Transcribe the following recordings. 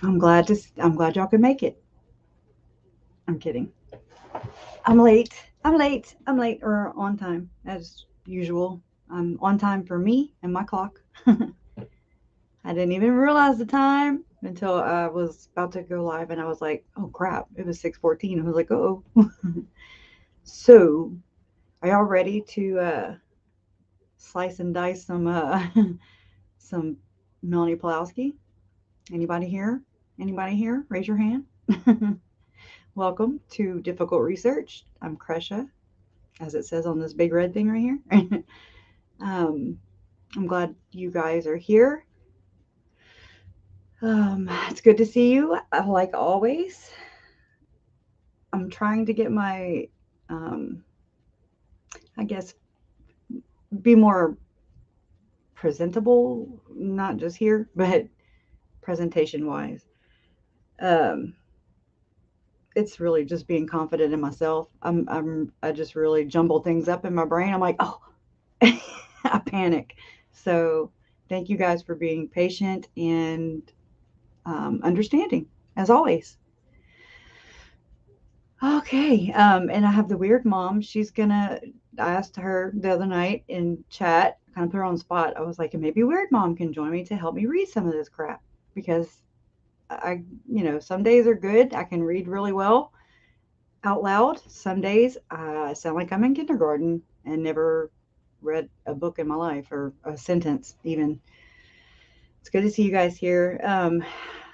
I'm glad y'all could make it. I'm kidding. I'm late. I'm late or on time as usual. I'm on time for me and my clock. I didn't even realize the time until I was about to go live, and I was like, "Oh crap! It was 6:14." I was like, "Oh." So, are y'all ready to slice and dice some some Melani Pawlowski? Anybody here? Anybody here? Raise your hand. Welcome to Difficult Research. I'm Kresha, as it says on this big red thing right here. um, I'm glad you guys are here. It's good to see you, like always. I'm trying to get my, um, I guess, be more presentable, not just here, but presentation wise. Um, it's really just being confident in myself. I just really jumble things up in my brain. I'm like, oh, I panic. So thank you guys for being patient and understanding as always. Okay. And I have the weird mom. I asked her the other night in chat, kind of put her on the spot. I was like, maybe weird mom can join me to help me read some of this crap because some days are good. I can read really well out loud. Some days I sound like I'm in kindergarten and never read a book in my life or a sentence even. It's good to see you guys here. Let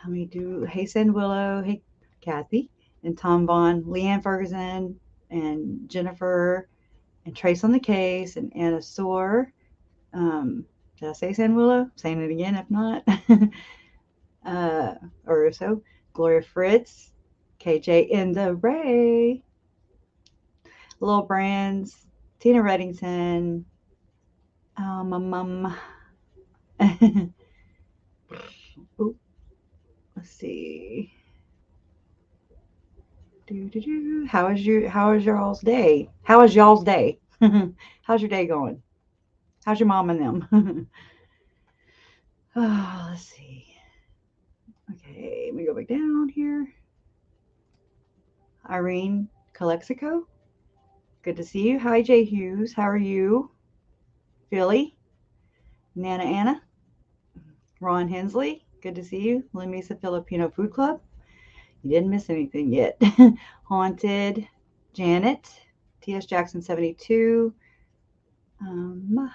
me do Hey Sand Willow, hey Kathy, and Tom Vaughn, Leanne Ferguson, and Jennifer, and Trace on the Case, and Anna Soar. Did I say Sand Willow? Saying it again if not. uh, or so. Gloria Fritz, KJ in the Ray, Little Brands, Tina Reddington, my mum. Ooh, let's see. How is y'all's day? How is y'all's day? How's your day going? How's your mom and them? Oh, let's see. Okay, let me go back down here. Irene Calexico, good to see you. Hi, Jay Hughes. How are you? Philly, Nana Anna, Ron Hensley, good to see you. Lemisa Filipino Food Club, you didn't miss anything yet. Haunted, Janet, T.S. Jackson 72. Um,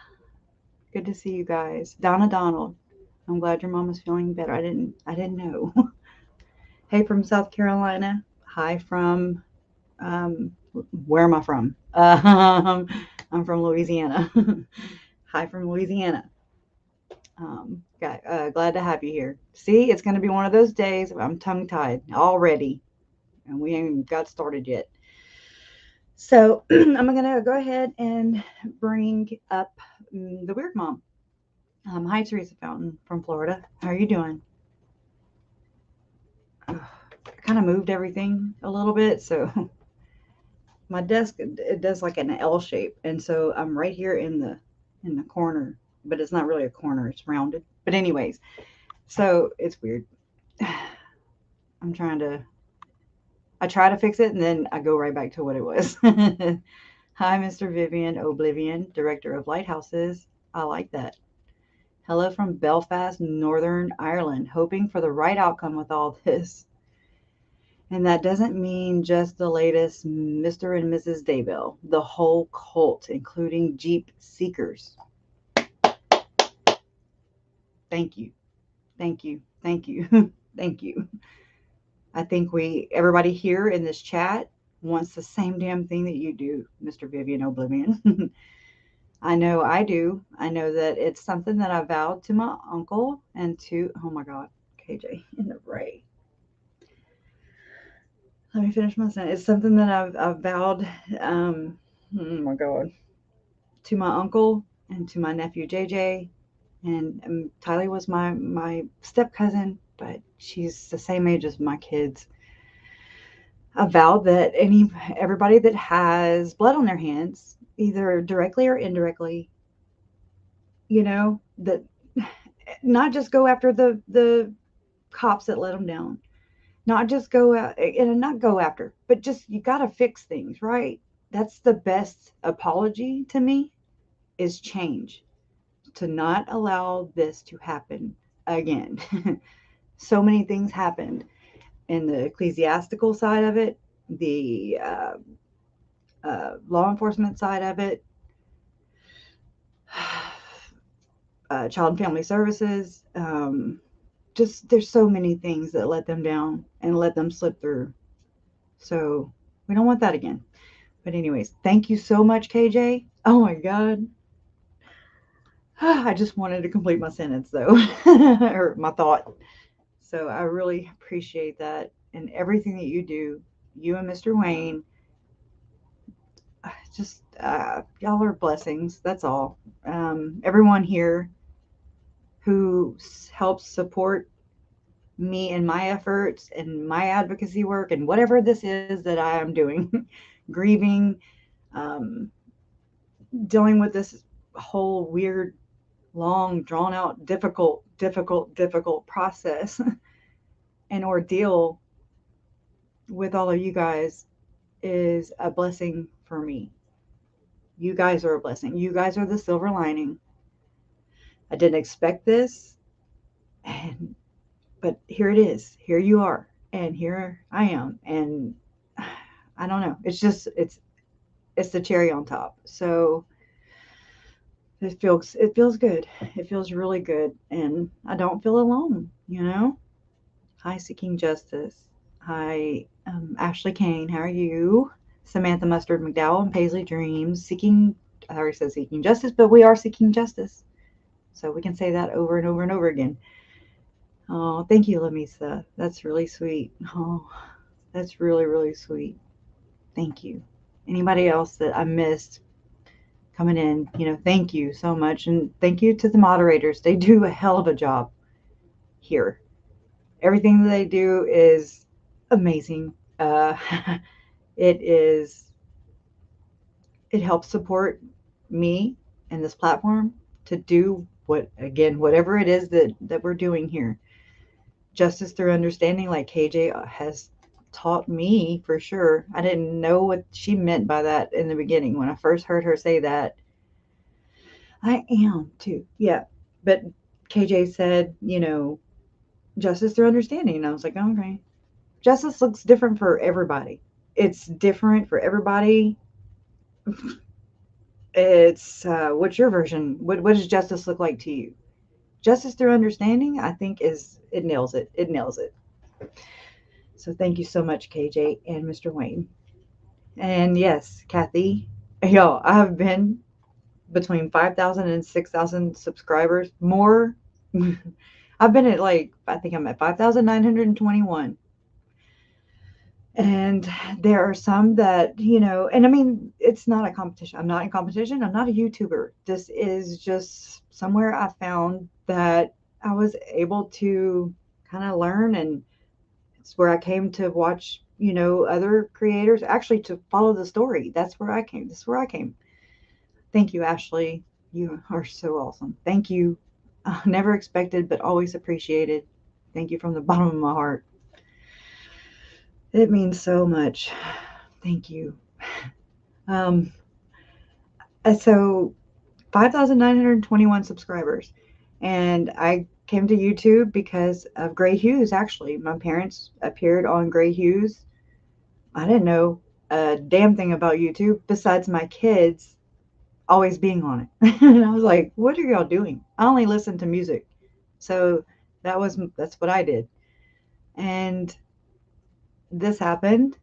Good to see you guys. Donna Donald, I'm glad your mom is feeling better. I didn't know. Hey from South Carolina. Hi from um, where am I from? I'm from Louisiana. Hi from Louisiana. Glad to have you here. See, it's going to be one of those days. I'm tongue tied already, and we ain't got started yet. So I'm going to go ahead and bring up the weird mom. Hi, Teresa Fountain from Florida. How are you doing? I kind of moved everything a little bit, so my desk it does like an L shape, and so I'm right here in the corner, but it's not really a corner; it's rounded. But anyways, so it's weird. I'm trying to I try to fix it, and then I go right back to what it was. Hi, Mr. Vivian Oblivion, Director of Lighthouses. I like that. Hello from Belfast, Northern Ireland. Hoping for the right outcome with all this. And that doesn't mean just the latest Mr. and Mrs. Daybell, the whole cult, including Jeep seekers. Thank you. Thank you. Thank you. Thank you. I think everybody here in this chat wants the same damn thing that you do, Mr. Vivian Oblivion. I know I do. I know that it's something that I vowed to my uncle and to, oh my God, KJ in the Ray. Let me finish my sentence. It's something that I've vowed, oh my God, to my uncle and to my nephew JJ. And Tylee was my step cousin, but she's the same age as my kids. I vowed that everybody that has blood on their hands, either directly or indirectly, that not just go after the cops that let them down. Not just go out and not go after, but just you got to fix things, right? That's the best apology to me is change, to not allow this to happen again. So many things happened in the ecclesiastical side of it, the law enforcement side of it, child and family services. Just there's so many things that let them down and let them slip through. So we don't want that again. But anyways, thank you so much, KJ. Oh my God. I just wanted to complete my sentence though, or my thought. So I really appreciate that and everything that you do, you and Mr. Wayne. Just y'all are blessings. That's all. Everyone here who helps support me in my efforts and my advocacy work and whatever this is that I am doing, grieving, um, dealing with this whole weird, long, drawn out, difficult process and ordeal with all of you guys is a blessing for me. You guys are a blessing. You guys are the silver lining. I didn't expect this, and but here it is. Here you are, and here I am, and I don't know. It's the cherry on top. So it feels good. It feels really good, and I don't feel alone. Hi, Seeking Justice. Hi, Ashley Kane. How are you? Samantha Mustard McDowell and Paisley Dreams. I already said seeking justice, but we are seeking justice. So we can say that over and over and over again. Oh, thank you, Lamisa. That's really sweet. Oh, that's really, really sweet. Thank you. Anybody else that I missed coming in, thank you so much. And thank you to the moderators. They do a hell of a job here. Everything that they do is amazing. It helps support me and this platform to do whatever it is that we're doing here. Justice through understanding, like KJ has taught me for sure. I didn't know what she meant by that in the beginning. When I first heard her say that, I am too. Yeah. But KJ said, justice through understanding. And I was like, oh, okay. Justice looks different for everybody. It's different for everybody. It's what's your version? What does justice look like to you? Justice through understanding, I think it nails it. It nails it. So thank you so much, KJ and Mr. Wayne. And yes, Kathy, yo, I have been between 5,000 and 6,000 subscribers. More, I've been at I think I'm at 5,921. And there are some that, and I mean, it's not a competition. I'm not in competition. I'm not a YouTuber. This is just somewhere I found that I was able to kind of learn, and it's where I came to watch, other creators, actually to follow the story. That's where I came. This is where I came. Thank you, Ashley. You are so awesome. Thank you. Never expected, but always appreciated. Thank you from the bottom of my heart. It means so much. Thank you. So 5,921 subscribers. And I came to YouTube because of Gray Hughes, actually. My parents appeared on Gray Hughes. I didn't know a damn thing about YouTube besides my kids always being on it. And I was like, what are y'all doing? I only listen to music. So that's what I did. And this happened,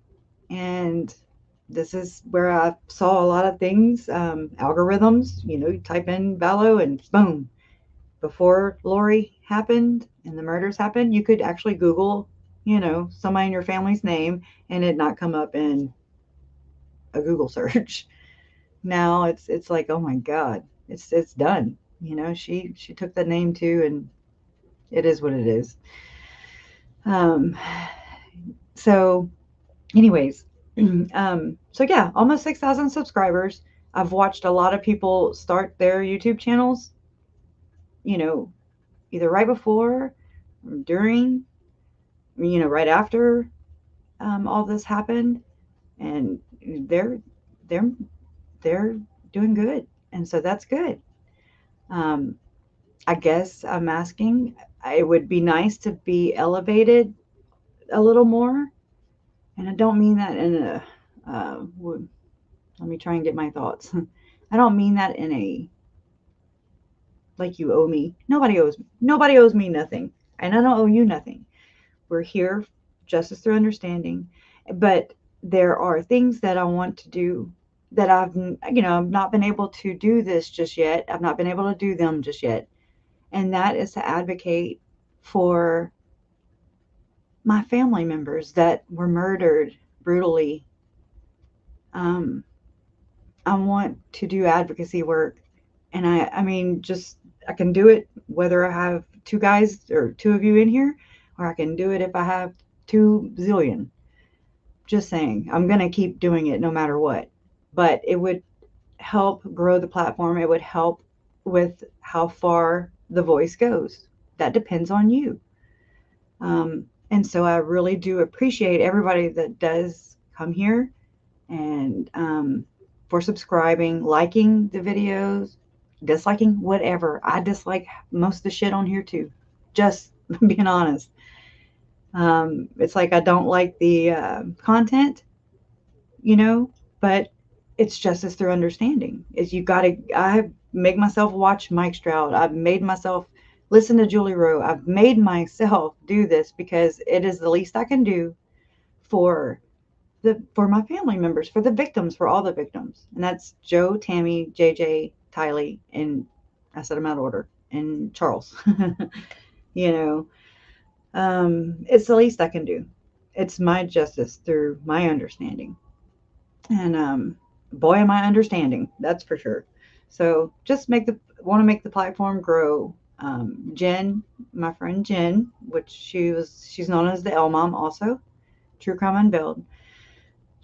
and this is where I saw a lot of things, algorithms, you type in VALLOW and boom. Before Lori happened and the murders happened, you could actually Google, somebody in your family's name and it not come up in a Google search. Now it's like, oh my God, it's done. She took that name too, and it is what it is. So anyways, so yeah, almost 6,000 subscribers. I've watched a lot of people start their YouTube channels, either right before or during. right after all this happened, and they're they're they're doing good, and so that's good. Um, I guess I'm asking. It would be nice to be elevated a little more, and I don't mean that in a. Let me try and get my thoughts. I don't mean that in a like you owe me. Nobody owes me nothing, and I don't owe you nothing. We're here, justice through understanding, but there are things that I want to do that I've not been able to do this just yet. I've not been able to do them just yet, and that is to advocate for my family members that were murdered brutally. Um, I want to do advocacy work, and I mean, just I can do it whether I have two guys or two of you in here, or I can do it if I have 2 zillion. Just saying, I'm going to keep doing it no matter what. But it would help grow the platform. It would help with how far the voice goes. That depends on you. And so I really do appreciate everybody that does come here and for subscribing, liking the videos, disliking whatever. I dislike most of the shit on here too. Just being honest. It's like I don't like the content, but it's justice through understanding. Is you got to. I make myself watch Mike Stroud. I've made myself listen to Julie Rowe. I've made myself do this because it is the least I can do for for my family members, for the victims, for all the victims. And that's Joe, Tammy, JJ, Tylee, and I said them out of order, and Charles. you know, it's the least I can do. It's my justice through my understanding. And boy, am I understanding, that's for sure. So just want to make the platform grow. Jen, my friend Jen, which she's known as the L Mom also, True Crime Unveiled.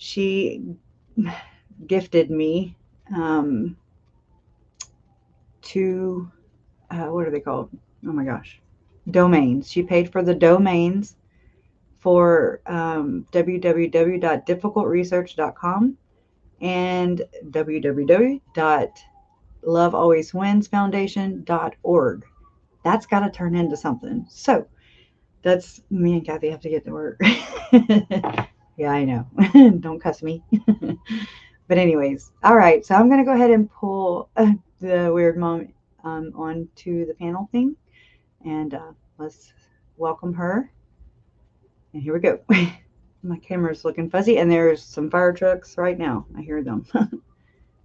She gifted me two, what are they called? Oh my gosh, domains. She paid for the domains for www.difficultresearch.com and www.lovealwayswinsfoundation.org. That's got to turn into something. So that's me and Kathy have to get to work. Yeah, I know. Don't cuss me. But anyways, all right. So I'm going to go ahead and pull the weird mom onto the panel thing, and let's welcome her. And here we go. My camera's looking fuzzy, and there's some fire trucks right now. I hear them.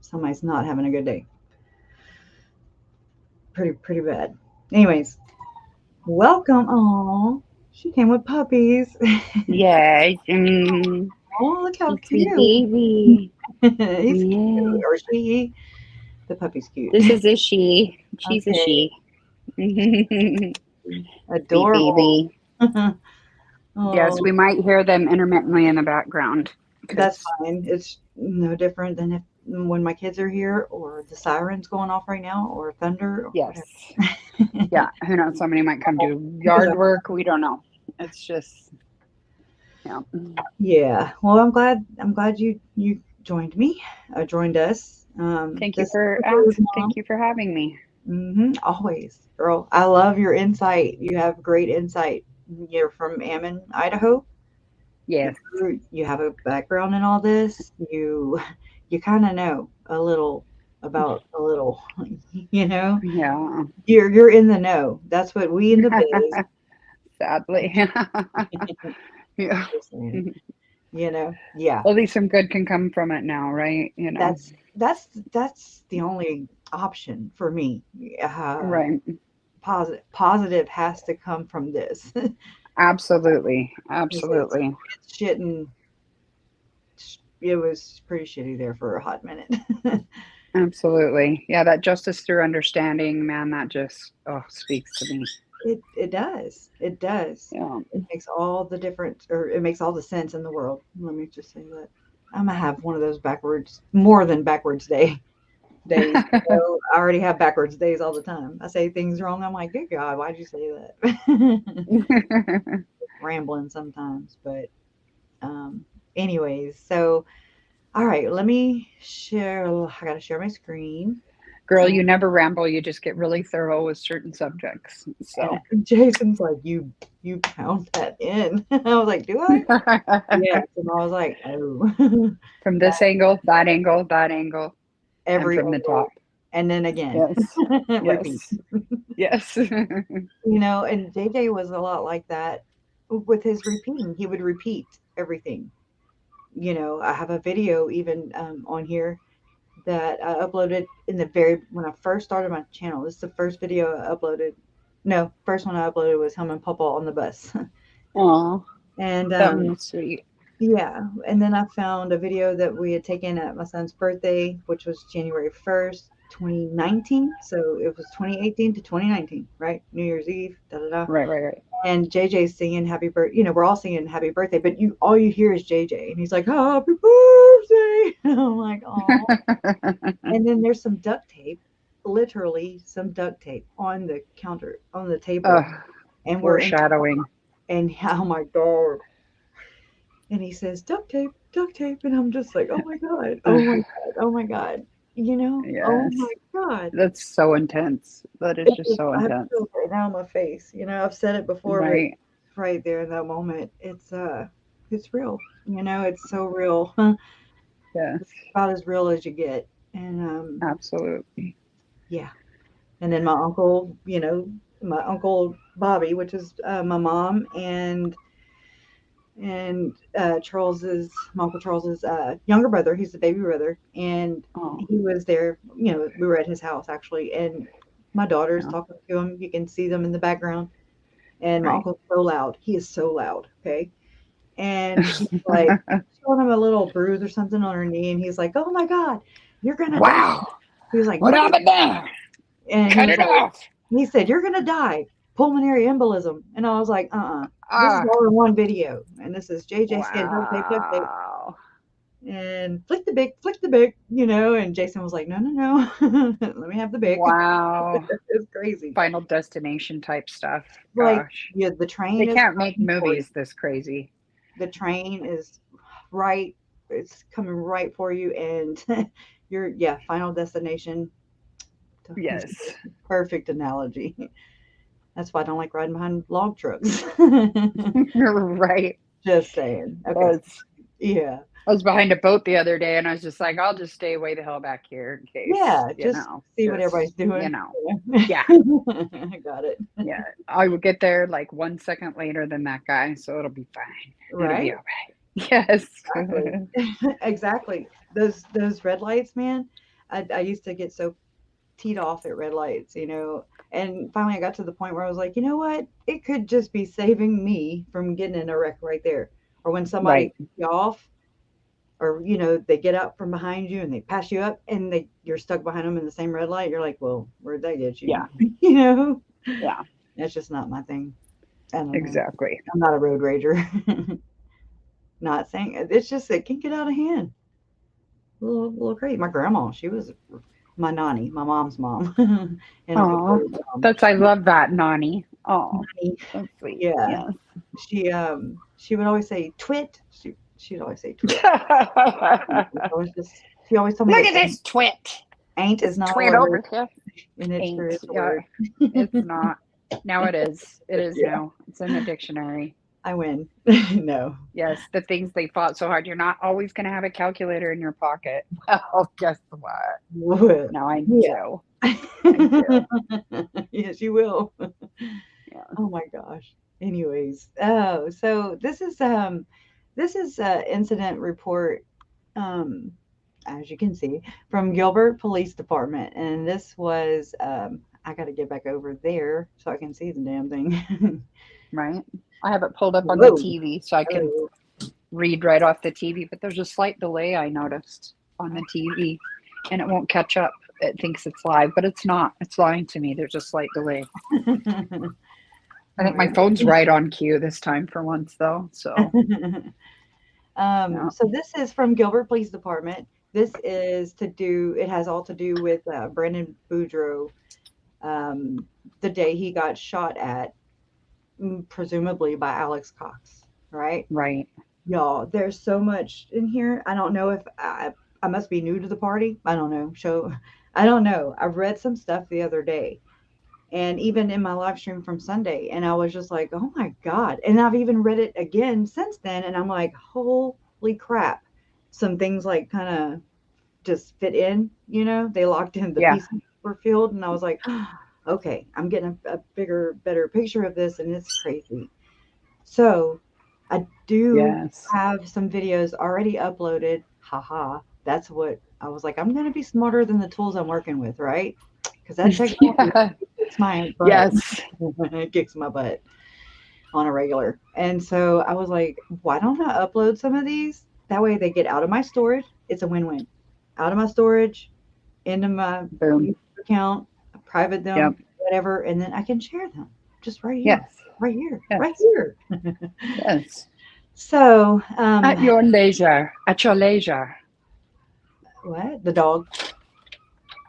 Somebody's not having a good day. Pretty bad. Anyways, welcome. Oh, she came with puppies. Yes. Oh, look how Sweet cute. baby. He's cute. Yes. Or she. The puppy's cute. This is a she. She's a Okay. she. Sweet Adorable. baby. Yes, Oh, we might hear them intermittently in the background that's because, fine. It's no different than if when my kids are here or the sirens going off right now or thunder or yes. whatever. Yeah, who knows? Somebody might come do yard work. We don't know. It's just, yeah. Yeah. Well, I'm glad you joined me. Joined us. Thank you This is for the Weird thank Mom. you for having me. Always, girl. I love your insight. You have great insight. You're from Ammon, Idaho. Yes. You have a background in all this. You kind of know a little about a little. You know, Yeah. you're in the know. That's what we in the biz. Sadly. Yeah. Just saying. Yeah. At least some good can come from it now, right? That's the only option for me. Right. Positive has to come from this. Absolutely. Because it's Absolutely. shitting. It was pretty shitty there for a hot minute. Absolutely. Yeah, that justice through understanding, man, that just speaks to me. It does. It does. Yeah. It makes all the difference, or it makes all the sense in the world. Let me just say that. I'm gonna have one of those backwards, more than backwards days. I already have backwards days all the time. I say things wrong. I'm like, good God, why'd you say that? rambling sometimes, but anyways, so all right, let me share. I gotta share my screen. Girl, you never ramble. You just get really thorough with certain subjects. So, And Jason's like, you pound that in. I was like, do I? Yes. And I was like, oh, from that this angle, that angle, that angle, and every from the top. angle. And then again, Yes. repeat. Yes. Yes. And JJ was a lot like that with his repeating. He would repeat everything. I have a video even on here that I uploaded when I first started my channel. This is the first video I uploaded. No, first one I uploaded was him and Papa on the bus. Oh, And that one was sweet. yeah, and then I found a video that we had taken at my son's birthday, which was January 1st, 2019. So it was 2018 to 2019, right? New Year's Eve, da da da. Right, right, right. And JJ's singing happy birthday. We're all singing happy birthday, but all you hear is JJ, and he's like, happy birthday. And I'm like, oh. And then there's some duct tape, literally some duct tape on the counter, on the table. And we're in, Foreshadowing. and oh my God. And he says, duct tape, duct tape. And I'm just like, oh my God, oh my God, oh my God. Oh Yes. my God. That's so intense. That is just so I have intense. chills right now on my face. I've said it before, but Right. right there in that moment, it's real. It's so real. Yes. It's about as real as you get. And Absolutely. yeah. And then my uncle Bobby, which is my mom, and my uncle Charles's younger brother. He's the baby brother, and Oh, he was there. We were at his house actually, and my daughter's yeah. talking to him. You can see them in the background. And my Right. uncle's so loud. He is so loud. Okay. And she's like showing him a little bruise or something on her knee, and he's like, "Oh my God, you're gonna die." Wow. He was like, What "You're gonna," happened there? and he Cut was it like, off. he said, "You're gonna die, pulmonary embolism." And I was like, This is Ah. all in one video, and this is JJ saying duct tape, Wow. and flick the bic, And Jason was like, "No, no, no, let me have the bic." Wow. It's crazy. Final destination type stuff. Like, Gosh. yeah, the They train is can't make coming for you. movies this crazy. The train is right. It's coming right for you, and final destination. Yes. Perfect analogy. That's why I don't like riding behind log trucks. Right. Just saying. Okay. That's Yeah. I was behind a boat the other day and I was just like, I'll just stay way the hell back here in case, Yeah. Just see what everybody's doing. yeah, I got it. yeah. I will get there like 1 second later than that guy, so it'll be fine. It'll be Right? all right. Yes. Exactly. Exactly. Those red lights, man. I used to get so teed off at red lights, And finally, I got to the point where I was like, you know what? It could just be saving me from getting in a wreck right there. Or when somebody Right. cuts you off, or they get up from behind you and they pass you up, and you're stuck behind them in the same red light. You're like, well, where'd that get you? Yeah. you know, Yeah. that's just not my thing. I don't know. Exactly. I'm not a road rager. Not saying it's just it can get out of hand. A little crazy. My grandma, she was my nanny, my mom's mom, and Uncle Oh, Joe's mom. I love that, Nani. Oh, that's sweet. Yeah, Yes. she would always say twit. She'd always say twit. She always told me Look that at this twit. ain't is This not a twit word, over here. and it sure Ain't. is a Yeah. word. It's not. Now it is. It is Yeah, now. It's in the dictionary. I win. No. Yes, the things they fought so hard. You're not always going to have a calculator in your pocket. Well, guess what? What? Now I Yeah. do. I do. Yes, you will. Yeah. Oh my gosh. Anyways, so this is a incident report, um, as you can see, from Gilbert Police Department, and this was I got to get back over there so I can see the damn thing. Right. I have it pulled up on the Whoa. TV so I can Oh. read right off the TV, but there's a slight delay I noticed on the TV and it won't catch up. It thinks it's live, but it's not. It's lying to me. There's a slight delay. I All think my right. phone's right on cue this time for once, though. So, yeah. So this is from Gilbert Police Department. It has all to do with Brandon Boudreaux, the day he got shot at. presumably by Alex Cox, right? Right. Y'all, there's so much in here. I don't know if I must be new to the party. I don't know. I don't know. I read some stuff the other day, and even in my live stream from Sunday, and I was just like, oh my God. And I've even read it again since then, and I'm like, holy crap. Some things like kind of just fit in, they locked in the Yeah. pieces were filled, and I was like, okay, I'm getting a bigger, better picture of this, and it's crazy. So I do Yes. have some videos already uploaded. Haha. That's what I was like, I'm going to be smarter than the tools I'm working with, right? Because that technology Yeah. kicks my butt. Yes. It kicks my butt on a regular. And so I was like, why don't I upload some of these? That way they get out of my storage. It's a win win. Out of my storage, into my Boom. YouTube account, private Yep. them, whatever, and then I can share them just right here, Yes. right here, Yes. right here. Yes. So, At your leisure. At your leisure. what? The dog?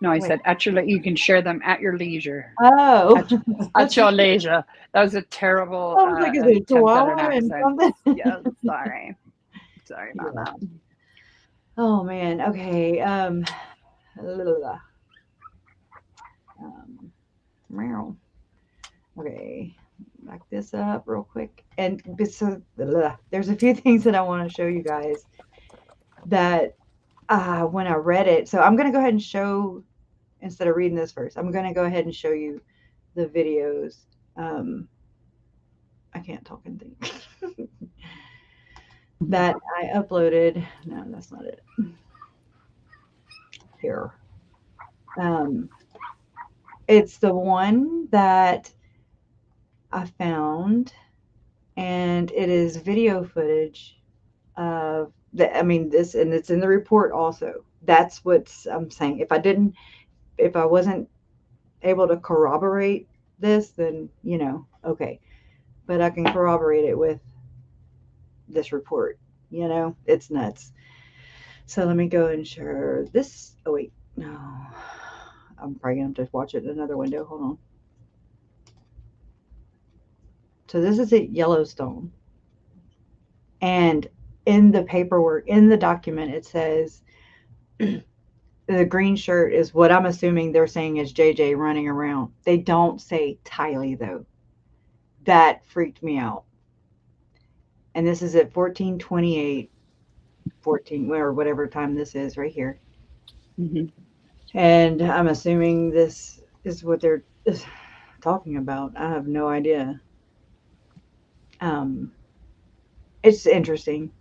No, I Wait. said at your you can share them at your leisure. Oh. At your leisure. That was a terrible I was like, is it a attempt at an chihuahua and accent. something? Yeah, sorry. Sorry about Yeah. that. Oh man. Okay. Um, meow. Okay. Back this up real quick. And so there's a few things that I want to show you guys that when I read it. So I'm going to go ahead and show, instead of reading this first, I'm going to go ahead and show you the videos. Um, I can't talk and think. That I uploaded. No, that's not it. Here. Um, it's the one that I found, and it is video footage of the. I mean, this, and it's in the report also. That's what I'm saying. If I wasn't able to corroborate this, then okay. But I can corroborate it with this report. It's nuts. So let me go and share this. Oh wait, no, I'm probably gonna have to watch it in another window. Hold on. So this is at Yellowstone, and in the paperwork, in the document, it says the green shirt is what I'm assuming they're saying is JJ running around. They don't say Tylee though. That freaked me out. And this is at 14:28, 14 or whatever time this is right here. Mm-hmm. And I'm assuming this is what they're talking about. I have no idea. Um, it's interesting.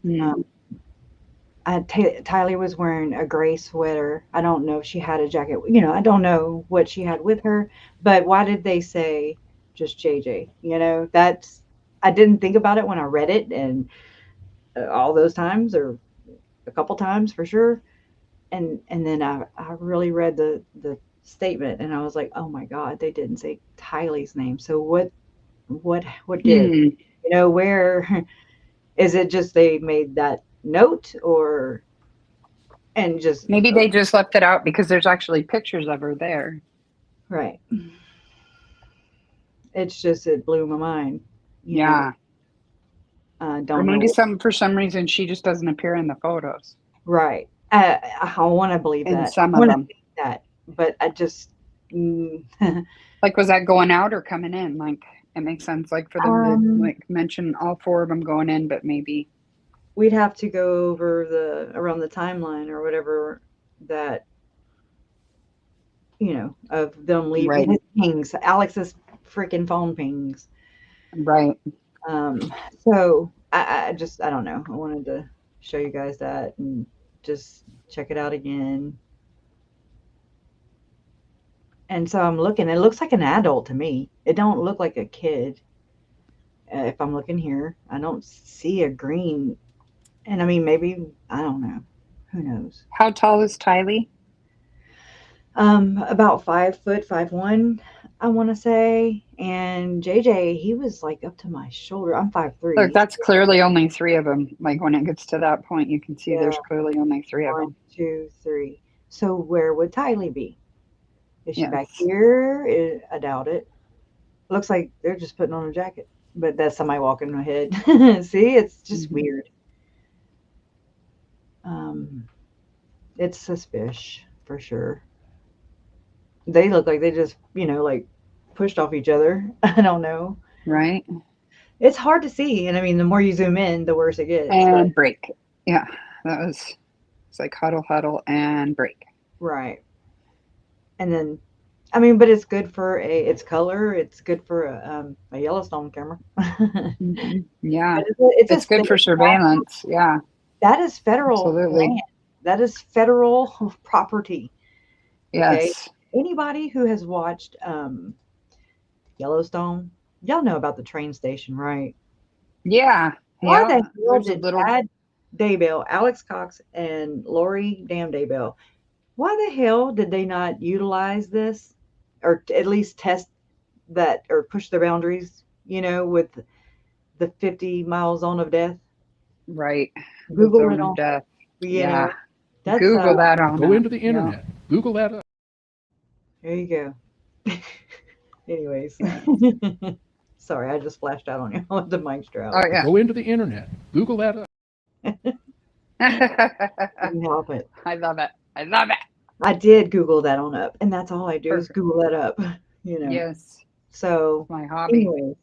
Mm. Um, Tylee was wearing a gray sweater. I don't know if she had a jacket. I don't know what she had with her. But why did they say just JJ? That's, I didn't think about it when I read it, and all those times, or a couple times for sure. And then I really read the statement, and I was like, oh my God, they didn't say Tylee's name. So what gives? Mm. Where is it? Just they made that note, or and just Maybe they just left it out because there's actually pictures of her there. right. It's just, it blew my mind. Yeah. Or Don't maybe know. for some reason she just doesn't appear in the photos. Right. I want to believe In that. some I of want to them. think that, but I just. Mm, Like, was that going out or coming in? Like, it makes sense, like, for them to, um, like, mention all four of them going in, but maybe. we'd have to go over around the timeline or whatever, that of them leaving Right. his pings, Alex's freaking phone pings. Right. So I don't know. I wanted to show you guys that and just check it out again. And so I'm looking. It looks like an adult to me. It don't look like a kid. If I'm looking here, I don't see a green. And I mean, maybe I don't know. Who knows? How tall is Tylee? About 5 foot, 5'1", I want to say. And JJ, he was like up to my shoulder. I'm Look, 5'3". that's clearly only three of them. Like, when it gets to that point, you can see Yeah, there's clearly only three of 1, them. 2, 3. So where would Tylee be? Is she back Yes. here? I doubt it. looks like they're just putting on a jacket, but that's somebody walking ahead. See, it's just Mhm. weird. Um, it's suspicious for sure. They look like they just, like pushed off each other. I don't know. Right. It's hard to see, and I mean, the more you zoom in, the worse it gets. But And break. Yeah, that was, it's like huddle, huddle, and break. right, and then I mean, but it's good for its color. It's good for a Yellowstone camera. Yeah, It's a it's good state for surveillance. Yeah, that is federal absolutely. land. That is federal property. Okay. Yes. Anybody who has watched Yellowstone, y'all know about the train station, right? Yeah. Why the Yeah. hell There's a did little. Chad Daybell, Alex Cox, and Lori Damn Daybell, why the hell did they not utilize this or at least test that or push the boundaries, with the 50-mile zone of death? Right. The Google it zone of on, death. you Yeah. know, that's, Google that on Go up. into the Yeah. internet. Google that up. there you go. Anyways, Yeah. sorry, I just flashed out on you with the mic Oh, strap. yeah. Go into the internet. Google that up. Couldn't help it. I love it. I love it. I did Google that on up, and that's all I do is Perfect. Google that up, Yes. So, My hobby. anyways,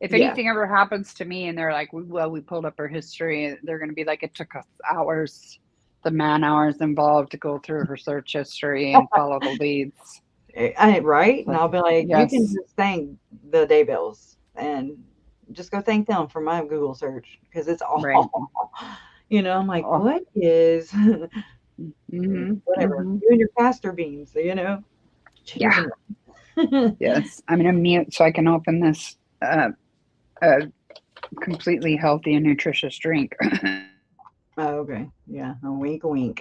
If yeah. anything ever happens to me and they're like, well, we pulled up her history, they're going to be like, it took us hours, the man hours involved to go through her search history and follow the leads. Right? And Like, I'll be like, you can yes, just thank the Daybells and just go thank them for my Google search because it's right. all, I'm like, Oh, what is, mm-hmm, whatever, mm-hmm. you and your castor beans, Yeah, changing it. yes. I'm going to mute so I can open this uh, completely healthy and nutritious drink. Oh, okay. Yeah. A wink, wink.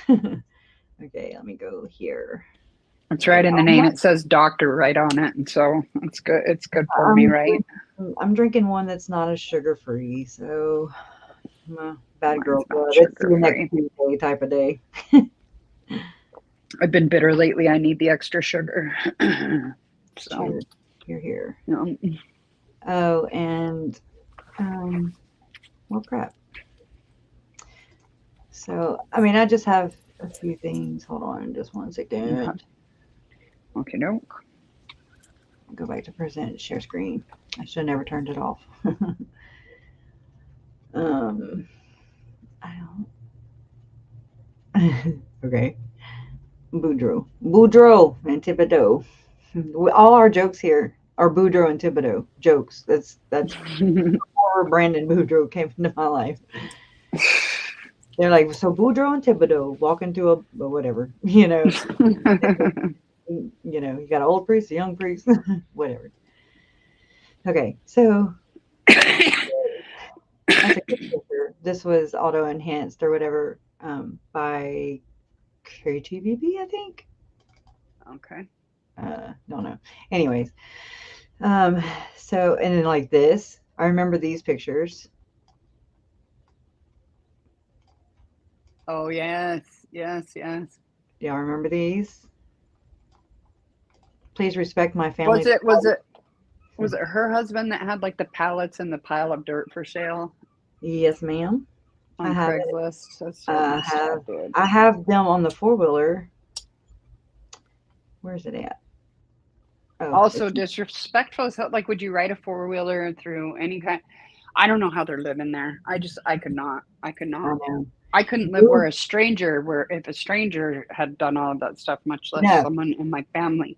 Okay. Let me go here. It's right Okay. in the name. It says doctor right on it. And so it's good. It's good for me, I'm, right? I'm drinking one that's not a sugar free. So I'm a bad Mine's girl not club. It's sugar your next free. Tuesday type of day. I've been bitter lately. I need the extra sugar. So, Cheers. Here. um, Oh, and well, crap. So, I mean, I just have a few things. Hold on, just one second. okay, doke. Go back to present, share screen. I should have never turned it off. um, I don't. Okay. Boudreaux, and Thibodeau. All our jokes here are Boudreaux and Thibodeau jokes. That's before Brandon Boudreaux came into my life. They're like, so Boudreaux and Thibodeau walk into a whatever, you got an old priest, a young priest, whatever. Okay, so that's a good picture. This was auto enhanced or whatever by KTVB, I think. Okay. Don't know. Anyways, um, so and then like this, I remember these pictures. Oh, yes. Yes, yes. Y'all remember these? Please respect my Was family's it was privacy. it was it her husband that had like the pallets and the pile of dirt for sale Yes, ma'am. I on have it. Craigslist? That's so I messed have up, dude. I have them on the four-wheeler. Where's it at? Oh, Also it's disrespectful as hell. Like, would you ride a four wheeler through any kind? I don't know how they're living there. I could not. I could I not. know. I couldn't live Boo- where if a stranger had done all of that stuff, much less No, someone in my family.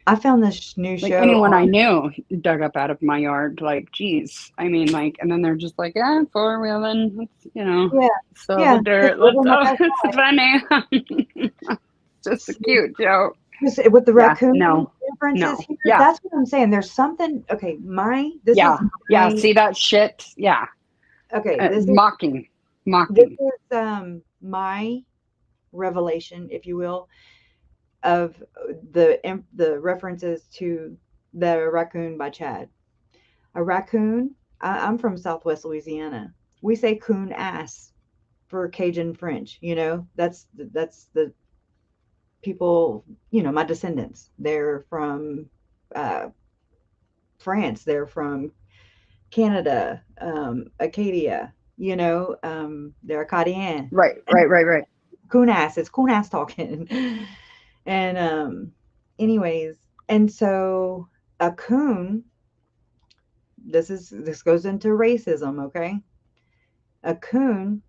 I found this new Like show anyone I on. knew dug up out of my yard. Like, geez. I mean, like, and then they're just like, yeah, four wheeling. Yeah, So the yeah, just dirt. living my best It's funny. Just a life. cute joke. With the Yeah. raccoon No. differences No. here. Yeah. That's what I'm saying. There's something. Okay, this is Yeah. Yeah. my. See that shit? Yeah. Okay, Mocking. this Mocking. is my revelation, if you will, of the references to the raccoon by Chad. A raccoon. I'm from Southwest Louisiana. We say coon ass for Cajun French. That's the people. My descendants. They're from uh, France. They're from Canada, Acadia, they're Acadian. Right. Kunas, it's Kunas talking. And anyways, and so a coon, this goes into racism, okay? A coon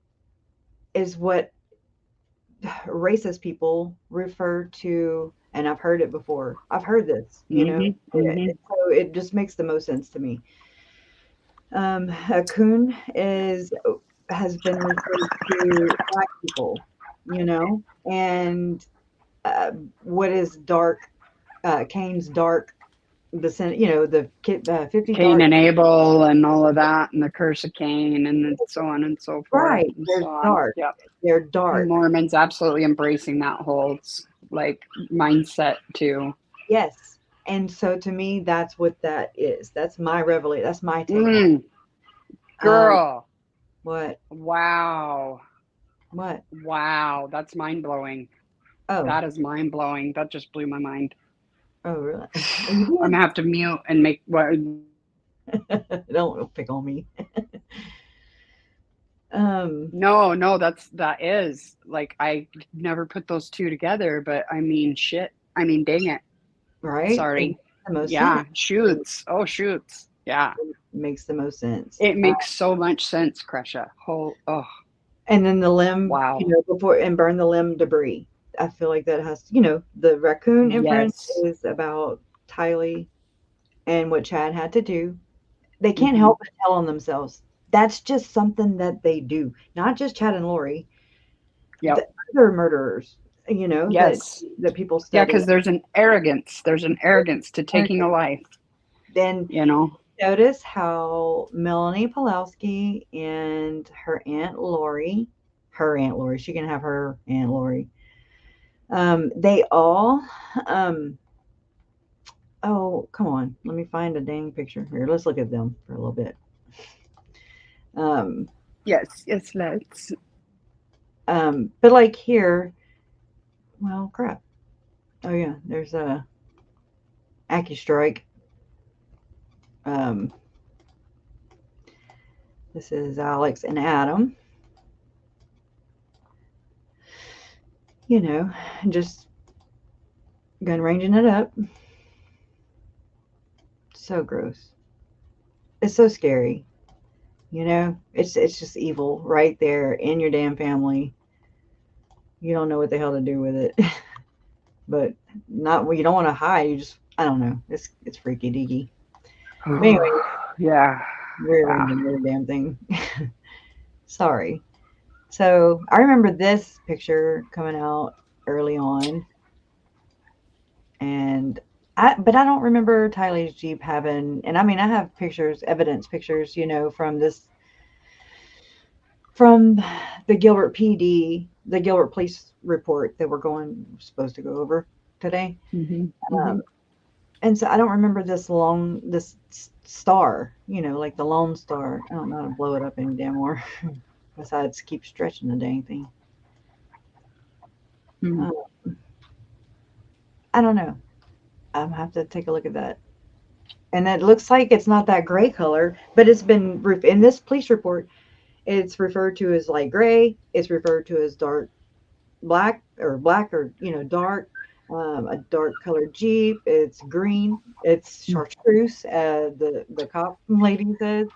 is what racist people refer to, and I've heard it before. I've heard this, so it just makes the most sense to me. A coon has been referred to black people, and what is dark, Cain's dark descent, the kid, 50 Cain dark. and Abel and all of that, and the curse of Cain, and so on and so forth. Right, and they're so on. dark. Yep. They're dark. Mormons absolutely embracing that whole like mindset too. Yes. And so to me, that's what that is. That's my revelation. That's my take. Girl. What? Wow. What? Wow. That's mind blowing. Oh. That is mind blowing. That just blew my mind. Oh, really? I'm going to have to mute and make what. Don't pick on me. No, that is like, I never put those two together, but I mean, shit. I mean, dang it. Right? Sorry. Yeah. Sense. Shoots. Oh, shoots. Yeah. It makes the most sense. It makes so much sense, Kresha. And then the limb, wow. Before, and burn the limb debris. I feel like that has, the raccoon inference is about Tylee and what Chad had to do. They can't help but tell on themselves. That's just something that they do. Not just Chad and Lori. Yep. The other murderers, that people study. Yeah, because there's an arrogance. There's an arrogance to taking a life. Then, notice how Melani Pawlowski and her Aunt Lori, she can have her Aunt Lori. They all, oh, come on. Let me find a dang picture here. Let's look at them for a little bit. Yes, let's. But like here, well, crap. Oh yeah, there's a AccuStrike. This is Alex and Adam. Just gun ranging it up. So gross. It's so scary. It's just evil right there in your damn family. You don't know what the hell to do with it. But you don't want to hide. You just, I don't know. It's freaky deaky. Anyway. Yeah. Rearranging every damn thing. Sorry. So I remember this picture coming out early on. But I don't remember Tylee's Jeep having, and I mean, I have evidence pictures, from the Gilbert PD, the Gilbert police report that we're supposed to go over today. And so I don't remember this star, like the Lone Star. I don't know how to blow it up any damn more. Besides keep stretching the dang thing. I don't know. I'll have to take a look at that. And it looks like it's not that gray color, but it's been, in this police report, it's referred to as light gray. It's referred to as dark black or dark, a dark colored Jeep. It's green. It's chartreuse. The cop lady says,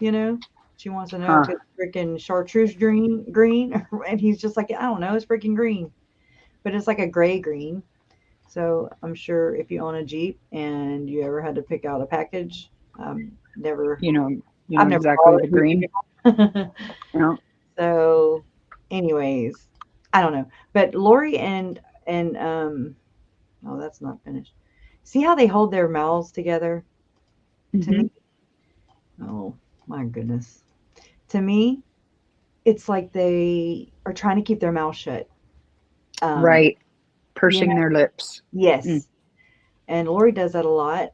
she wants to know if it's freaking chartreuse green. And he's just like, I don't know. It's freaking green. But it's like a gray green. So I'm sure if you own a Jeep and you ever had to pick out a package, never. I've never exactly the green. So, anyways, I don't know. But Lori and oh, that's not finished. See how they hold their mouths together? To me, oh my goodness. To me, it's like they are trying to keep their mouth shut. Right. Pursing their lips. Yes. And Lori does that a lot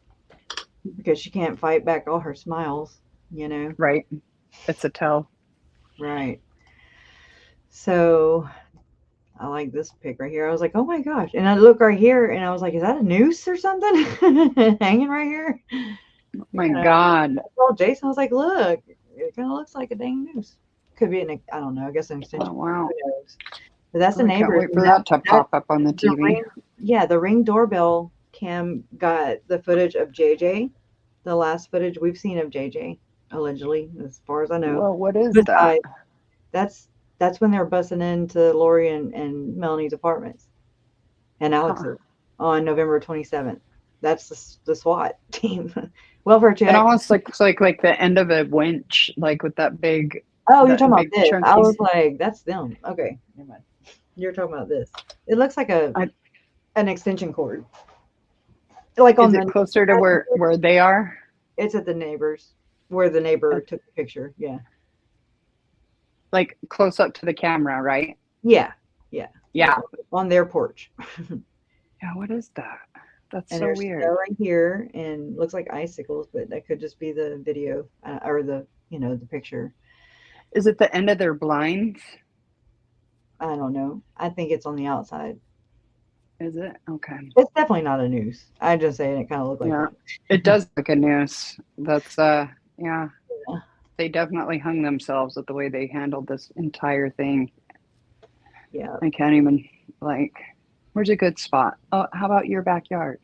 because she can't fight back all her smiles, Right. It's a tell. Right. So I like this pic right here. I was like, oh my gosh. And I look right here and I was like, is that a noose or something hanging right here? My You know, God. I told Jason, I was like, look, it kind of looks like a dang noose. Could be I don't know, I guess an extension. Oh, wow. Who knows? But that's the Oh, I can't neighbors. wait And for that to that pop up on the the TV. ring, yeah, the Ring doorbell cam got the footage of JJ, the last footage we've seen of JJ, allegedly, as far as I know. Well, what is But that? that's when they're busting into Lori and Melanie's apartments and Huh. Alex's on November 27th. That's the SWAT team. Welfare It check. almost looks like the end of a winch, like with Oh, you're talking that about big this. I chunky. was like, that's them. Okay, never mind. You're talking about this. It looks like I, an extension cord. Like on is it the closer to where they are? it's at the neighbors where the neighbor Uh, took the picture. Yeah. Like close up to the camera, right? Yeah. Yeah. Yeah. Yeah. On their porch. Yeah. What is that? That's And so there's weird. snow right here and looks like icicles, but that could just be the video or the picture. Is it the end of their blinds? I don't know. I think it's on the outside. Is it? Okay. It's definitely not a noose. I just saying it kind of looked like Yeah. one. It does look a noose. That's yeah. Yeah. They definitely hung themselves with the way they handled this entire thing. Yeah. I can't even where's a good spot? Oh, how about your backyard?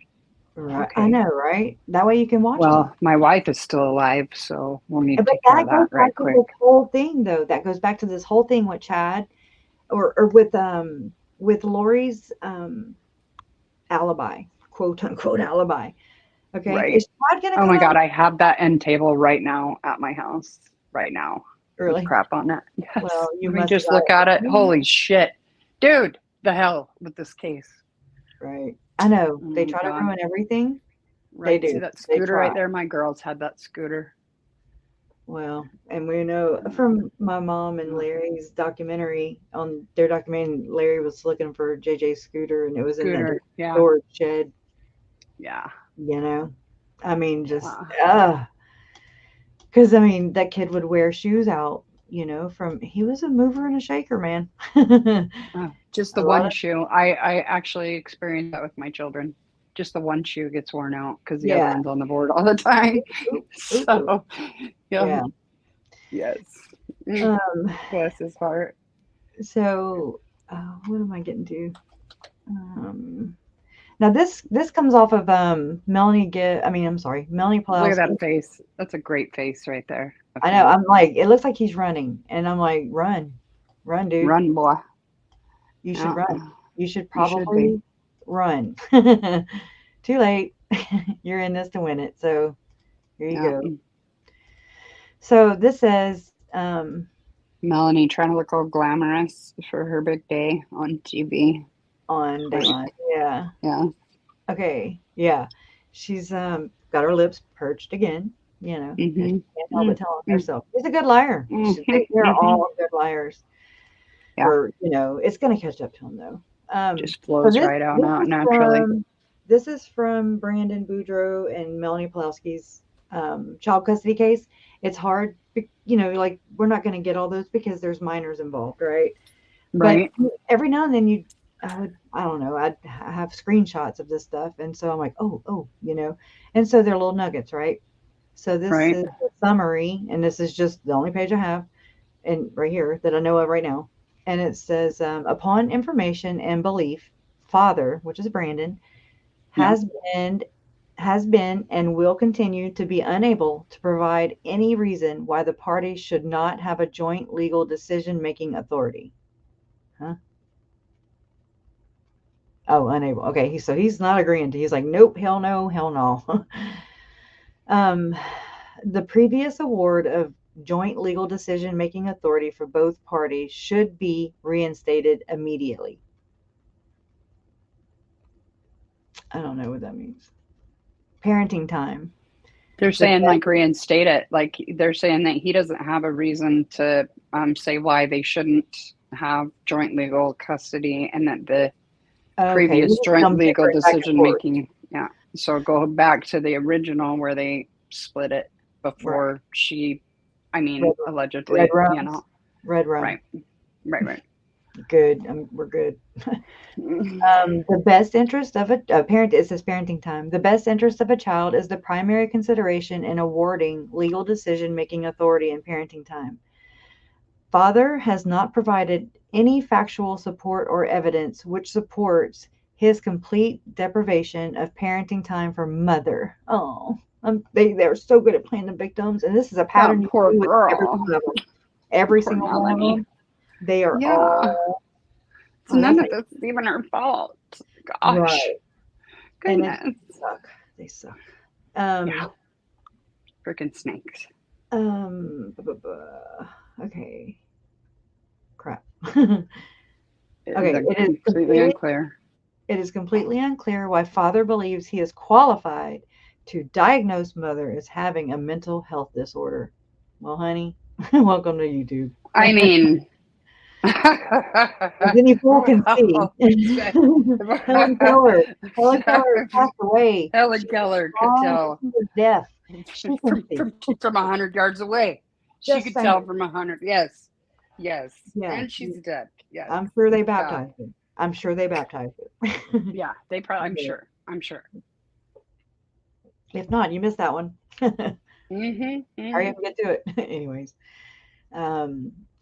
Right. Okay. I know, right? That way you can watch them. Well, my wife is still alive, so we'll need to But take care of that goes that right back to quick. this whole thing, though. That goes back to this whole thing with Chad, or with Lori's alibi, quote unquote alibi. Okay, Right. is Chad gonna Oh come my out? God, I have that end table right now at my house. Right now. With Really? crap on it. Yes. Well, you Let me must just have look got at it. Holy shit. Dude, the hell with this case. right. I know Oh they my try to God. ruin everything. Right. They See do. that They scooter try. right there? My girls had that scooter. Well, and we know from my mom and Larry's documentary on their documentary, Larry was looking for JJ's scooter, and it was in that Scooter. Yeah. storage shed. Yeah. You know, I mean, just Yeah. because I mean that kid would wear shoes out. From he was a mover and a shaker, man. Just A the lot one of shoe. I actually experienced that with my children. Just the one shoe gets worn out because the other yeah. one's on the board all the time. Ooh, ooh, So, yeah. yeah. Yes. Um. Bless his heart. So, what am I getting to? Now this comes off of Melanie Gibb. I mean, I'm sorry, Melanie Look at Pawlowski. that face. That's a great face right there. I know. I'm like, it looks like he's running, and I'm like, run, dude. Run, boy. You should Yeah, run. You should you should be. probably run. Too late. You're in this to win it. So here you Yeah. go. So this says Melanie trying to look all glamorous for her big day on TV. on Dateline. Yeah. Yeah. Okay. Yeah. She's got her lips perched again. And she Mm-hmm. can't help but telling herself she's a good liar. They're all good liars. Yeah. Or it's going to catch up to them though. Just flows right out naturally. This is from Brandon Boudreaux and Melani Pawlowski's child custody case. It's hard, like we're not going to get all those because there's minors involved, right? Right. But every now and then I don't know, I'd have screenshots of this stuff, and so I'm like, oh, and so they're little nuggets, right? So this Right. is a summary, and this is just the only page I have, and right here that I know of right now, and it says, upon information and belief, father, which is Brandon, has been and will continue to be unable to provide any reason why the parties should not have a joint legal decision-making authority. Huh? Oh, unable. Okay, he's not agreeing to. He's like, nope, hell no, hell no. The previous award of joint legal decision-making authority for both parties should be reinstated immediately. I don't know what that means. Parenting time. They're saying like reinstate it. Like they're saying that he doesn't have a reason to say why they shouldn't have joint legal custody, and that the previous joint legal decision making. Yeah. So go back to the original where they split it before allegedly, Red rum. Right. Good. We're good. The best interest of a parent is this parenting time. The best interest of a child is the primary consideration in awarding legal decision-making authority in parenting time. Father has not provided any factual support or evidence which supports his complete deprivation of parenting time for mother. Oh, they're so good at playing the victims, and this is a pattern That you poor see with every girl. one of them. Every Poor single one of Melanie. them. They are Yeah. all So none of this is even her fault. Gosh. right. Goodness. And they suck. They suck. Yeah. Freaking snakes. Okay. Crap. Okay, it is completely unclear. It is completely unclear why father believes he is qualified to diagnose mother as having a mental health disorder. Well, honey, welcome to YouTube. I mean, As any fool can see. Helen Keller. Helen Keller passed away. Helen Keller could tell. She was deaf. She can see. From 100 yards away. Just she could saying. tell from 100. Yes. Yes. Yeah. And she's dead. Yes. I'm sure they baptized her. I'm sure they baptized her. Yeah, they probably. I'm sure. If not, you missed that one. Mm-hmm. Hurry up and get to it. Anyways.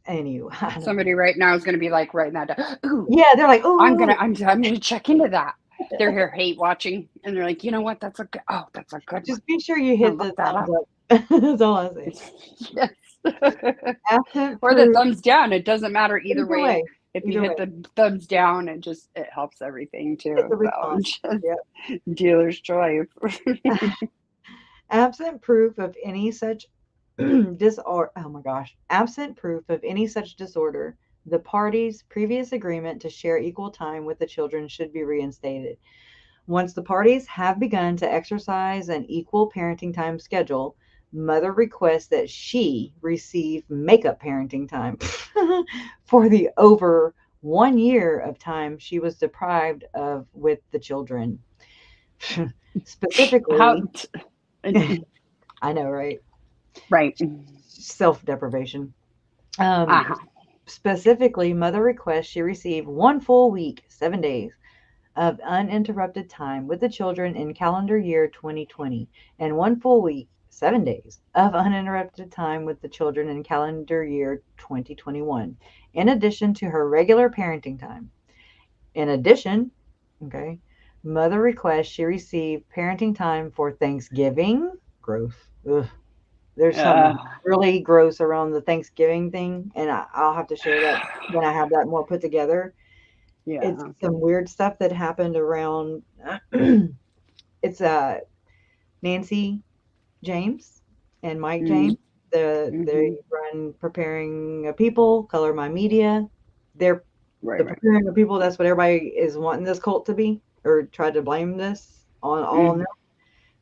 Anyway, Somebody right now is going to be like writing that down. Ooh, yeah, they're like, oh, I'm gonna check into that. They're here hate watching, and they're like, you know what? That's a good. Oh, that's a good. Just be sure you hit the thumbs up. That's all I say. Yes. Absent Or the proof. thumbs down. It doesn't matter either way. If you Either hit the thumbs down, it helps everything too. It's a response. Yep. Dealer's choice. Absent proof of any such disorder. Oh my gosh. Absent proof of any such disorder, the parties' previous agreement to share equal time with the children should be reinstated. Once the parties have begun to exercise an equal parenting time schedule, mother requests that she receive makeup parenting time for the over 1 year of time she was deprived of with the children. Specifically, I know, right? Right. Self-deprivation. Specifically, mother requests she receive 1 full week, 7 days, of uninterrupted time with the children in calendar year 2020, and 1 full week, 7 days, of uninterrupted time with the children in calendar year 2021, in addition to her regular parenting time. In addition, mother requests she receive parenting time for Thanksgiving. Gross. Ugh. There's something really gross around the Thanksgiving thing, and I'll have to share that when I have that more put together. Yeah. It's some weird stuff that happened around. It's Nancy James and Mike James. They run Preparing a People, Color My Media. They're Preparing a People. That's what everybody is wanting this cult to be, or try to blame this on all of them.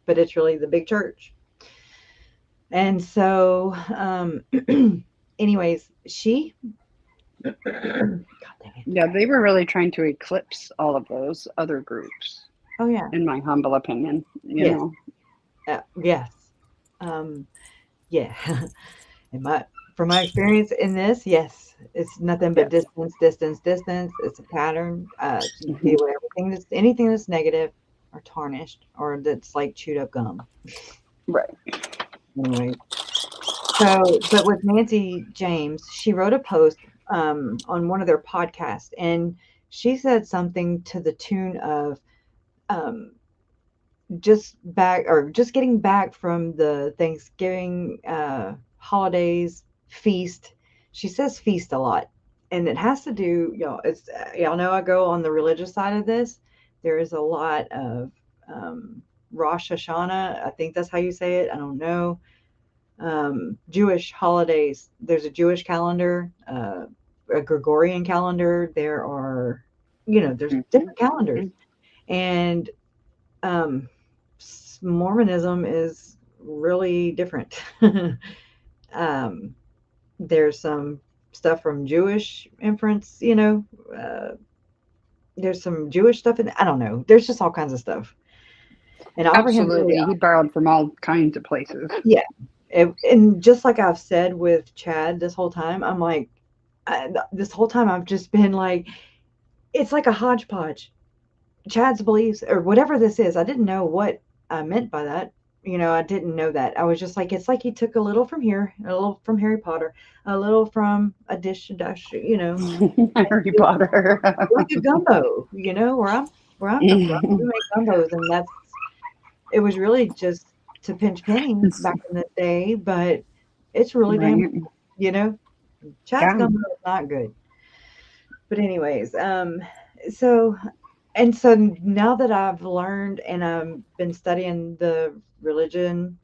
But it's really the big church. And so, anyways, she. God dang it. Yeah, they were really trying to eclipse all of those other groups. Oh yeah. In my humble opinion, you know. Yes. Yeah. From my experience in this, yes, it's nothing but distance. It's a pattern. Anything that's negative or tarnished or that's like chewed up gum. Right. Anyway. So, but with Nancy James, she wrote a post on one of their podcasts, and she said something to the tune of just getting back from the Thanksgiving holidays feast. She says feast a lot, and it has to do, y'all know I go on the religious side of this. There is a lot of Rosh Hashanah. I think that's how you say it. I don't know. Jewish holidays. There's a Jewish calendar, a Gregorian calendar. There are, there's different calendars, and Mormonism is really different. There's some stuff from Jewish inference, there's some Jewish stuff in, I don't know. There's just all kinds of stuff. And absolutely, he borrowed from all kinds of places. Yeah. And just like I've said with Chad this whole time, I'm like, this whole time I've just been like, it's like a hodgepodge. Chad's beliefs or whatever this is. I didn't know what I meant by that. I didn't know that. I was just like, it's like he took a little from here, a little from Harry Potter, a little from a dish, Harry Potter. like a gumbo, where I'm from. We make gumbos, and it was really just to pinch pennies back in the day, but it's really damn, Right. you know, Chad's Yeah. gumbo is not good. But anyways, so so now that I've learned and I've been studying the religion,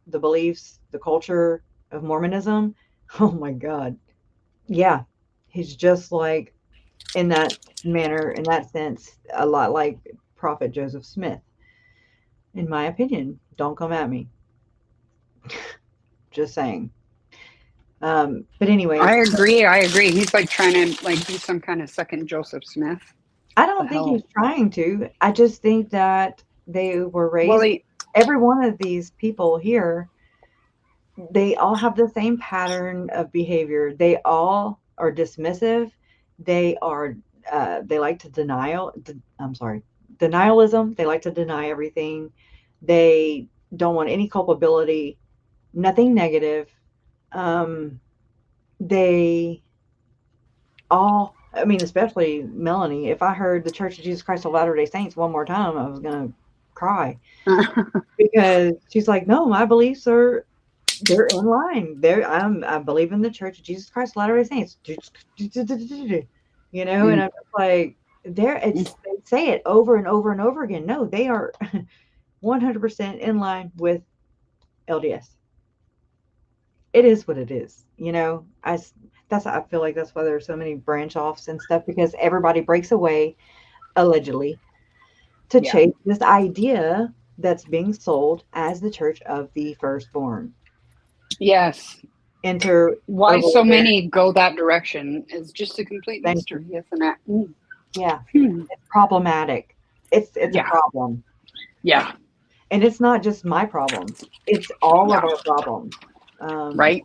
the beliefs, the culture of Mormonism, oh my God. Yeah. He's just like, in that manner, in that sense, a lot like Prophet Joseph Smith, in my opinion. Don't come at me. Just saying. But anyways, I agree. I agree. He's like trying to like be some kind of second Joseph Smith. I The don't think hell. he's trying to. I just think that they were Well, raised, every one of these people here, they all have the same pattern of behavior. They all are dismissive. They are, they like to I'm sorry, denialism. They like to deny everything. They don't want any culpability, nothing negative. Um, they I mean, especially Melanie, if I heard the Church of Jesus Christ of Latter-day Saints one more time, I was going to cry because she's like, no, my beliefs they're in line. I believe in the Church of Jesus Christ of Latter-day Saints, and I'm just like, they say it over and over and over again. No, they are 100% in line with LDS. It is what it is. I feel like that's why there's so many branch offs and stuff, because everybody breaks away allegedly to yeah. chase this idea that's being sold as the Church of the Firstborn. Yes. Enter Why over so there. many go that direction is just a complete Thank you. mystery, isn't it? Yeah, Hmm. it's problematic. It's a Yeah. problem, Yeah. and it's not just my problem. It's all of Yeah. our problems. Right.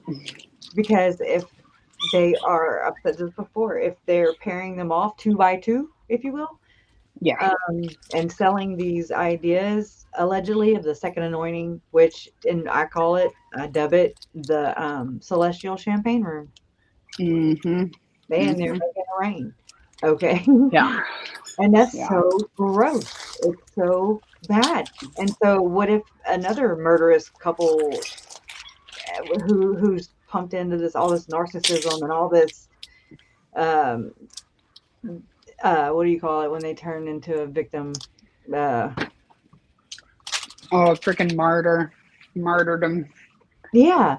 Because if they are, I've said this before, if they're pairing them off two by two, if you will, Yeah. and selling these ideas allegedly of the second anointing, which, and I dub it the celestial champagne room. Mm-hmm. They in there Mm-hmm. making it rain. Okay. Yeah. And that's Yeah. so gross. It's so bad. And so what if another murderous couple who's pumped into all this narcissism and all this um what do you call it when they turn into a victim? Uh Oh, freaking martyrdom. yeah,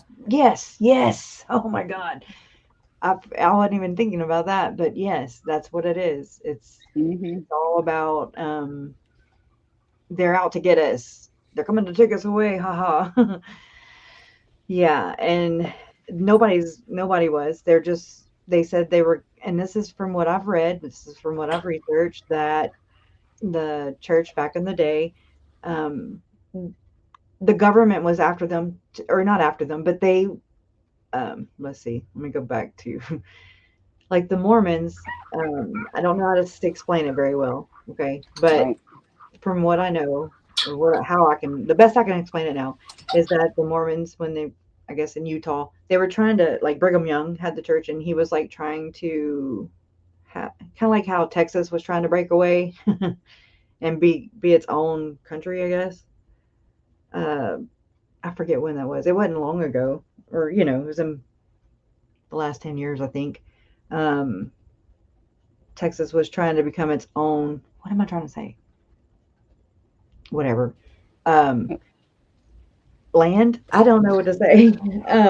yes. Oh my God. I wasn't even thinking about that, but yes, that's what it is. Mm-hmm. It's all about they're out to get us. They're coming to take us away. Haha. Yeah, and nobody was. They said they were, and this is from what I've read, this is from what I've researched, that the church back in the day, um, the government was after them, or not after them, but they, let's see, let me go back to, like the Mormons. I don't know how to explain it very well, okay, but Right. from what I know, or how the best I can explain it now, is that the Mormons, when they, I guess in Utah, they were trying to, like, Brigham Young had the church, and he was like trying to, kind of like how Texas was trying to break away and be its own country, I guess. Uh, I forget when that was. It wasn't long ago, or it was in the last 10 years, I think. Um, Texas was trying to become its own. What am I trying to say? Whatever. Um, Land. I don't know what to say.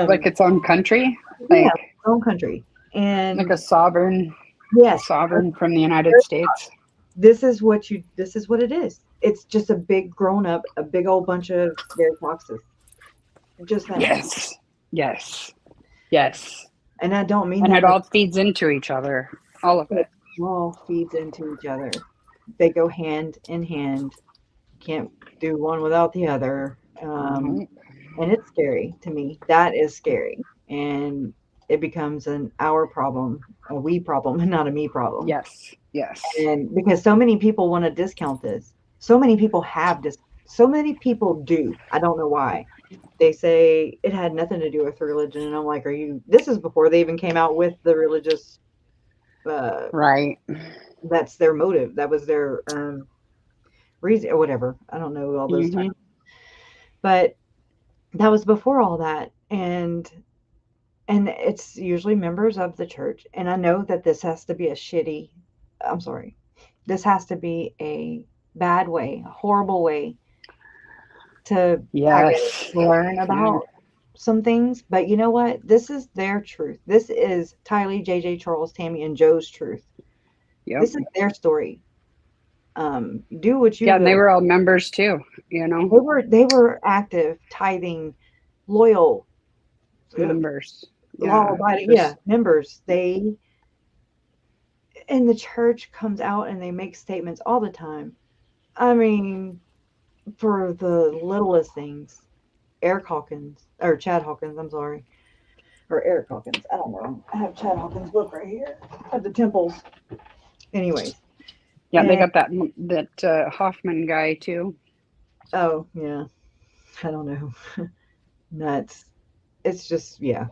Like its own country, Yeah, like own country. like And a sovereign yes, sovereign from the United States. this is what it is. It's just a big grown up, a big old bunch of scary foxes. Just saying. Yes. Yes. Yes. And I don't mean And that it all feeds into each other. All of it it. all feeds into each other. They go hand in hand. Can't do one without the other. Mhm. And it's scary to me. That is scary. And it becomes an our problem, a we problem, and not a me problem. Yes. Yes. And because so many people want to discount this, so many people have this, so many people do. I don't know why. They say it had nothing to do with religion, and I'm like, are you? This is before they even came out with the religious. Right. That's their motive. That was their reason, or whatever. I don't know all those Mm-hmm. times, but that was before all that, and it's usually members of the church. And I know that this has to be a shitty. I'm sorry. This has to be a bad way, a horrible way to, I guess, Yes. learn Yeah. about some things. But you know what? This is their truth. This is Tylee, JJ, Charles, Tammy, and Joe's truth. Yep. This is their story. Do what you Yeah, and they will. were all members too, you know, They were active, tithing, loyal, members. law Yeah. abiding, yeah, Just members. They and the church comes out and they make statements all the time. I mean, for the littlest things. Eric Hawkins or Chad Hawkins, I'm sorry, or Eric Hawkins. I don't know. I have Chad Hawkins' book right here at the temples. Anyways, yeah, they and got that Hoffman guy too. oh yeah, I don't know, nuts. It's just yeah.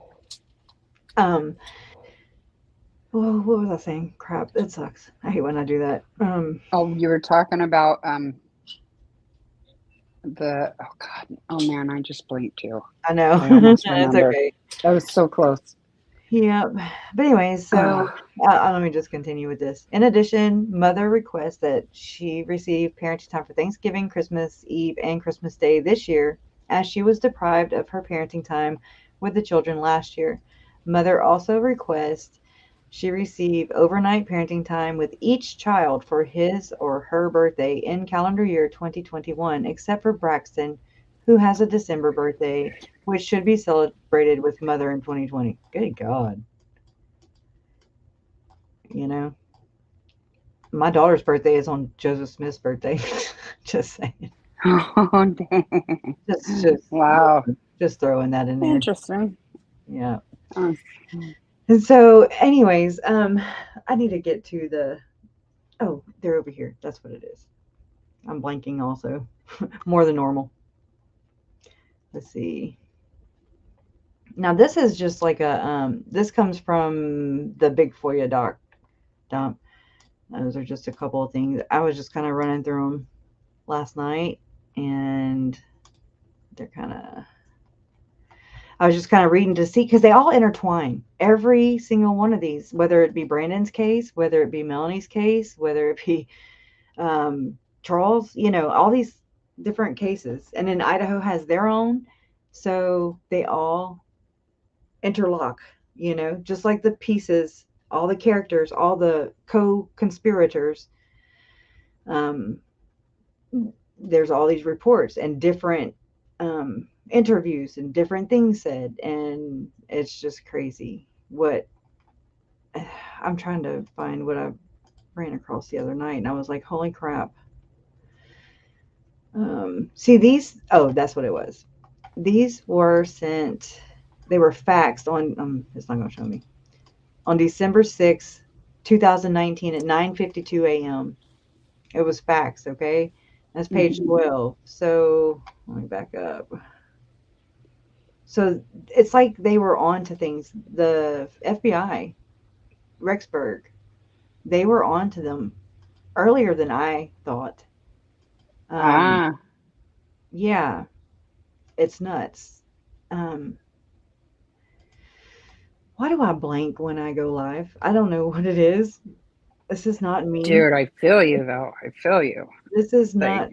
Um, well, what was I saying? Crap, it sucks. I hate when I do that. Oh, you were talking about the oh god, oh man, I just blinked too. I know. I almost It's remembered. okay. That was so close. Yeah, but anyways, so Ah, let me just continue with this. In addition, mother requests that she receive parenting time for Thanksgiving, Christmas Eve, and Christmas Day this year, as she was deprived of her parenting time with the children last year. Mother also requests she receive overnight parenting time with each child for his or her birthday in calendar year 2021, except for Braxton, who has a December birthday, which should be celebrated with mother in 2020. Good God. You know, my daughter's birthday is on Joseph Smith's birthday. Just saying. oh, dang. Just, Wow, just throwing that in there. interesting. Yeah. Uh, And so, anyways, I need to get to the. Oh, they're over here. That's what it is. I'm blanking also, more than normal. Let's see. Now this is just like a. This comes from the Big FOIA dump. Those are just a couple of things. I was just kind of running through them last night, and they're kind of. I was just kind of reading to see because they all intertwine. Every single one of these, whether it be Brandon's case, whether it be Melanie's case, whether it be Charles, all these different cases. And then Idaho has their own. So they all interlock, just like the pieces, all the characters, all the co conspirators. Um, there's all these reports and different interviews and different things said. And it's just crazy. What I'm trying to find what I ran across the other night, and I was like, holy crap. See these, oh, that's what it was. These were sent, they were faxed on, it's not going to show me, on December 6th, 2019 at 9:52 a.m. It was faxed, okay? That's page 12. So let me back up. So it's like they were on to things. The FBI, Rexburg, they were on to them earlier than I thought. Um, ah, yeah, it's nuts. Um, why do I blank when I go live? I don't know what it is. This is not me. dude, I feel you though. I feel you. This is Like, not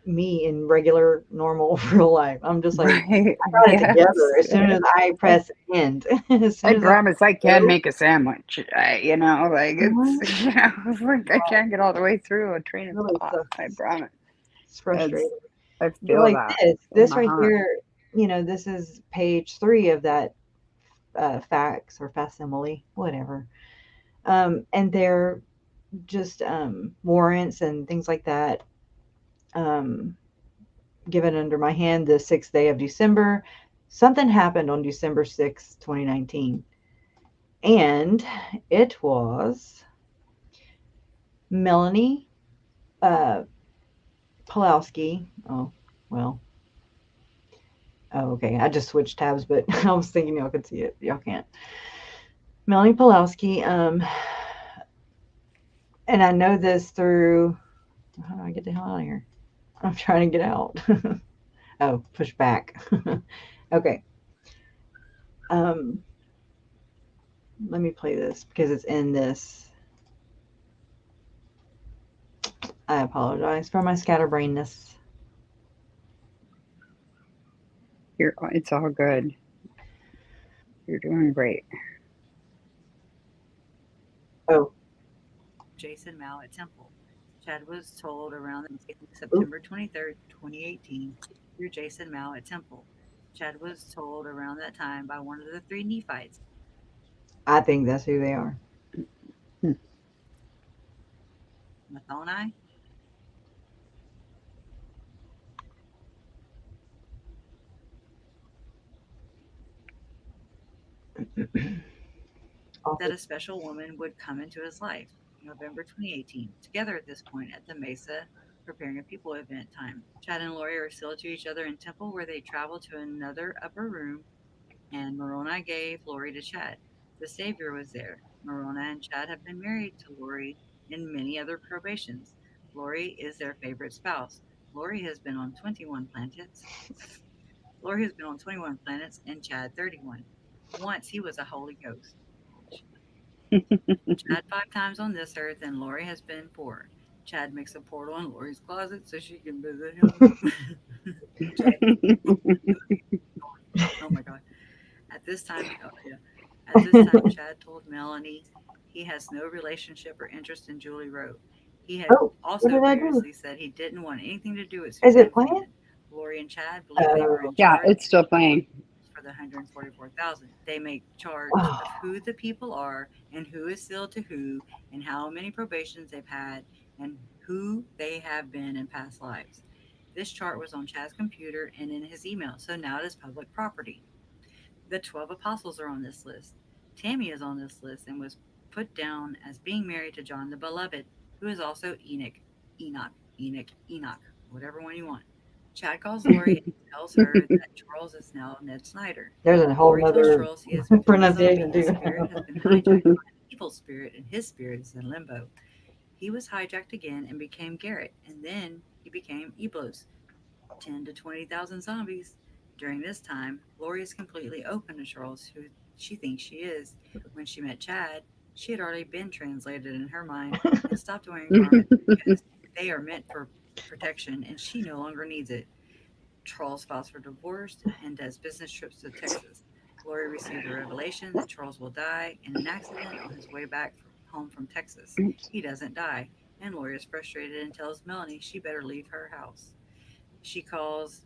me in regular, normal, real life. I'm just like, right? I got it Yes. together as soon as I press end. As I soon as I promise I can go, make a sandwich. Like what? it's, it's like I can't get all the way through a train of Really thought. I sucks. promise. It's It's, frustrating. I But feel like that this, in this my right heart. here, this is page 3 of that fax or facsimile, whatever. And they're just warrants and things like that. Um, given under my hand the 6th day of December. Something happened on December 6th, 2019. And it was Melani uh, Pawlowski. Oh, well. Oh, okay. I just switched tabs, but I was thinking y'all could see it. Y'all can't. Melanie Pawlowski. And I know this through. How do I get the hell out of here? I'm trying to get out. Oh, push back. Okay. Um, let me play this because it's in this. I apologize for my scatterbrainness. It's all good. You're doing great. Oh, Jason Mao at Temple. Chad was told around September 23rd, 2018, through Jason Mao at Temple. Chad was told around that time by one of the three Nephites. I think that's who they are. Melani? That a special woman would come into his life. November 2018. Together at this point at the Mesa, preparing a people event time. Chad and Lori are still to each other in Temple, where they travel to another upper room, and Moroni gave Lori to Chad. The Savior was there. Moroni and Chad have been married to Lori in many other probations. Lori is their favorite spouse. Lori has been on 21 planets. Lori has been on 21 planets and Chad 31. Once he was a Holy Ghost. Chad 5 times on this earth, and Lori has been 4. Chad makes a portal in Lori's closet so she can visit him. Oh my God. At this time, oh yeah. At this time, Chad told Melanie he has no relationship or interest in Julie Rowe. He had Oh, what also did I do? previously said he didn't want anything to do with Is it Suzanne playing? Freeman. Lori and Chad believe they were in Yeah, charge it's still playing. for the 144,000. They make charts Oh, of who the people are and who is still to who and how many probations they've had and who they have been in past lives. This chart was on Chad's computer and in his email, so now it is public property. The 12 apostles are on this list. Tammy is on this list and was put down as being married to John the Beloved, who is also Enoch, whatever one you want. Chad calls Lori and tells her that Charles is now Ned Snyder. there's a whole Lori tells other Charles he has become a zombie. pronunciation His too. spirit has been hijacked by an evil spirit, and his spirit is in limbo. He was hijacked again and became Garrett, and then he became Eblos, 10 to 20,000 zombies. During this time, Lori is completely open to Charles, who she thinks she is. When she met Chad, she had already been translated in her mind and stopped wearing garments because they are meant for protection and she no longer needs it. Charles files for divorce and does business trips to Texas. Lori receives a revelation that Charles will die in an accident on his way back home from Texas. He doesn't die, and Lori is frustrated and tells Melanie she better leave her house. She calls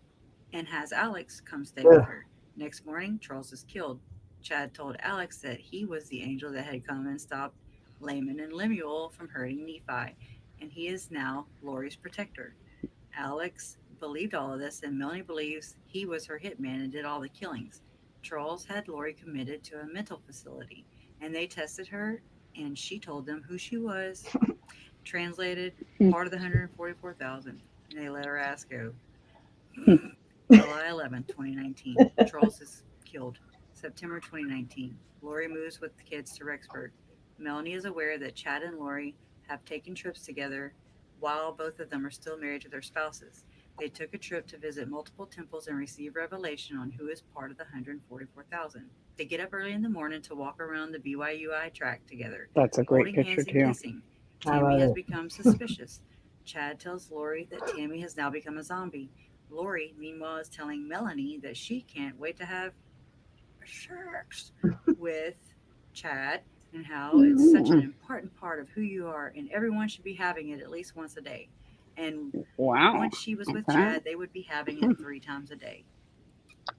and has Alex come stay with Ugh. her. Next morning, Charles is killed. Chad told Alex that he was the angel that had come and stopped Laman and Lemuel from hurting Nephi, and he is now Lori's protector. Alex believed all of this, and Melanie believes he was her hitman and did all the killings. Charles had Lori committed to a mental facility, and they tested her, and she told them who she was. Translated, part of the 144,000, and they let her ass go. July 11, 2019. Charles is killed. September 2019. Lori moves with the kids to Rexburg. Melanie is aware that Chad and Lori have taken trips together while both of them are still married to their spouses. They took a trip to visit multiple temples and receive revelation on who is part of the 144,000. They get up early in the morning to walk around the BYUI track together, That's a great holding picture hands and too. kissing. I Tammy love has it. become suspicious. Chad tells Lori that Tammy has now become a zombie. Lori, meanwhile, is telling Melanie that she can't wait to have sex with Chad and how it's such an important part of who you are, and everyone should be having it at least once a day. And Wow. once she was with Okay. Chad, they would be having it 3 times a day.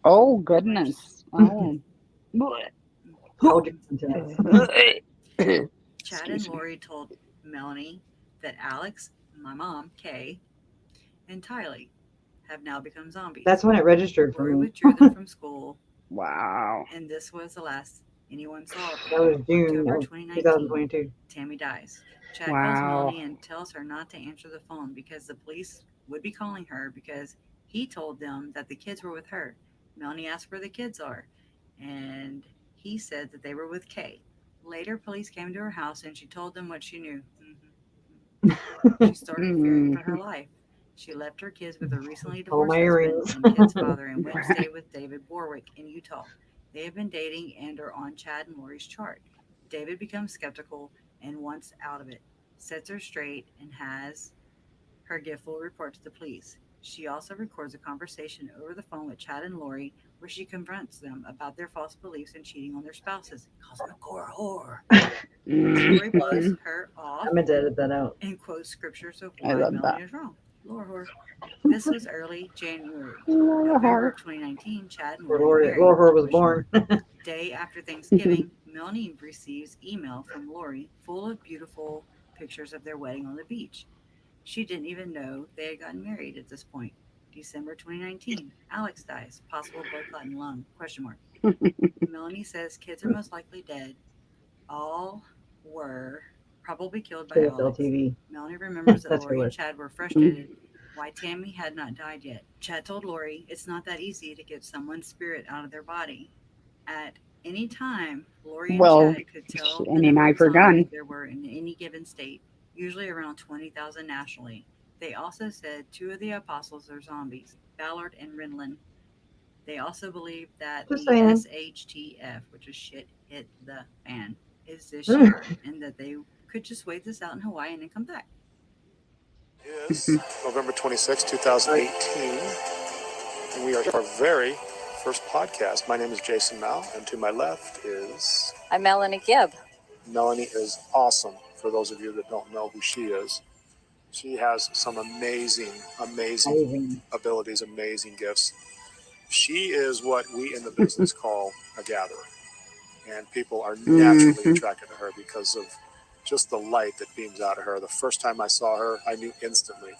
Oh goodness. Oh. Hold your sentence. Chad and Lori told Melanie that Alex, my mom, Kay, and Tylee have now become zombies. That's when it registered for Lori me. withdrew them from school, Wow. and this was the last anyone saw. That was June October of 2019, 2022. Tammy dies. Chad Wow. calls Melanie and tells her not to answer the phone because the police would be calling her because he told them that the kids were with her. Melanie asked where the kids are, and he said that they were with Kay. Later, police came to her house and she told them what she knew. She started fearing for her life. She left her kids with her recently All divorced my husband earrings. and kid's father and went to stay with David Borwick in Utah. They have been dating and are on Chad and Lori's chart. David becomes skeptical and wants out of it, sets her straight, and has her give full report to the police. She also records a conversation over the phone with Chad and Lori where she confronts them about their false beliefs and cheating on their spouses. Calls them a core whore. Lori blows her off I meant to edit that out. and quotes scriptures of I why love Melanie that. is wrong. Lore whore. This was early January. Lore November whore. of 2019, Chad and Where Lori married. Lore was Question born. mark. Day after Thanksgiving, Melanie receives email from Lori full of beautiful pictures of their wedding on the beach. She didn't even know they had gotten married at this point. December 2019, Alex dies. Possible blood clot in lung? Question mark. Melanie says kids are most likely dead. All were probably killed by KFL Alex. TV. Melanie remembers that That's Lori her and list. Chad were frustrated why Tammy had not died yet. Chad told Lori it's not that easy to get someone's spirit out of their body. At any time, Lori and Well, Chad could tell the any number knife of or zombies gun. there were in any given state, usually around 20,000 nationally. They also said two of the apostles are zombies, Ballard and Renlin. They also believe that Just the saying. SHTF, which is shit hit the fan, is this year, and that they could just wait this out in Hawaii and then come back. Is November 26, 2018, and we are our very first podcast. My name is Jason Mao, and to my left is... I'm Melanie Gibb. Melanie is awesome. For those of you that don't know who she is, she has some amazing abilities, amazing gifts. She is what we in the business call a gatherer, and people are naturally attracted to her because of just the light that beams out of her. The first time I saw her, I knew instantly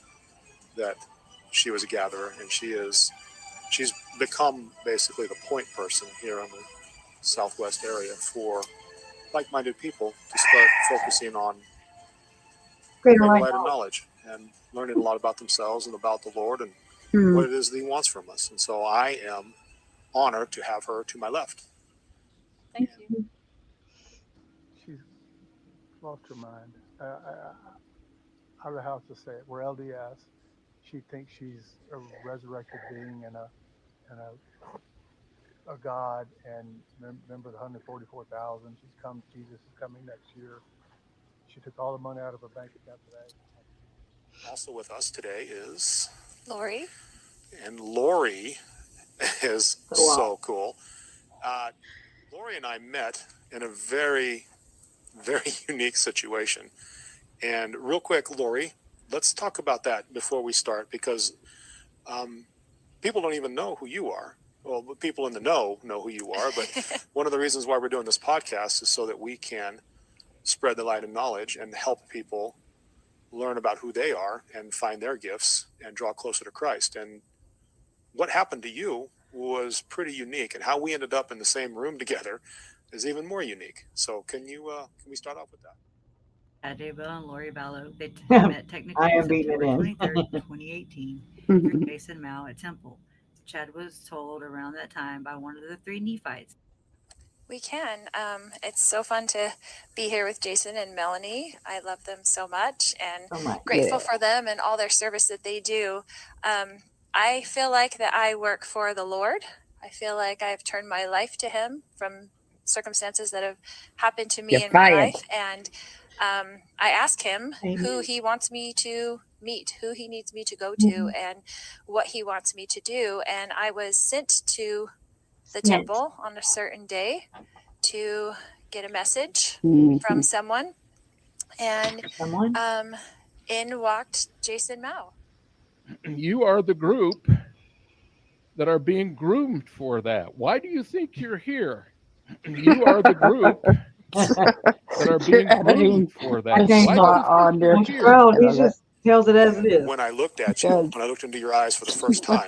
that she was a gatherer, and she's become basically the point person here in the Southwest area for like-minded people to start focusing on greater light and knowledge and learning a lot about themselves and about the Lord and what it is that He wants from us. And so I am honored to have her to my left. Thank you. She's lost her mind. I don't know how to say it. We're LDS. She thinks she's a resurrected being and a God, and remember the 144,000. Jesus is coming next year. She took all the money out of her bank account today. Also with us today is Lori. And Lori is so cool. Lori and I met in a very, very unique situation. And real quick, Lori, let's talk about that before we start, because people don't even know who you are. Well, people in the know who you are, but one of the reasons why we're doing this podcast is so that we can spread the light of knowledge and help people learn about who they are and find their gifts and draw closer to Christ. And what happened to you was pretty unique, and how we ended up in the same room together is even more unique. So can we start off with that? Daybell and Lori VALLOW, they met technically on September 23rd, 2018, through Jason Mao at Temple. Chad was told around that time by one of the three Nephites. We can. It's so fun to be here with Jason and Melanie. I love them so much and grateful for them and all their service that they do. I feel like that I work for the Lord. I feel like I've turned my life to Him from circumstances that have happened to me in my life. And I ask Him who He wants me to meet, who He needs me to go to, and what He wants me to do. And I was sent to the temple on a certain day to get a message from someone. And in walked Jason Mao. You are the group that are being groomed for that. Why do you think you're here? You are the group that are being groomed for that. Why do you think you're here? He just tells it as it is. When I looked at you, when I looked into your eyes for the first time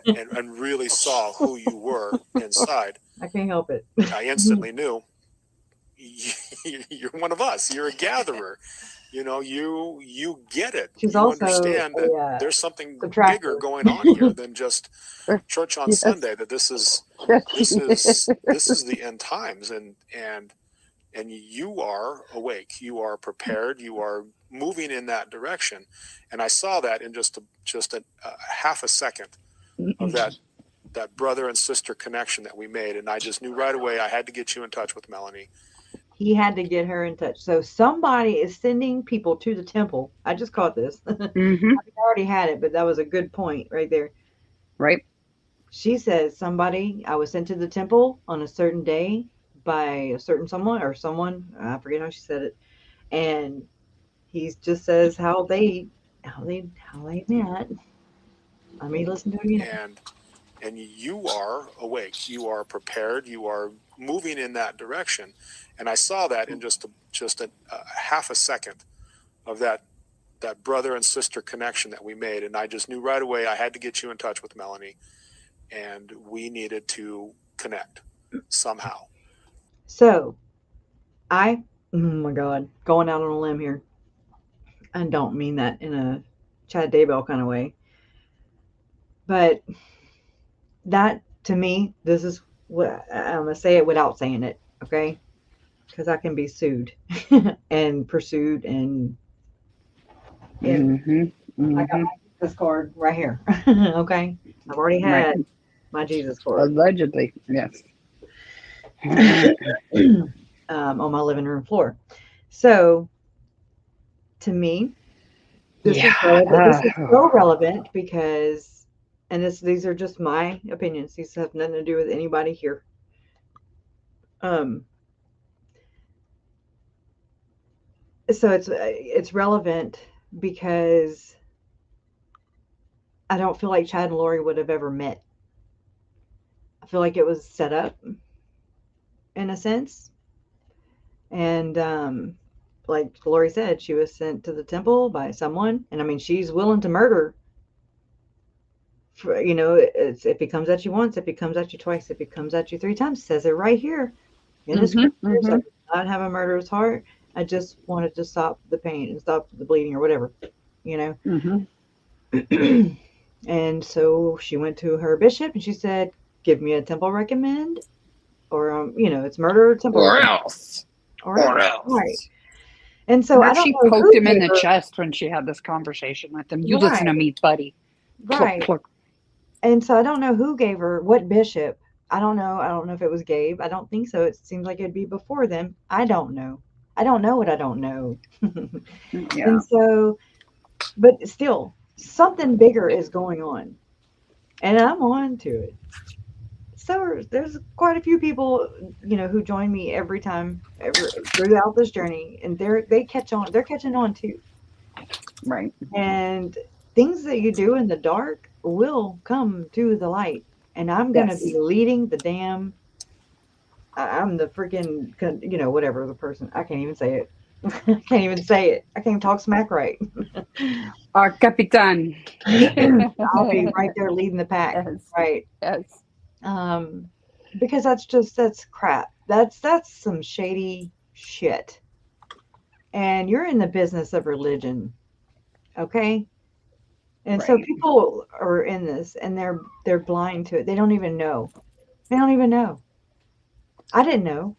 and really saw who you were inside, I can't help it. I instantly knew you're one of us. You're a gatherer. You know, you get it. She's You also understand that a there's something subtractor. bigger going on here than just church on Yes. Sunday. That this is the end times, and you are awake. You are prepared. You are moving in that direction. And I saw that in just a half a second of that brother and sister connection that we made, and I just knew right away I had to get you in touch with Melanie. He had to get her in touch. So somebody is sending people to the temple. I just caught this. Mm-hmm. I already had it, but that was a good point right there. Right. She says I was sent to the temple on a certain day by a certain someone, I forget how she said it. And he just says how they met. Let me listen to it again. And you are awake. You are prepared. You are moving in that direction. And I saw that in just a half a second of that brother and sister connection that we made. And I just knew right away I had to get you in touch with Melanie, and we needed to connect somehow. So oh my God, going out on a limb here. I don't mean that in a Chad Daybell kind of way. But that, to me, this is what I'm going to say it without saying it, okay? Because I can be sued and pursued and Mm-hmm. I got my Jesus card right here, okay? I've already had my Jesus card. Allegedly, yes. On my living room floor. So, to me, this is so relevant because, and these are just my opinions. These have nothing to do with anybody here. So it's relevant because I don't feel like Chad and Lori would have ever met. I feel like it was set up in a sense. And like Lori said, she was sent to the temple by someone. And I mean, she's willing to murder. For, if he comes at you once, if he comes at you twice, if he comes at you 3 times, it says it right here in the scriptures. I do not have a murderous heart. I just wanted to stop the pain and stop the bleeding or whatever, And so she went to her bishop and she said, give me a temple recommend, or, it's murder or temple or recommend. else. Right. And so I don't she know poked him in the chest when she had this conversation with him. You listen to me, buddy. Right. Pluk, pluk. And so I don't know who gave her what bishop. I don't know. I don't know if it was Gabe. I don't think so. It seems like it'd be before them. I don't know. I don't know what I don't know. Yeah. And so, but still, something bigger is going on. And I'm on to it. So there's quite a few people, who join me every time, throughout this journey, and they're catching on too. Right. And things that you do in the dark will come to the light. And I'm going to be leading the damn, I'm the freaking, whatever the person, I can't even say it. I can't even say it. I can't talk smack right. Our Capitan. I'll be right there leading the pack. Yes. Right. Yes. Because that's crap. That's some shady shit. And you're in the business of religion. Okay? And so people are in this and they're blind to it. They don't even know. I didn't know.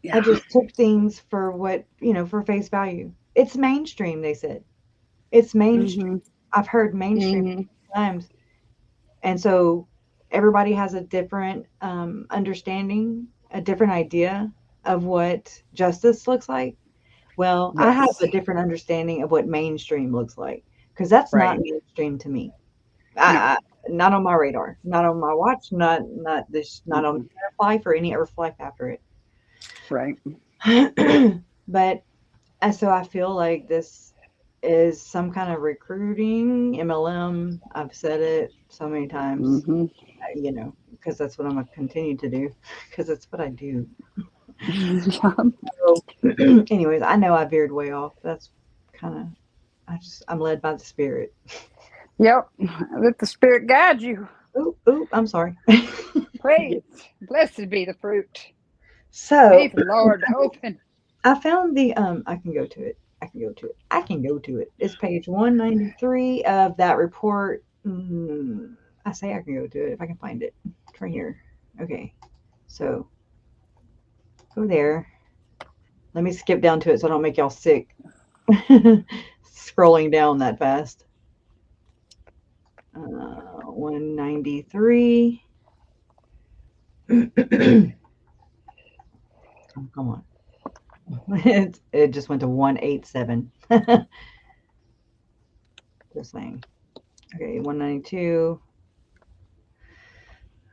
Yeah. I just took things for what, for face value. It's mainstream, they said. It's mainstream. I've heard mainstream times. And so everybody has a different understanding, a different idea of what justice looks like. Well, I have a different understanding of what mainstream looks like, because that's not mainstream to me. Not on my radar, not on my watch, not on the Firefly or any Earthlife after it. Right. But so I feel like this is some kind of recruiting MLM. I've said it so many times, because that's what I'm going to continue to do, because that's what I do. So, anyways, I know I veered way off. That's kind of, I'm led by the Spirit. Yep. Let the Spirit guide you. Oop, I'm sorry. Praise. Blessed be the fruit. So, Hey, Lord, open. I found the I can go to it. I can go to it. I can go to it. It's page 193 of that report. I say I can go to it if I can find it. It's right here. Okay. So go there. Let me skip down to it so I don't make y'all sick. Scrolling down that fast. 193. Oh, come on. It just went to 187. Just saying. Okay, 192.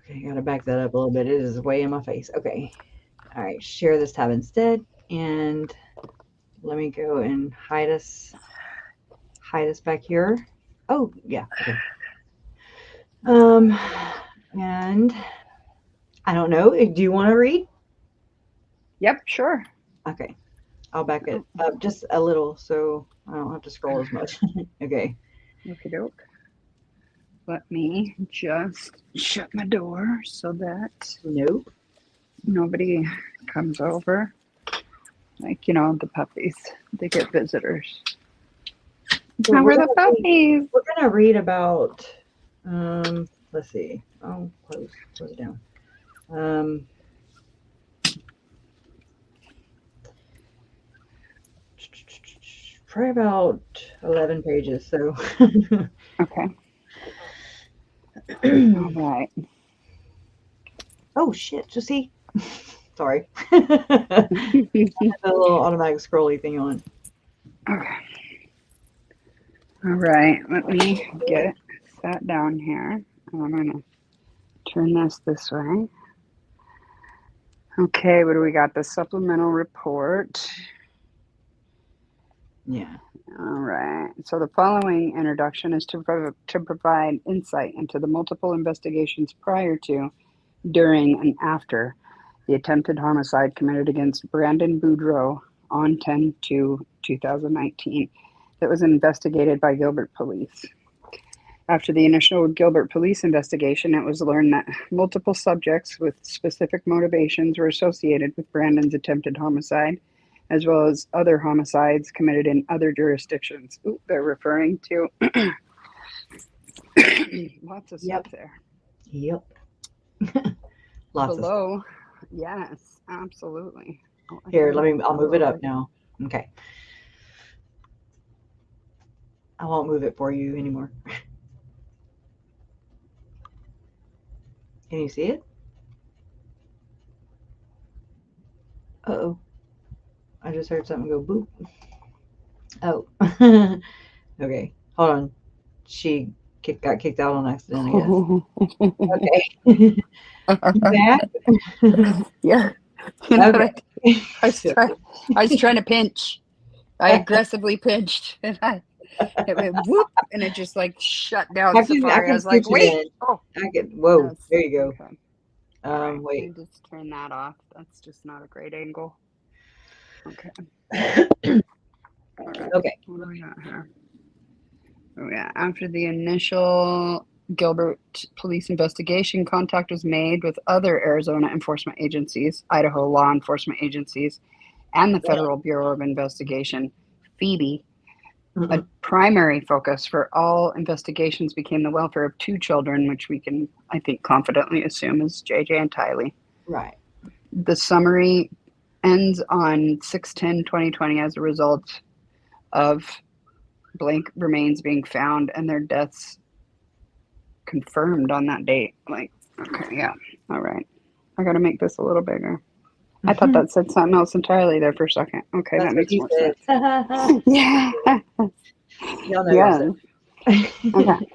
Okay, gotta back that up a little bit. It is way in my face. Okay. All right, share this tab instead. And let me go and hide us back here. Oh, yeah. Okay. And I don't know. Do you want to read? Yep, sure. Okay. I'll back it up just a little so I don't have to scroll as much. Okay. Okie doke. Let me just shut my door so that Nope. nobody comes over. Like, the puppies. They get visitors. So How are the puppies? We're going to read about, let's see. Oh, close it down. Probably about 11 pages. So. Okay. All right. Oh, shit. Just see. Sorry. A little automatic scrolly thing on. Okay. All right. Let me get sat down here. I'm going to turn this way. Okay. What do we got? The supplemental report. Yeah. All right. So the following introduction is to provide insight into the multiple investigations prior to, during, and after the attempted homicide committed against Brandon Boudreaux on 10/2/2019 that was investigated by Gilbert Police. After the initial Gilbert Police investigation, it was learned that multiple subjects with specific motivations were associated with Brandon's attempted homicide, as well as other homicides committed in other jurisdictions. Ooh, they're referring to lots of stuff there. Yep. Lots Below, yes, absolutely. Oh, here, I'll move it up now. Okay. I won't move it for you anymore. Can you see it? Uh-oh. I just heard something go boop. Oh. Okay. Hold on. She got kicked out on accident, I guess. Okay. That? Yeah. Okay. I was trying to pinch. I aggressively pinched. And it went whoop, and it just like shut down Safari. I was like, wait. Oh. Whoa. Yes. There you go. Okay. Right. Wait. I just turn that off. That's just not a great angle. Okay. Okay. What do we got here? Oh yeah. After the initial Gilbert police investigation, contact was made with other Arizona enforcement agencies, Idaho law enforcement agencies, and the Federal Bureau of Investigation, Phoebe. A primary focus for all investigations became the welfare of two children, which we can, I think, confidently assume is JJ and Tylee. Right. The summary ends on 6/10/2020 as a result of blank remains being found and their deaths confirmed on that date. Like, okay, yeah, all right. I got to make this a little bigger. I thought that said something else entirely there for a second. Okay, that makes more sense. Yeah. Y'all know Okay.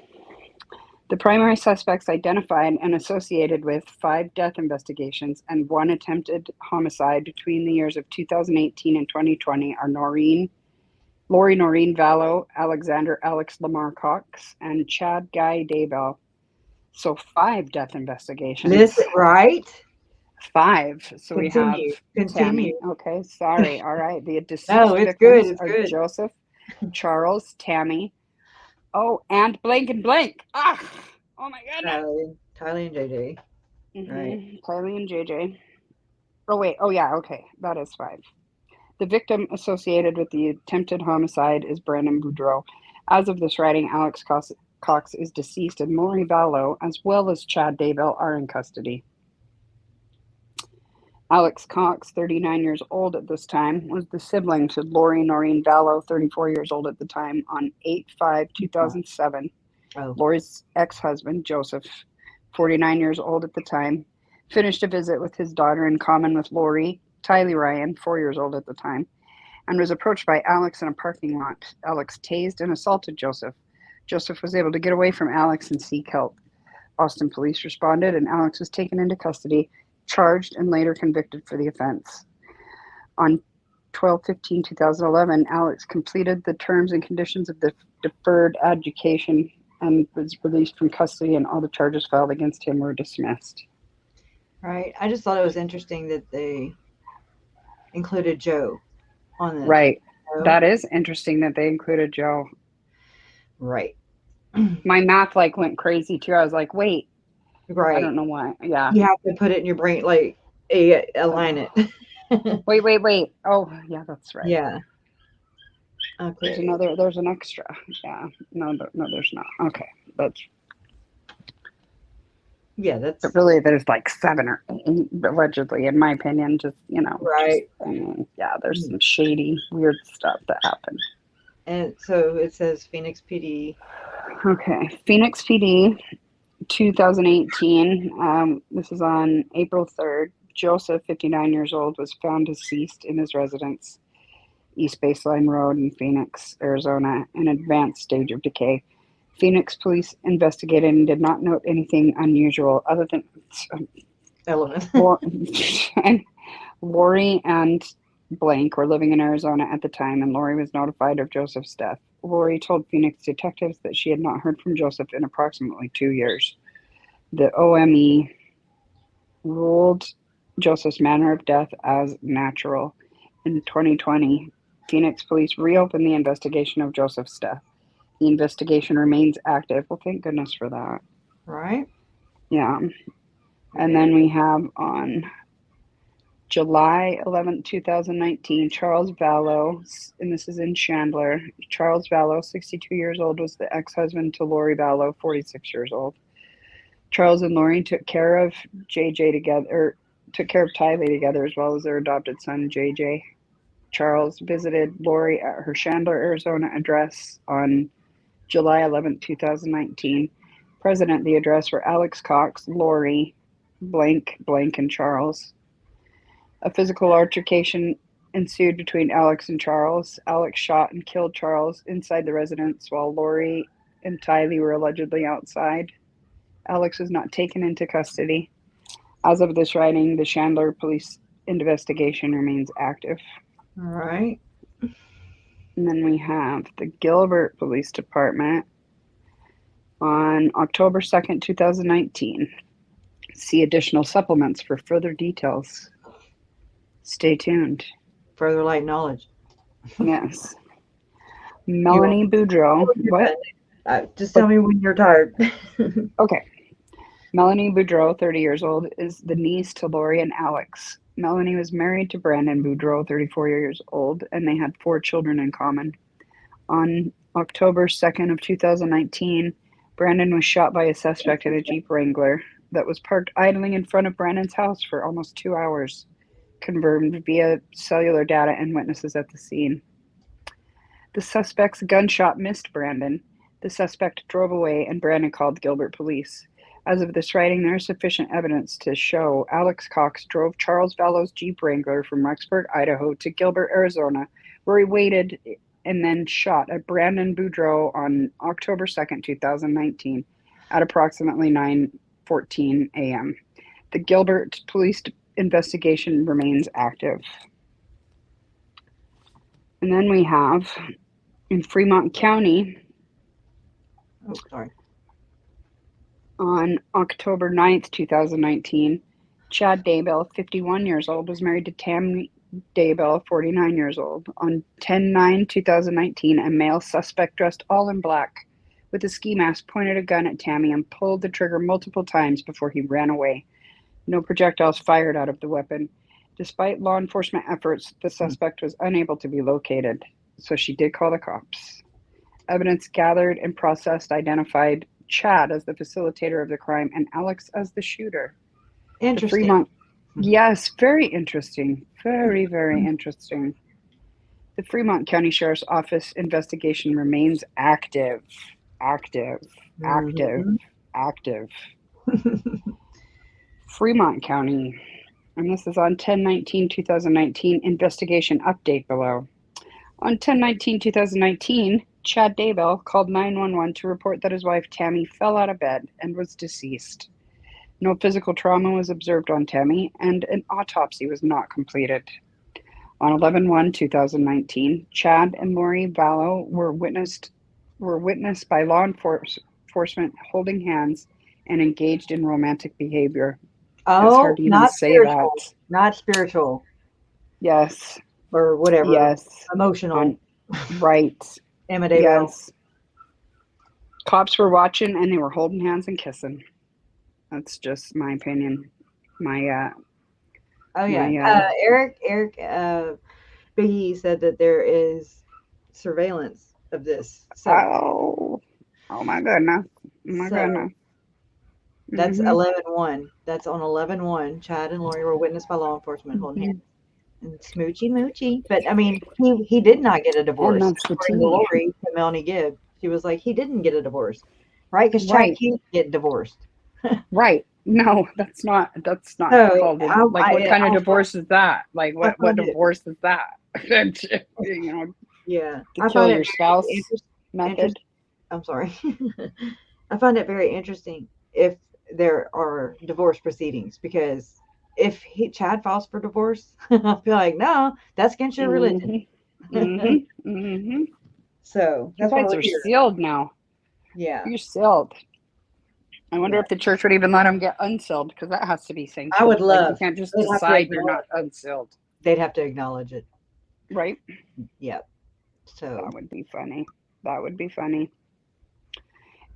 The primary suspects identified and associated with 5 death investigations and 1 attempted homicide between the years of 2018 and 2020 are Lori Noreen VALLOW, Alexander Alex Lamar Cox, and Chad Guy Daybell. So 5 death investigations. Listen, right? 5. So Continue. We have Tammy. Okay, sorry. All right. The deceased victims are Joseph, Charles, Tammy. Oh, and blank and blank. Ah, oh my goodness. Tylee and JJ. Right. Tylee and JJ. Oh, wait. Oh, yeah. Okay. That is 5. The victim associated with the attempted homicide is Brandon Boudreaux. As of this writing, Alex Cox is deceased, and Lori Vallow, as well as Chad Daybell, are in custody. Alex Cox, 39 years old at this time, was the sibling to Lori Noreen Vallow, 34 years old at the time, on 8/5/2007. Oh. Lori's ex-husband, Joseph, 49 years old at the time, finished a visit with his daughter in common with Lori, Tylee Ryan, 4 years old at the time, and was approached by Alex in a parking lot. Alex tased and assaulted Joseph. Joseph was able to get away from Alex and seek help. Austin police responded, and Alex was taken into custody, charged, and later convicted for the offense. On 12/15/2011, Alex completed the terms and conditions of the deferred education and was released from custody, and all the charges filed against him were dismissed. Right. I just thought it was interesting that they included Joe on this. Right. That is interesting that they included Joe. Right. My math went crazy too. I was like, wait. Right. I don't know why. Yeah. You have to put it in your brain, align it. Wait. Oh, yeah, that's right. Yeah. Okay. There's an extra. Yeah. No, there's not. Okay. But really, there's 7 or 8, allegedly, in my opinion. Just, Right. Yeah, there's some shady, weird stuff that happened. And so it says Phoenix PD. Okay. Phoenix PD, 2018. This is on April 3rd. Joseph, 59 years old, was found deceased in his residence, East Baseline Road in Phoenix, Arizona, in an advanced stage of decay. Phoenix police investigated and did not note anything unusual other than Lori and blank were living in Arizona at the time, and Lori was notified of Joseph's death. Lori told Phoenix detectives that she had not heard from Joseph in approximately 2 years. The OME ruled Joseph's manner of death as natural. In 2020, Phoenix police reopened the investigation of Joseph's death. The investigation remains active. Well, thank goodness for that. Right. Yeah. And then we have on July 11th, 2019, Charles Vallow, and this is in Chandler. Charles Vallow, 62 years old, was the ex-husband to Lori Vallow, 46 years old. Charles and Lori took care of Tylee together, as well as their adopted son, JJ. Charles visited Lori at her Chandler, Arizona address on July 11th, 2019. Present at the address were Alex Cox, Lori, blank, and Charles. A physical altercation ensued between Alex and Charles. Alex shot and killed Charles inside the residence while Lori and Tylee were allegedly outside. Alex was not taken into custody. As of this writing, the Chandler police investigation remains active. All right. And then we have the Gilbert Police Department on October 2nd, 2019. See additional supplements for further details. Stay tuned. Further light knowledge. Yes. Melani Boudreaux. What? Just tell me when you're tired. Okay. Melani Boudreaux, 30 years old, is the niece to Lori and Alex. Melanie was married to Brandon Boudreaux, 34 years old, and they had 4 children in common. On October 2nd of 2019, Brandon was shot by a suspect in a Jeep Wrangler that was parked idling in front of Brandon's house for almost 2 hours, confirmed via cellular data and witnesses at the scene. The suspect's gunshot missed Brandon. The suspect drove away, and Brandon called Gilbert police. As of this writing, there is sufficient evidence to show Alex Cox drove Charles Vallow's Jeep Wrangler from Rexburg, Idaho to Gilbert, Arizona, where he waited and then shot at Brandon Boudreaux on October 2nd, 2019 at approximately 9:14 a.m. The Gilbert police investigation remains active. And then we have in Fremont County, on October 9th, 2019, Chad Daybell, 51 years old, was married to Tammy Daybell, 49 years old. On 10/9/2019, a male suspect dressed all in black with a ski mask pointed a gun at Tammy and pulled the trigger multiple times before he ran away. No projectiles fired out of the weapon. Despite law enforcement efforts, the suspect was unable to be located, so she did call the cops. Evidence gathered and processed identified Chad as the facilitator of the crime and Alex as the shooter. Interesting. Yes, very interesting. Very, very interesting. The Fremont County Sheriff's Office investigation remains active. Active. Fremont County. And this is on 10/19/2019 investigation update below. On 10/19/2019, Chad Daybell called 911 to report that his wife Tammy fell out of bed and was deceased. No physical trauma was observed on Tammy, and an autopsy was not completed. On 11/1/2019, Chad and Lori VALLOW were witnessed by law enforcement holding hands and engaged in romantic behavior. Oh, hard to even not say spiritual. that. Not spiritual. Yes. Or whatever. Yes. Emotional. Right. Emma Daybell. Yes. Cops were watching and they were holding hands and kissing. That's just my opinion. Eric Biggie said that there is surveillance of this. So, oh my goodness. My goodness. That's 11/1. That's on 11/1. Chad and Lori were witnessed by law enfortement holding hands. And smoochy moochy. But I mean, he did not get a divorce. And that's the According to Lori to Melanie Gibb. She was like, he didn't get a divorce. Right? Because Chad can't get divorced. Right. No, that's not So, called what kind of divorce is that? Like what divorce is that? You know, yeah. to kill your spouse method. I'm sorry. I find it very interesting if there are divorce proceedings, because if Chad files for divorce, I feel like, no, that's against your religion. So that's why you're sealed now. Yeah, you're sealed. I wonder if the church would even let them get unsealed, because that has to be sanctioned. I would love. You can't just decide you're not unsealed. They'd have to acknowledge it. Right. Yep. So that would be funny. That would be funny.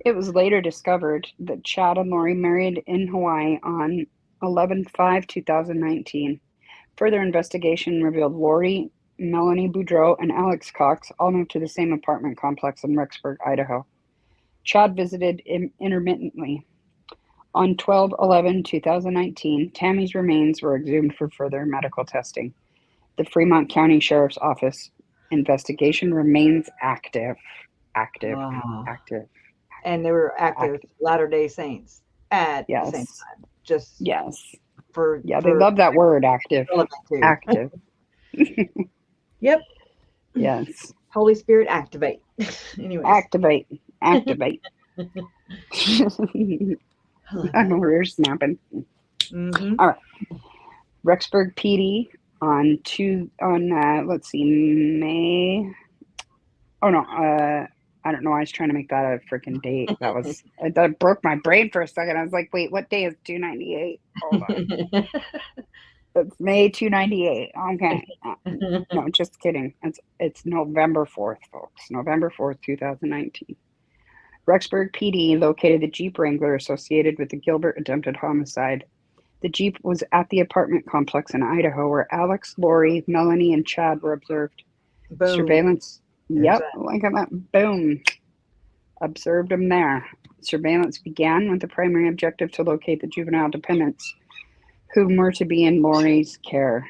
It was later discovered that Chad and Lori married in Hawaii on 11/5/2019. Further investigation revealed Lori, Melanie Boudreaux, and Alex Cox all moved to the same apartment complex in Rexburg, Idaho. Chad visited intermittently. On 12/11/2019, Tammy's remains were exhumed for further medical testing. The Fremont County Sheriff's Office investigation remains active. Active. And they were active Latter-day Saints at the same time. Just they love that word, active. Active. Yep. Yes. Holy Spirit, activate. Anyways. Activate. I know we're snapping. All right. Rexburg PD on May. Oh no, I don't know. I was trying to make that a freaking date. That broke my brain for a second. I was like, wait, what day is 298? Hold on. It's May 298. Okay. No, just kidding. It's November 4th, folks. November 4th, 2019. Rexburg PD located the Jeep Wrangler associated with the Gilbert attempted homicide. The Jeep was at the apartment complex in Idaho where Alex, Lori, Melanie, and Chad were observed. Boom. Surveillance. Yep, look at that. Boom. Observed them there. Surveillance began with the primary objective to locate the juvenile dependents, whom were to be in Lori's care.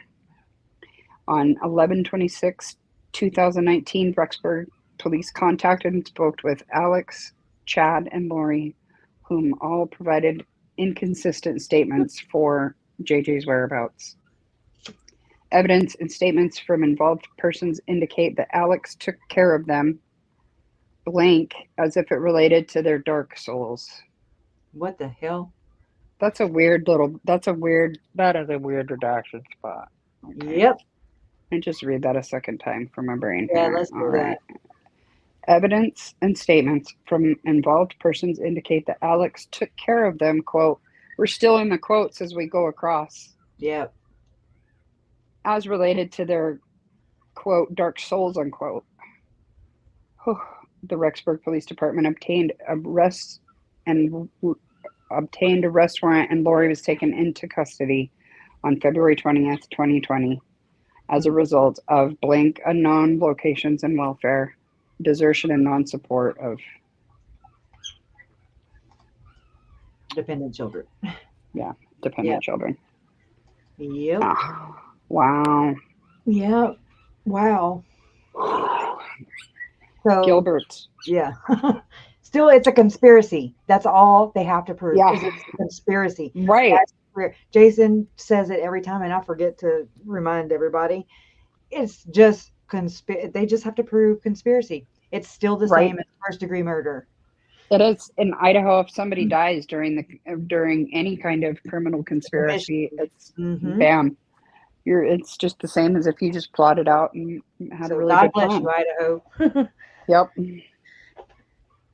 On 11/26/2019, Rexburg police contacted and spoke with Alex, Chad, and Lori, whom all provided inconsistent statements for JJ's whereabouts. Evidence and statements from involved persons indicate that Alex took care of them, blank, as if it related to their dark souls. What the hell? That is a weird redaction spot. Okay. Yep. And just read that a second time from my brain. Yeah, here. let's do that. Evidence and statements from involved persons indicate that Alex took care of them, quote, we're still in the quotes as we go across. Yep. As related to their, quote, dark souls, unquote. The Rexburg Police Department obtained a arrest warrant, and Lori was taken into custody on February 20th, 2020, as a result of blank unknown locations and welfare, desertion and non-support of dependent children. Yeah, dependent children. Yep. Wow. Yep. Wow. So Gilbert. Yeah. Still, it's a conspiracy. That's all they have to prove. Yeah. Is it's a conspiracy. Right. Jason says it every time, and I forget to remind everybody. It's just they just have to prove conspiracy. It's still the same as first-degree murder. It is in Idaho. If somebody dies during any kind of criminal conspiracy, it's bam. It's just the same as if you just plotted out and had a really God good bless plan. you, Idaho. Yep.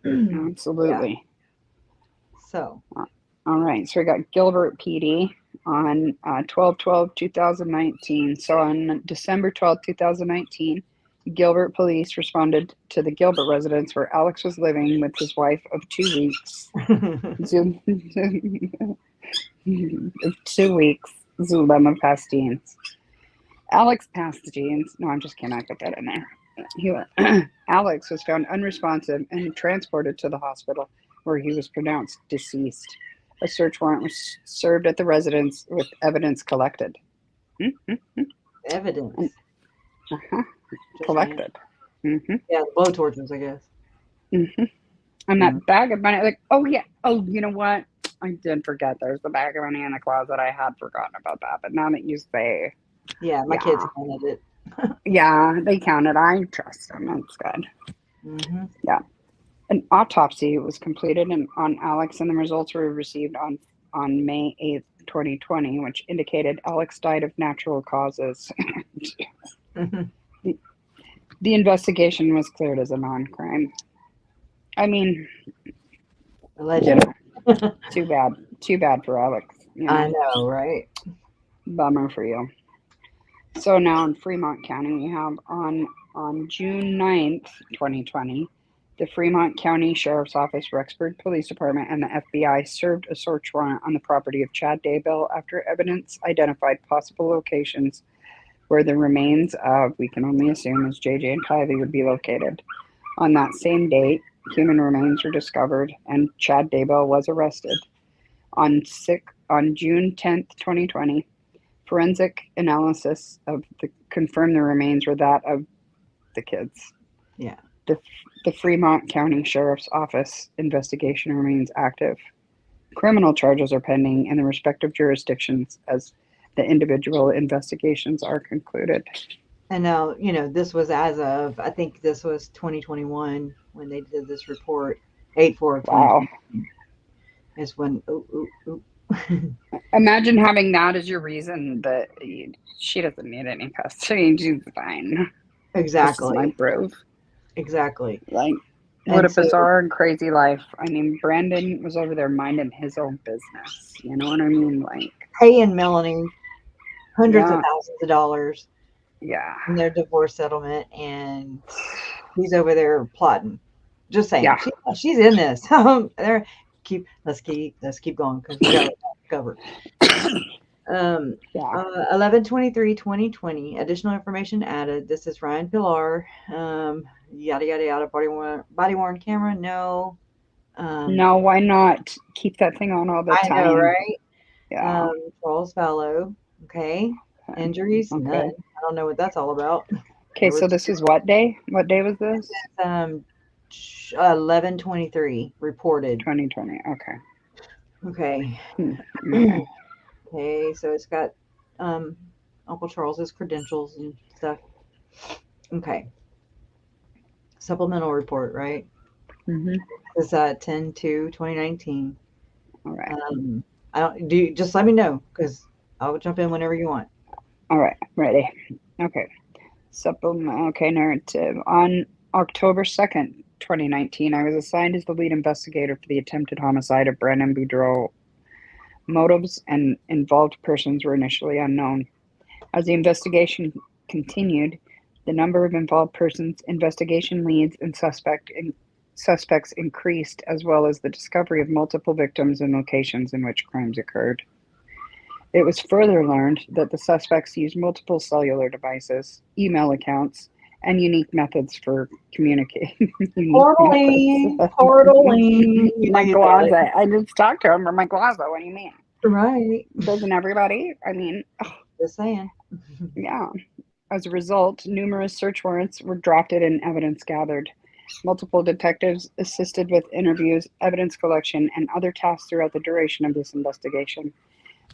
Absolutely. Yeah. So. All right. So we got Gilbert PD on 12/12/2019. So on December 12th, 2019, Gilbert police responded to the Gilbert residence where Alex was living with his wife of 2 weeks. 2 weeks. Zulema Pastines. Alex Pastines. No, I'm just kidding. I put that in there. Alex was found unresponsive and transported to the hospital where he was pronounced deceased. A search warrant was served at the residence with evidence collected. Evidence. Collected. Yeah, the blowtorches, I guess. And that bag of money, like, oh yeah, oh, you know what? I did forget. There's the bag of money in the closet. I had forgotten about that, but now that you say, yeah, my kids counted it. Yeah, they counted. I trust them. That's good. Yeah. An autopsy was completed on Alex, and the results were received on May 8th, 2020, which indicated Alex died of natural causes. The investigation was cleared as a non-crime. I mean, allegedly. Too bad for Alex. You know? I know, right? Bummer for you. So now in Fremont County, we have on June 9th, 2020, the Fremont County Sheriff's Office, Rexburg Police Department, and the FBI served a search warrant on the property of Chad Daybell after evidence identified possible locations where the remains of, we can only assume, as JJ and Kylie would be located. On that same date, human remains were discovered and Chad Daybell was arrested. On June 10th, 2020, forensic analysis confirmed the remains were that of the kids. Yeah. The Fremont County Sheriff's Office investigation remains active. Criminal charges are pending in the respective jurisdictions as the individual investigations are concluded. And now, this was as of, I think this was 2021 when they did this report. 8/4 of 2020. Wow. Is when, Imagine having that as your reason that she doesn't need any custody. She's fine. Exactly. This is my proof. Exactly. Like, what a bizarre and crazy life. I mean, Brandon was over there minding his own business. You know what I mean? Like, paying Melanie hundreds of thousands of dollars. Yeah. In their divorce settlement, and he's over there plotting. Just saying. Yeah. She's in this. Let's keep going because we got it covered. 11/23/2020. Additional information added. This is Ryan Pillar. Yada yada yada. Body worn camera. No. No, why not? Keep that thing on all the time. I know, right? Yeah. Charles VALLOW. Okay. Injuries. Okay. None. I don't know what that's all about. Okay, so this is what day? What day was this? 11/23 reported. 2020. Okay. Okay. Okay, so it's got Uncle Charles's credentials and stuff. Okay. Supplemental report, right? It's 10/2/2019. All right. Just let me know because I'll jump in whenever you want. All right, ready. Okay. Okay, narrative. On October 2nd, 2019, I was assigned as the lead investigator for the attempted homicide of Brandon Boudreaux. Motives and involved persons were initially unknown. As the investigation continued, the number of involved persons, investigation leads, and suspects increased, as well as the discovery of multiple victims and locations in which crimes occurred. It was further learned that the suspects used multiple cellular devices, email accounts, and unique methods for communicating. Portaling. Portaling. You know My you got it. closet. I just talked to him from my closet. What do you mean? Right. Doesn't everybody? I mean, Just saying. yeah. As a result, numerous search warrants were drafted and evidence gathered. Multiple detectives assisted with interviews, evidence collection, and other tasks throughout the duration of this investigation.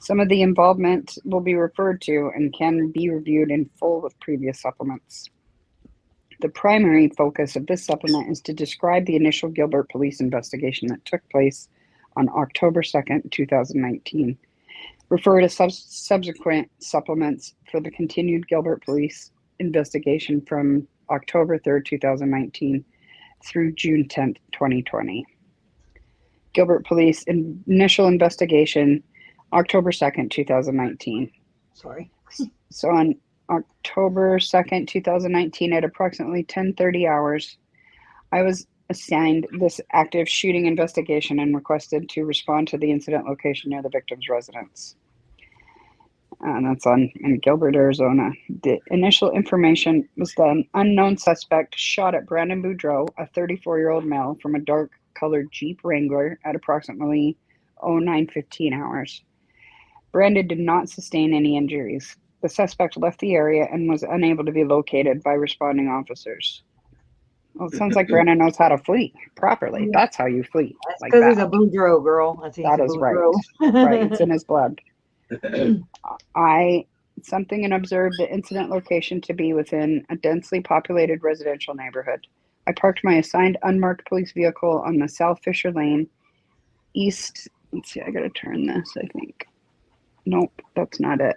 Some of the involvement will be referred to and can be reviewed in full with previous supplements. The primary focus of this supplement is to describe the initial Gilbert police investigation that took place on October 2nd, 2019. Refer to subsequent supplements for the continued Gilbert police investigation from October 3rd, 2019 through June 10th, 2020. Gilbert police initial investigation, October 2nd, 2019. Sorry. So on October 2nd, 2019 at approximately 10:30 hours, I was assigned this active shooting investigation and requested to respond to the incident location near the victim's residence. And that's in Gilbert, Arizona. The initial information was that an unknown suspect shot at Brandon Boudreaux, a 34-year-old male, from a dark-colored Jeep Wrangler at approximately 09:15 hours. Brandon did not sustain any injuries. The suspect left the area and was unable to be located by responding officers. Well, it sounds like Brandon knows how to flee properly. Yeah. That's how you flee. That's Like because that. he's a Boudreaux girl. That is right. Right. It's in his blood. I something and observed the incident location to be within a densely populated residential neighborhood. I parked my assigned unmarked police vehicle on the South Fisher Lane east. Let's see, I gotta turn this, I think. Nope, that's not it.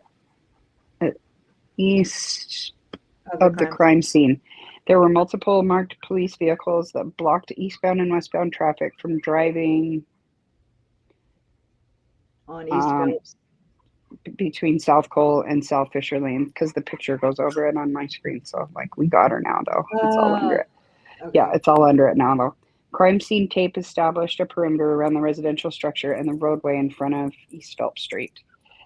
East of the crime scene. There were multiple marked police vehicles that blocked eastbound and westbound traffic from driving on East Phillips. Between South Cole and South Fisher Lane, because the picture goes over it on my screen. So, like, we got her now, though. It's all under it. Okay. Yeah, it's all under it now, though. Crime scene tape established a perimeter around the residential structure and the roadway in front of East Phelps Street.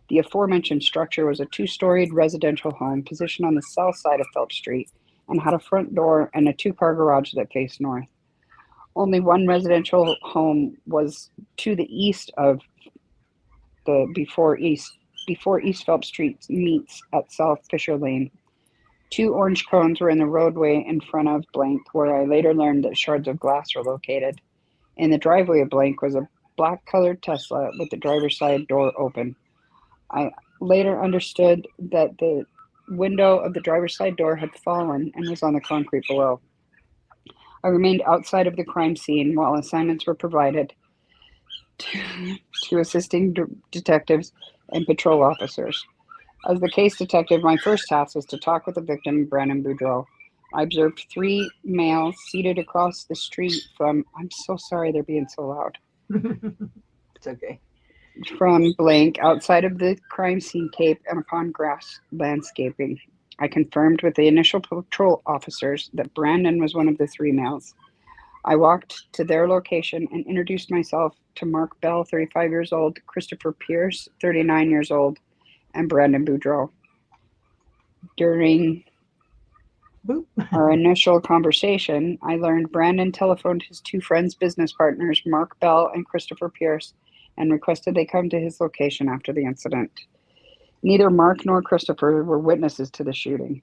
The aforementioned structure was a two-storied residential home positioned on the south side of Phelps Street and had a front door and a two-car garage that faced north. Only one residential home was to the east of the before East Phelps Street meets at South Fisher Lane. Two orange cones were in the roadway in front of blank, where I later learned that shards of glass were located. In the driveway of blank was a black-colored Tesla with the driver's side door open. I later understood that the window of the driver's side door had fallen and was on the concrete below. I remained outside of the crime scene while assignments were provided to assisting detectives and patrol officers. As the case detective, my first task was to talk with the victim, Brandon Boudreaux. I observed three males seated across the street from, I'm so sorry they're being so loud. It's okay. From blank outside of the crime scene tape and upon grass landscaping. I confirmed with the initial patrol officers that Brandon was one of the three males. I walked to their location and introduced myself to Mark Bell, 35 years old, Christopher Pierce, 39 years old, and Brandon Boudreaux. During our initial conversation, I learned Brandon telephoned his two friends' business partners, Mark Bell and Christopher Pierce, and requested they come to his location after the incident. Neither Mark nor Christopher were witnesses to the shooting.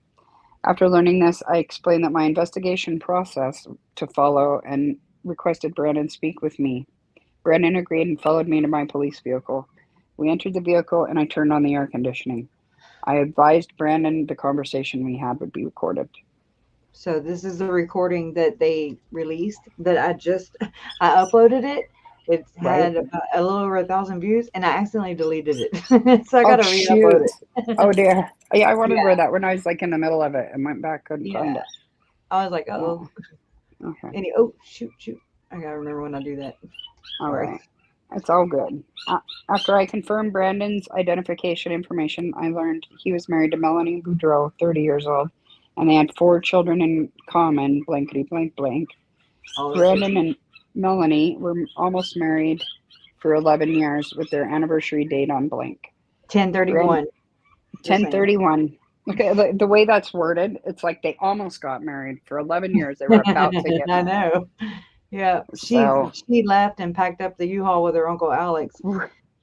After learning this, I explained that my investigation process to follow and requested Brandon speak with me. Brandon agreed and followed me to my police vehicle. We entered the vehicle and I turned on the air conditioning. I advised Brandon the conversation we had would be recorded. So this is the recording that they released that I uploaded it. It had a little over 1,000 views and I accidentally deleted it. So I got to re-upload it. Oh dear. Yeah, I wondered where that when I was like in the middle of it and went back, couldn't find it. I was like, oh. Okay. Shoot. I got to remember when I do that. All right. It's all good. After I confirmed Brandon's identification information, I learned he was married to Melani Boudreaux, 30 years old, and they had 4 children in common, blankety blank blank. Brandon and Melanie were almost married for 11 years with their anniversary date on blank. 1031. 1031. Okay, the way that's worded, it's like they almost got married for 11 years. They were about to get married. I know. Yeah, So, she left and packed up the U-Haul with her Uncle Alex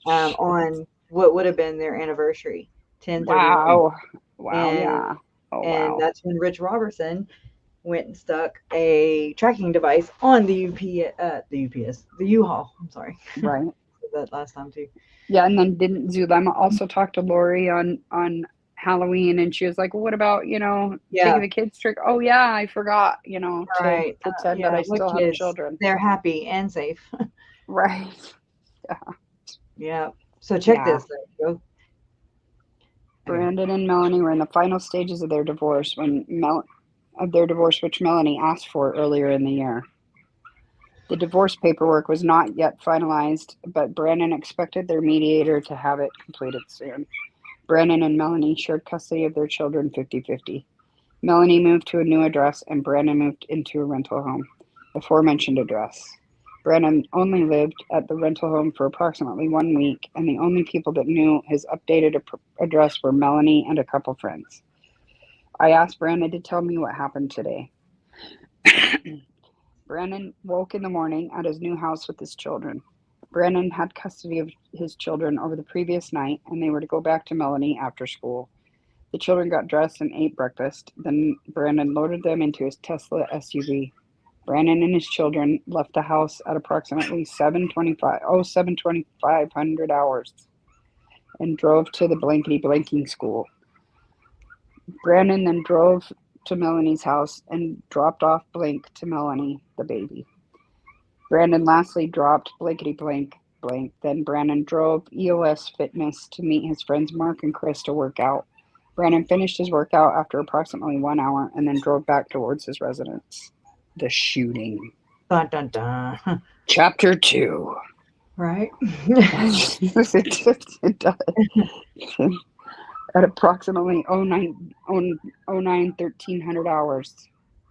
on what would have been their anniversary, 1031. Wow, And, yeah. Oh, and wow. that's when Rich Robertson went and stuck a tracking device on the U-Haul. I'm sorry. Right. That last time too. Yeah, and then didn't Zulema also talk to Lori on Halloween, and she was like, well, what about, taking the kids trick? Oh yeah, I forgot, to pretend that I still have children. They're happy and safe. Right. Yeah. Yeah. So check this. Go. Brandon and Melanie were in the final stages of their divorce which Melanie asked for earlier in the year. The divorce paperwork was not yet finalized, but Brandon expected their mediator to have it completed soon. Brandon and Melanie shared custody of their children 50-50. Melanie moved to a new address and Brandon moved into a rental home, the aforementioned address. Brandon only lived at the rental home for approximately 1 week, and the only people that knew his updated address were Melanie and a couple friends. I asked Brandon to tell me what happened today. Brandon woke in the morning at his new house with his children. Brandon had custody of his children over the previous night, and they were to go back to Melanie after school. The children got dressed and ate breakfast. Then Brandon loaded them into his Tesla SUV. Brandon and his children left the house at approximately 7:25 hours and drove to the blankety-blanking school. Brandon then drove to Melanie's house and dropped off Blank to Melanie, the baby. Brandon lastly dropped blankety blank. Then Brandon drove EOS Fitness to meet his friends Mark and Chris to work out. Brandon finished his workout after approximately 1 hour and then drove back towards his residence. The shooting. Dun, dun, dun. Chapter 2. Right? It does. At approximately 1300 hours.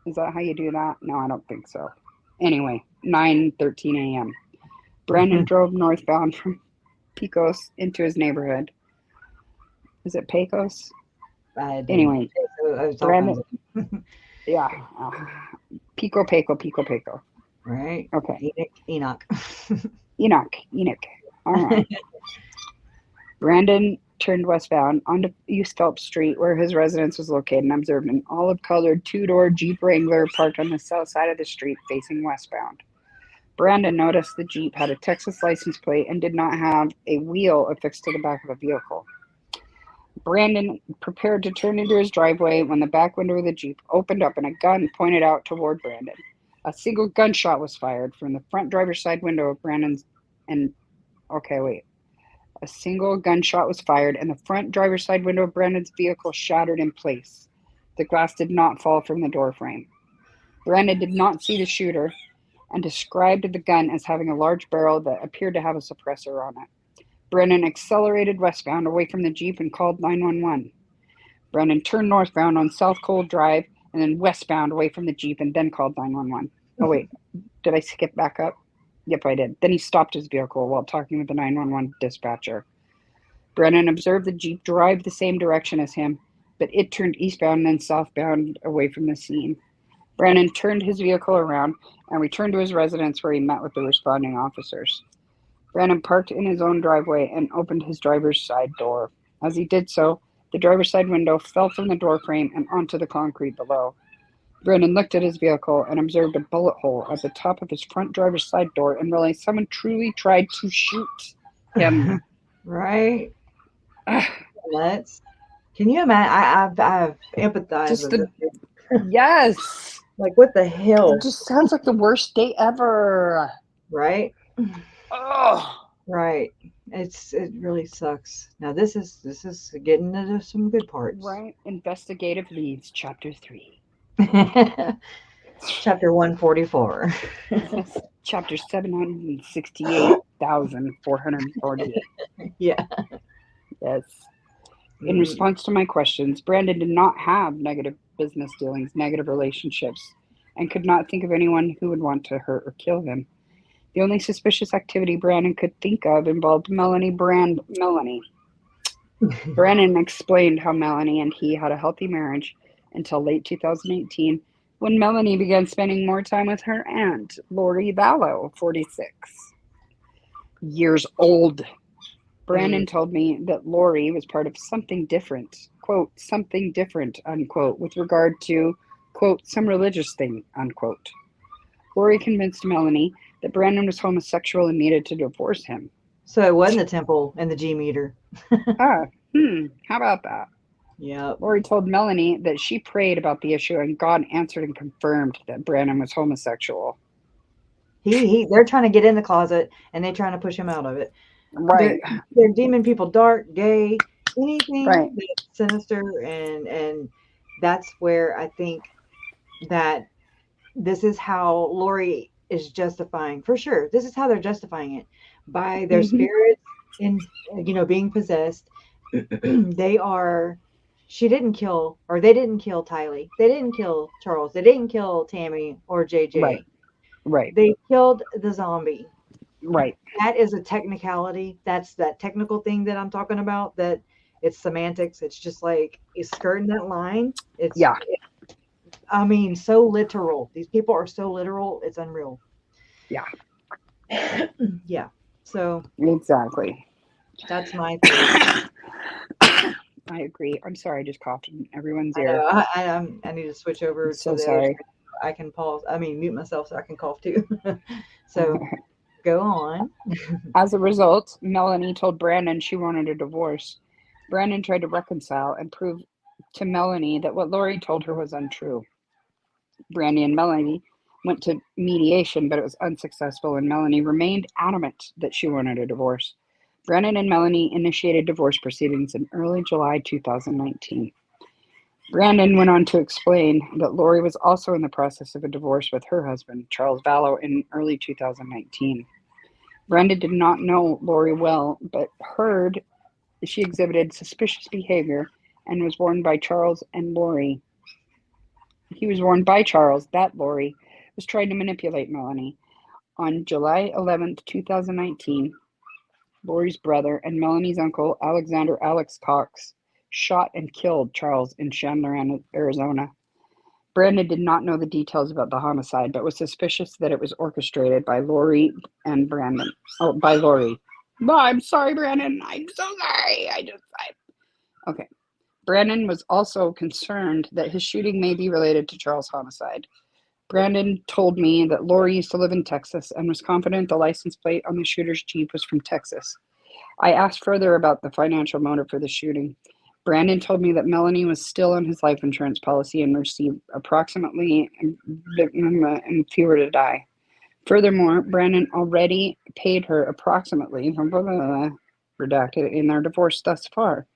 Is that how you do that? No, I don't think so. Anyway, 9:13 a.m. Brandon drove northbound from Pecos into his neighborhood. Is it Pecos? Anyway, Brandon. Yeah. Pico. Right. Okay. Enoch. Enoch. All right. Brandon turned westbound onto East Phelps Street, where his residence was located, and observed an olive-colored two-door Jeep Wrangler parked on the south side of the street facing westbound. Brandon noticed the Jeep had a Texas license plate and did not have a wheel affixed to the back of the vehicle. Brandon prepared to turn into his driveway when the back window of the Jeep opened up and a gun pointed out toward Brandon. A single gunshot was fired from the front driver's side window of Brandon's A single gunshot was fired and the front driver's side window of Brandon's vehicle shattered in place. The glass did not fall from the door frame. Brandon did not see the shooter and described the gun as having a large barrel that appeared to have a suppressor on it. Brandon accelerated westbound away from the Jeep and called 911. Brandon turned northbound on South Cole Drive and then westbound away from the Jeep and then called 911. Oh, wait. Did I skip back up? Yep, I did. Then he stopped his vehicle while talking with the 911 dispatcher. Brandon observed the Jeep drive the same direction as him, but it turned eastbound and then southbound away from the scene. Brandon turned his vehicle around and returned to his residence where he met with the responding officers. Brandon parked in his own driveway and opened his driver's side door. As he did so, the driver's side window fell from the door frame and onto the concrete below. Brandon looked at his vehicle and observed a bullet hole at the top of his front driver's side door and realized someone truly tried to shoot him. Right? Nuts. Can you imagine? I've empathized with this. Yes. Like, what the hell? It just sounds like the worst day ever. Right? Oh. Right. It really sucks. Now this is getting into some good parts. Right. Investigative leads, chapter 3. Chapter 144. Chapter 768,448. Yeah. Yes. In response to my questions, Brandon did not have negative business dealings, negative relationships, and could not think of anyone who would want to hurt or kill him. The only suspicious activity Brandon could think of involved Melanie. Brandon explained how Melanie and he had a healthy marriage until late 2018, when Melanie began spending more time with her aunt, Lori VALLOW, 46 years old. Brandon told me that Lori was part of something different, quote, something different, unquote, with regard to, quote, some religious thing, unquote. Lori convinced Melanie that Brandon was homosexual and needed to divorce him. So it wasn't the temple and the G meter. How about that? Yeah. Lori told Melanie that she prayed about the issue and God answered and confirmed that Brandon was homosexual. They're trying to get in the closet and they're trying to push him out of it. Right. They're deeming people dark, gay, anything Right. that's sinister, and that's where I think that this is how Lori is justifying, for sure. This is how they're justifying it by their spirits in, being possessed. She didn't kill, or they didn't kill Tylee. They didn't kill Charles. They didn't kill Tammy or JJ. Right. They killed the zombie. Right. That is a technicality. That's that technical thing that I'm talking about, that it's semantics. It's just like, it's skirting that line. I mean, so literal. These people are so literal. It's unreal. Yeah. Yeah. So exactly. That's my theory. I agree. I'm sorry, I just coughed in everyone's ear. I need to switch over so to the sorry. other screen. I can pause. Mute myself so I can cough too. So go on. As a result, Melanie told Brandon she wanted a divorce. Brandon tried to reconcile and prove to Melanie that what Lori told her was untrue. Brandon and Melanie went to mediation, but it was unsuccessful, and Melanie remained adamant that she wanted a divorce. Brandon and Melanie initiated divorce proceedings in early July 2019. Brandon went on to explain that Lori was also in the process of a divorce with her husband, Charles VALLOW, in early 2019. Brandon did not know Lori well, but heard she exhibited suspicious behavior and was warned by Charles and Lori. He was warned by Charles that Lori was trying to manipulate Melanie. On July 11th, 2019, Lori's brother and Melanie's uncle, Alexander Alex Cox, shot and killed Charles in Chandler, Arizona. Brandon did not know the details about the homicide, but was suspicious that it was orchestrated by Lori and Brandon. Oh, by Lori. No, I'm sorry, Brandon. I'm so sorry. Okay. Brandon was also concerned that his shooting may be related to Charles' homicide. Brandon told me that Lori used to live in Texas and was confident the license plate on the shooter's Jeep was from Texas. I asked further about the financial motive for the shooting. Brandon told me that Melanie was still on his life insurance policy and received approximately if he were to die. Furthermore, Brandon already paid her approximately, redacted, in their divorce thus far.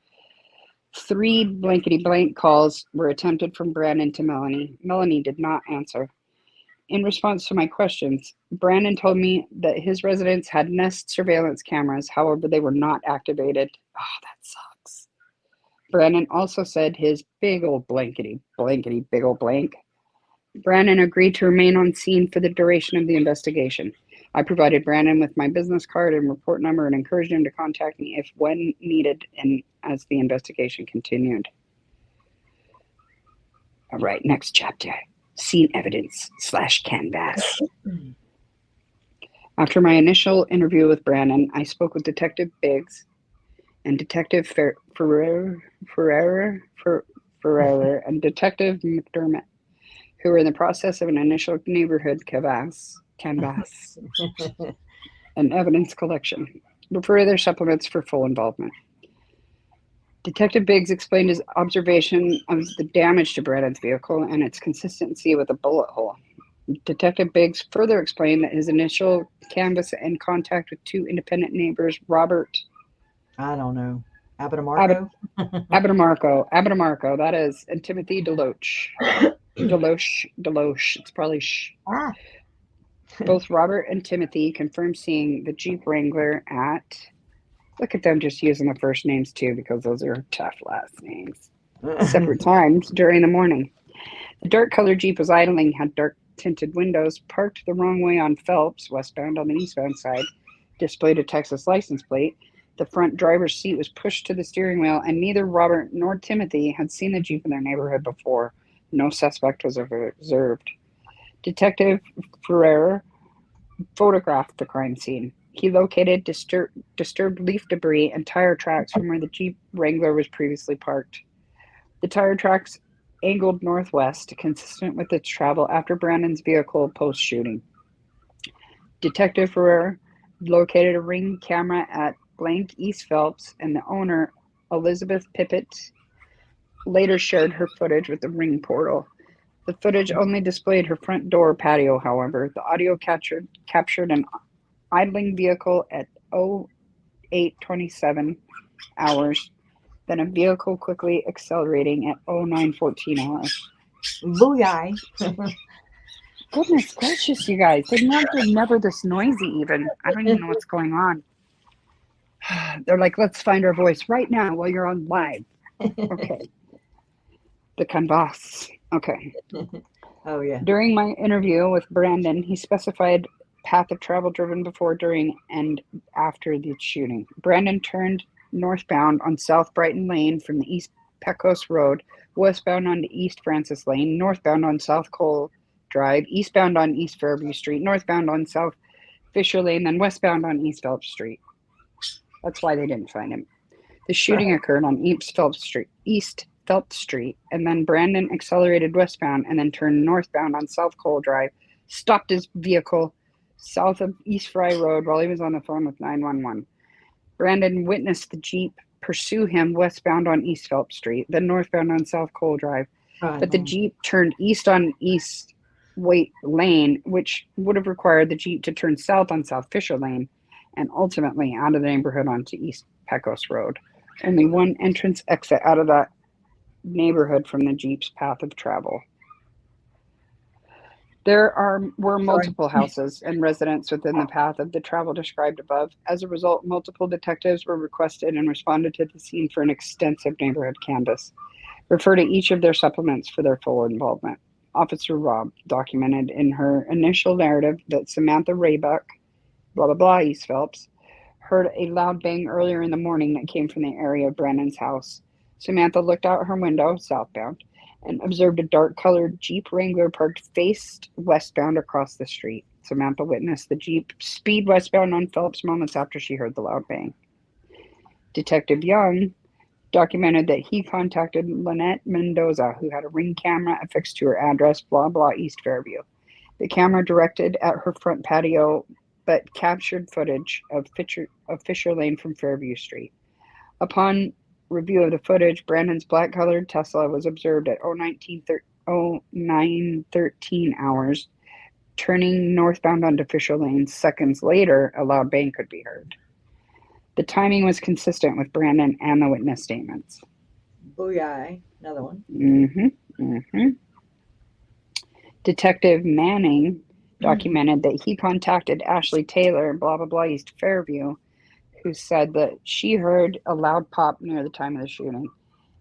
3 blankety-blank calls were attempted from Brandon to Melanie. Melanie did not answer. In response to my questions, Brandon told me that his residence had Nest surveillance cameras, however, they were not activated. Oh, that sucks. Brandon also said his big old blankety, big old blank. Brandon agreed to remain on scene for the duration of the investigation. I provided Brandon with my business card and report number and encouraged him to contact me if when needed and as the investigation continued. All right, next chapter. Scene evidence / canvas. After my initial interview with Brandon, I spoke with Detective Biggs and Detective Ferreira and Detective McDermott, who were in the process of an initial neighborhood canvas and evidence collection. Refer their supplements for full involvement. Detective Biggs explained his observation of the damage to Brandon's vehicle and its consistency with a bullet hole. Detective Biggs further explained that his initial canvass and contact with 2 independent neighbors, Robert... I don't know. Abitamarco? Abitamarco, that is, and Timothy Deloche. Deloche, it's probably sh. Both Robert and Timothy confirmed seeing the Jeep Wrangler at... Look at them just using the first names too, because those are tough last names. Separate times during the morning. The dark-colored Jeep was idling, had dark-tinted windows, parked the wrong way on Phelps, westbound on the eastbound side, displayed a Texas license plate, The front driver's seat was pushed to the steering wheel, and neither Robert nor Timothy had seen the Jeep in their neighborhood before. No suspect was observed. Detective Ferrer photographed the crime scene. He located disturbed leaf debris and tire tracks from where the Jeep Wrangler was previously parked. The tire tracks angled northwest, consistent with its travel after Brandon's vehicle post-shooting. Detective Ferrer located a Ring camera at blank East Phelps, and the owner, Elizabeth Pippett, later shared her footage with the Ring portal. The footage only displayed her front door patio, however. The audio captured an idling vehicle at 08:27 hours, then a vehicle quickly accelerating at 09:14 hours. Booyah. Goodness gracious, you guys. They're never this noisy even. I don't even know what's going on. They're like, let's find our voice right now while you're on live. Okay. The canvas. Okay. Oh, yeah. During my interview with Brandon, he specified path of travel driven before, during, and after the shooting. Brandon turned northbound on South Brighton Lane from the East Pecos Road, westbound onto East Francis Lane, northbound on South Cole Drive, eastbound on East Fairview Street, northbound on South Fisher Lane, then westbound on East Phelps Street. That's why they didn't find him. The shooting occurred on East Phelps Street, and then Brandon accelerated westbound and then turned northbound on South Cole Drive, stopped his vehicle south of East Fry Road while he was on the phone with 911. Brandon witnessed the Jeep pursue him westbound on East Phelps Street, then northbound on South Cole Drive. But the Jeep turned east on East Waite Lane, which would have required the Jeep to turn south on South Fisher Lane and ultimately out of the neighborhood onto East Pecos Road. Only one entrance exit out of that neighborhood from the Jeep's path of travel. There were multiple houses and residents within the path of the travel described above. As a result, multiple detectives were requested and responded to the scene for an extensive neighborhood canvass. Refer to each of their supplements for their full involvement. Officer Robb documented in her initial narrative that Samantha Raybuck, blah, blah, blah, East Phelps, heard a loud bang earlier in the morning that came from the area of Brandon's house. Samantha looked out her window, southbound, and observed a dark-colored Jeep Wrangler parked faced westbound across the street. Samantha witnessed the Jeep speed westbound on Phelps moments after she heard the loud bang. Detective Young documented that he contacted Lynette Mendoza, who had a Ring camera affixed to her address, blah, blah, East Fairview. The camera directed at her front patio, but captured footage of Fisher Lane from Fairview Street. Upon review of the footage, Brandon's black-colored Tesla was observed at 09:13 hours, turning northbound onto Fisher Lane. Seconds later, a loud bang could be heard. The timing was consistent with Brandon and the witness statements. Booyah. Another one. Detective Manning documented that he contacted Ashley Taylor, blah, blah, blah, East Fairview, who said that she heard a loud pop near the time of the shooting.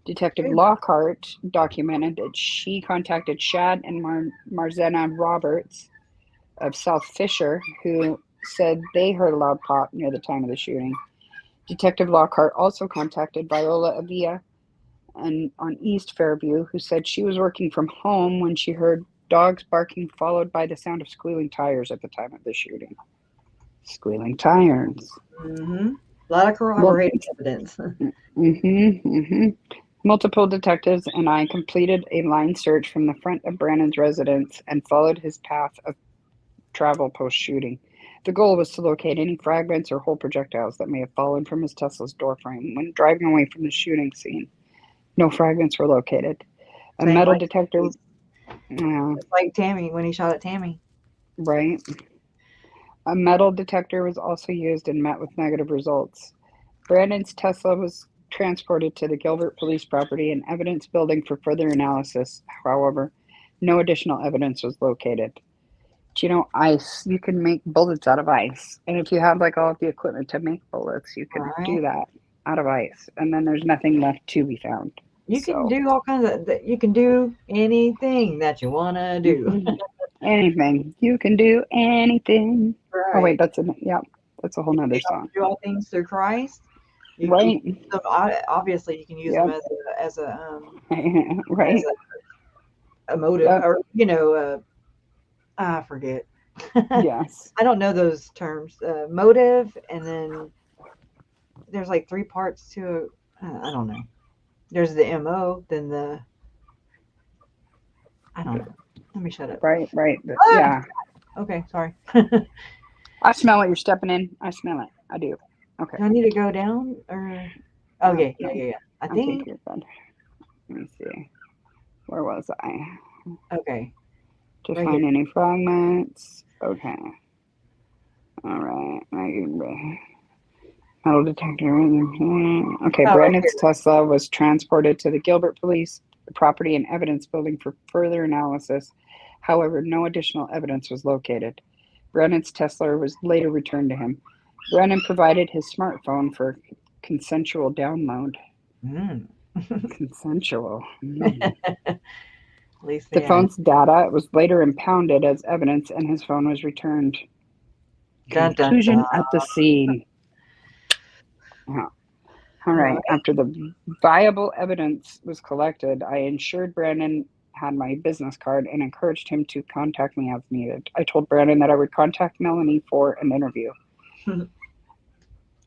Detective Lockhart documented that she contacted Shad and Marzena Roberts of South Fisher, who said they heard a loud pop near the time of the shooting. Detective Lockhart also contacted Viola Avia on East Fairview, who said she was working from home when she heard dogs barking followed by the sound of squealing tires at the time of the shooting. Squealing tires. A lot of corroborating evidence. Multiple detectives and I completed a line search from the front of Brandon's residence and followed his path of travel post-shooting. The goal was to locate any fragments or whole projectiles that may have fallen from his Tesla's doorframe when driving away from the shooting scene. No fragments were located. A metal detector... It's like Tammy, when he shot at Tammy. Right. A metal detector was also used and met with negative results. Brandon's Tesla was transported to the Gilbert police property and evidence building for further analysis. However, no additional evidence was located. Do you know ice? You can make bullets out of ice. And if you have like all of the equipment to make bullets, you can do that out of ice. And then there's nothing left to be found. You can do all kinds of, you can do anything that you want to do. Anything. You can do anything. Right. Oh, wait, that's a whole nother song. Do all things through Christ. Right. So obviously you can use Yep. them as a Right. as a motive, Yep. or I forget. Yes. I don't know those terms. Motive, and then there's like three parts to. I don't know. There's the MO, then the. I don't know. Let me shut up. Right. Right. Ah! Yeah. Okay, sorry. I smell what you're stepping in. I smell it. I do. Okay. Do I need to go down or? Okay, No, yeah. I I think think. you're good. Let me see. Where was I? Okay. To Right find here. any fragments. Okay. All right. Metal detector. Okay. Oh, right Brandon's Tesla was transported to the Gilbert Police Property and Evidence Building for further analysis. However, no additional evidence was located. Brandon's Tesla was later returned to him. Brandon provided his smartphone for consensual download. here. Consensual. At least The they had. phone's data was later impounded as evidence, and his phone was returned. Dun, dun, Conclusion dun. at the scene. Yeah. All right. Right. After the viable evidence was collected, I ensured Brandon had my business card and encouraged him to contact me as needed. I told Brandon that I would contact Melanie for an interview.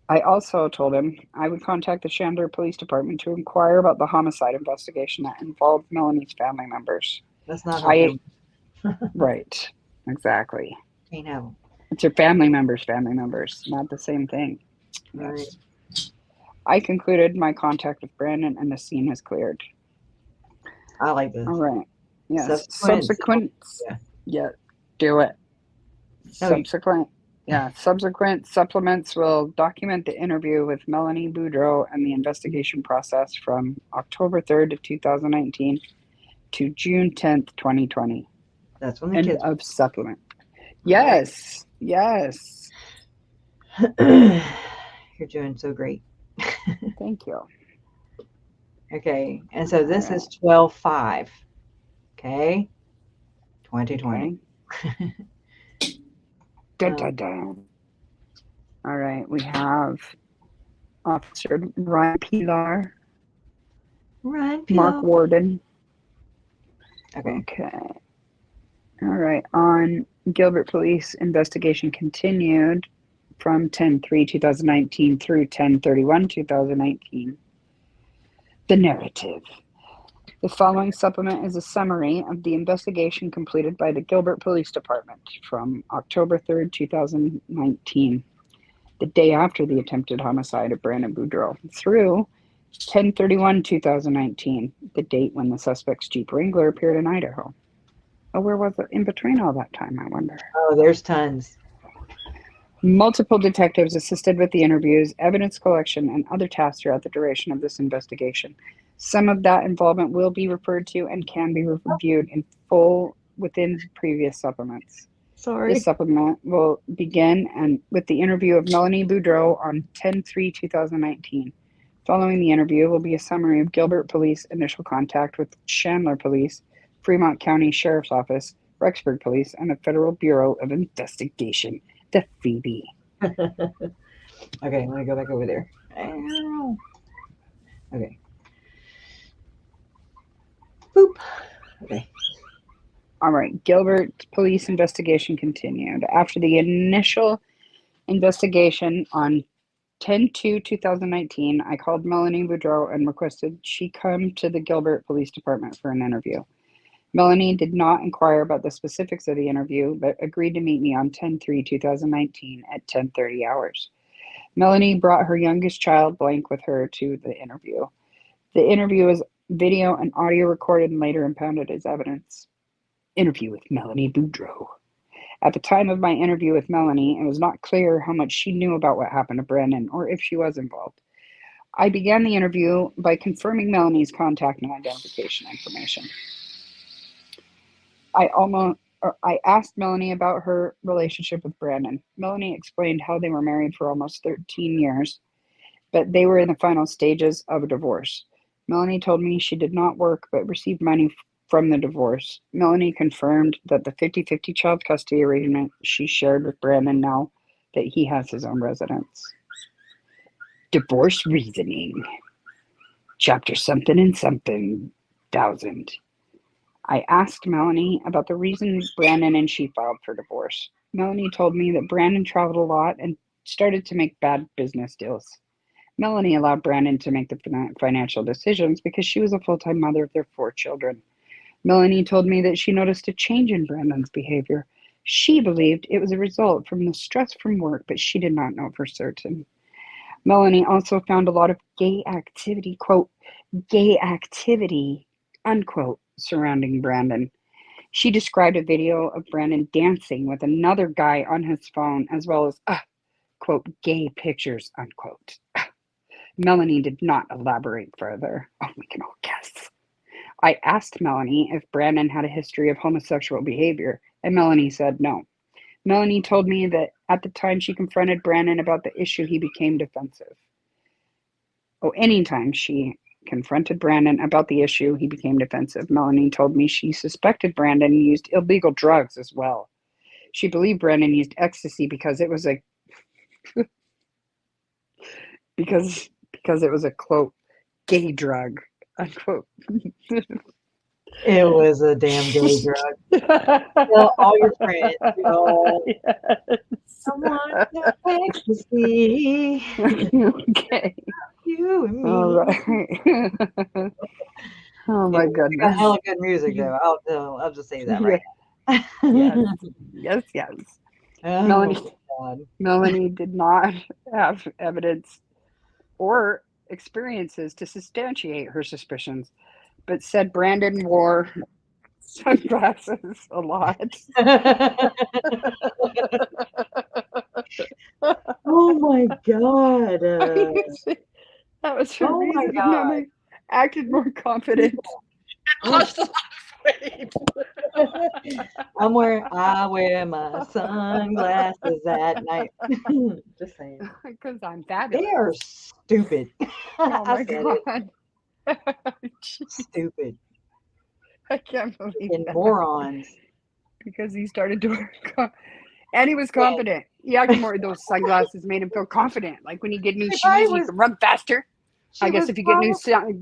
I also told him I would contact the Chandler Police Department to inquire about the homicide investigation that involved Melanie's family members. That's not her family. Right. Exactly. Can't have them. It's her family members, not the same thing. Right. Yes. I concluded my contact with Brandon and the scene was cleared. I like this. All right. Yes. Subsequent. Yeah. Do it. No, Subsequent supplements will document the interview with Melanie Boudreaux and the investigation process from October 3rd of 2019 to June 10th, 2020. That's when the End kids. of supplement. Yes. Yes. You're doing so great. Thank you. Okay. And so this is 12/5. Okay. 2020. Okay. Dun, dun, dun. All right. We have Officer Ryan Pilar. Mark Warden. Okay. All right. On Gilbert Police investigation continued from 10/3/2019 through 10/31/2019. The narrative. The following supplement is a summary of the investigation completed by the Gilbert Police Department from October 3rd, 2019, the day after the attempted homicide of Brandon Boudreaux, through 10/31/2019, the date when the suspect's Jeep Wrangler appeared in Idaho. Oh, where was it in between all that time, I wonder? Oh, there's tons. Multiple detectives assisted with the interviews, evidence collection, and other tasks throughout the duration of this investigation. Some of that involvement will be referred to and can be reviewed in full within previous supplements. Sorry. This supplement will begin with the interview of Melanie Boudreaux on 10/3/2019. Following the interview will be a summary of Gilbert Police initial contact with Chandler Police, Fremont County Sheriff's Office, Rexburg Police, and the Federal Bureau of Investigation, the FEB. Okay, let me go back over there. Okay. Boop. Okay. All right. Gilbert Police investigation continued. After the initial investigation on 10/2/2019, I called Melanie Boudreaux and requested she come to the Gilbert Police Department for an interview. Melanie did not inquire about the specifics of the interview, but agreed to meet me on 10/3/2019 at 10:30 hours. Melanie brought her youngest child, Blank, with her to the interview. The interview was video and audio recorded and later impounded as evidence. Interview with Melanie Boudreaux. At the time of my interview with Melanie, it was not clear how much she knew about what happened to Brandon or if she was involved. I began the interview by confirming Melanie's contact and identification information. I asked Melanie about her relationship with Brandon. Melanie explained how they were married for almost 13 years, but they were in the final stages of a divorce. Melanie told me she did not work but received money from the divorce. Melanie confirmed that the 50-50 child custody arrangement she shared with Brandon now that he has his own residence. Divorce reasoning. Chapter something and something thousand. I asked Melanie about the reasons Brandon and she filed for divorce. Melanie told me that Brandon traveled a lot and started to make bad business deals. Melanie allowed Brandon to make the financial decisions because she was a full-time mother of their 4 children. Melanie told me that she noticed a change in Brandon's behavior. She believed it was a result from the stress from work, but she did not know for certain. Melanie also found a lot of gay activity, quote, gay activity, unquote, surrounding Brandon. She described a video of Brandon dancing with another guy on his phone, as well as, quote, gay pictures, unquote. Melanie did not elaborate further. Oh, we can all guess. I asked Melanie if Brandon had a history of homosexual behavior, and Melanie said no. Melanie told me that at the time she confronted Brandon about the issue, he became defensive. Anytime she confronted Brandon about the issue, he became defensive. Melanie told me she suspected Brandon used illegal drugs as well. She believed Brandon used ecstasy because it was a because it was a, quote, gay drug, unquote. It was a damn gay drug. Tell all your friends, Yes. someone ecstasy. Okay. You and me. All right. Oh my goodness. Got hella good music though. I'll just say that right now. Yes. Oh, Melanie did not have evidence or experiences to substantiate her suspicions, but said Brandon wore sunglasses a lot. Oh my god. That was her reason. Melanie acted more confident. Lost a lot of weight. I wear my sunglasses at night. Just saying. Because I'm fabulous. They are stupid. Oh my god. Stupid. I can't believe and that. Morons. Because he started to work and he was confident. He acted more. Those sunglasses made him feel confident. Like when you get new shoes, you can run faster. I guess if you get new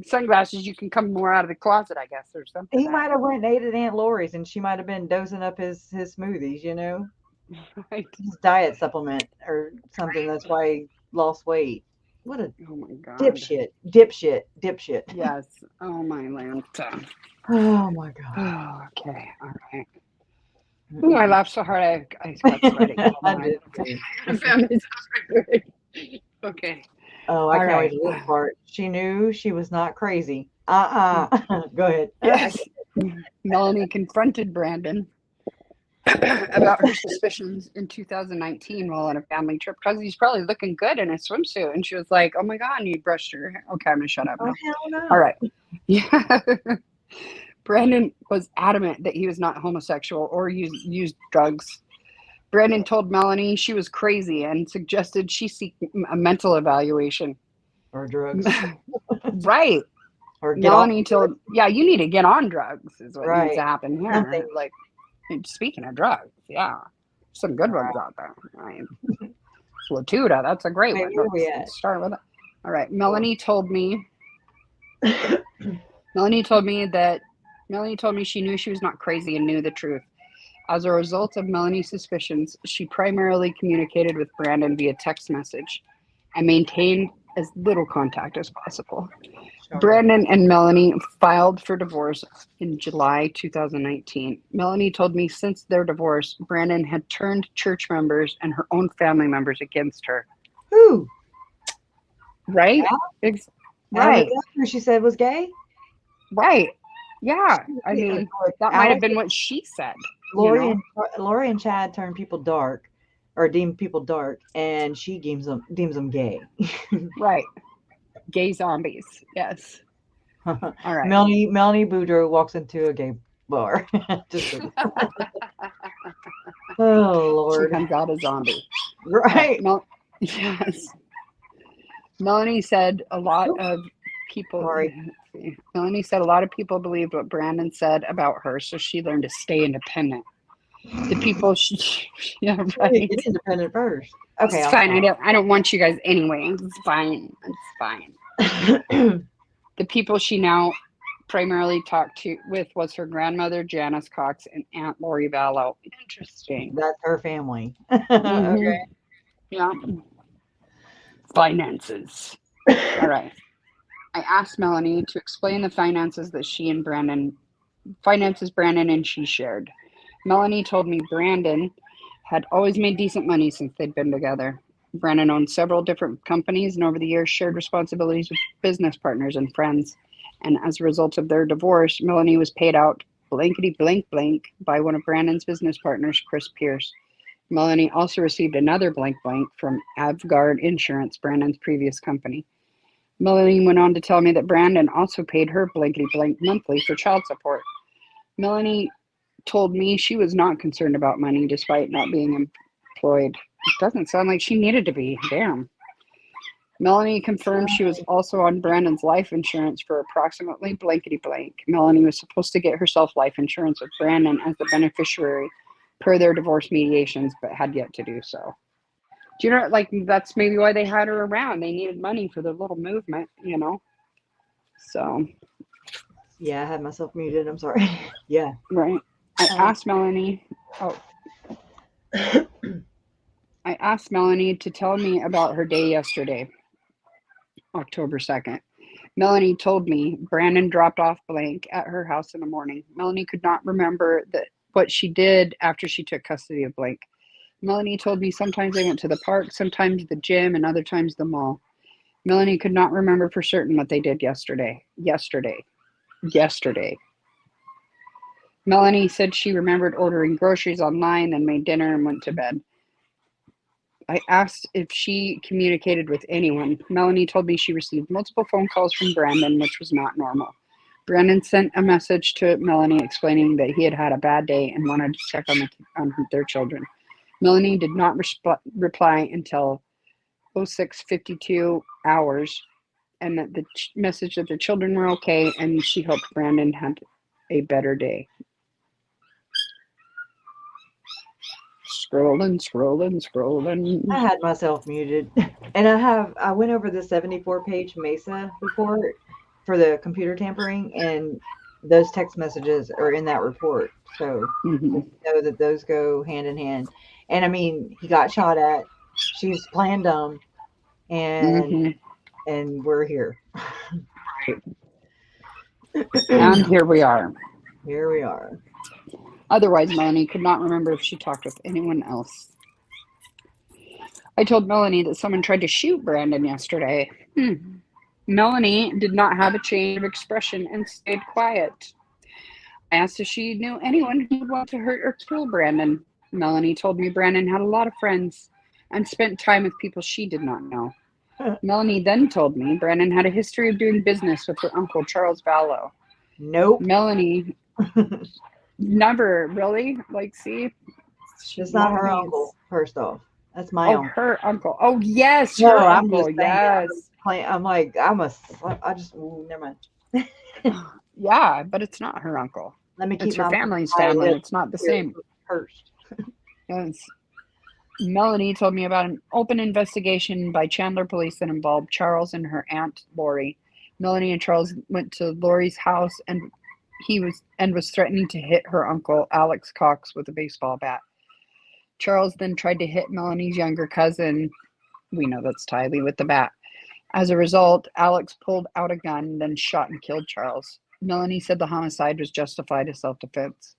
sunglasses, you can come more out of the closet, I guess, or something. He might have went and ate at Aunt Lori's, and she might have been dosing up his smoothies, you know? Right. His diet supplement or something. That's why he lost weight. What a oh my god. Dipshit. Yes. Oh my Lanta. Oh my god. Oh, okay. All right. Ooh, I laughed so hard I got sweaty. Okay. Oh, I can't wait to this part. She knew she was not crazy. Go ahead. Yes. Melanie confronted Brandon about her suspicions in 2019 while on a family trip because he's probably looking good in a swimsuit. And she was like, oh my God, you brushed your hair. Okay, I'm going to shut up. Oh, hell no. All right. Yeah. Brandon was adamant that he was not homosexual or used drugs. Brandon told Melanie she was crazy and suggested she seek a mental evaluation. Or drugs. Right. Or Melanie told, you need to get on drugs is what needs to happen here. Something. Like, speaking of drugs, some good ones out there. Right. Latuda, that's a great one. Let's start with it. All right. Melanie told me she knew she was not crazy and knew the truth. As a result of Melanie's suspicions, she primarily communicated with Brandon via text message and maintained as little contact as possible. Sure. Brandon and Melanie filed for divorce in July 2019. Melanie told me since their divorce, Brandon had turned church members and her own family members against her. Who? Right? Yeah. Right. Who she said was gay? Right. Yeah. I mean, that might have been what she said. Lori and Chad turn people dark, or deem people dark, and she deems them gay. Right. Gay zombies. Yes. All right. Melanie Boudreaux walks into a gay bar. Just oh Lord. She comes out a zombie. Right. Yes. Melanie said a lot of people. Melanie said a lot of people believed what Brandon said about her, so she learned to stay independent. The people, Get independent first. Okay, It's I'll fine. stop. I don't want you guys anyway. It's fine. It's fine. The people she now primarily talked to with was her grandmother Janice Cox and Aunt Lori Vallow. Interesting. That's her family. Okay. Yeah. Finances. All right. I asked Melanie to explain the finances that Brandon and she shared. Melanie told me Brandon had always made decent money since they'd been together. Brandon owned several different companies and over the years shared responsibilities with business partners and friends. And as a result of their divorce, Melanie was paid out blankety blank blank by one of Brandon's business partners, Chris Pierce. Melanie also received another blank blank from Avgard Insurance, Brandon's previous company. Melanie went on to tell me that Brandon also paid her blankety blank monthly for child support. Melanie told me she was not concerned about money despite not being employed. It doesn't sound like she needed to be. Damn. Melanie confirmed she was also on Brandon's life insurance for approximately blankety blank. Melanie was supposed to get herself life insurance with Brandon as the beneficiary per their divorce mediations, but had yet to do so. Do you know, like, that's maybe why they had her around. They needed money for their little movement, you know? So. Yeah, I had myself muted. I'm sorry. Yeah. Right. I asked Melanie to tell me about her day yesterday, October 2nd. Melanie told me Brandon dropped off blank at her house in the morning. Melanie could not remember what she did after she took custody of blank. Melanie told me sometimes they went to the park, sometimes the gym, and other times the mall. Melanie could not remember for certain what they did yesterday. Melanie said she remembered ordering groceries online, then made dinner and went to bed. I asked if she communicated with anyone. Melanie told me she received multiple phone calls from Brandon, which was not normal. Brandon sent a message to Melanie explaining that he had had a bad day and wanted to check on their children. Melanie did not reply until 06:52 hours, and that the message that the children were okay, and she hoped Brandon had a better day. Scrolling. I had myself muted. And I went over the 74-page MESA report for the computer tampering, and those text messages are in that report. So know that those go hand in hand. And I mean, he got shot at. She's planned them, and we're here. And here we are. Here we are. Otherwise, Melanie could not remember if she talked with anyone else. I told Melanie that someone tried to shoot Brandon yesterday. Melanie did not have a change of expression and stayed quiet. I asked if she knew anyone who would want to hurt or kill Brandon. Melanie told me Brandon had a lot of friends and spent time with people she did not know. Melanie then told me Brandon had a history of doing business with her uncle, Charles VALLOW. Nope. Melanie, never, really? Like, see? It's not her uncle, first off. That's my uncle. Her uncle. Oh, yes, her uncle. Yes. I'm like, never mind. Yeah, but it's not her uncle. Let me keep it's her family's family. It's not the same. First. Yes. Melanie told me about an open investigation by Chandler police that involved Charles and her aunt Lori. Melanie and Charles went to Lori's house and was threatening to hit her uncle Alex Cox with a baseball bat. Charles then tried to hit Melanie's younger cousin, we know that's Tylee, with the bat. As a result, Alex pulled out a gun, then shot and killed Charles. Melanie said the homicide was justified as self-defense.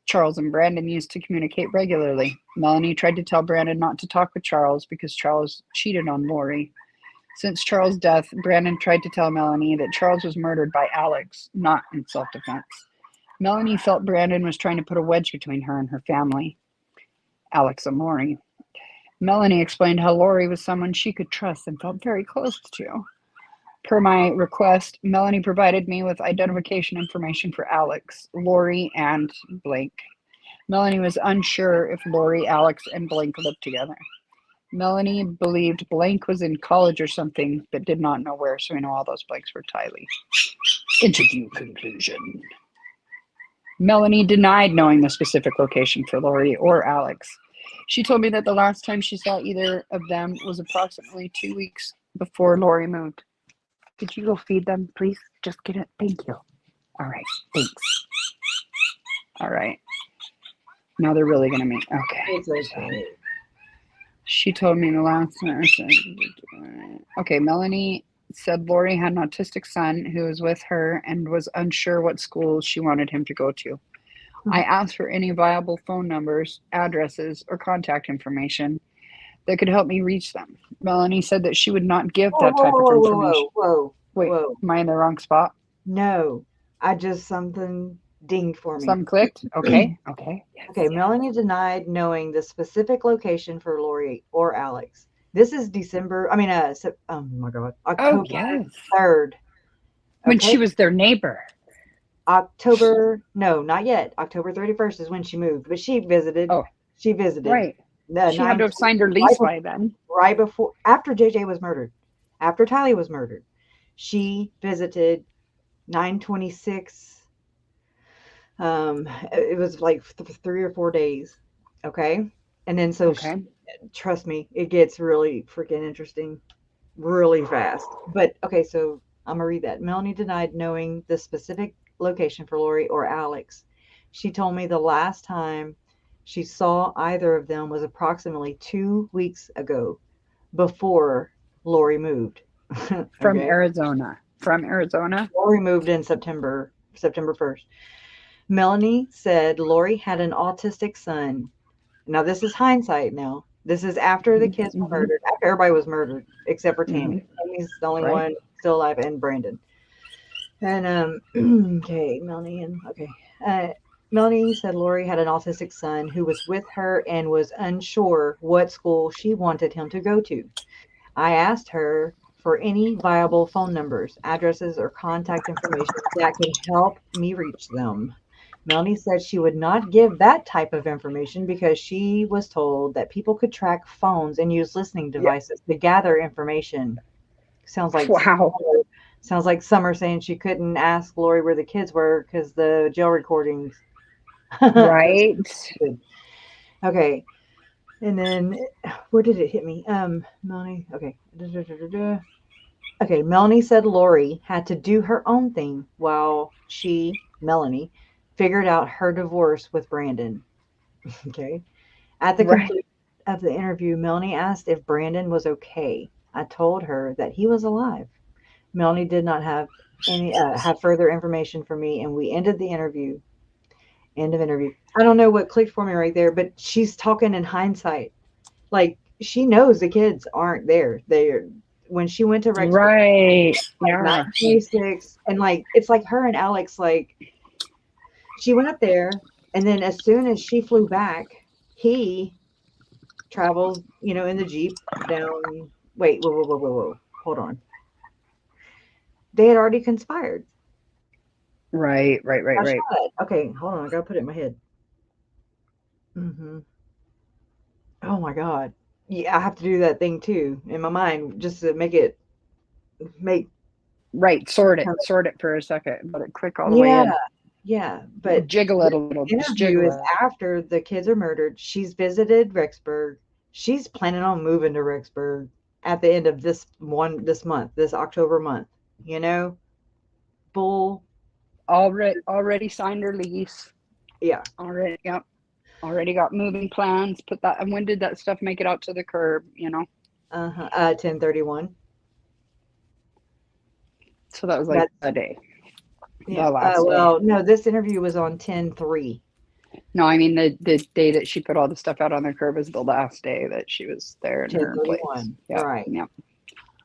Charles and Brandon used to communicate regularly. Melanie tried to tell Brandon not to talk with Charles because Charles cheated on Lori. Since Charles' death, Brandon tried to tell Melanie that Charles was murdered by Alex, not in self-defense. Melanie felt Brandon was trying to put a wedge between her and her family, Alex and Lori. Melanie explained how Lori was someone she could trust and felt very close to. Per my request, Melanie provided me with identification information for Alex, Lori, and Blake. Melanie was unsure if Lori, Alex, and Blake lived together. Melanie believed Blake was in college or something, but did not know where, so we know all those Blakes were Tylee. Interview conclusion. Melanie denied knowing the specific location for Lori or Alex. She told me that the last time she saw either of them was approximately 2 weeks before Lori moved. Could you go feed them, please? Just get it. Thank you. All right. Thanks. All right. Now they're really going to meet. Okay. She told me the last time. Okay, Melanie said Lori had an autistic son who was with her and was unsure what school she wanted him to go to. I asked for any viable phone numbers, addresses, or contact information that could help me reach them. Melanie said that she would not give that type of information. Wait, am I in the wrong spot? No, something dinged for me. Some clicked? Okay, okay. Yes, okay, Melanie denied knowing the specific location for Lori or Alex. This is oh my God, October 3rd. Okay? When she was their neighbor. No, not yet. October 31st is when she moved, but she visited. Oh, she visited. Right. She had to have signed her lease by then. Right before, after JJ was murdered, after Tylee was murdered, she visited 9/26. It was like 3 or 4 days. Okay. And then trust me, it gets really freaking interesting really fast. But okay, so I'm gonna read that. Melanie denied knowing the specific location for Lori or Alex. She told me the last time she saw either of them was approximately 2 weeks ago, before Lori moved. From Arizona. From Arizona? Lori moved in September 1st. Melanie said Lori had an autistic son. Now, this is hindsight now. This is after the kids were murdered, after everybody was murdered, except for Tammy. Tammy's the only one still alive, and Brandon. And, okay, Melanie said Lori had an autistic son who was with her and was unsure what school she wanted him to go to. I asked her for any viable phone numbers, addresses, or contact information that could help me reach them. Melanie said she would not give that type of information because she was told that people could track phones and use listening devices to gather information. Sounds like Summer saying she couldn't ask Lori where the kids were because the jail recordings. Right. Okay. And then where did it hit me? Melanie. Okay. Okay. Melanie said Lori had to do her own thing while Melanie, figured out her divorce with Brandon. Okay. At the conclusion of the interview, Melanie asked if Brandon was okay. I told her that he was alive. Melanie did not have further information for me, and we ended the interview. End of interview. I don't know what clicked for me right there, but she's talking in hindsight. Like, she knows the kids aren't there. When she went to Rexburg, right, like 9/26, and like it's like her and Alex, like she went up there, and then as soon as she flew back, he travels, in the Jeep down. Wait, whoa, hold on. They had already conspired. Right. Okay, hold on. I gotta put it in my head. Oh my God. Yeah, I have to do that thing too in my mind just to make sort it for a second, let it click all the way in. Yeah, but jiggle it a little. The interview is after the kids are murdered. She's visited Rexburg. She's planning on moving to Rexburg at the end of this October month. Bull. Already signed her lease. Yeah. Already, yep. Already got moving plans. Put that. And when did that stuff make it out to the curb? 10/31. So that was like a day. Yeah. Well, no, this interview was on 10/3. No, I mean the day that she put all the stuff out on the curb is the last day that she was there in her place. Yeah. Right. Yep.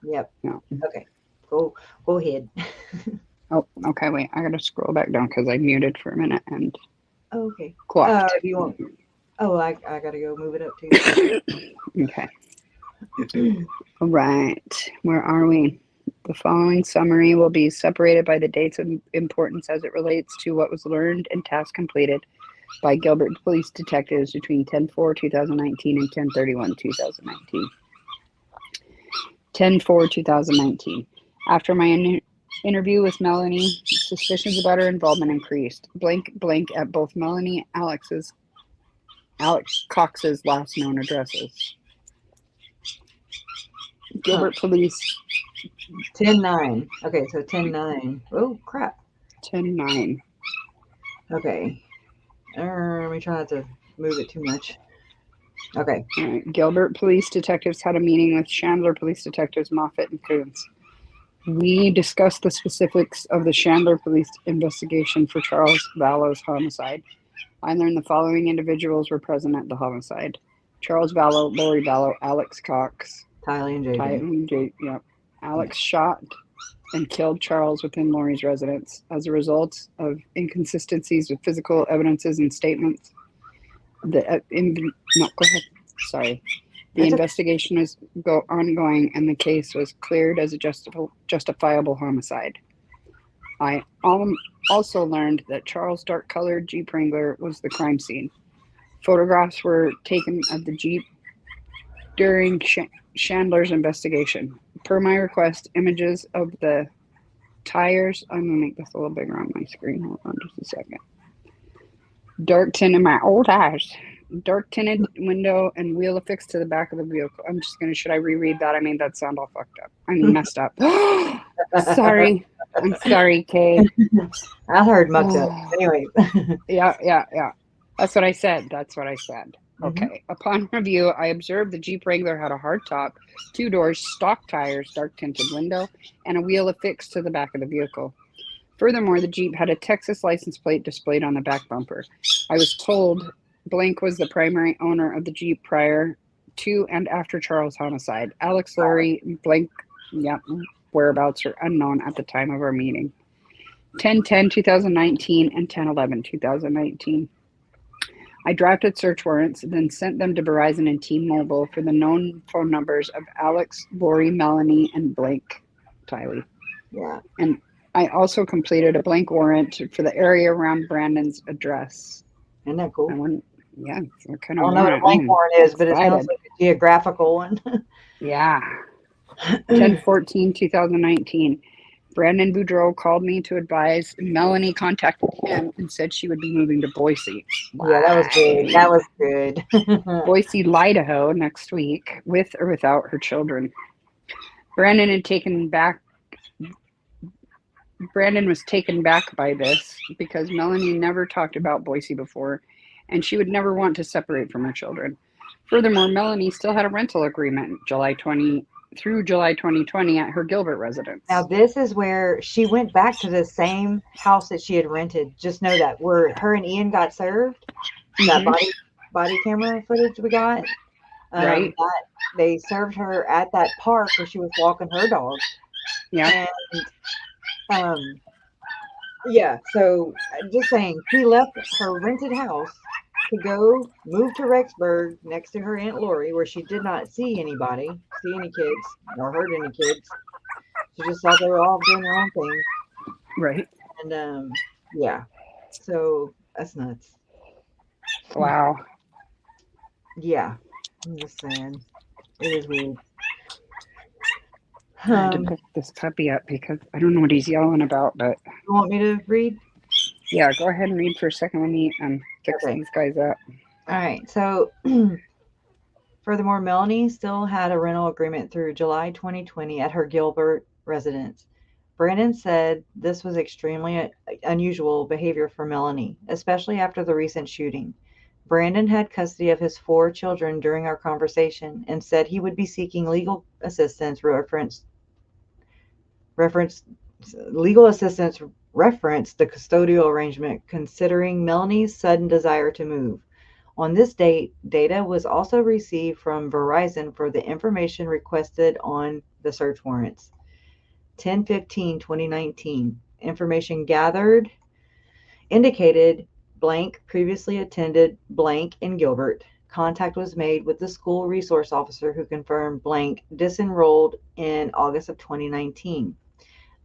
Yep. Yeah. Okay. Go ahead. Oh, okay. Wait, I gotta scroll back down because I muted for a minute and. Okay. Quaffed. Do you want? Oh, I gotta go move it up too. Okay. All right. Where are we? The following summary will be separated by the dates of importance as it relates to what was learned and tasks completed by Gilbert police detectives between 10/4/2019 and 10/31/2019. 10/4/2019. After my interview with Melanie, suspicions about her involvement increased. Blank at both Melanie and Alex's Alex Cox's last known addresses. Gilbert police. 10-9. Okay, so 10-9. Oh, crap. 10-9. Okay. Let me try not to move it too much. Okay. All right. Gilbert police detectives had a meeting with Chandler police detectives Moffett and Coons. We discussed the specifics of the Chandler police investigation for Charles VALLOW's homicide. I learned the following individuals were present at the homicide: Charles VALLOW, Lori VALLOW, Alex Cox, Tylee and Jaden. Yep. Alex shot and killed Charles within Lori's residence as a result of inconsistencies with physical evidences and statements. Go ahead. Sorry. The investigation is ongoing, and the case was cleared as a justifiable homicide. I also learned that Charles' dark-colored Jeep Wrangler was the crime scene. Photographs were taken of the Jeep during Chandler's investigation. Per my request, images of the tires. I'm going to make this a little bigger on my screen. Hold on just a second. Dark tinted, my old eyes. Dark tinted window and wheel affixed to the back of the vehicle. I'm just going to, should I reread that? I made that sound all fucked up. I mean, messed up. Sorry. I'm sorry, Kay. I heard mucked up. Anyway. Yeah. That's what I said. Okay. Upon review, I observed the Jeep Wrangler had a hard top, 2 doors, stock tires, dark tinted window, and a wheel affixed to the back of the vehicle. Furthermore, the Jeep had a Texas license plate displayed on the back bumper. I was told blank was the primary owner of the Jeep prior to and after Charles' homicide. Alex, Lori, blank, whereabouts are unknown at the time of our meeting. 10/10/2019 and 10/11/2019. I drafted search warrants, then sent them to Verizon and T-Mobile for the known phone numbers of Alex, Lori, Melanie, and blank, Tylee. Yeah. And I also completed a blank warrant for the area around Brandon's address. Isn't that cool? Yeah. I don't know what a blank warrant is, but it sounds like a geographical one. Yeah. 10/14/2019. Brandon Boudreaux called me to advise Melanie contacted him and said she would be moving to Boise. Yeah, that was good. That was good. Boise, IDAHO next week, with or without her children. Brandon was taken back by this because Melanie never talked about Boise before, and she would never want to separate from her children. Furthermore, Melanie still had a rental agreement through July 2020 at her Gilbert residence. Now, this is where she went back to the same house that she had rented. Just know that where her and Ian got served, that body camera footage we got, right? That they served her at that park where she was walking her dog. Yeah. And, so just saying, she left her rented house to go move to Rexburg next to her Aunt Lori, where she did not see any kids, or heard any kids. She just thought they were all doing their own thing. Right. And so that's nuts. Wow. Yeah. I'm just saying. It is weird. I had to pick this puppy up because I don't know what he's yelling about, but you want me to read? Yeah, go ahead and read for a second. Let me fix these guys up. All right. So, furthermore, Melanie still had a rental agreement through July 2020 at her Gilbert residence. Brandon said this was extremely unusual behavior for Melanie, especially after the recent shooting. Brandon had custody of his 4 children during our conversation and said he would be seeking legal assistance reference the custodial arrangement considering Melanie's sudden desire to move. On this date, data was also received from Verizon for the information requested on the search warrants. 10/15/2019. Information gathered indicated blank previously attended blank in Gilbert. Contact was made with the school resource officer who confirmed blank disenrolled in August of 2019.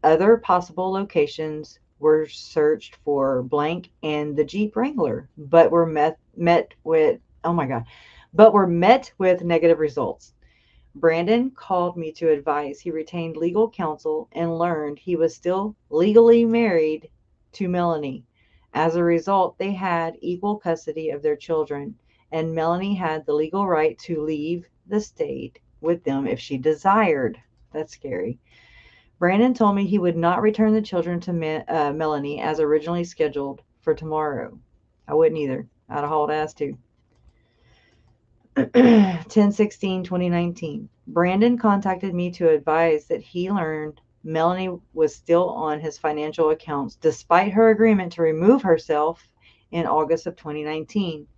Other possible locations were searched for blank and the Jeep Wrangler, but were met with negative results. Brandon called me to advise he retained legal counsel and learned he was still legally married to Melanie. As a result, they had equal custody of their children, and Melanie had the legal right to leave the state with them if she desired. That's scary. Brandon told me he would not return the children to Melanie as originally scheduled for tomorrow. I wouldn't either. I'd have hauled ass too. 10/16/2019. Brandon contacted me to advise that he learned Melanie was still on his financial accounts despite her agreement to remove herself in August of 2019.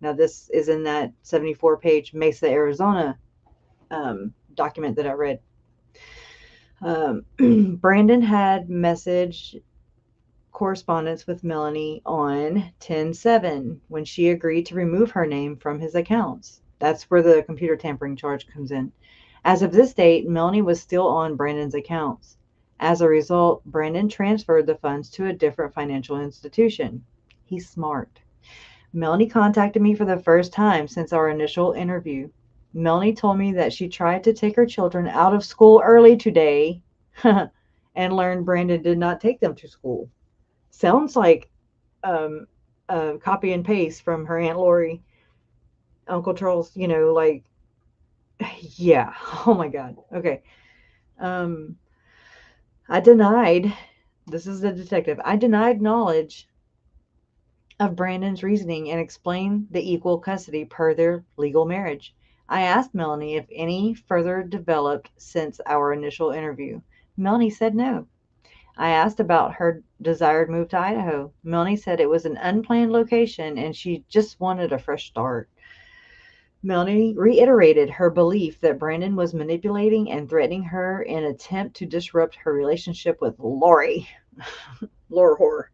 Now, this is in that 74-page Mesa, Arizona document that I read. Brandon had message correspondence with Melanie on 10/7 when she agreed to remove her name from his accounts. That's where the computer tampering charge comes in. As of this date, Melanie was still on Brandon's accounts. As a result, Brandon transferred the funds to a different financial institution. He's smart. Melanie contacted me for the first time since our initial interview. Melanie told me that she tried to take her children out of school early today and learned Brandon did not take them to school. Sounds like a copy and paste from her Aunt Lori, Uncle Charles, like, yeah. Oh my God. Okay. I denied, this is the detective, I denied knowledge of Brandon's reasoning and explained the equal custody per their legal marriage. I asked Melanie if any further developed since our initial interview. Melanie said no. I asked about her desired move to Idaho. Melanie said it was an unplanned location and she just wanted a fresh start. Melanie reiterated her belief that Brandon was manipulating and threatening her in an attempt to disrupt her relationship with Lori. Lore whore.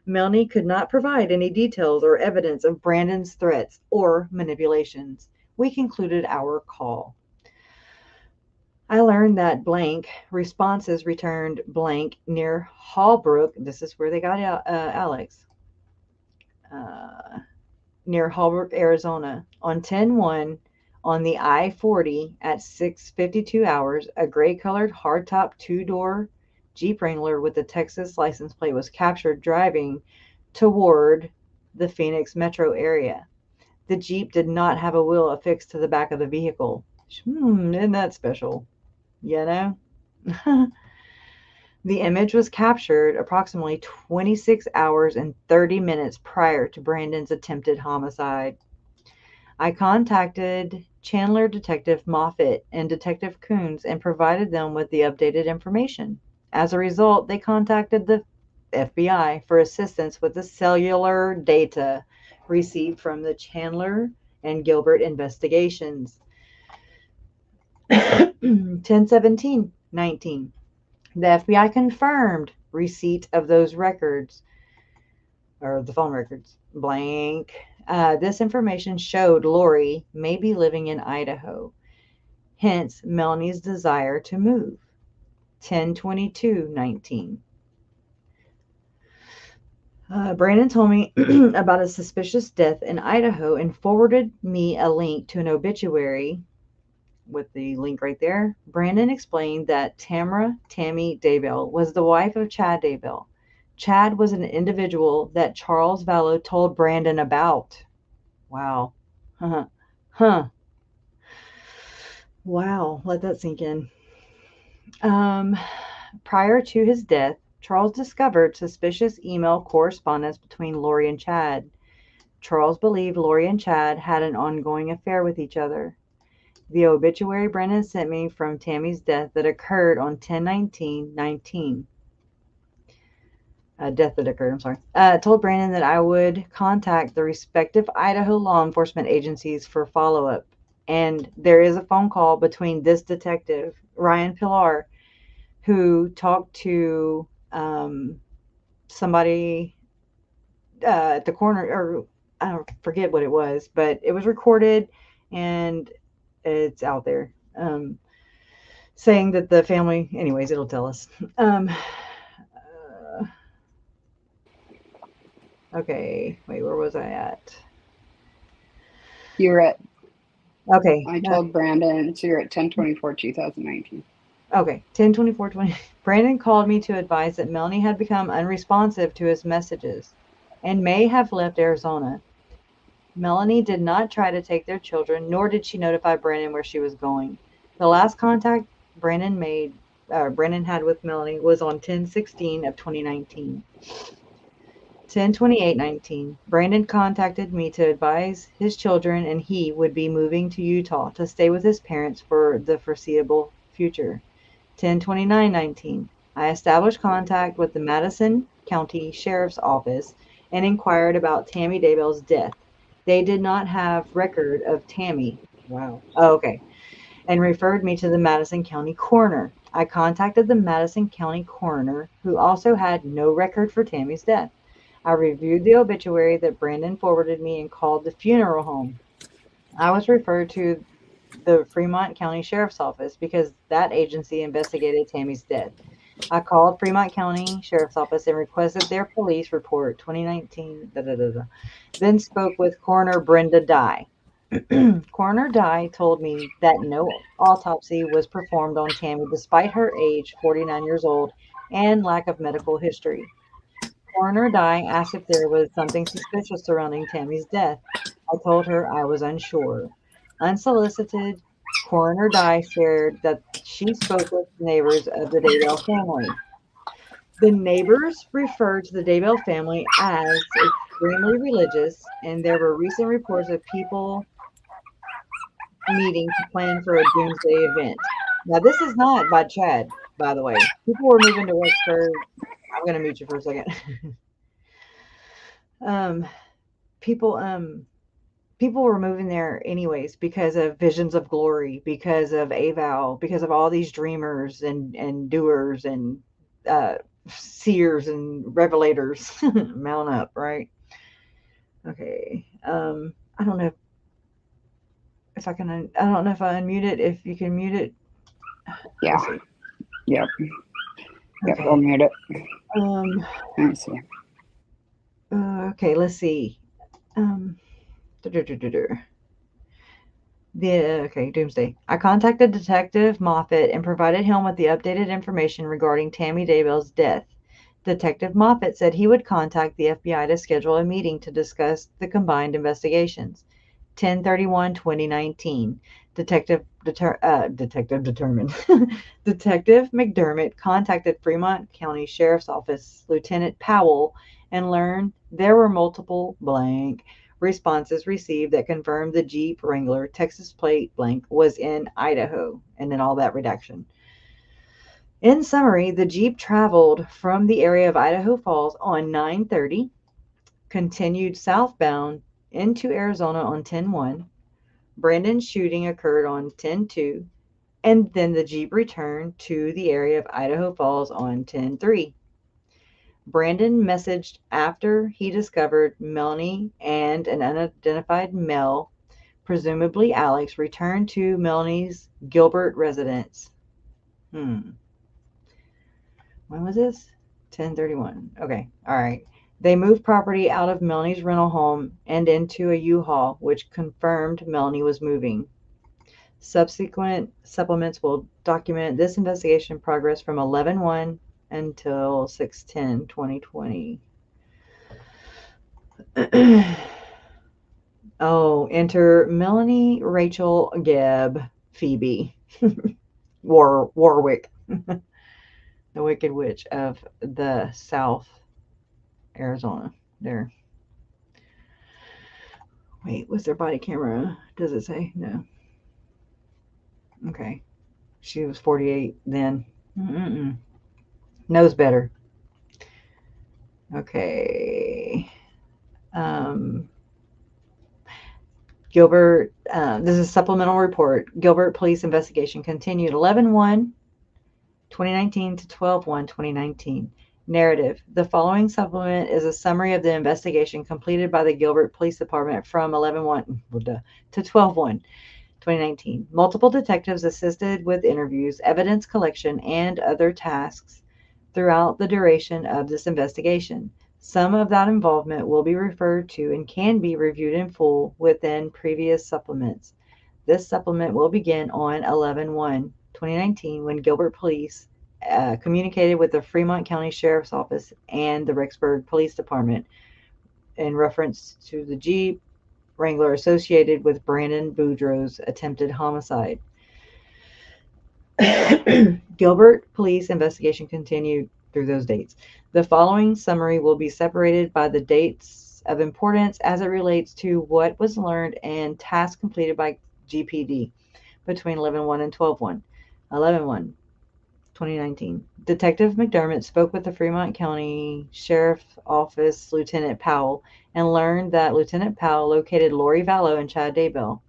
Melanie could not provide any details or evidence of Brandon's threats or manipulations. We concluded our call. I learned that blank responses returned blank near Hallbrook. This is where they got Alex. Near Hallbrook, Arizona. On 10/1 on the I-40 at 6:52 hours, a gray-colored hardtop two-door Jeep Wrangler with the Texas license plate was captured driving toward the Phoenix metro area. The Jeep did not have a wheel affixed to the back of the vehicle. Isn't that special? You know? The image was captured approximately 26 hours and 30 minutes prior to Brandon's attempted homicide. I contacted Chandler Detective Moffitt and Detective Coons and provided them with the updated information. As a result, they contacted the FBI for assistance with the cellular data received from the Chandler and Gilbert investigations. 10/17/19. The FBI confirmed receipt of those records, or the phone records, blank. This information showed Lori may be living in Idaho, hence Melanie's desire to move. 10/22/19. Brandon told me about a suspicious death in Idaho and forwarded me a link to an obituary with the link right there. Brandon explained that Tammy Daybell was the wife of Chad Daybell. Chad was an individual that Charles VALLOW told Brandon about. Wow. Huh. Wow. Let that sink in. Prior to his death, Charles discovered suspicious email correspondence between Lori and Chad. Charles believed Lori and Chad had an ongoing affair with each other. The obituary Brandon sent me from Tammy's death that occurred on 10/19/19. Told Brandon that I would contact the respective Idaho law enforcement agencies for follow-up. And there is a phone call between this detective, Ryan Pillar, who talked to somebody at the corner, or I don't forget what it was, but it was recorded and it's out there, saying that the family, anyways, it'll tell us. Okay, wait, where was I at? You're at, okay. I told Brandon, so you're at 10/24/2019. Okay, 10/24/20. Brandon called me to advise that Melanie had become unresponsive to his messages and may have left Arizona. Melanie did not try to take their children, nor did she notify Brandon where she was going. The last contact Brandon had with Melanie was on 10/16 of 2019. 10/28/19. Brandon contacted me to advise his children and he would be moving to Utah to stay with his parents for the foreseeable future. 10/29/19. I established contact with the Madison County Sheriff's Office and inquired about Tammy Daybell's death. They did not have record of Tammy. Wow. Oh, okay. And referred me to the Madison County coroner. I contacted the Madison County coroner, who also had no record for Tammy's death. I reviewed the obituary that Brandon forwarded me and called the funeral home. I was referred to the Fremont County Sheriff's Office because that agency investigated Tammy's death. I called Fremont County Sheriff's Office and requested their police report 2019, then spoke with Coroner Brenda Dye. Coroner Dye told me that no autopsy was performed on Tammy despite her age, 49 years old, and lack of medical history. Coroner Dye asked if there was something suspicious surrounding Tammy's death. I told her I was unsure. Unsolicited, Coroner Dye shared that she spoke with neighbors of the Daybell family. The neighbors referred to the Daybell family as extremely religious, and there were recent reports of people meeting to plan for a doomsday event. Now, this is not by Chad, by the way. People were moving to Rexburg. I'm going to mute you for a second. People were moving there anyways because of visions of glory, because of AVAL, because of all these dreamers and doers and seers and revelators mount up, right? Okay. I don't know if I can. I don't know if I unmute it. If you can mute it. Yeah. Yep. Yep. Okay. I'll mute it. Let me see. Okay. Let's see. Doomsday. I contacted Detective Moffat and provided him with the updated information regarding Tammy Daybell's death. Detective Moffat said he would contact the FBI to schedule a meeting to discuss the combined investigations. 10/31/2019. Detective McDermott contacted Fremont County Sheriff's Office Lieutenant Powell and learned there were multiple blank responses received that confirmed the Jeep Wrangler Texas plate blank was in Idaho, and then all that redaction. In summary, the Jeep traveled from the area of Idaho Falls on 9/30, continued southbound into Arizona on 10/1. Brandon's shooting occurred on 10/2, and then the Jeep returned to the area of Idaho Falls on 10/3. Brandon messaged after he discovered Melanie and an unidentified male, presumably Alex, returned to Melanie's Gilbert residence. When was this? 10/31. Okay. All right. They moved property out of Melanie's rental home and into a U-Haul, which confirmed Melanie was moving. Subsequent supplements will document this investigation progress from 11/1 until 6/10/2020. Oh, enter Melanie, Rachel, Gibb, Phoebe, Warwick, the Wicked Witch of the South, Arizona. There. Wait, was their body camera? Does it say? No. Okay. She was 48 then. Knows better. Okay. Gilbert, this is a supplemental report. Gilbert police investigation continued 11/1/2019 to 12/1/2019. Narrative. The following supplement is a summary of the investigation completed by the Gilbert Police Department from 11/1 to 12/1/2019. Multiple detectives assisted with interviews, evidence collection, and other tasks throughout the duration of this investigation. Some of that involvement will be referred to and can be reviewed in full within previous supplements. This supplement will begin on 11/1/2019 when Gilbert Police communicated with the Fremont County Sheriff's Office and the Rexburg Police Department in reference to the Jeep Wrangler associated with Brandon Boudreaux's attempted homicide. Gilbert police investigation continued through those dates. The following summary will be separated by the dates of importance as it relates to what was learned and tasks completed by GPD between 11/1 and 12/1. 11/1, 2019. Detective McDermott spoke with the Fremont County Sheriff's Office Lieutenant Powell and learned that Lieutenant Powell located Lori Vallow and Chad Daybell.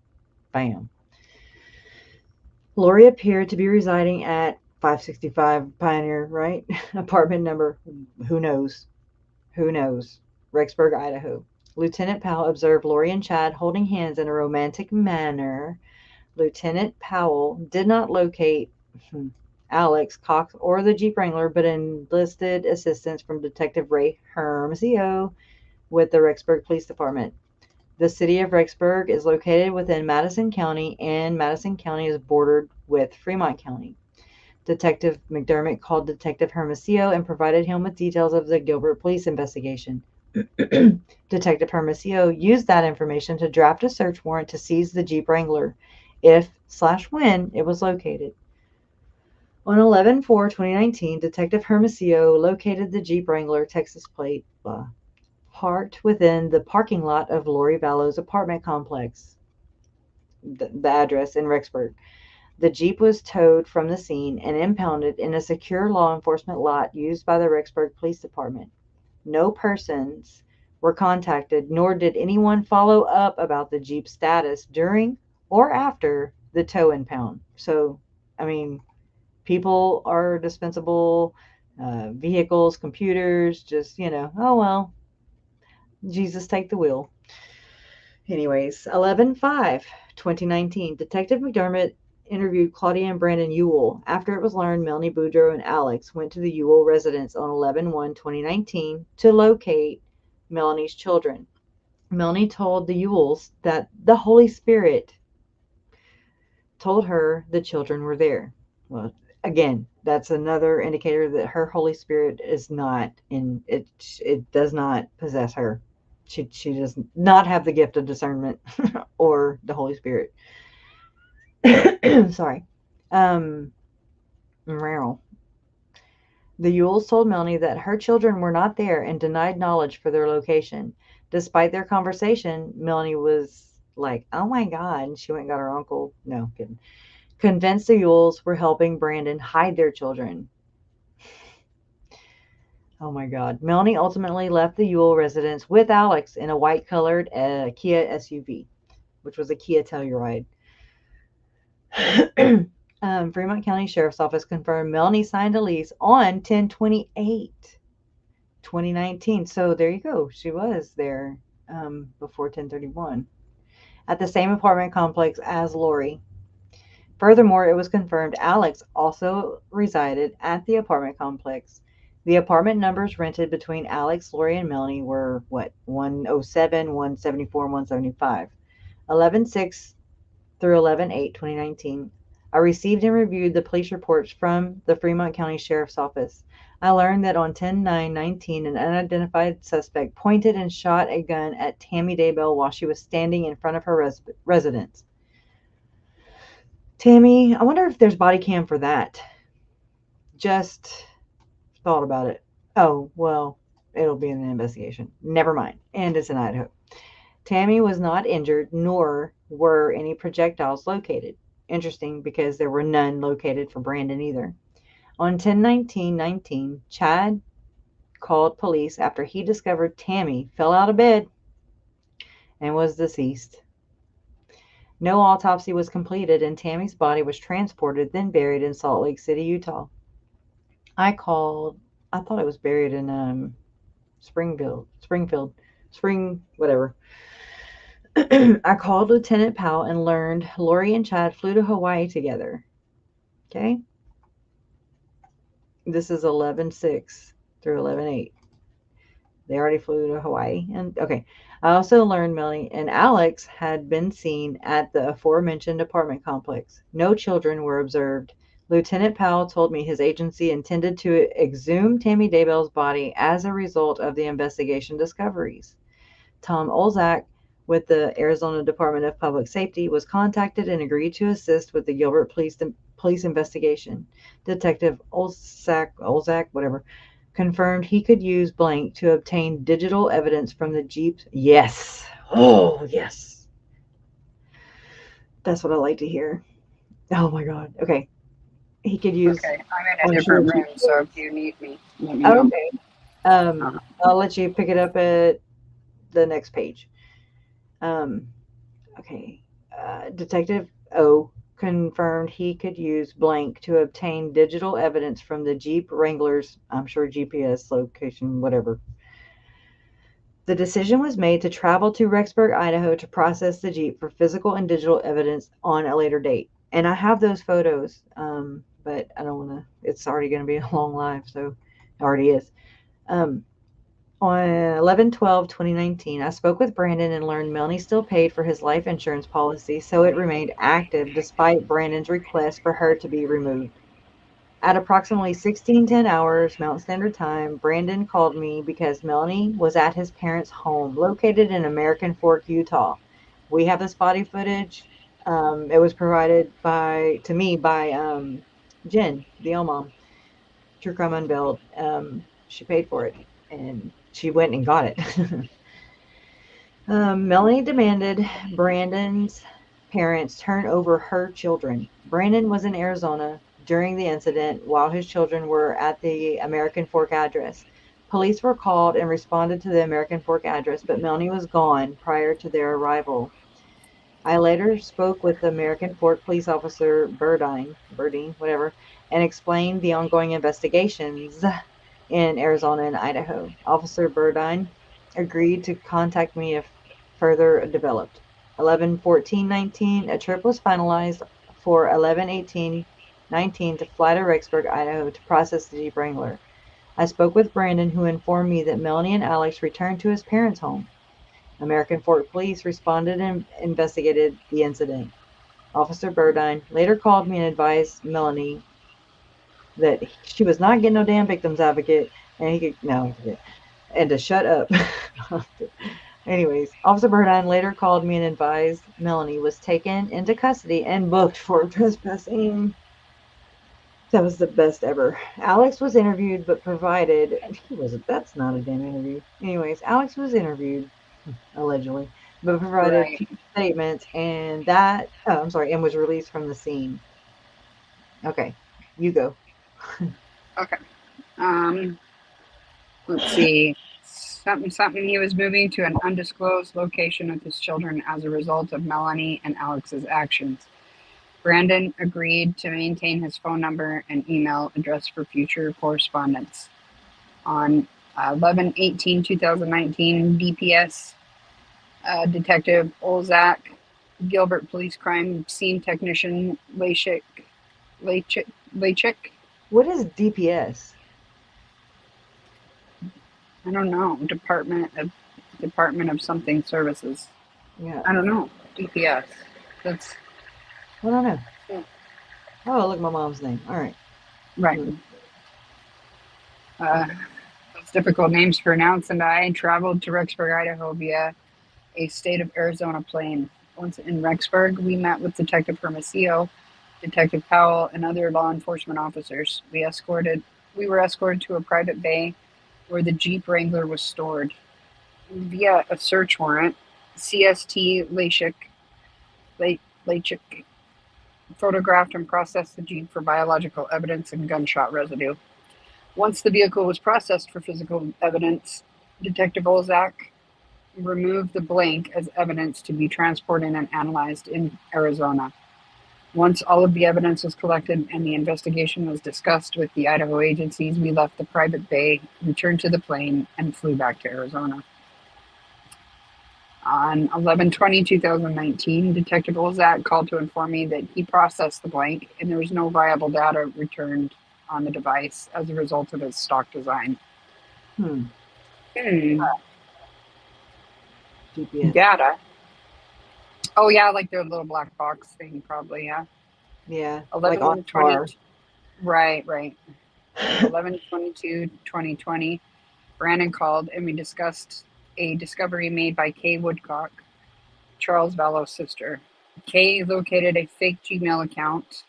Bam. Lori appeared to be residing at 565 Pioneer, right? Apartment number, who knows? Who knows? Rexburg, Idaho. Lieutenant Powell observed Lori and Chad holding hands in a romantic manner. Lieutenant Powell did not locate Alex Cox or the Jeep Wrangler, but enlisted assistance from Detective Ray Hermosillo with the Rexburg Police Department. The city of Rexburg is located within Madison County, and Madison County is bordered with Fremont County. Detective McDermott called Detective Hermosillo and provided him with details of the Gilbert police investigation. Detective Hermosillo used that information to draft a search warrant to seize the Jeep Wrangler, if/when it was located. On 11/4/2019, Detective Hermosillo located the Jeep Wrangler Texas plate parked within the parking lot of Lori Vallow's apartment complex, the address in Rexburg. The Jeep was towed from the scene and impounded in a secure law enforcement lot used by the Rexburg Police Department. No persons were contacted, nor did anyone follow up about the Jeep's status during or after the tow impound. So, I mean, people are dispensable, vehicles, computers, just, oh well, Jesus take the wheel. Anyways, 11/5/2019, Detective McDermott interviewed Claudia and Brandon Ewell. After it was learned Melanie, Boudreaux, and Alex went to the Ewell residence on 11/1/2019 to locate Melanie's children. Melanie told the Ewells that the Holy Spirit told her the children were there. Well, again, that's another indicator that her Holy Spirit is not in it. It does not possess her. She does not have the gift of discernment or the Holy Spirit. Sorry. The Ewells told Melanie that her children were not there and denied knowledge for their location. Despite their conversation, Melanie was like, oh my God. And she went and got her uncle. No, kidding. Convinced the Ewells were helping Brandon hide their children. Oh my God. Melanie ultimately left the Ewell residence with Alex in a white-colored Kia SUV, which was a Kia Telluride. Fremont County Sheriff's Office confirmed Melanie signed a lease on 10/28/2019. So there you go. She was there before 10/31 at the same apartment complex as Lori. Furthermore, it was confirmed Alex also resided at the apartment complex. The apartment numbers rented between Alex, Lori, and Melanie were 107, 174, and 175. 11/6 through 11/8/2019. I received and reviewed the police reports from the Fremont County Sheriff's Office. I learned that on 10/9/19, an unidentified suspect pointed and shot a gun at Tammy Daybell while she was standing in front of her residence. Tammy, I wonder if there's body cam for that. Just thought about it. Oh, well, it'll be in the investigation. Never mind. And it's in Idaho. Tammy was not injured, nor were any projectiles located. Interesting, because there were none located for Brandon either. On 10/19/19, Chad called police after he discovered Tammy fell out of bed and was deceased. No autopsy was completed, and Tammy's body was transported, then buried in Salt Lake City, Utah. I thought it was buried in Spring, whatever. I called Lieutenant Powell and learned Lori and Chad flew to Hawaii together. Okay. This is 11/6 through 11/8. They already flew to Hawaii. And okay. I also learned Melanie and Alex had been seen at the aforementioned apartment complex. No children were observed. Lieutenant Powell told me his agency intended to exhume Tammy Daybell's body as a result of the investigation discoveries. Tom Olzak with the Arizona Department of Public Safety was contacted and agreed to assist with the Gilbert police investigation. Detective Olzak, whatever, confirmed he could use blank to obtain digital evidence from the Jeep. Yes. Oh, yes. That's what I like to hear. Oh my God. Okay. He could use. Okay, I'm in a different room, so if you need me, let me know. Okay. I'll let you pick it up at the next page. Okay. Detective O confirmed he could use blank to obtain digital evidence from the Jeep Wrangler's, I'm sure, GPS location, whatever. The decision was made to travel to Rexburg, Idaho to process the Jeep for physical and digital evidence on a later date. And I have those photos, but I don't want to, it's already going to be a long live, so it already is. On 11/12/2019, I spoke with Brandon and learned Melanie still paid for his life insurance policy, so it remained active despite Brandon's request for her to be removed. At approximately 16:10 hours Mountain Standard Time, Brandon called me because Melanie was at his parents' home, located in American Fork, Utah. We have the spotty footage. It was provided to me by Jen, the L mom, True Crime Unveiled. She paid for it, and she went and got it. Melanie demanded Brandon's parents turn over her children. Brandon was in Arizona during the incident while his children were at the American Fork address. Police were called and responded to the American Fork address, but Melanie was gone prior to their arrival. I later spoke with the American Fork police officer Burdine, whatever, and explained the ongoing investigations in Arizona and Idaho. Officer Burdine agreed to contact me if further developed. 11/14/19, a trip was finalized for 11/18/19 to fly to Rexburg, Idaho to process the Jeep Wrangler. I spoke with Brandon, who informed me that Melanie and Alex returned to his parents' home. American Fork Police responded and investigated the incident. Officer Burdine later called me and advised Melanie that she was not getting no damn victims advocate, and he could and to shut up. Anyways, Officer Burdine later called me and advised Melanie was taken into custody and booked for trespassing. That was the best ever. Alex was interviewed, but provided he wasn't. That's not a damn interview. Anyways, Alex was interviewed allegedly, but provided few statements, and and was released from the scene. Okay, you go. Okay. Let's see. Something. He was moving to an undisclosed location with his children as a result of Melanie and Alex's actions. Brandon agreed to maintain his phone number and email address for future correspondence. On 11/18/2019, DPS Detective Olzak, Gilbert Police Crime Scene Technician Leichik. What is DPS? I don't know. Department of something services. Yeah. I don't know. DPS. That's. I don't know. Yeah. Oh, look, my mom's name. All right. Right. Those difficult names to pronounce, and I traveled to Rexburg, Idaho via a state of Arizona plane. Once in Rexburg, we met with Detective Hermosillo, Detective Powell, and other law enforcement officers. We were escorted to a private bay where the Jeep Wrangler was stored. Via a search warrant, CST Leichik photographed and processed the Jeep for biological evidence and gunshot residue. Once the vehicle was processed for physical evidence, Detective Olzak removed the blank as evidence to be transported and analyzed in Arizona. Once all of the evidence was collected and the investigation was discussed with the Idaho agencies, we left the private bay, returned to the plane, and flew back to Arizona. On 11/20/2019, Detective Olzak called to inform me that he processed the blank and there was no viable data returned on the device as a result of its stock design. Data. Oh yeah, like the little black box thing, probably. Yeah. Yeah. 11/20. Right. 11/22/2020. Brandon called and we discussed a discovery made by Kay Woodcock, Charles Vallow's sister. Kay located a fake Gmail account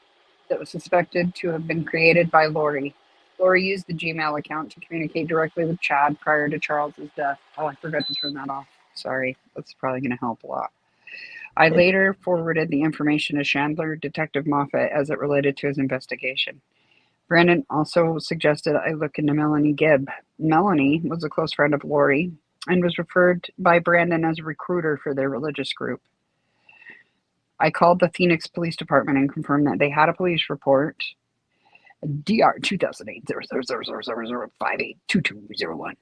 that was suspected to have been created by Lori. Lori used the Gmail account to communicate directly with Chad prior to Charles's death. Oh, I forgot to turn that off. Sorry. That's probably going to help a lot. I later forwarded the information to Chandler, Detective Moffat, as it related to his investigation. Brandon also suggested I look into Melanie Gibb. Melanie was a close friend of Lori and was referred by Brandon as a recruiter for their religious group. I called the Phoenix Police Department and confirmed that they had a police report, DR 2008-0000582201,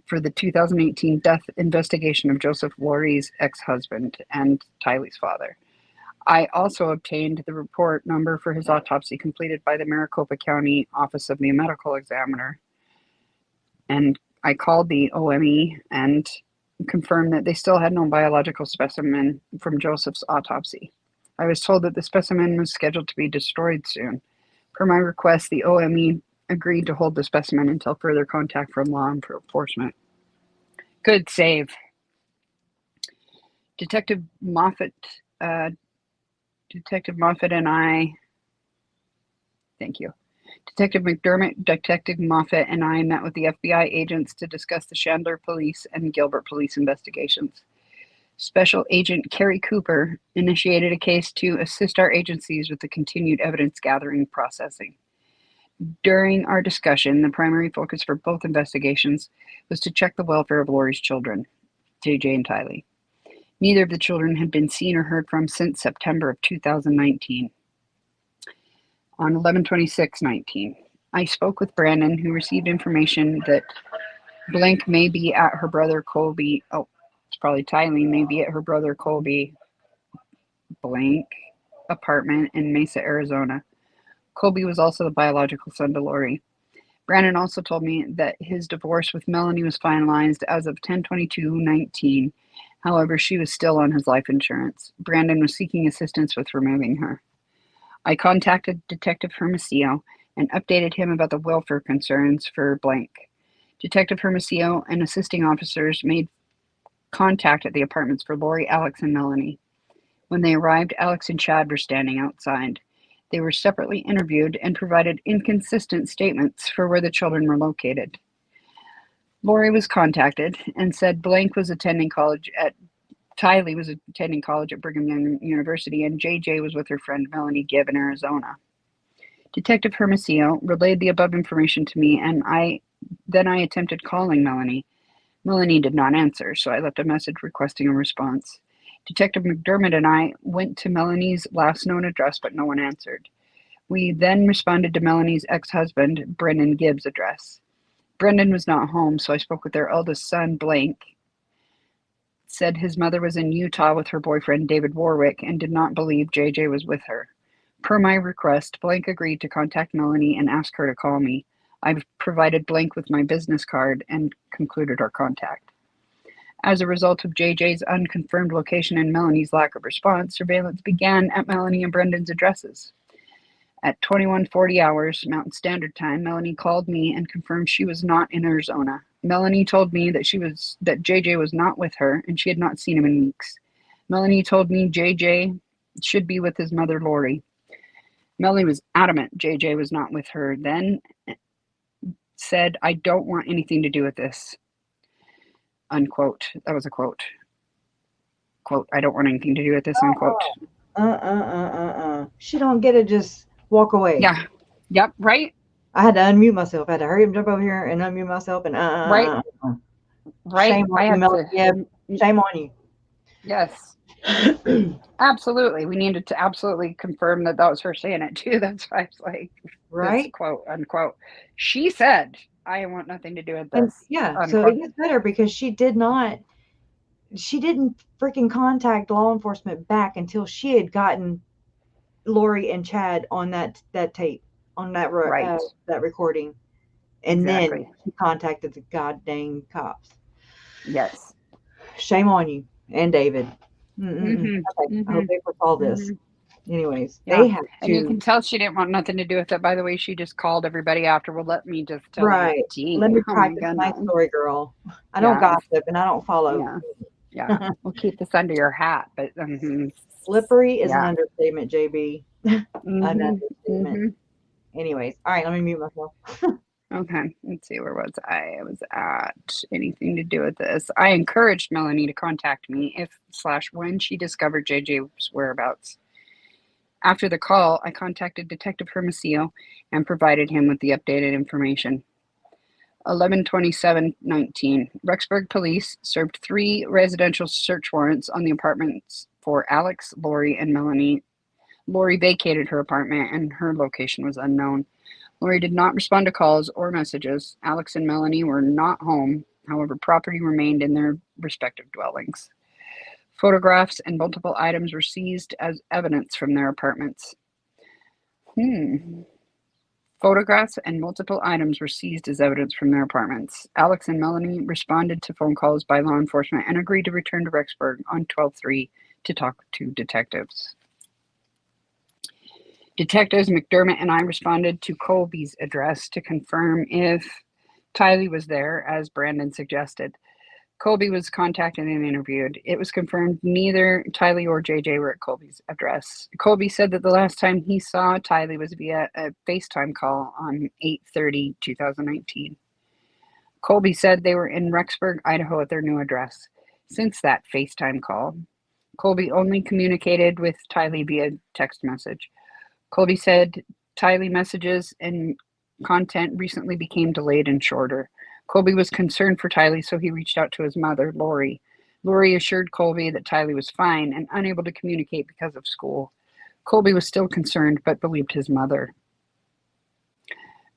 for the 2018 death investigation of Joseph Lori's ex-husband and Tylee's father. I also obtained the report number for his autopsy completed by the Maricopa County Office of the Medical Examiner. And I called the OME and confirmed that they still had no biological specimen from Joseph's autopsy. I was told that the specimen was scheduled to be destroyed soon. Per my request, the OME agreed to hold the specimen until further contact from law enforcement. Good save. Detective Moffat and I, thank you. Detective McDermott, Detective Moffat, and I met with the FBI agents to discuss the Chandler Police and Gilbert Police investigations. Special Agent Kerry Cooper initiated a case to assist our agencies with the continued evidence gathering processing. During our discussion, the primary focus for both investigations was to check the welfare of Lori's children, JJ and Tylee. Neither of the children had been seen or heard from since September of 2019. On 11/26/19, I spoke with Brandon, who received information that Blank may be at her brother Colby. Oh, it's probably Tylee may be at her brother Colby Blank apartment in Mesa, Arizona. Colby was also the biological son to Lori. Brandon also told me that his divorce with Melanie was finalized as of 10/22/19. However, she was still on his life insurance. Brandon was seeking assistance with removing her. I contacted Detective Hermosillo and updated him about the welfare concerns for Blank. Detective Hermosillo and assisting officers made contact at the apartments for Lori, Alex, and Melanie. When they arrived, Alex and Chad were standing outside. They were separately interviewed and provided inconsistent statements for where the children were located. Lori was contacted and said Blank was attending college at Tylee was attending college at Brigham Young University, and JJ was with her friend Melanie Gibb in Arizona. Detective Hermosillo relayed the above information to me, and I attempted calling Melanie. Melanie did not answer, so I left a message requesting a response. Detective McDermott and I went to Melanie's last known address, but no one answered. We then responded to Melanie's ex-husband, Brendan Gibb's address. Brendan was not home, so I spoke with their eldest son, Blank. Said his mother was in Utah with her boyfriend, David Warwick, and did not believe JJ was with her. Per my request, Blank agreed to contact Melanie and ask her to call me. I've provided Blank with my business card and concluded our contact. As a result of JJ's unconfirmed location and Melanie's lack of response, surveillance began at Melanie and Brendan's addresses. At 21:40 hours Mountain Standard Time, Melanie called me and confirmed she was not in Arizona. Melanie told me that JJ was not with her and she had not seen him in weeks. Melanie told me JJ should be with his mother, Lori. Melanie was adamant JJ was not with her, then said, "I don't want anything to do with this." Unquote. That was a quote. Quote, "I don't want anything to do with this," unquote. She don't get to just walk away. Yeah. Yep, right? I had to unmute myself. I had to hurry up, jump over here and unmute myself and Right. Right. Shame on you, Melanie. Yeah, shame on you. Yes. Absolutely. We needed to absolutely confirm that was her saying it too. That's why it's like, right? Quote unquote. She said, "I want nothing to do with this." And yeah. Unquote. So it gets better because she didn't freaking contact law enforcement back until she had gotten Lori and Chad on that tape, on that that recording, and then she contacted the goddamn cops. Yes. Shame on you and David. Okay. I hope they recall this. Anyways, they have to. And you can tell she didn't want nothing to do with it. By the way, she just called everybody after. Well, let me just tell you. Let me type this nice story, girl. I don't gossip and I don't follow Yeah, we'll keep this under your hat, but Slippery is an yeah. understatement, JB. An understatement. Mm-hmm. Anyways, all right, let me mute myself. Okay, let's see, where was I? I was at anything to do with this. I encouraged Melanie to contact me if/when she discovered JJ's whereabouts. After the call, I contacted Detective Hermosillo and provided him with the updated information. 11/27/19. Rexburg police served 3 residential search warrants on the apartments for Alex, Lori, and Melanie. Lori vacated her apartment and her location was unknown. Lori did not respond to calls or messages. Alex and Melanie were not home. However, property remained in their respective dwellings. Photographs and multiple items were seized as evidence from their apartments. Photographs and multiple items were seized as evidence from their apartments. Alex and Melanie responded to phone calls by law enforcement and agreed to return to Rexburg on 12/3 to talk to detectives. Detectives McDermott and I responded to Colby's address to confirm if Tylee was there, as Brandon suggested. Colby was contacted and interviewed. It was confirmed neither Tylee or JJ were at Colby's address. Colby said that the last time he saw Tylee was via a FaceTime call on 8/30/2019. Colby said they were in Rexburg, Idaho at their new address. Since that FaceTime call, Colby only communicated with Tylee via text message. Colby said Tylee messages and content recently became delayed and shorter. Colby was concerned for Tylee, so he reached out to his mother, Lori. Lori assured Colby that Tylee was fine and unable to communicate because of school. Colby was still concerned, but believed his mother.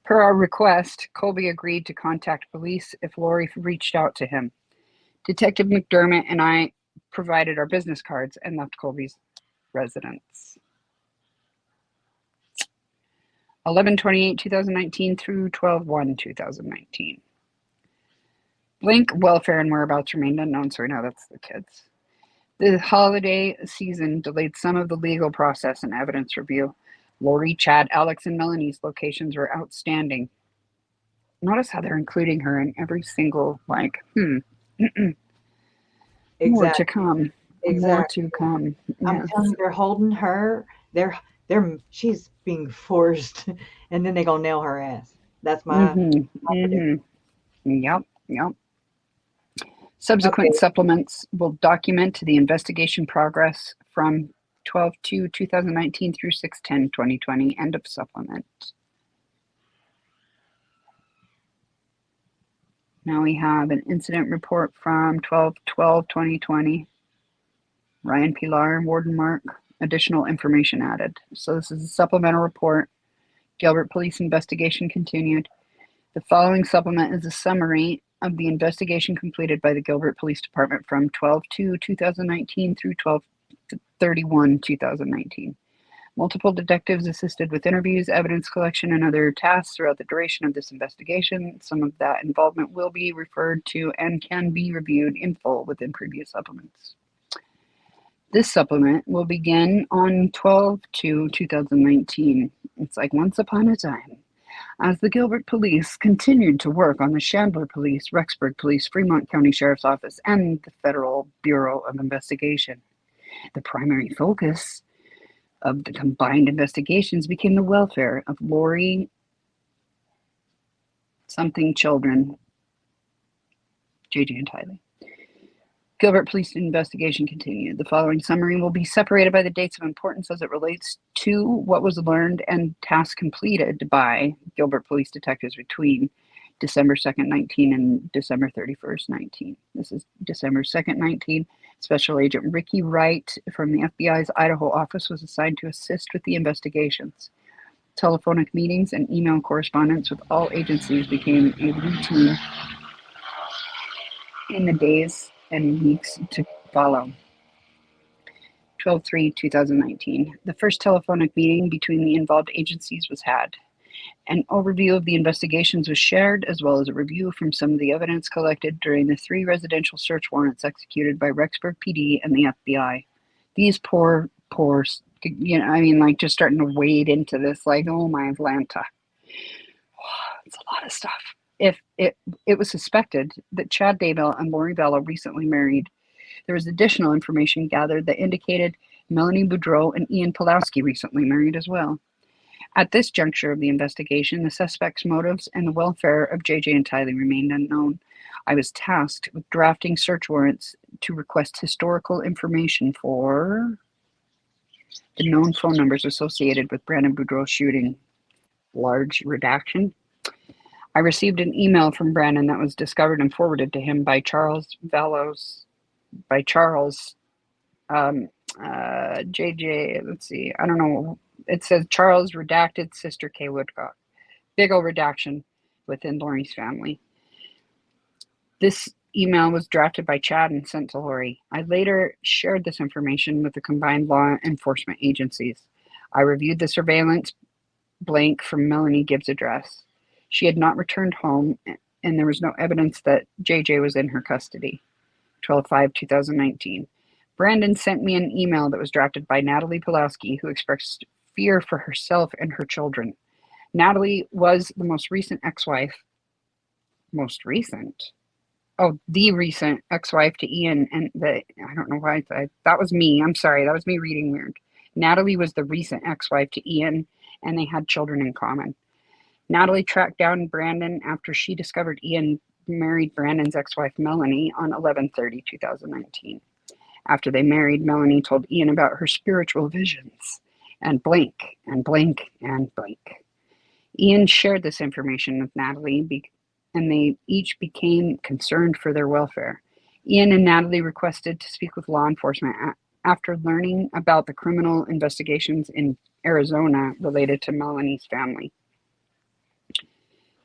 Per our request, Colby agreed to contact police if Lori reached out to him. Detective McDermott and I provided our business cards and left Colby's residence. 11/28/2019 through 12/1/2019. Blink welfare and whereabouts remained unknown, so we know that's the kids. The holiday season delayed some of the legal process and evidence review. Lori, Chad, Alex, and Melanie's locations were outstanding. Notice how they're including her in every single, Exactly. More to come. Exactly. More to come. I'm Yes. telling you, they're holding her. She's being forced, and then they're gonna nail her ass. That's my prediction. Yep. Subsequent supplements will document the investigation progress from 12/2/2019 through 6/10/2020. End of supplement. Now we have an incident report from 12/12/2020. Ryan Pilar, Warden Mark. Additional information added. So this is a supplemental report. Gilbert Police investigation continued. The following supplement is a summary of the investigation completed by the Gilbert Police Department from 12/2/2019 through 12/31/2019. Multiple detectives assisted with interviews, evidence collection, and other tasks throughout the duration of this investigation. Some of that involvement will be referred to and can be reviewed in full within previous supplements. This supplement will begin on 12/2/2019. It's like once upon a time. As the Gilbert Police continued to work on the Chandler Police, Rexburg Police, Fremont County Sheriff's Office, and the Federal Bureau of Investigation. The primary focus of the combined investigations became the welfare of Lori something children, JJ and Tylee. Gilbert Police investigation continued. The following summary will be separated by the dates of importance as it relates to what was learned and tasks completed by Gilbert Police detectives between December 2nd, 19 and December 31st, 19. This is December 2nd, 19. Special Agent Ricky Wright from the FBI's Idaho office was assigned to assist with the investigations. Telephonic meetings and email correspondence with all agencies became a routine in the days and weeks to follow. 12/3/2019. The first telephonic meeting between the involved agencies was had. An overview of the investigations was shared, as well as a review from some of the evidence collected during the 3 residential search warrants executed by Rexburg PD and the FBI. These poor, just starting to wade into this, like, oh my Atlanta. It's a lot of stuff. If it was suspected that Chad Daybell and Lori VALLOW recently married There was additional information gathered that indicated Melani Boudreaux and Ian Pawlowski recently married as well. At this juncture of the investigation, the suspect's motives and the welfare of JJ and Tylee remained unknown. I was tasked with drafting search warrants to request historical information for the known phone numbers associated with Brandon Boudreaux's shooting. Large redaction. I received an email from Brandon that was discovered and forwarded to him by JJ, let's see, I don't know. It says Charles redacted sister Kay Woodcock. Big old redaction within Lori's family. This email was drafted by Chad and sent to Lori. I later shared this information with the combined law enforcement agencies. I reviewed the surveillance blank from Melanie Gibb's address. She had not returned home, and there was no evidence that JJ was in her custody. 12/5/2019. Brandon sent me an email that was drafted by Natalie Pawlowski, who expressed fear for herself and her children. Natalie was the most recent ex-wife. Most recent? Oh, the recent ex-wife to Ian, and I don't know why that was me. I'm sorry, that was me reading weird. Natalie was the recent ex-wife to Ian, and they had children in common. Natalie tracked down Brandon after she discovered Ian married Brandon's ex-wife Melanie on 11/30/2019. After they married, Melanie told Ian about her spiritual visions, and blank, and blank, and blank. Ian shared this information with Natalie, and they each became concerned for their welfare. Ian and Natalie requested to speak with law enforcement after learning about the criminal investigations in Arizona related to Melanie's family.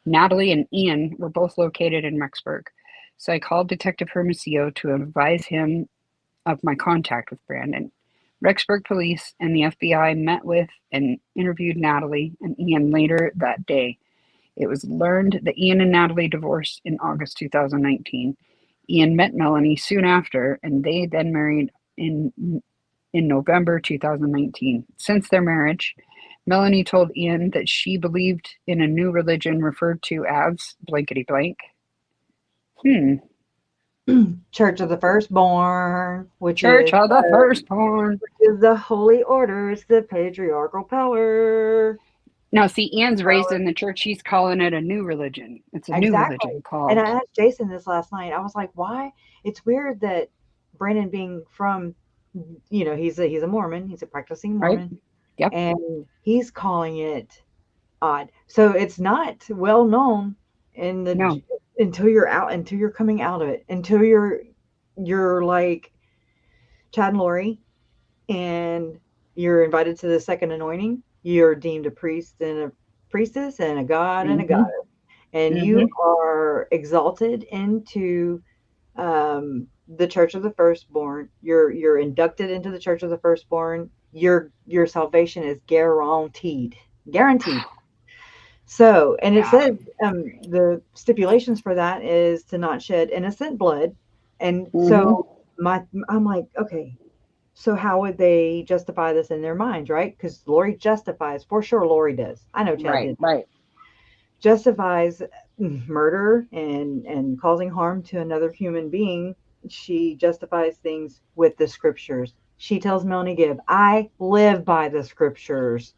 Natalie and Ian were both located in Rexburg, so I called Detective Hermosillo to advise him of my contact with Brandon. Rexburg police and the FBI met with and interviewed Natalie and Ian later that day. It was learned that Ian and Natalie divorced in August 2019. Ian met Melanie soon after, and they then married in November 2019. Since their marriage, Melanie told Ian that she believed in a new religion referred to as blankety blank. Church of the Firstborn, which Church of the Firstborn, which is the holy order. It's the patriarchal power. Now, see, Ian's raised in the church. He's calling it a new religion. It's a new religion called. And I asked Jason this last night. I was like, why? It's weird that Brandon being from, he's a Mormon. He's a practicing Mormon. Right. Yep. And he's calling it odd. So it's not well known in the until you're coming out of it, until you're like Chad and Lori, and you're invited to the second anointing. You're deemed a priest and a priestess and a god and a goddess, and you are exalted into the Church of the Firstborn. You're inducted into the Church of the Firstborn. Your salvation is guaranteed. So, and it says the stipulations for that is to not shed innocent blood. And so I'm like, okay, so how would they justify this in their minds, right? Because Lori justifies, for sure Lori does. I know Chad did. Right. Justifies murder and causing harm to another human being. She justifies things with the scriptures. She tells Melanie Gibb, I live by the scriptures.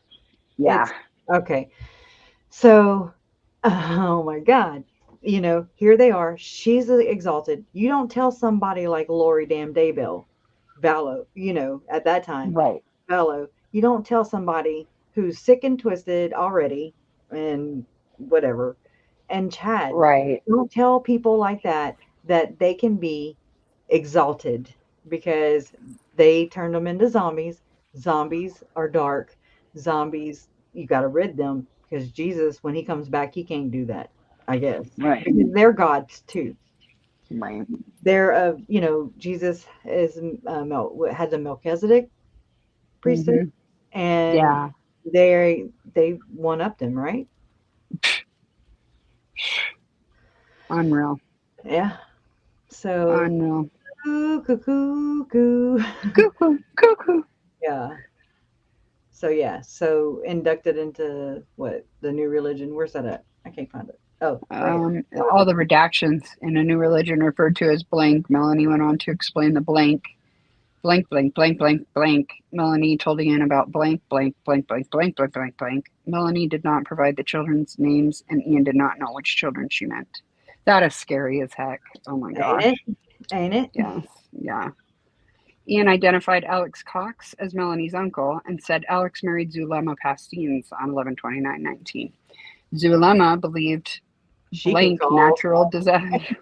Yeah. Okay. So, oh my God, here they are. She's exalted. You don't tell somebody like Lori damn Daybell, VALLOW, at that time. Right. VALLOW. You don't tell somebody who's sick and twisted already and whatever. And Chad. Right. You don't tell people like that they can be exalted because they turned them into zombies. Zombies are dark. Zombies, you got to rid them. Because Jesus, when he comes back, he can't do that, I guess. Right. Because they're gods too. Right. They're, Jesus has a Melchizedek priesthood, and they one-upped him, right? Unreal. Yeah. So. Unreal. Cuckoo. Yeah. So inducted into what, the new religion? Where's that at? I can't find it. Oh, right. All the redactions in a new religion referred to as blank. Melanie went on to explain the blank. Blank, blank, blank, blank, blank. Melanie told Ian about blank, blank, blank, blank, blank, blank, blank, blank. Melanie did not provide the children's names, and Ian did not know which children she meant. That is scary as heck. Oh my gosh. Ain't it? Yes. Yeah. Ian identified Alex Cox as Melanie's uncle and said Alex married Zulema Pastines on 11/29/19. Zulema believed blank natural disaster.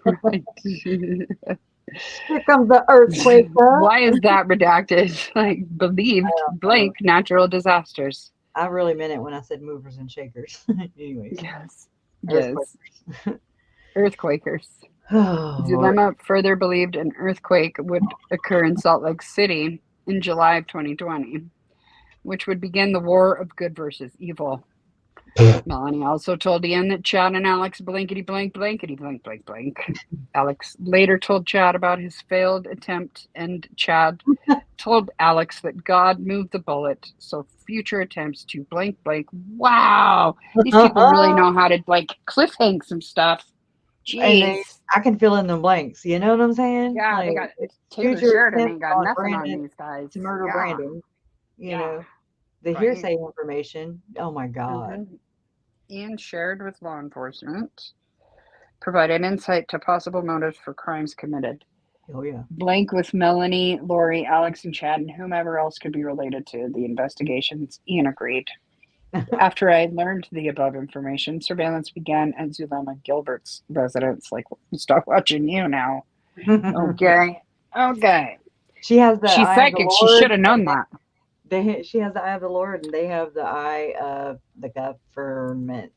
Here comes the earthquake. Why is that redacted? Like, believed blank natural disasters. I really meant it when I said movers and shakers. Anyways. Yes. Yes. Earthquakers. Oh, Zulema further believed an earthquake would occur in Salt Lake City in July of 2020, which would begin the war of good versus evil. Melanie also told Ian that Chad and Alex blankety blank blankety blank blank blank. Alex later told Chad about his failed attempt, and Chad told Alex that God moved the bullet, so future attempts to blank blank. Wow, these people really know how to like cliffhang some stuff. Jeez. I can fill in the blanks. You know what I'm saying? Yeah, like, they got Taylor Sheridan ain't got nothing on these guys. To murder Brandon, you know, the hearsay information. Oh my God. Ian shared with law enforcement, provided insight to possible motives for crimes committed. Oh yeah. Blank with Melanie, Lori, Alex, and Chad, and whomever else could be related to the investigations. Ian agreed. After I learned the above information, surveillance began at Zulema Gilbert's residence. Like, stop watching you now. Okay. She has the She's psychic. She should have known that. She has the eye of the Lord, and they have the eye of the government.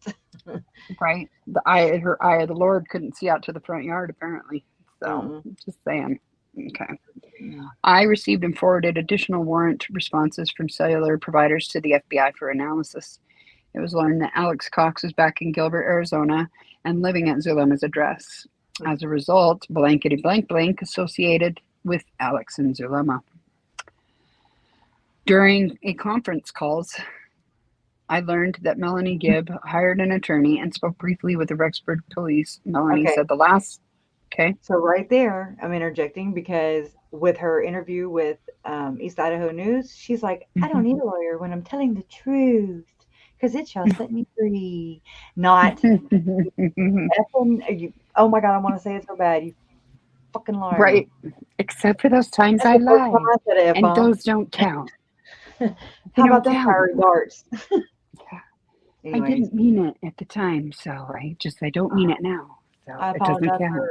Right. Her eye of the Lord couldn't see out to the front yard, apparently. So, just saying. Okay. I received and forwarded additional warrant responses from cellular providers to the FBI for analysis. It was learned that Alex Cox was back in Gilbert, Arizona, and living at Zulema's address. As a result, blankety blank blank associated with Alex and Zulema. During a conference calls, I learned that Melanie Gibb hired an attorney and spoke briefly with the Rexburg police. Melanie said the last. Okay. So right there, I'm interjecting because with her interview with East Idaho News, she's like, I don't need a lawyer when I'm telling the truth because it shall set me free. Not effing, oh my God, I want to say it so bad. You fucking liar. Right. Except for those times I lied. And those don't count. How about them fiery darts? I didn't mean it at the time, so I don't mean it now. So I apologize for that.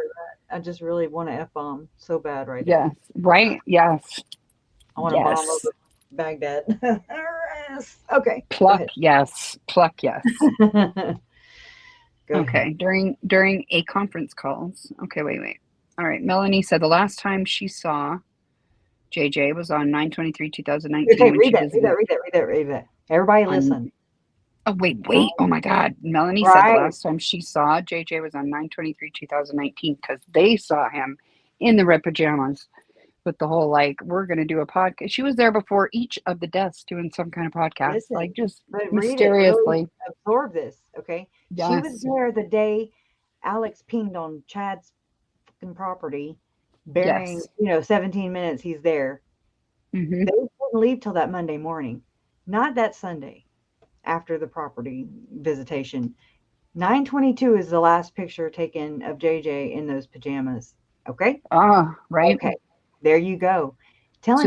I just really want to F-bomb so bad right now. Yes, right? Yes. I want to bomb over Baghdad. Okay. Pluck, yes. Pluck, yes. Okay. During a conference calls. Okay, wait. All right. Melanie said the last time she saw JJ was on 9/23/2019. Okay, read that. Everybody listen. Oh, wait. Oh, my God. Melanie said the last time she saw JJ was on 9/23/2019 because they saw him in the red pajamas with the whole, like, we're going to do a podcast. She was there before each of the deaths doing some kind of podcast. Listen, like, just mysteriously. Really absorb this, okay? Yes. She was there the day Alex pinged on Chad's fucking property, bearing, 17 minutes he's there. They wouldn't leave till that Monday morning. Not that Sunday. After the property visitation. 9/22 is the last picture taken of JJ in those pajamas. Okay? Right. Okay. There you go.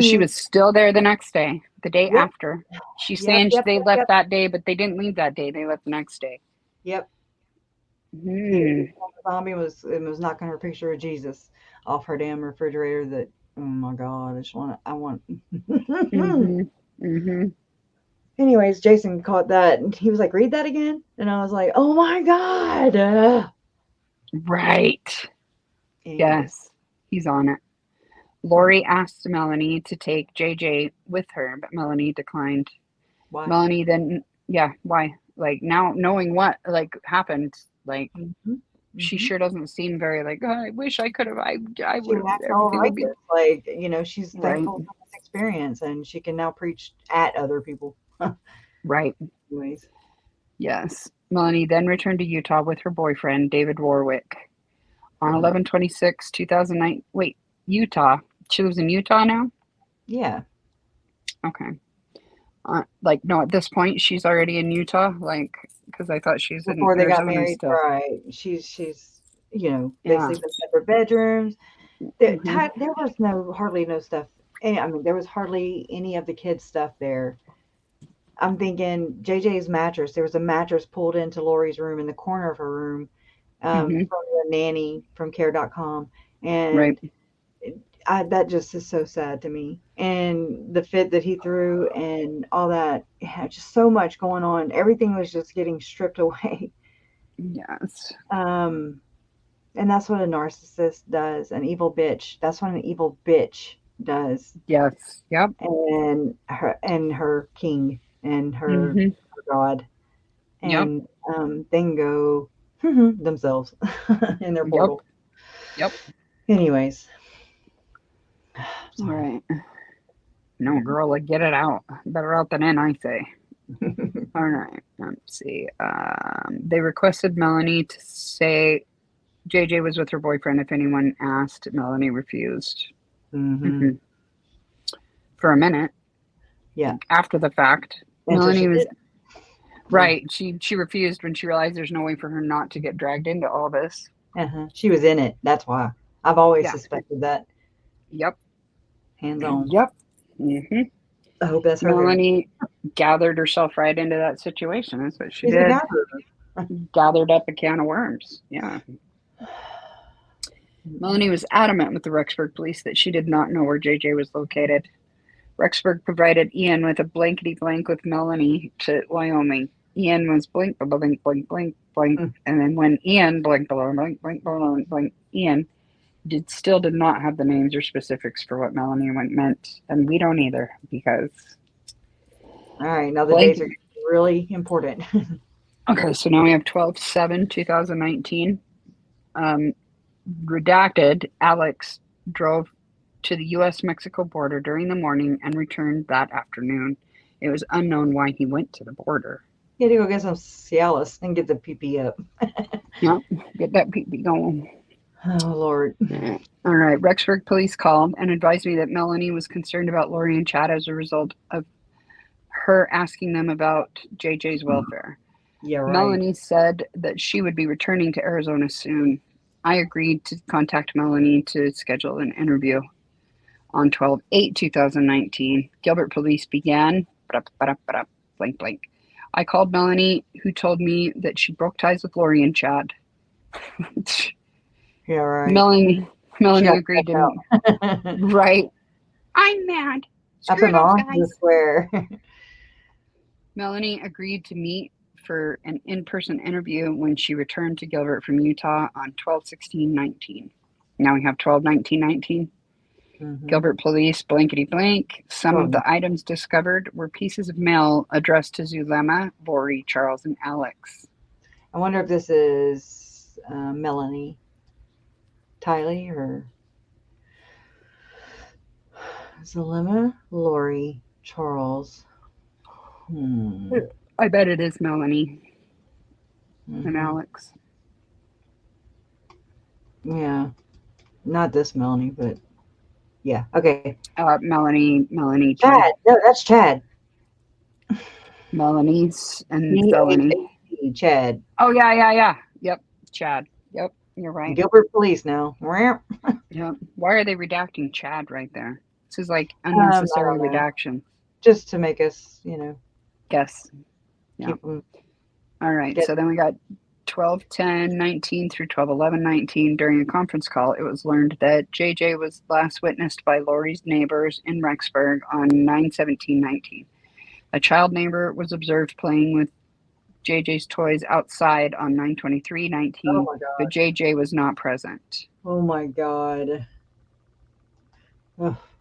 She was still there the next day, the day after. She's saying they left that day, but they didn't leave that day. They left the next day. Yep. The zombie was knocking her picture of Jesus off her damn refrigerator that, oh my God, I want. Anyways, Jason caught that and he was like, read that again. And I was like, oh my God. Right. Yes. He's on it. Lori asked Melanie to take JJ with her, but Melanie declined. Why? Melanie then, why? Like now knowing what like happened, like she sure doesn't seem very like, oh, I wish I could have, I would have. Like, she's thankful for this experience and she can now preach at other people. Right. Anyways. Yes. Melanie then returned to Utah with her boyfriend, David Warwick. On 11/26/2009. Wait, Utah. She lives in Utah now? Yeah. Okay. No, at this point, she's already in Utah? Because I thought she's Before in they got Arizona married, still. right. She's Yeah. basically the separate bedrooms. There Mhm. was hardly no stuff. I mean, there was hardly any of the kids' stuff there. I'm thinking JJ's mattress. There was a mattress pulled into Lori's room in the corner of her room, from Mhm. the nanny from care.com. Right. And that just is so sad to me. And the fit that he threw and all that, just so much going on. Everything was just getting stripped away. Yes. And that's what a narcissist does, an evil bitch. That's what an evil bitch does. Yes. Yep. And her king and her Mhm. god. Yep. And then go themselves in their Yep. portal. Yep. Anyways. All Sorry. right. No, girl, get it out. Better out than in, I say. All right. Let's see. They requested Melanie to say JJ was with her boyfriend if anyone asked. Melanie refused. Mhm. For a minute. Yeah. After the fact. Until Melanie was did. right. She refused when she realized there's no way for her not to get dragged into all this. She was in it. That's why. I've always Yeah. suspected that. Yep. Hands on. Yep. Mm-hmm. I hope that's her. Melanie gathered herself right into that situation. That's what she She's did. a gatherer. Gathered up a can of worms. Yeah. Melanie was adamant with the Rexburg police that she did not know where JJ was located. Rexburg provided Ian with a blankety blank with Melanie to Wyoming. Ian was blank, blank, blank, blank, blank. And then when Ian blank, blank, blank, blank, blank, blank, Ian still did not have the names or specifics for what Melanie meant. And we don't either because. All right. Now the dates are really important. Okay. So now we have 12/7/2019. Redacted, Alex drove to the U.S.-Mexico border during the morning and returned that afternoon. It was unknown why he went to the border. He had to go get some Cialis and get the pee up. Yep, get that pee going. Oh, Lord. All right, Rexburg police called and advised me that Melanie was concerned about Lori and Chad as a result of her asking them about JJ's welfare. Yeah, right. Melanie said that she would be returning to Arizona soon. I agreed to contact Melanie to schedule an interview. On 12/8/2019, Gilbert police began blank blank. I called Melanie, who told me that she broke ties with Lori and Chad. Yeah, right. Melanie agreed to right. I'm mad. Screw those guys. Swear. Melanie agreed to meet for an in-person interview when she returned to Gilbert from Utah on 12/16/19. Now we have 12/19/19. Gilbert police blankety blank. Some of the items discovered were pieces of mail addressed to Zulema, Lori, Charles, and Alex. I wonder if this is Melanie, Tylee, or Zulema, Lori, Charles. I bet it is Melanie and Alex. Yeah, not this Melanie, but yeah. Okay. Melanie. Chad. No, that's Chad. Melanie's and Melanie. Chad. Oh yeah. Yep, Chad. Yep, you're right. Gilbert police now. Yeah. Why are they redacting Chad right there? This is like unnecessary redaction. Just to make us, guess. Yeah. All right. So then we got 12/10/19 through 12/11/19. During a conference call, it was learned that JJ was last witnessed by Lori's neighbors in Rexburg on 9/17/19. A child neighbor was observed playing with JJ's toys outside on 9/23/19, but JJ was not present. Oh my God.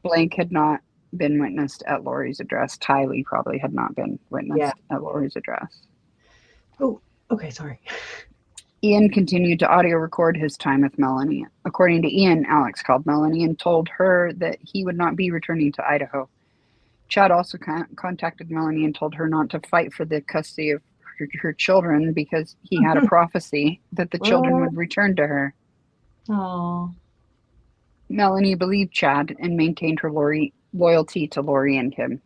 Blank had not been witnessed at Lori's address. Tylee probably had not been witnessed at Lori's address. Oh, okay, sorry. Ian continued to audio record his time with Melanie. According to Ian, Alex called Melanie and told her that he would not be returning to Idaho. Chad also contacted Melanie and told her not to fight for the custody of her children because he had a prophecy that the children would return to her. Oh. Melanie believed Chad and maintained her loyalty to Lori and him.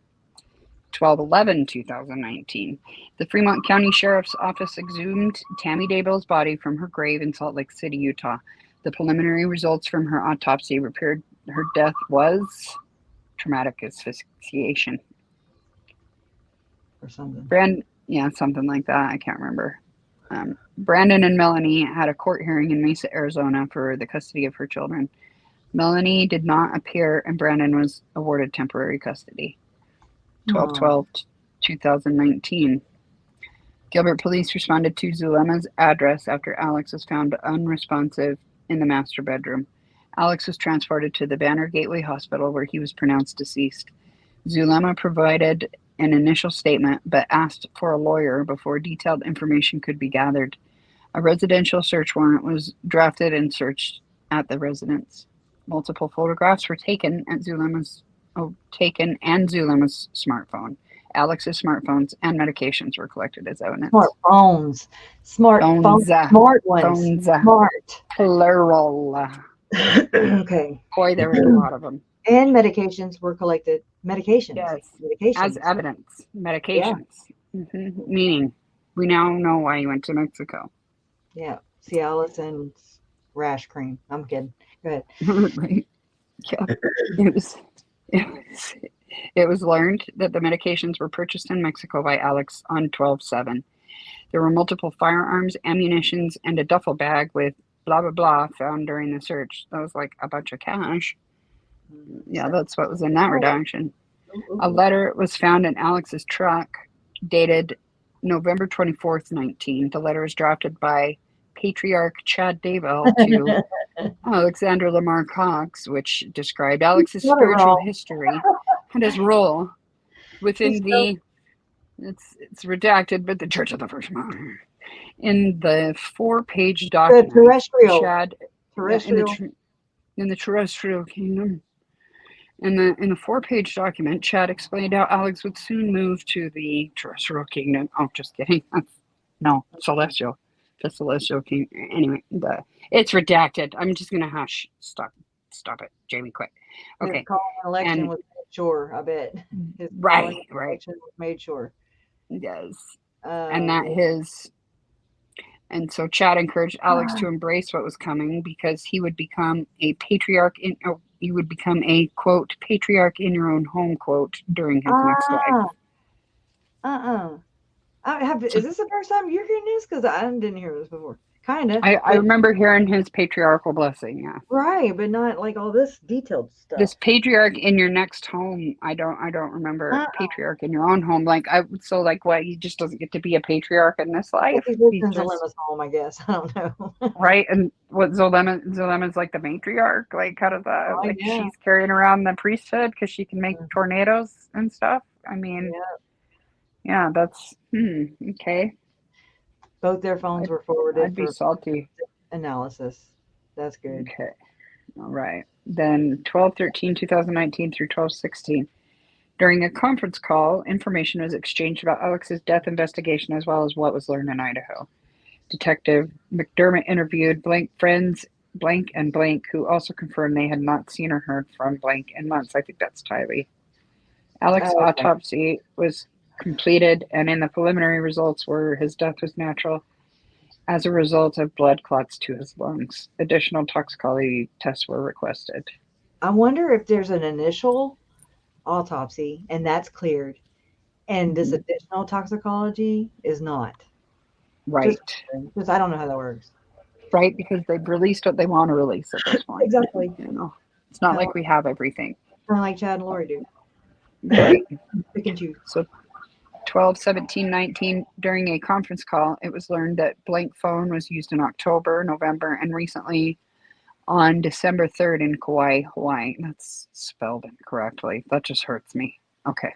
12/11/2019, the Fremont County Sheriff's Office exhumed Tammy Daybell's body from her grave in Salt Lake City, Utah. The preliminary results from her autopsy reported her death was traumatic asphyxiation. Or something. Something like that. I can't remember. Brandon and Melanie had a court hearing in Mesa, Arizona for the custody of her children. Melanie did not appear and Brandon was awarded temporary custody. 12/12/2019. Gilbert police responded to Zulema's address after Alex was found unresponsive in the master bedroom. Alex was transported to the Banner Gateway Hospital where he was pronounced deceased. Zulema provided an initial statement but asked for a lawyer before detailed information could be gathered. A residential search warrant was drafted and searched at the residence. Multiple photographs were taken and Zulema's smartphone. Alex's smartphones and medications were collected as evidence. Smartphones. Smart ones. Smart. Plural. Okay. Boy, there was a lot of them. And medications were collected. Medications. Yes. Medications. As evidence. Medications. Yeah. Meaning, we now know why you went to Mexico. Yeah. Cialis and rash cream. I'm kidding. Go ahead. Right. Yeah. It was learned that the medications were purchased in Mexico by Alex on 12/7. There were multiple firearms, ammunitions, and a duffel bag with blah, blah, blah found during the search. That was like a bunch of cash. Yeah, that's what was in that redaction. A letter was found in Alex's truck dated November 24th, 19. The letter was drafted by Patriarch Chad Daybell to Alexander Lamar Cox, which described Alex's spiritual history and his role within it's redacted, but the Church of the First Martyr. In the 4-page document, in the terrestrial kingdom. In the 4-page document, Chad explained how Alex would soon move to the terrestrial kingdom. Oh, just kidding. No, celestial. The celestial kingdom. Anyway, it's redacted. I'm just gonna hush. Stop it, Jamie. Quick. Okay. His election was made sure. I bet. His right. Election was made sure. Yes. And so Chad encouraged Alex to embrace what was coming because he would become a patriarch you would become a quote patriarch in your own home quote during his next life. Is this the first time you're hearing this? Because I didn't hear this before. Kind of. I remember hearing his patriarchal blessing. Yeah. Right, but not like all this detailed stuff. This patriarch in your next home. I don't remember patriarch in your own home. What? He just doesn't get to be a patriarch in this life. He's in Zulema's home, I guess. I don't know. Right, and what Zulema's like the matriarch. Like, how does that? She's carrying around the priesthood because she can make tornadoes and stuff. I mean, yeah, that's okay. Both their phones were forwarded. I'd be salty. Analysis. That's good. Okay. All right. Then 12/13/2019 through 12/16. During a conference call, information was exchanged about Alex's death investigation as well as what was learned in Idaho. Detective McDermott interviewed blank friends, blank and blank, who also confirmed they had not seen or heard from blank in months. I think that's Tylee. Alex's autopsy was completed, and in the preliminary results were his death was natural as a result of blood clots to his lungs. Additional toxicology tests were requested. I wonder if there's an initial autopsy and that's cleared, and this additional toxicology is not. Right. Because I don't know how that works. Right, because they've released what they want to release at this point. Exactly. It's not like we have everything. Kind of like Chad and Lori do. Right. Pick and choose. So 12/17/19, during a conference call, it was learned that blank phone was used in October, November, and recently on December 3rd in Kauai, Hawaii. That's spelled incorrectly. That just hurts me. Okay.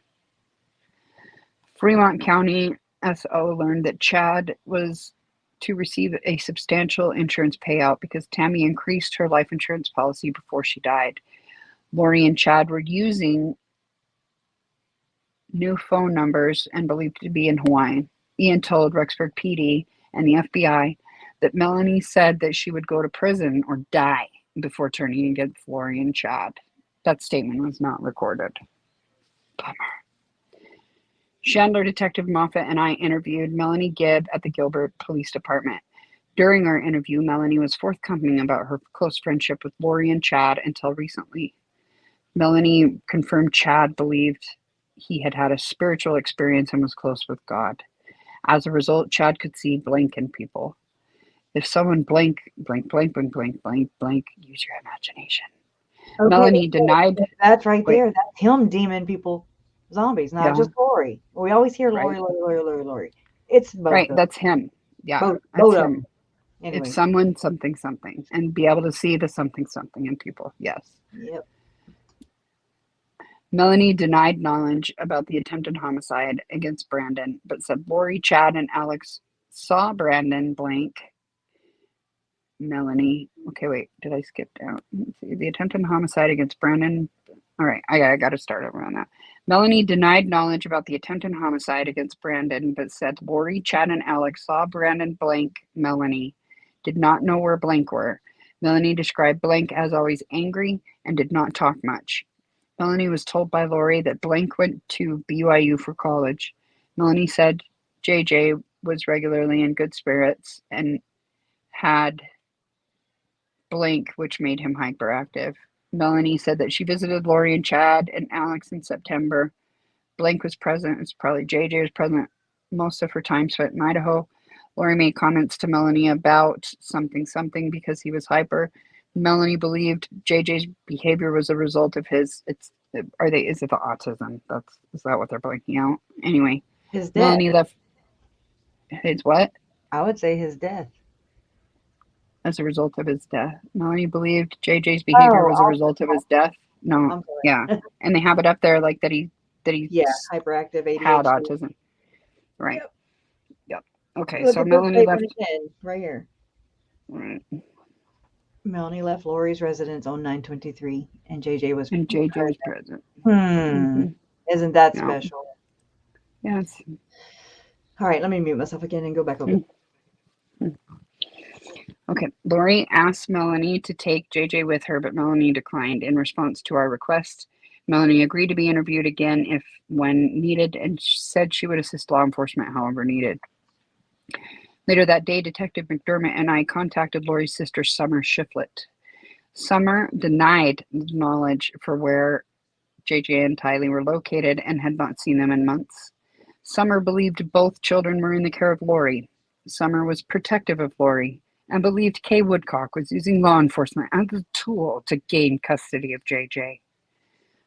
Fremont County SO learned that Chad was to receive a substantial insurance payout because Tammy increased her life insurance policy before she died. Lori and Chad were using new phone numbers and believed to be in Hawaii. Ian told Rexburg PD and the FBI that Melanie said that she would go to prison or die before turning against Lori and Chad. That statement was not recorded. Bummer. Chandler Detective Moffat and I interviewed Melanie Gibb at the Gilbert Police Department. During our interview, Melanie was forthcoming about her close friendship with Lori and Chad until recently. Melanie confirmed Chad believed he had had a spiritual experience and was close with God. As a result, Chad could see blank in people. If someone blank, use your imagination. Okay, Melanie denied. That's right there. That's him demon people, zombies, not Yeah. just Lori. We always hear Right. Lori. It's both. Right, of that's him. Yeah, both that's of him. them. Anyway. If someone, something, and be able to see the something in people. Yes. Yep. Melanie denied knowledge about the attempted homicide against Brandon, but said Lori, Chad, and Alex saw Brandon blank. Melanie. Okay, wait. Did I skip down? Let's see. The attempted homicide against Brandon. All right, I got to start over on that. Melanie denied knowledge about the attempted homicide against Brandon, but said Lori, Chad, and Alex saw Brandon blank Melanie. Did not know where blank were. Melanie described blank as always angry and did not talk much. Melanie was told by Lori that blank went to BYU for college. Melanie said JJ was regularly in good spirits and had blank, which made him hyperactive. Melanie said that she visited Lori and Chad and Alex in September. Blank was present. It's probably JJ was present most of her time spent in Idaho. Lori made comments to Melanie about something because he was hyper. Melanie believed JJ's behavior was a result of his. Is it the autism? Is that what they're blanking out? Anyway, his death. Melanie left. His what? I would say his death. As a result of his death. Melanie believed JJ's behavior was a result of his death. No, yeah, and they have it up there like that he hyperactive ADHD. had autism. Right. Yep. Okay, Look so at Melanie left right here. Right. Melanie left Lori's residence on 9/23, and JJ was present. Isn't that special? Yes. All right, let me mute myself again and go back over. Okay, Lori asked Melanie to take JJ with her, but Melanie declined. In response to our request, Melanie agreed to be interviewed again when needed, and said she would assist law enforcement however needed. Later that day, Detective McDermott and I contacted Lori's sister, Summer Shiflett. Summer denied knowledge for where JJ and Tylee were located and had not seen them in months. Summer believed both children were in the care of Lori. Summer was protective of Lori and believed Kay Woodcock was using law enforcement as a tool to gain custody of JJ.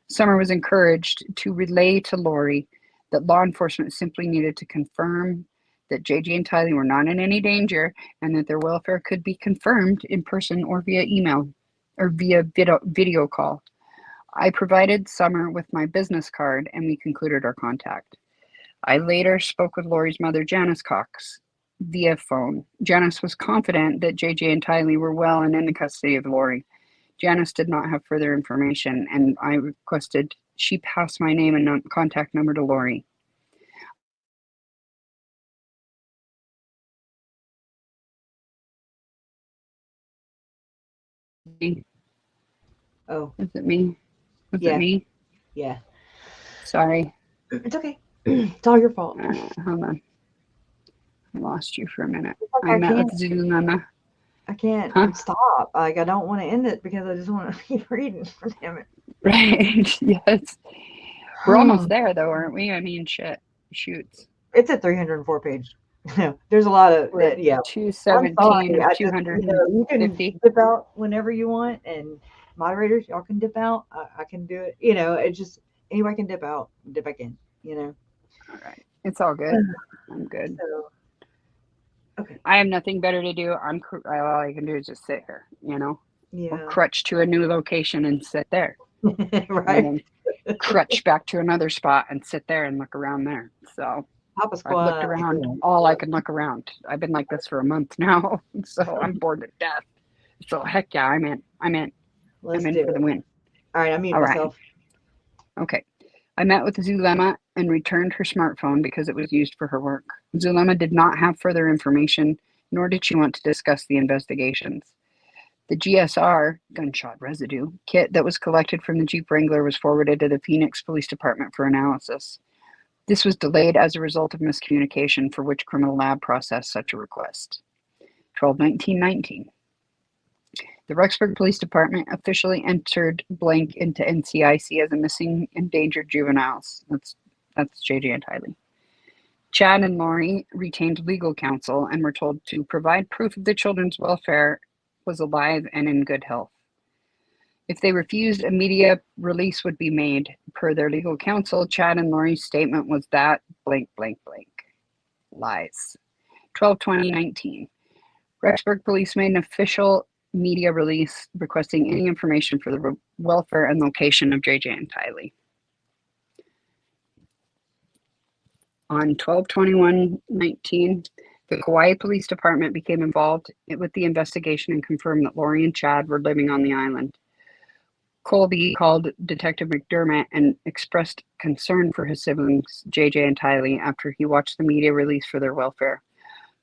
Summer was encouraged to relay to Lori that law enforcement simply needed to confirm that JJ and Tylee were not in any danger and that their welfare could be confirmed in person or via email or via video call. I provided Summer with my business card and we concluded our contact. I later spoke with Lori's mother, Janice Cox, via phone. Janice was confident that JJ and Tylee were well and in the custody of Lori. Janice did not have further information, and I requested she pass my name and contact number to Lori. Oh. Is it me? Was it me? Yeah. Sorry. It's okay. It's all your fault. Hold on. I lost you for a minute. Okay, I met with Zulema. I can't stop. Like, I don't want to end it because I just want to keep reading. Damn it. Right. Yes. We're almost there, though, aren't we? I mean, shoots. It's a 304 page. There's a lot of that. Yeah. 217 or 250. You can dip out whenever you want, and moderators, y'all can dip out. I can do it. It's just anybody can dip out, dip back in. All right. It's all good. I'm good. So, okay. I have nothing better to do. All I can do is just sit here, Yeah. Or crutch to a new location and sit there. Right. And then crutch back to another spot and sit there and look around there. So I've looked around all I can look around. I've been like this for a month now, so I'm bored to death. So heck yeah, I'm in. Let's I'm in do for it. the win. All right, I'm muting myself. Okay. I met with Zulema and returned her smartphone because it was used for her work. Zulema did not have further information, nor did she want to discuss the investigations. The GSR, gunshot residue, kit that was collected from the Jeep Wrangler was forwarded to the Phoenix Police Department for analysis. This was delayed as a result of miscommunication for which criminal lab processed such a request. 12/19/19. The Rexburg Police Department officially entered blank into NCIC as a missing endangered juveniles. That's JJ and Tylee. Chad and Lori retained legal counsel and were told to provide proof of the children's welfare was alive and in good health. If they refused, a media release would be made. Per their legal counsel, Chad and Lori's statement was that blank, blank, blank. Lies. 12/20/19. Rexburg Police made an official media release requesting any information for the welfare and location of JJ and Tylee. On 12/21/19, the Kauai Police Department became involved with the investigation and confirmed that Lori and Chad were living on the island. Colby called Detective McDermott and expressed concern for his siblings, JJ and Tylee, after he watched the media release for their welfare.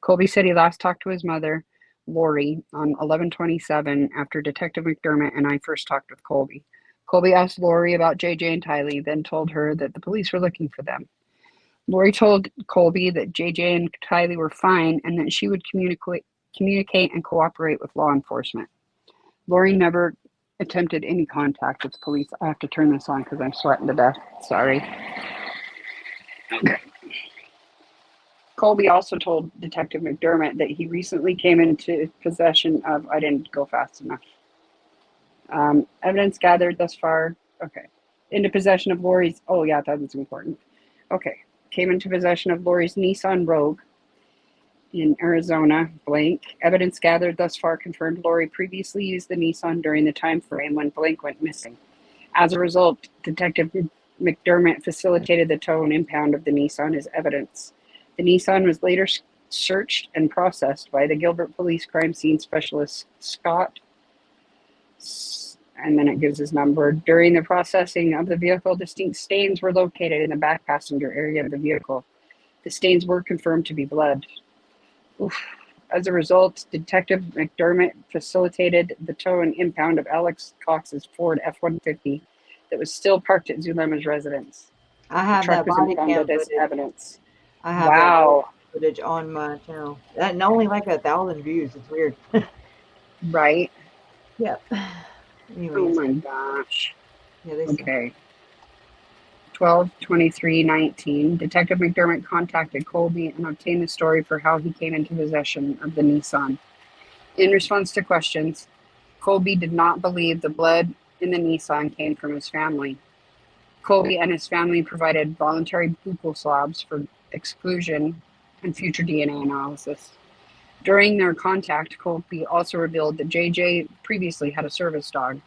Colby said he last talked to his mother, Lori, on 11/27 after Detective McDermott and I first talked with Colby. Colby asked Lori about JJ and Tylee, then told her that the police were looking for them. Lori told Colby that JJ and Tylee were fine and that she would communicate and cooperate with law enforcement. Lori never attempted any contact with police. I have to turn this on because I'm sweating to death. Sorry. Okay. Colby also told Detective McDermott that he recently came into possession of, I didn't go fast enough. Evidence gathered thus far, okay. Into possession of Lori's, oh yeah, that was important. Okay, came into possession of Lori's Nissan Rogue in Arizona, blank. Evidence gathered thus far confirmed Lori previously used the Nissan during the time frame when blank went missing. As a result, Detective McDermott facilitated the tow and impound of the Nissan as evidence. The Nissan was later searched and processed by the Gilbert Police Crime Scene Specialist Scott, and then it gives his number. During the processing of the vehicle, distinct stains were located in the back passenger area of the vehicle. The stains were confirmed to be blood. Oof. As a result, Detective McDermott facilitated the tow and impound of Alex Cox's Ford F-150 that was still parked at Zulema's residence. I have that body cam as evidence. I have that footage on my channel. And only like 1,000 views. It's weird. Right? Yep. Anyways. Oh my gosh. Yeah, okay. 12/23/19. Detective McDermott contacted Colby and obtained the story for how he came into possession of the Nissan. In response to questions, Colby did not believe the blood in the Nissan came from his family. Colby and his family provided voluntary buccal swabs for exclusion and future DNA analysis. During their contact, Colby also revealed that JJ previously had a service dog.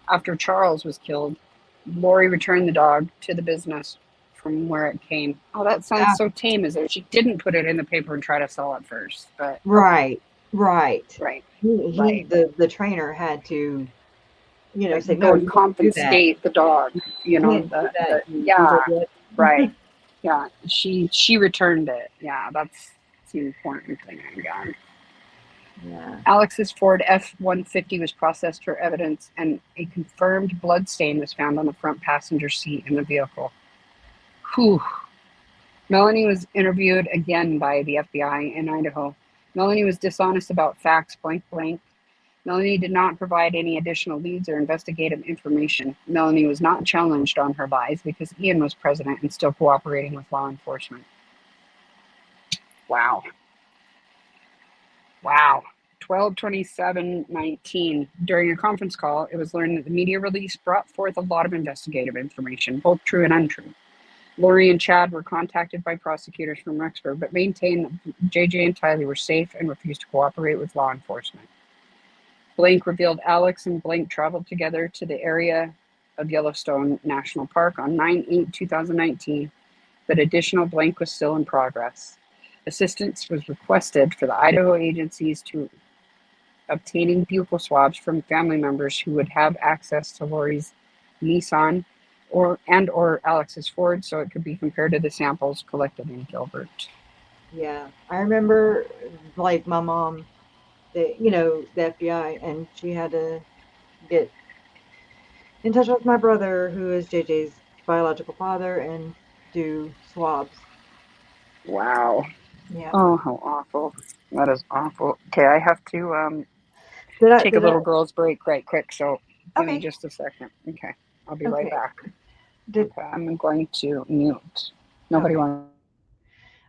After Charles was killed, Lori returned the dog to the business from where it came. Oh, that sounds so tame, as if she didn't put it in the paper and try to sell it first. But right. The trainer had to, say go and compensate the dog. Right. Yeah, she returned it. Yeah, that's the important thing. Yeah. Alex's Ford F-150 was processed for evidence, and a confirmed blood stain was found on the front passenger seat in the vehicle. Whew. Melanie was interviewed again by the FBI in Idaho. Melanie was dishonest about facts, blank, blank. Melanie did not provide any additional leads or investigative information. Melanie was not challenged on her lies because Ian was president and still cooperating with law enforcement. Wow. 12/27/19. During a conference call, it was learned that the media release brought forth a lot of investigative information, both true and untrue. Lori and Chad were contacted by prosecutors from Rexburg, but maintained that JJ and Tylee were safe and refused to cooperate with law enforcement. Blank revealed Alex and Blank traveled together to the area of Yellowstone National Park on 9/8/2019, but additional blank was still in progress. Assistance was requested for the Idaho agencies to obtaining buccal swabs from family members who would have access to Lori's Nissan or Alex's Ford, so it could be compared to the samples collected in Gilbert. Yeah, I remember, like, my mom, the FBI, and she had to get in touch with my brother, who is JJ's biological father, and do swabs. Wow. Yeah. Oh, how awful. That is awful. Okay, I have to Did I? take a Did I? little girl's break right quick, so give me Okay. just a second. Okay, I'll be right Okay. back. Did Okay, I'm going to mute. Nobody okay. wants.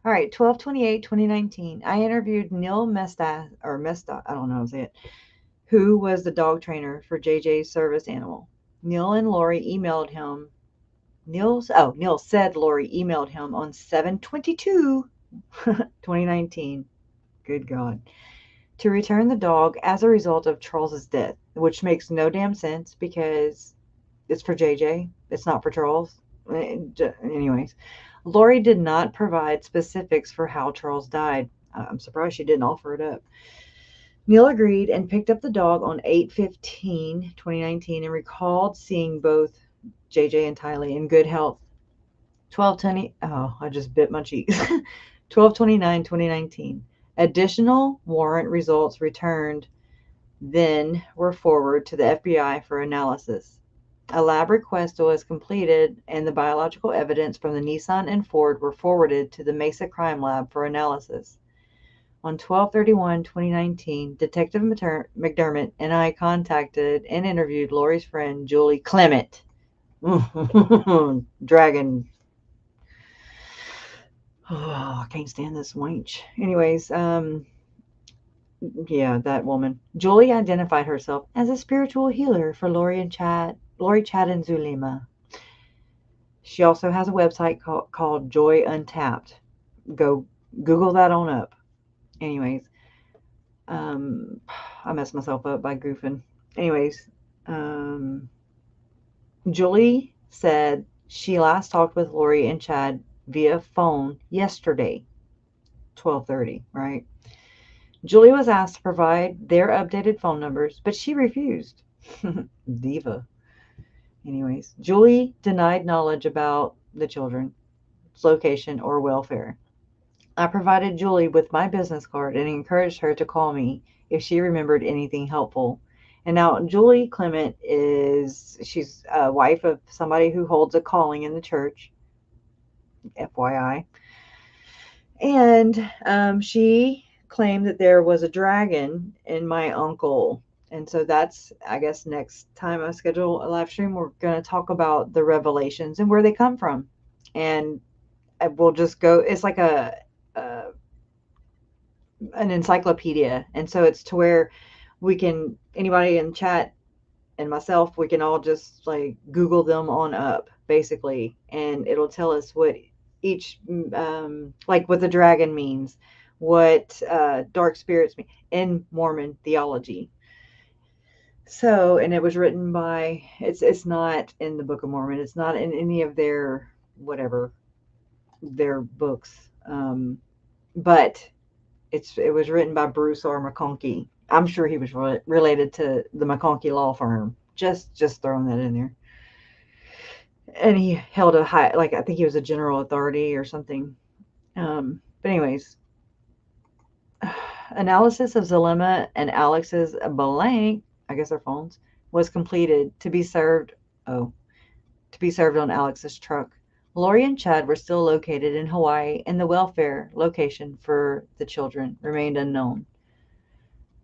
All right. 12/28/2019. I interviewed Neil Mesta. I don't know how to say it. Who was the dog trainer for JJ's service animal? Neil and Lori emailed him. Neil said Lori emailed him on 7/22/2019. Good God. To return the dog as a result of Charles's death, which makes no damn sense because it's for JJ. It's not for Charles. Anyways, Lori did not provide specifics for how Charles died. I'm surprised she didn't offer it up. Neil agreed and picked up the dog on 8/15/2019 and recalled seeing both JJ and Tylee in good health. 12/20. Oh, I just bit my cheeks. 12/29/2019. Additional warrant results returned then were forwarded to the FBI for analysis. A lab request was completed, and the biological evidence from the Nissan and Ford were forwarded to the Mesa Crime Lab for analysis. On 12/31/2019, Detective McDermott and I contacted and interviewed Lori's friend, Julie Clement. Dragon. Oh, I can't stand this wench. Anyways, yeah, that woman. Julie identified herself as a spiritual healer for Lori, Chad, and Zulema. She also has a website called Joy Untapped. Go Google that on up. Anyways, I messed myself up by goofing. Anyways, Julie said she last talked with Lori and Chad via phone yesterday, 12:30, right? Julie was asked to provide their updated phone numbers, but she refused. Diva. Anyways, Julie denied knowledge about the children's location or welfare. I provided Julie with my business card and encouraged her to call me if she remembered anything helpful. And now Julie Clement she's a wife of somebody who holds a calling in the church, FYI. And she claimed that there was a dragon in my uncle. And so that's, I guess, next time I schedule a live stream, we're going to talk about the revelations and where they come from. And we'll just go, it's like an encyclopedia. And so it's to where anybody in chat and myself, we can all just like Google them on up, basically. And it'll tell us what each, like what the dragon means, what dark spirits mean in Mormon theology. So, and it was written by, it's not in the Book of Mormon. It's not in any of their books. But it was written by Bruce R. McConkie. I'm sure he was related to the McConkie law firm. Just throwing that in there. And he held a high, like, I think he was a general authority or something. But anyways, analysis of Zulema and Alex's blank, I guess their phones, was completed to be served on Alex's truck. Lori and Chad were still located in Hawaii, and the welfare location for the children remained unknown.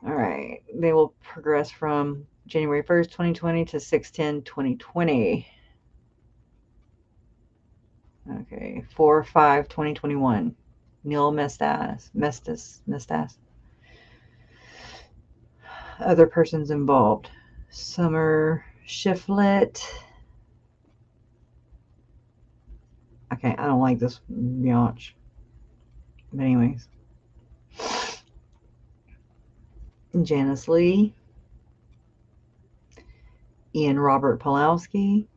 All right. They will progress from January 1st, 2020 to 6/10/2020. Okay. 4/5/2021. Neil Mestas. Other persons involved. Summer Shiflett. Okay, I don't like this biatch. But anyways. Janice Lee. Ian Robert Pawlowski.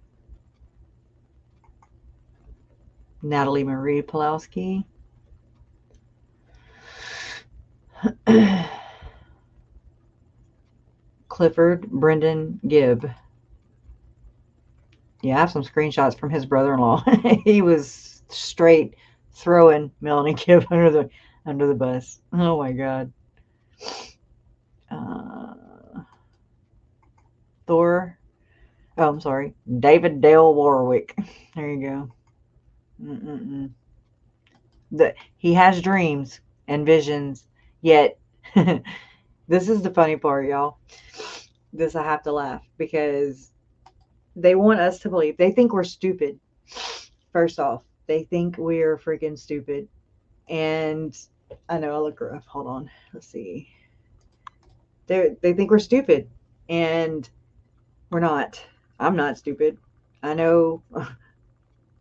Natalie Marie Pawlowski. Clifford Brendan Gibb. Yeah, I have some screenshots from his brother-in-law. He was straight throwing Melanie Gibb under the bus. Oh my God. Thor. Oh, I'm sorry. David Dale Warwick. There you go. He has dreams and visions, yet this is the funny part, y'all. This I have to laugh because they want us to believe. They think we're stupid. First off, they think we're freaking stupid. And I know I look rough. Hold on. Let's see. They think we're stupid, and we're not. I'm not stupid. I know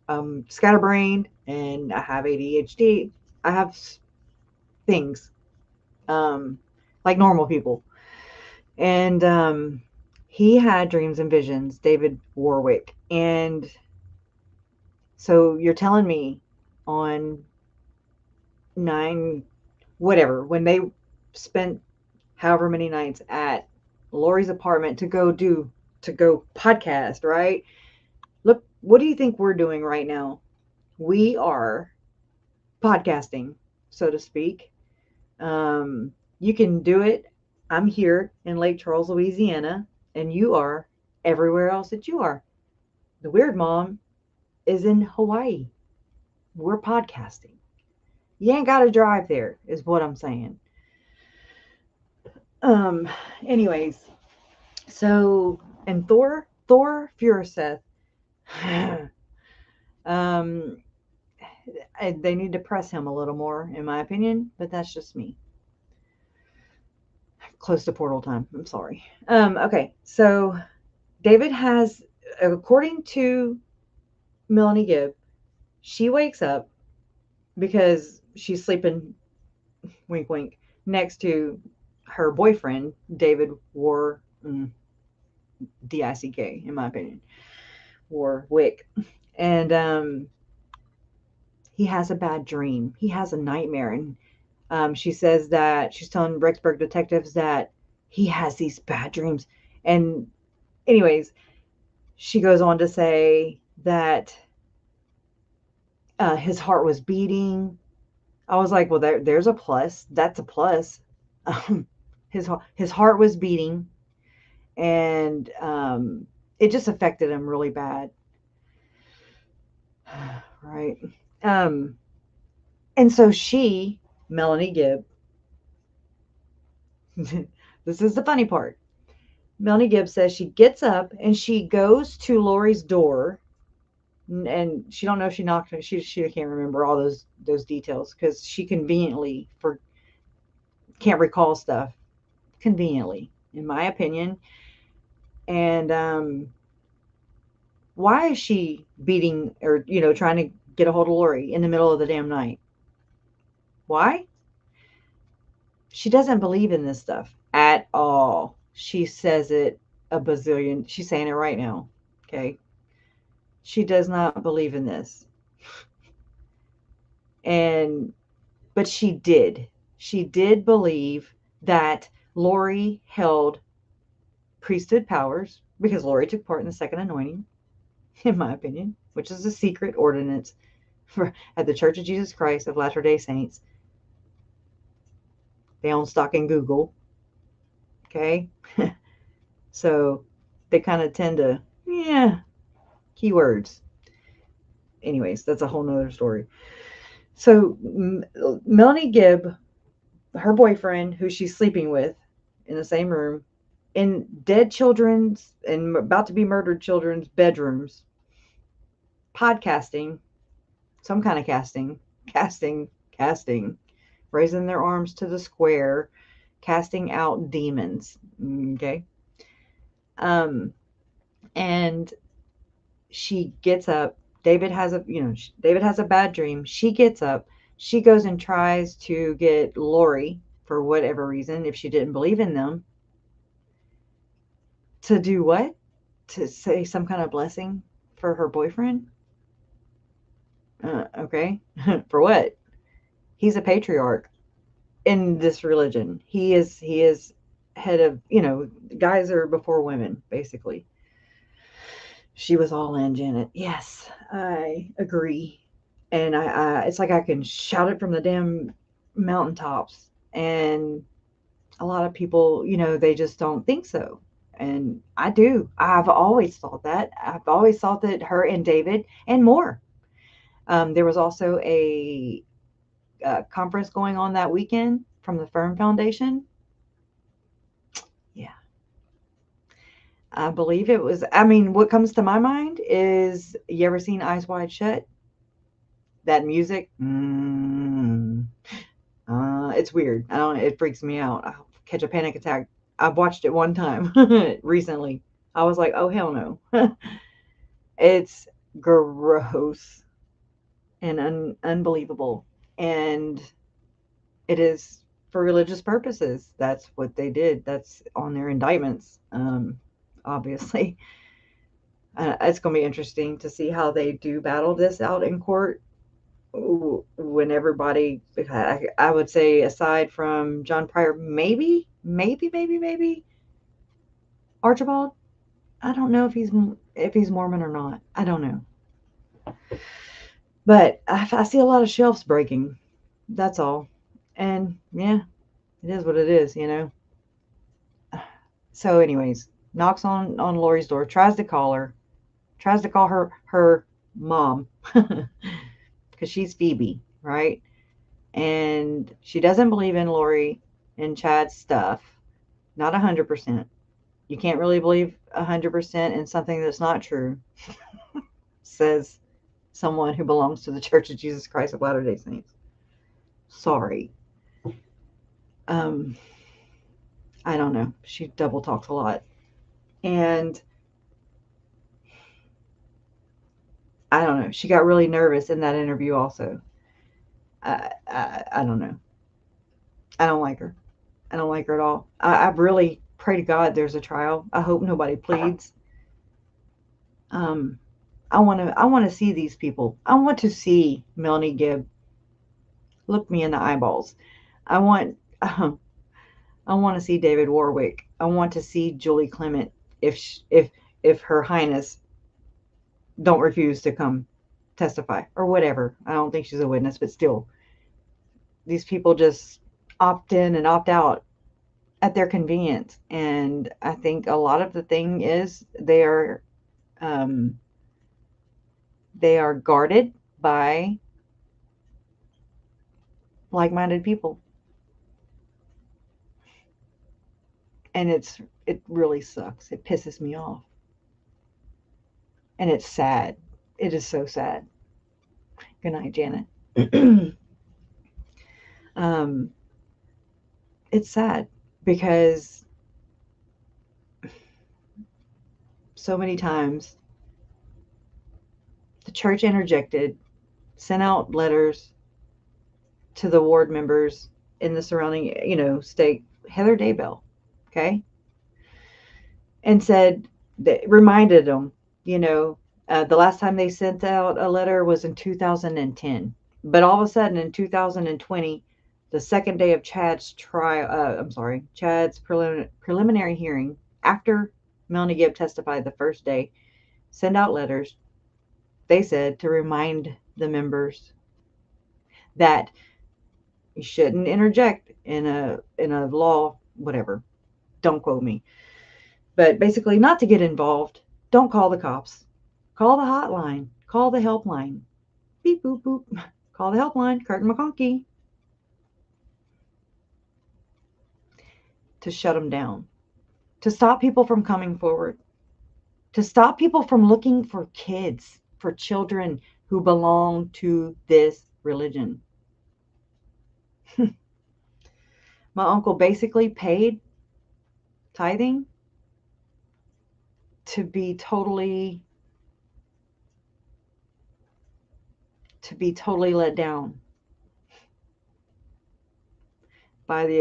I'm scatterbrained and I have ADHD. I have things like normal people. And he had dreams and visions, David Warwick. And so you're telling me on 9, whatever, when they spent however many nights at Lori's apartment to go podcast, right? Look, what do you think we're doing right now? We are podcasting, so to speak. You can do it. I'm here in Lake Charles, Louisiana, and you are everywhere else that you are. The weird mom is in Hawaii. We're podcasting. You ain't got to drive there, is what I'm saying. Anyways, so, and Thor Furuseth, they need to press him a little more, in my opinion, but that's just me. Close to portal time. I'm sorry. Okay, so David has, according to Melanie Gibb, she wakes up because she's sleeping, wink, wink, next to her boyfriend, David D-I-C-K, in my opinion, Warwick. And he has a bad dream. He has a nightmare. And she says that she's telling Rexburg detectives that he has these bad dreams. And anyways, she goes on to say that his heart was beating. I was like, well, there's a plus. That's a plus. His heart was beating, and it just affected him really bad. Right. And so Melanie Gibb, this is the funny part. Melanie Gibb says she gets up and she goes to Lori's door, and she don't know if she knocked. She can't remember all those details because she conveniently can't recall stuff. Conveniently, in my opinion. And why is she beating or trying to get a hold of Lori in the middle of the damn night? Why? She doesn't believe in this stuff at all. She says it a bazillion. She's saying it right now. Okay. She does not believe in this. But she did. She did believe that Lori held priesthood powers because Lori took part in the second anointing, in my opinion, which is a secret ordinance at the Church of Jesus Christ of Latter-day Saints. They own stock in Google. Okay. So they kind of tend to, keywords. Anyways, that's a whole nother story. So Melanie Gibb, her boyfriend, who she's sleeping with in the same room, in dead children's and about to be murdered children's bedrooms, podcasting, some kind of casting, raising their arms to the square, casting out demons. Okay. And she gets up. David has a bad dream. She gets up. She goes and tries to get Lori, for whatever reason, if she didn't believe in them, to do what? To say some kind of blessing for her boyfriend? Okay. For what? He's a patriarch in this religion. He is head of, guys are before women, basically. She was all in, Janet. Yes, I agree. And it's like I can shout it from the damn mountaintops. And a lot of people, they just don't think so. And I do. I've always thought that. I've always thought that her and David and more. There was also a conference going on that weekend from the Fern Foundation. Yeah. I believe it was, what comes to my mind is, you ever seen Eyes Wide Shut? That music, it's weird. It freaks me out. I'll catch a panic attack. I've watched it one time recently. I was like, oh, hell no. It's gross and unbelievable. And it is for religious purposes. That's what they did. That's on their indictments, obviously. It's going to be interesting to see how they do battle this out in court. When everybody, I would say, aside from John Pryor, maybe Archibald. I don't know if he's Mormon or not. I don't know. But I see a lot of shelves breaking. That's all. And yeah, it is what it is, So anyways, knocks on Lori's door, tries to call her mom, because she's Phoebe, right? And she doesn't believe in Lori and Chad's stuff. Not 100%. You can't really believe 100% in something that's not true, says someone who belongs to the Church of Jesus Christ of Latter-day Saints. Sorry. I don't know. She double talks a lot. And I don't know. She got really nervous in that interview also. I don't know. I don't like her. I don't like her at all. I really pray to God there's a trial. I hope nobody pleads. I want to see these people. I want to see Melanie Gibb look me in the eyeballs. I want to see David Warwick. I want to see Julie Clement if Her Highness don't refuse to come testify or whatever. I don't think she's a witness, but still, these people just opt in and opt out at their convenience. And I think a lot of the thing is they are guarded by like-minded people. And it really sucks. It pisses me off. And it's sad. It is so sad. Good night, Janet. It's sad because so many times the church interjected, sent out letters to the ward members in the surrounding, state, Heather Daybell, okay? And said, that reminded them, the last time they sent out a letter was in 2010. But all of a sudden in 2020, the second day of Chad's preliminary hearing, after Melanie Gibb testified the first day, send out letters, they said, to remind the members that you shouldn't interject in a law, whatever. Don't quote me. But basically, not to get involved. Don't call the cops. Call the hotline. Call the helpline. Beep, boop, boop. Call the helpline. Curtin McConkie. To shut them down. To stop people from coming forward. To stop people from looking for kids, for children who belong to this religion. My uncle basically paid tithing to be totally let down by the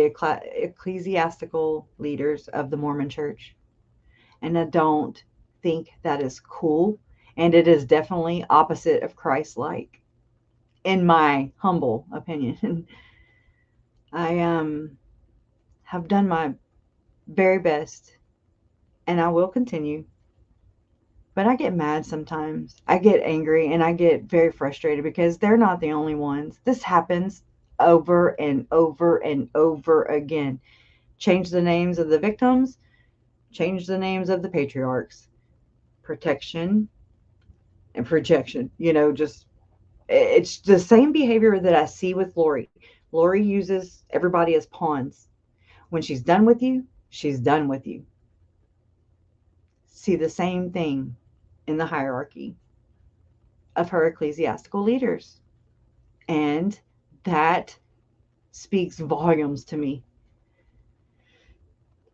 ecclesiastical leaders of the Mormon Church. And I don't think that is cool. And it is definitely opposite of Christ-like, in my humble opinion. I have done my very best, and I will continue. but I get mad sometimes. I get angry and I get very frustrated because they're not the only ones. This happens over and over and over again. Change the names of the victims, change the names of the patriarchs. Protection and projection, just it's the same behavior that I see with Lori. Lori uses everybody as pawns. When she's done with you, she's done with you. See the same thing in the hierarchy of her ecclesiastical leaders. And that speaks volumes to me.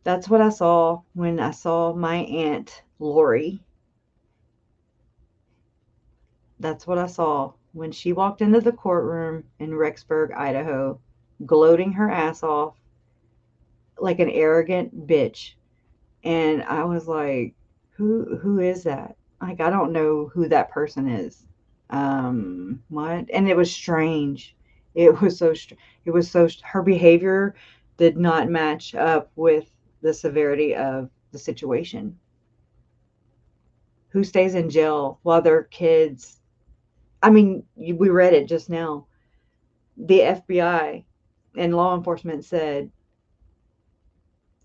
That's what I saw when I saw my Aunt Lori. That's what I saw when she walked into the courtroom in Rexburg, Idaho, gloating her ass off like an arrogant bitch. And I was like, who is that? Like, I don't know who that person is. What? And it was strange. It was so her behavior did not match up with the severity of the situation. Who stays in jail while their kids, I mean, we read it just now. The FBI and law enforcement said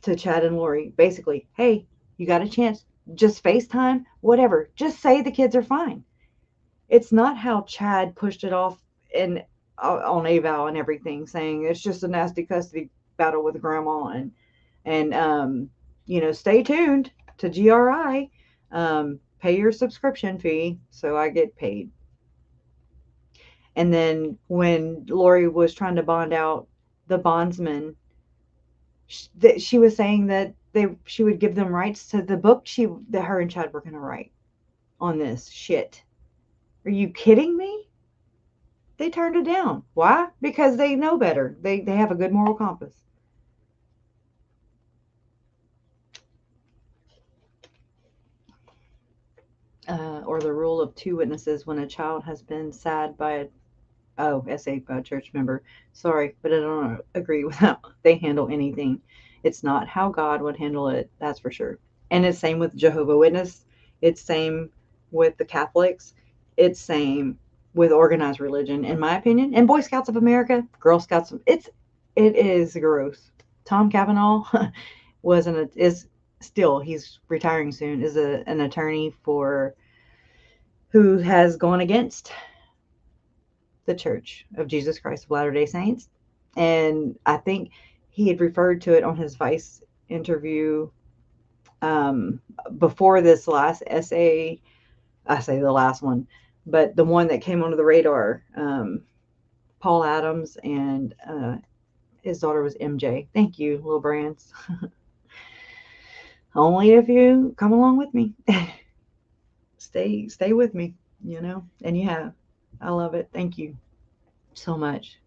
to Chad and Lori, basically, hey, you got a chance, just FaceTime, whatever. Just say the kids are fine. It's not how Chad pushed it off on AVAL and everything, saying it's just a nasty custody battle with grandma and stay tuned to GRI, pay your subscription fee so I get paid. And then when Lori was trying to bond out the bondsman, she was saying that she would give them rights to the book that her and Chad were going to write on this shit. Are you kidding me? They turned it down. Why? Because they know better. They have a good moral compass. Or the rule of 2 witnesses when a child has been sad by a church member. Sorry, but I don't agree with how they handle anything. It's not how God would handle it, that's for sure. And it's same with Jehovah's Witness. It's same with the Catholics. It's same with organized religion, in my opinion. And Boy Scouts of America, Girl Scouts, it is gross. Tom Cavanaugh he's retiring soon, is an attorney who has gone against the Church of Jesus Christ of Latter-day Saints. And I think he had referred to it on his Vice interview before this last essay. I say the last one, but the one that came onto the radar, Paul Adams and his daughter was MJ. Thank you, Lil Brands. Only if you come along with me. Stay with me, and you have. I love it. Thank you so much.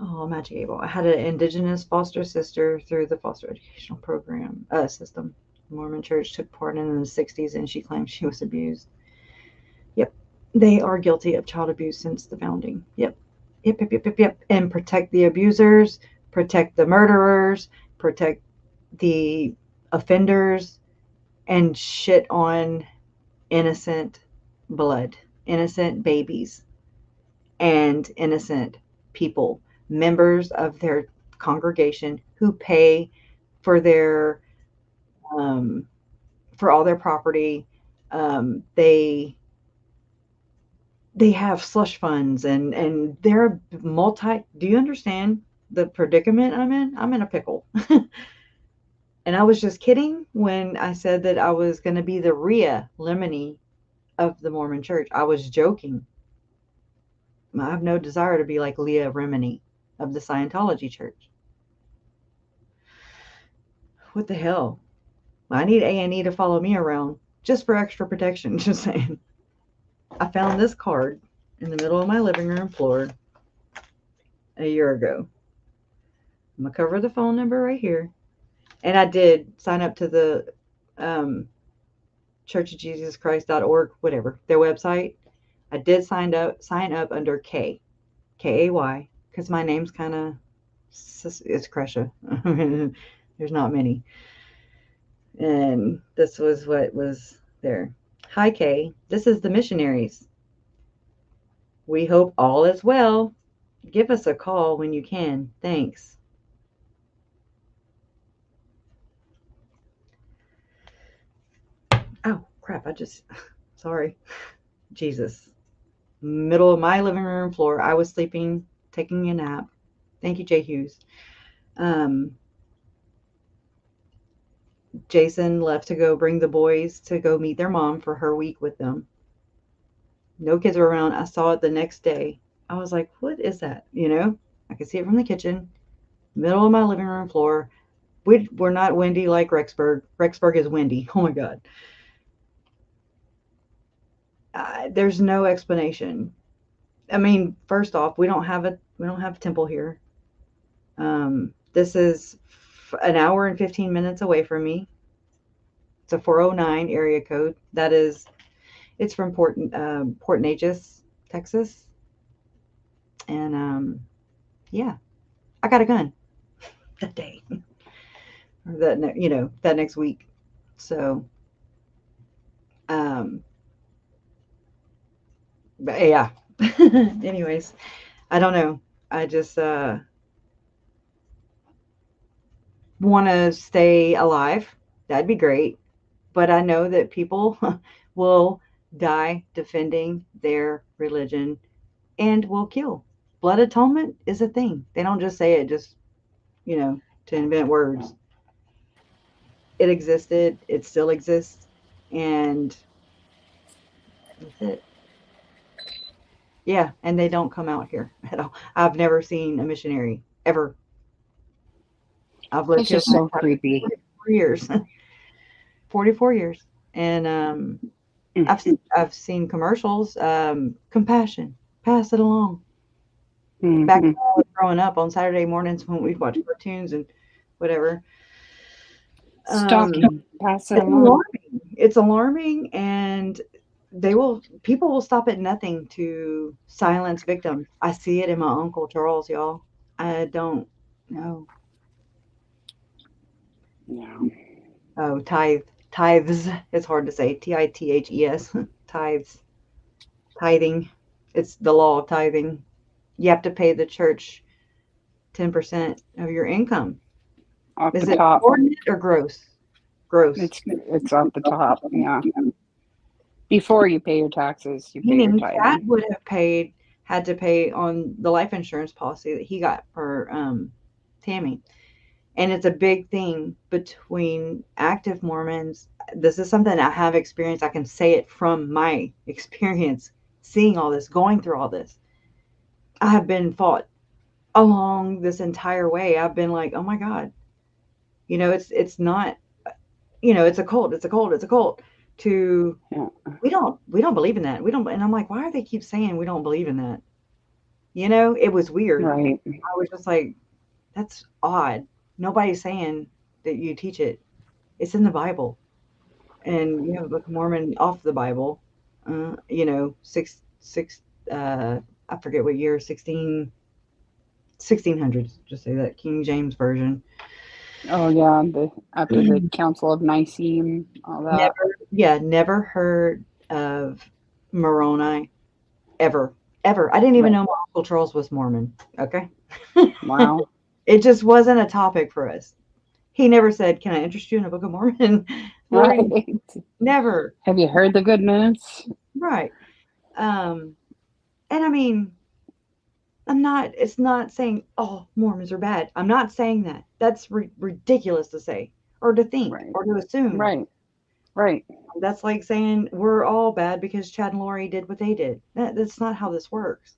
Oh, Magic Able. I had an indigenous foster sister through the foster educational program system. The Mormon Church took part in the 60s, and she claimed she was abused. Yep. They are guilty of child abuse since the founding. Yep. And protect the abusers, protect the murderers, protect the offenders, and shit on innocent blood, innocent babies, and innocent people, members of their congregation who pay for their for all their property. They have slush funds and they're do you understand the predicament I'm in? I'm in a pickle. And I was just kidding when I said that I was going to be the Rhea Lemony of the Mormon Church. I was joking. I have no desire to be like Leah Remini of the Scientology Church. What the hell? I need A&E to follow me around just for extra protection. Just saying. I found this card in the middle of my living room floor a year ago. I'm going to cover the phone number right here. And I did sign up to the churchofjesuschrist.org, whatever, their website. I did sign up under K-A-Y, because my name's kind of, it's Kresha. There's not many. And this was what was there. Hi, Kay. This is the missionaries. We hope all is well. Give us a call when you can. Thanks. Oh, crap. Sorry. Jesus. Middle of my living room floor. I was sleeping, taking a nap. Thank you, Jay Hughes. Jason left to go bring the boys to go meet their mom for her week with them. No kids were around. I saw it the next day. I was like, what is that? I could see it from the kitchen, middle of my living room floor. We're not windy like Rexburg. Rexburg is windy. Oh my God. There's no explanation. I mean, first off, we don't have a temple here. This is an hour and 15 minutes away from me. It's a 409 area code. It's from Port Neches, Texas. And yeah, I got a gun that day, or that next week. So, but yeah. Anyways, I don't know. I just want to stay alive. That'd be great. But I know that people will die defending their religion and will kill. Blood atonement is a thing. They don't just say it just, to invent words. It existed. It still exists. And that's it. Yeah. And they don't come out here at all. I've never seen a missionary ever. I've lived It's here just so creepy. 44 years. 44 years. And I've seen commercials. Compassion. Pass it along. Back when I was growing up on Saturday mornings when we'd watch cartoons and whatever. Stalking. Pass it It's along. alarming. It's alarming, and people will stop at nothing to silence victims. I see it in my Uncle Charles, y'all. I don't know. Yeah. Oh, tithes. It's hard to say. Tithes. Tithes. Tithing. It's the law of tithing. You have to pay the church 10% of your income. Off Is the it top. ordinate or gross? Gross. It's off the top. Yeah. Before you pay your taxes, you pay your Meaning tithing. Chad would have had to pay on the life insurance policy that he got for Tammy. And it's a big thing between active Mormons. This is something I have experienced. I can say it from my experience, seeing all this, going through all this. I have been fought along this entire way. I've been like, oh my God, it's not, it's a cult. It's a cult. It's a cult. We don't believe in that. We don't. And I'm like, why do they keep saying we don't believe in that? It was weird. Right. I was just like, that's odd. Nobody's saying that you teach it. It's in the Bible. And you have a Book of Mormon off the Bible. I forget what year, 1600s, just say that, King James Version. Oh yeah, after the Council of Nicene, all that. Never heard of Moroni ever. I didn't even know my Uncle Charles was Mormon. Okay. Wow. It just wasn't a topic for us. He never said, "Can I interest you in a Book of Mormon?" Right. Never. Have you heard the good news? Right. And I mean, it's not saying, oh, Mormons are bad. I'm not saying that. That's ridiculous to say or to think or to assume. Right. That's like saying we're all bad because Chad and Lori did what they did. That's not how this works.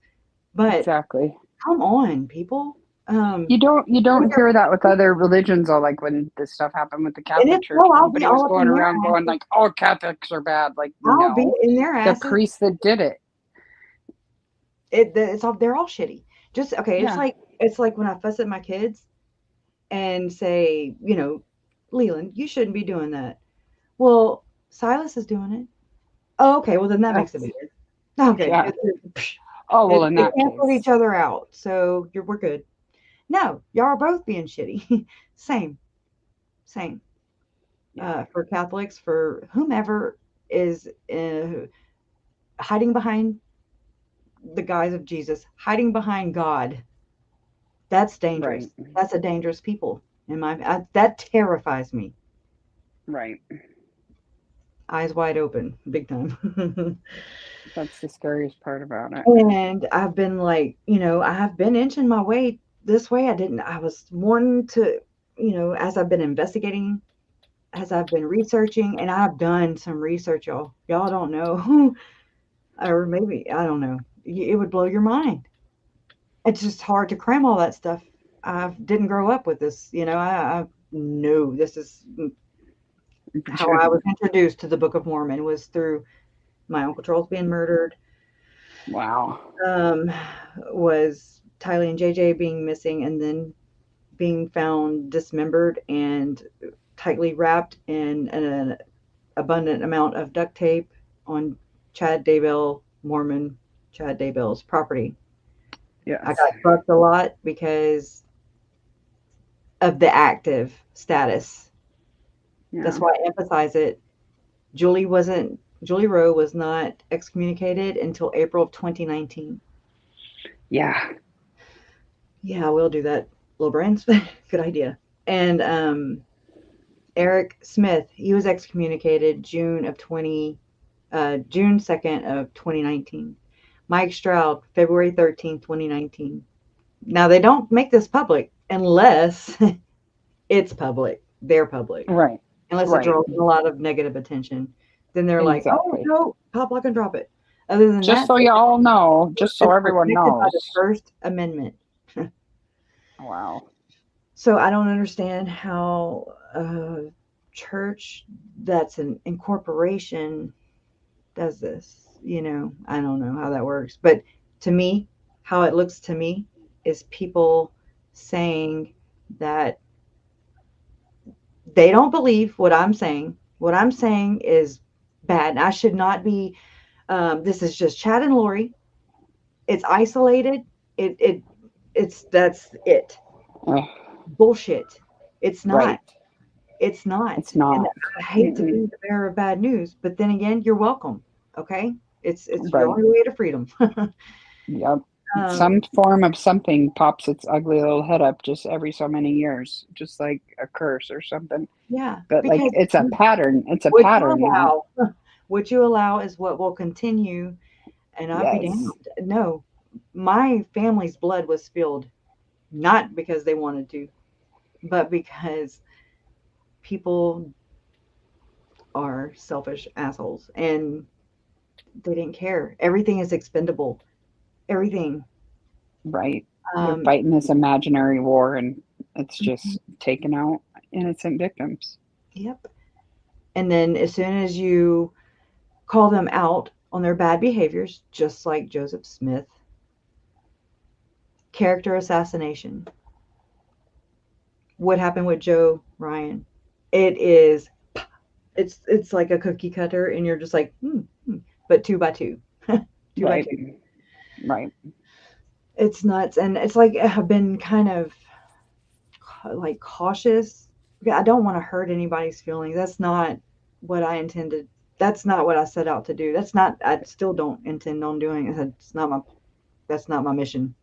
But exactly. Come on, people. You don't hear that with other religions, though. Like when this stuff happened with the Catholic Church, nobody was going around going like, "Oh, Catholics are bad." Like, I'll be in their asses. The priests that did it. They're all shitty. Just okay. Yeah. It's like when I fuss at my kids and say, Leland, you shouldn't be doing that. Well, Silas is doing it. Oh, okay. Well, then that makes it better. Okay. Yeah. In that case, cancel each other out. So we're good. No, y'all are both being shitty. Same. Yeah. For Catholics, for whomever, is hiding behind the guise of Jesus, hiding behind God. That's dangerous. Right. That's a dangerous people. That terrifies me. Right. Eyes wide open, big time. That's the scariest part about it. And I've been like, I have been inching my way this way. I was wanting to, as I've been investigating, as I've been researching, and I've done some research, y'all. Y'all don't know, or maybe, I don't know. It would blow your mind. It's just hard to cram all that stuff. I didn't grow up with this, I know this is how I was introduced to the Book of Mormon, was through my Uncle Charles being murdered. Wow. Was Tylee and JJ being missing, and then being found dismembered and tightly wrapped in an abundant amount of duct tape on Chad Daybell, Mormon Chad Daybell's property. Yes. I got fucked a lot because of the active status. Yeah. That's why I emphasize it. Julie Rowe was not excommunicated until April of 2019. Yeah. Yeah, we'll do that, little brains. Good idea. And Eric Smith, he was excommunicated June 2nd of 2019. Mike Stroud, February 13th, 2019. Now, they don't make this public unless it's public. They're public. Right. Unless it draws a lot of negative attention. Then they're like, oh, no, pop, lock, and drop it. Other than just that, so y'all know, just so everyone knows. By the First Amendment. Wow. So I don't understand how a church that's an incorporation does this. I don't know how that works. But to me, how it looks to me is people saying that they don't believe what I'm saying. What I'm saying is bad. I should not be. This is just Chad and Lori. It's isolated. That's it. Bullshit. It's not. Right. It's not. It's not. And I hate to be the bearer of bad news, but then again, you're welcome. Okay. It's right. Your only way to freedom. Yep. Some form of something pops its ugly little head up just every so many years, just like a curse or something. Yeah. But like it's a pattern. It's a pattern now. What you allow is what will continue. And I'll be damned. No, my family's blood was spilled, not because they wanted to, but because people are selfish assholes and they didn't care. Everything is expendable. Everything. Right. You're fighting this imaginary war, and it's just taking out innocent victims. Yep. And then as soon as you call them out on their bad behaviors, just like Joseph Smith, character assassination. What happened with Joe Ryan? It's like a cookie cutter, and you're just like, but 2 by 2. 2 right. by 2. Right. It's nuts. And it's like, I've been kind of like cautious. I don't want to hurt anybody's feelings. That's not what I intended. That's not what I set out to do. I still don't intend on doing it. That's not my mission.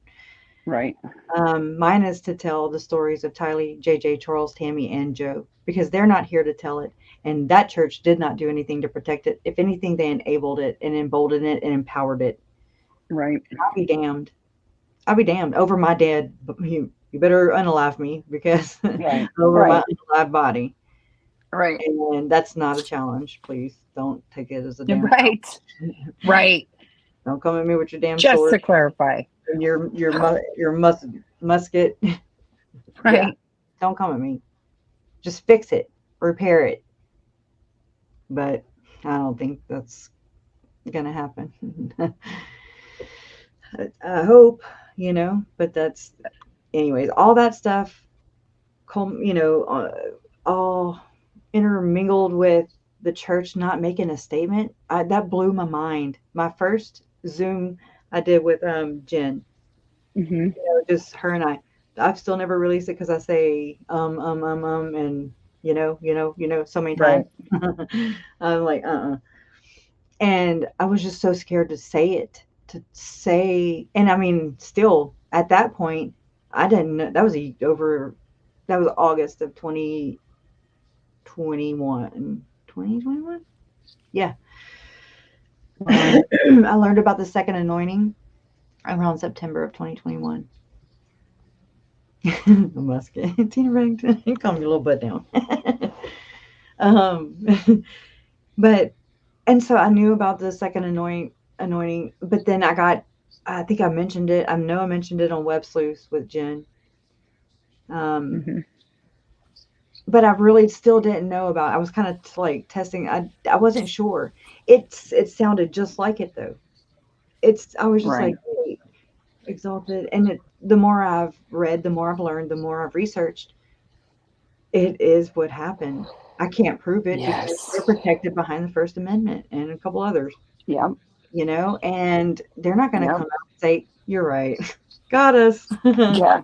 Right. Mine is to tell the stories of Tylee, JJ, Charles, Tammy, and Joe, because they're not here to tell it. And that church did not do anything to protect it. If anything, they enabled it and emboldened it and empowered it. Right. And I'll be damned. I'll be damned over my dead. You better unalive me, because over my unalive body. Right. And that's not a challenge. Please don't take it as a damn right. Right. Don't come at me with your damn just sword. To clarify. Your musket. Right. Yeah. Don't come at me. Just fix it. Repair it. But I don't think that's gonna happen. I hope, but that's, anyways, all that stuff, all intermingled with the church not making a statement. That blew my mind. My first Zoom I did with Jen, just her and I've still never released it because I say and so many times. I'm like, And I was just so scared to say, and I mean, still at that point, I didn't know that was that was August of 2021. 2021? Yeah. I learned about the second anointing around September of 2021. Musket. Tina Reddington, you calm your little butt down. But, and so I knew about the second anointing, but then I think I mentioned it. I know I mentioned it on Web Sleuths with Jen. But I really still didn't know about it. I was kind of like testing. I wasn't sure. It sounded just like it though. I was just like, wait, exalted. And the more I've read, the more I've learned, the more I've researched, it is what happened. I can't prove it because they're protected behind the First Amendment and a couple others. Yeah. You know, and they're not going to come out and say, "You're right, got us." Yeah.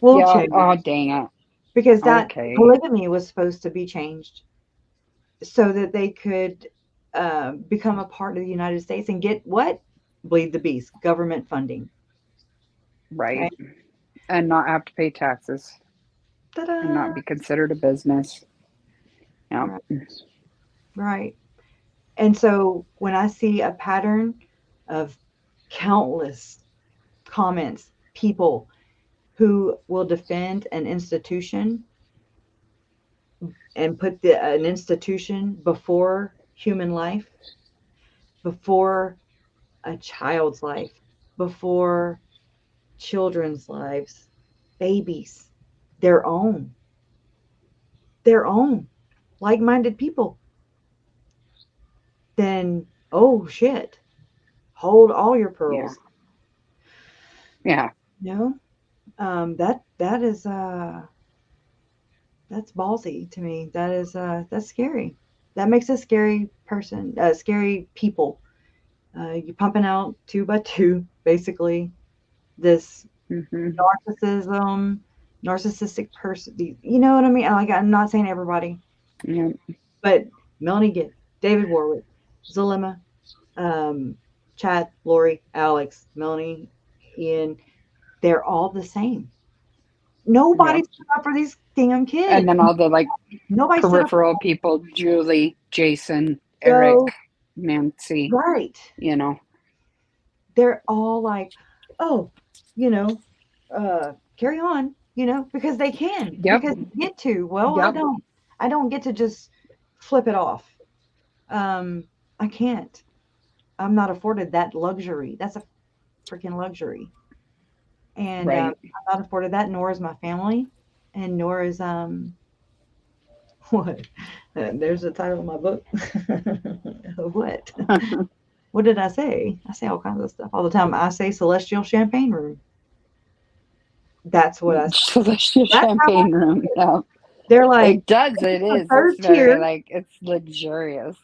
We'll change. Oh, dang it. Because that polygamy was supposed to be changed so that they could become a part of the United States and get what? Bleed the beast, government funding. Right. Okay? And not have to pay taxes. Ta-da. And not be considered a business. Yeah. Right. And so when I see a pattern of countless comments, people who will defend an institution and put an institution before human life, before a child's life, before children's lives, babies, their own, like-minded people, then, oh shit, hold all your pearls. Yeah. You know, that is that's ballsy to me. That's scary. That makes a scary person, scary people. You're pumping out 2 by 2, basically. This narcissistic person. You know what I mean? Like, I'm not saying everybody, but Melanie Gibb, David Warwick, Zalima, Chad, Lori, Alex, Melanie, Ian, they're all the same. Nobody stood up for these damn kids. And then all the peripheral people, Julie, Jason, Eric, Nancy. Right. You know. They're all like, oh, you know, carry on, you know, because they can. Because they get to. Well, I don't get to just flip it off. I can't. I'm not afforded that luxury. That's a freaking luxury. And I'm not afforded that, nor is my family, and nor is what? There's the title of my book. What? What did I say? I say all kinds of stuff all the time. I say celestial champagne room. That's what I say. Celestial champagne room. No. They're like, it is. It's very like, it's luxurious.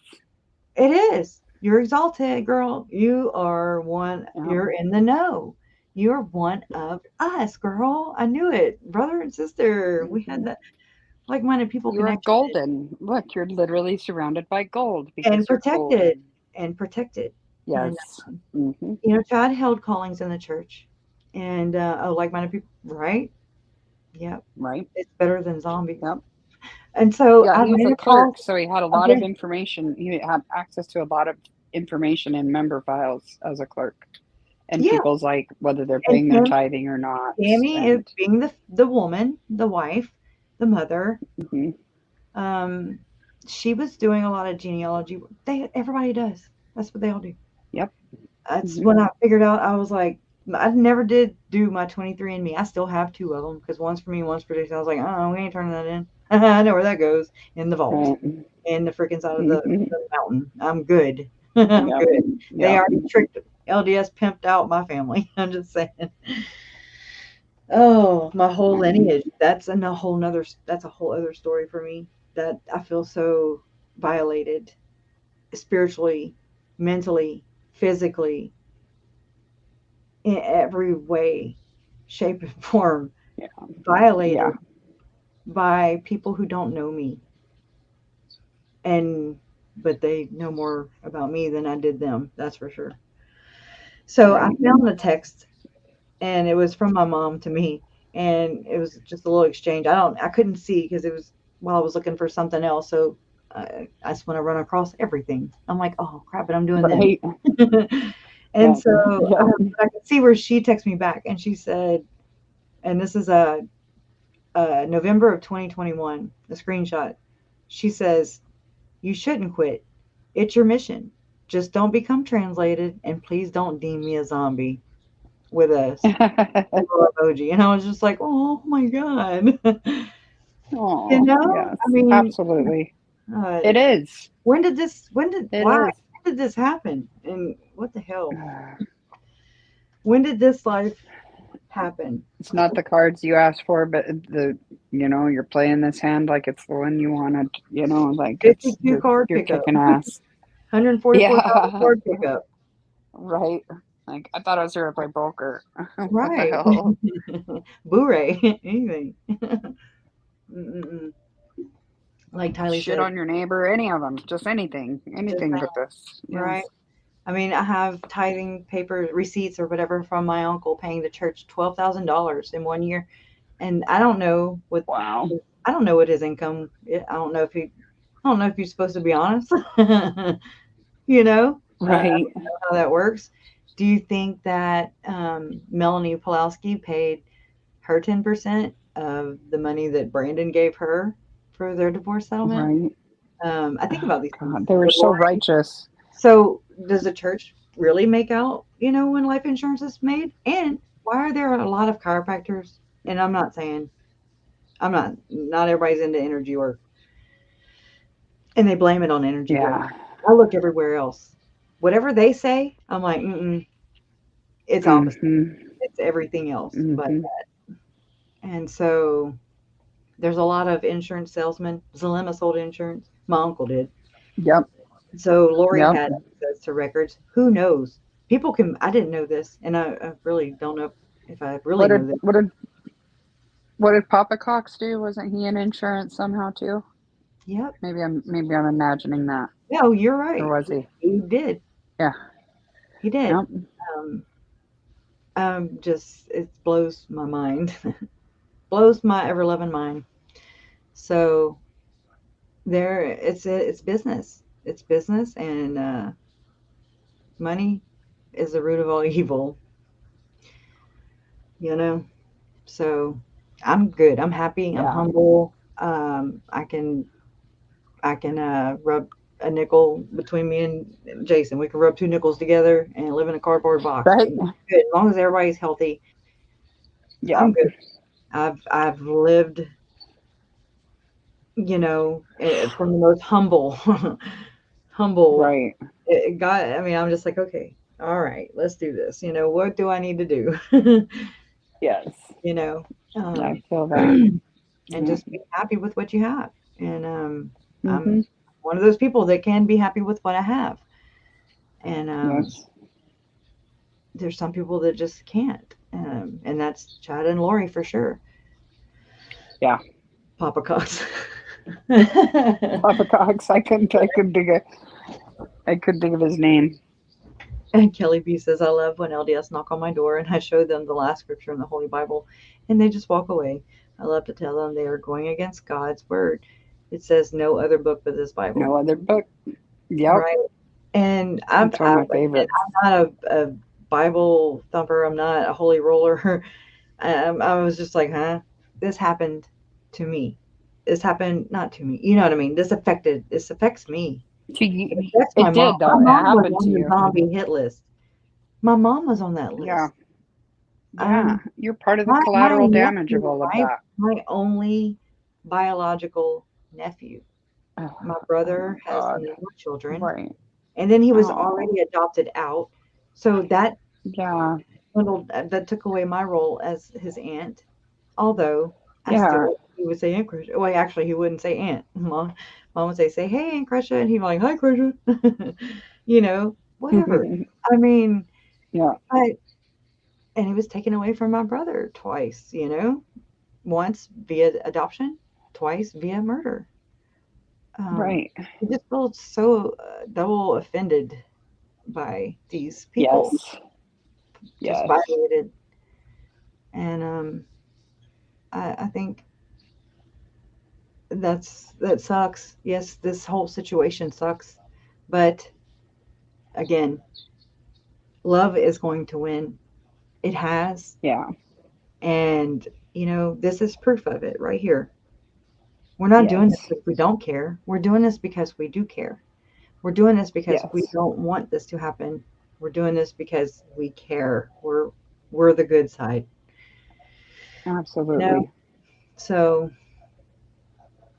It is. You're exalted, girl. You are one. You're in the know. You're one of us, girl. I knew it. Brother and sister. We had that like-minded people You're golden. Look, you're literally surrounded by gold. And protected. And protected. Yes. And, you know, Chad held callings in the church. And like-minded people, right? Yep. Right. It's better than zombies. Yep. And so he was a clerk, so he had a lot of information. He had access to a lot of information in member files as a clerk. And people's like whether they're paying their tithing or not. Tammy is being the woman, the wife, the mother. She was doing a lot of genealogy. Everybody does. That's what they all do. Yep. That's when I figured out. I was like, I never did do my 23andMe. I still have 2 of them because one's for me, one's for Jason. I was like, oh, we ain't turning that in. I know where that goes, in the vault, in the freaking side of the mountain. I'm good. I'm good. They already tricked LDS, pimped out my family. I'm just saying. Oh, my whole lineage. That's a whole other story for me. That I feel so violated, spiritually, mentally, physically, in every way, shape, and form. Violated by people who don't know me. And but they know more about me than I did them. That's for sure. So I Right. found a text, and it was from my mom to me, and it was just a little exchange. I couldn't see because it was while I was looking for something else. So I just want to run across everything. I'm like, oh crap, but I'm doing this. Right. And Yeah. so Yeah. I could see where she texted me back, and she said, and this is November of 2021, a screenshot. She says, "You shouldn't quit. It's your mission. Just don't become translated, and please don't deem me a zombie." With a little emoji, and I was just like, "Oh my god!" You Oh, know, yes, I mean, absolutely. uh, It is. when did this? When did It why? is. When did this happen? And what the hell? When did this life happen? It's not the cards you asked for, but you're playing this hand like it's the one you wanted, like 52 card you're pickup, kicking ass. 144 Yeah. card pickup. Right. Like I thought I was here to play poker. What the Right. hell? Boo-ray. Anything. Mm-mm-mm. Like Tylee Shit said, on your neighbor, any of them, just anything, just anything that, but this. right? Yes. I mean, I have tithing paper receipts or whatever from my uncle paying the church $12,000 in 1 year, and Wow. I don't know what his income. I don't know if you're supposed to be honest. I Right. don't know how that works. Do you think that Melani Pawlowski paid her 10% of the money that Brandon gave her for their divorce settlement? Right. I think Oh, about these things. God, they were Would so Lori righteous. So, does the church really make out, when life insurance is made? And why are there a lot of chiropractors? And I'm not saying not everybody's into energy work, and they blame it on energy work. Yeah. I look everywhere else. Whatever they say, I'm like, it's opposite. Mm-hmm. It's everything else. But Mm-hmm. and so there's a lot of insurance salesmen. Zalema sold insurance. My uncle did. Yep. So Lori Yep. had access to records. Who knows? People can. I didn't know this, and I really don't know if I really What know did this. what did what did Papa Cox do? Wasn't he in insurance somehow too? Yep. Maybe I'm imagining that. No, you're Or right. was he? He did. Yeah. He did. Yep. Um, just it blows my mind, blows my ever loving mind. So it's business. It's business, and money is the root of all evil. You know. So I'm good. I'm happy. I'm Yeah. humble. I can rub a nickel between me and Jason. We can rub two nickels together and live in a cardboard box. Right. And good. As long as everybody's healthy, I'm Yep. good. I've lived, from the most humble, humble. Right. God, I mean, I'm just like, okay, all right, let's do this. What do I need to do? Yes. you know, I um, feel that. and Yeah. just be happy with what you have. And I'm Mm-hmm. one of those people that can be happy with what I have. And Yes. there's some people that just can't. And that's Chad and Lori for sure. Yeah. Papa Cox. Papa Cox. I couldn't think of his name. And Kelly B says, I love when LDS knock on my door and I show them the last scripture in the Holy Bible and they just walk away. I love to tell them they are going against God's word. It says no other book but this Bible. No other book. Yep. Right. And It's one of my favorites. I'm not a Bible thumper. I'm not a holy roller. I was just like, huh? This happened to me. This happened not to me. You know what I mean? This affects me. It affects my It mom. did, My though. It mom was happened to on the you. zombie hit list. My mom was on that Yeah. list. Yeah. You're part of the My collateral damage of nephew, all of right? that. My only biological nephew. My Oh brother my has God. no more children, Right. and then he was Oh. already adopted out. So that Yeah. that took away my role as his aunt. Although Yeah. he would say Aunt Crusher. Well, actually, he wouldn't say Aunt. Mom would say, hey, Aunt Crusher. And he'd be like, hi, Crusher. Whatever. I mean, Yeah. and he was taken away from my brother twice, once via adoption, twice via murder. Right. I just feel so double offended by these people, Yes. just Yes. violated. And I think that sucks. Yes, this whole situation sucks, but again, love is going to win. It has, Yeah. and this is proof of it right here. We're not doing this Yes. because we don't care. We're doing this because we do care. We're doing this because we Yes. don't want this to happen. We're doing this because we care. We're the good side. Absolutely. So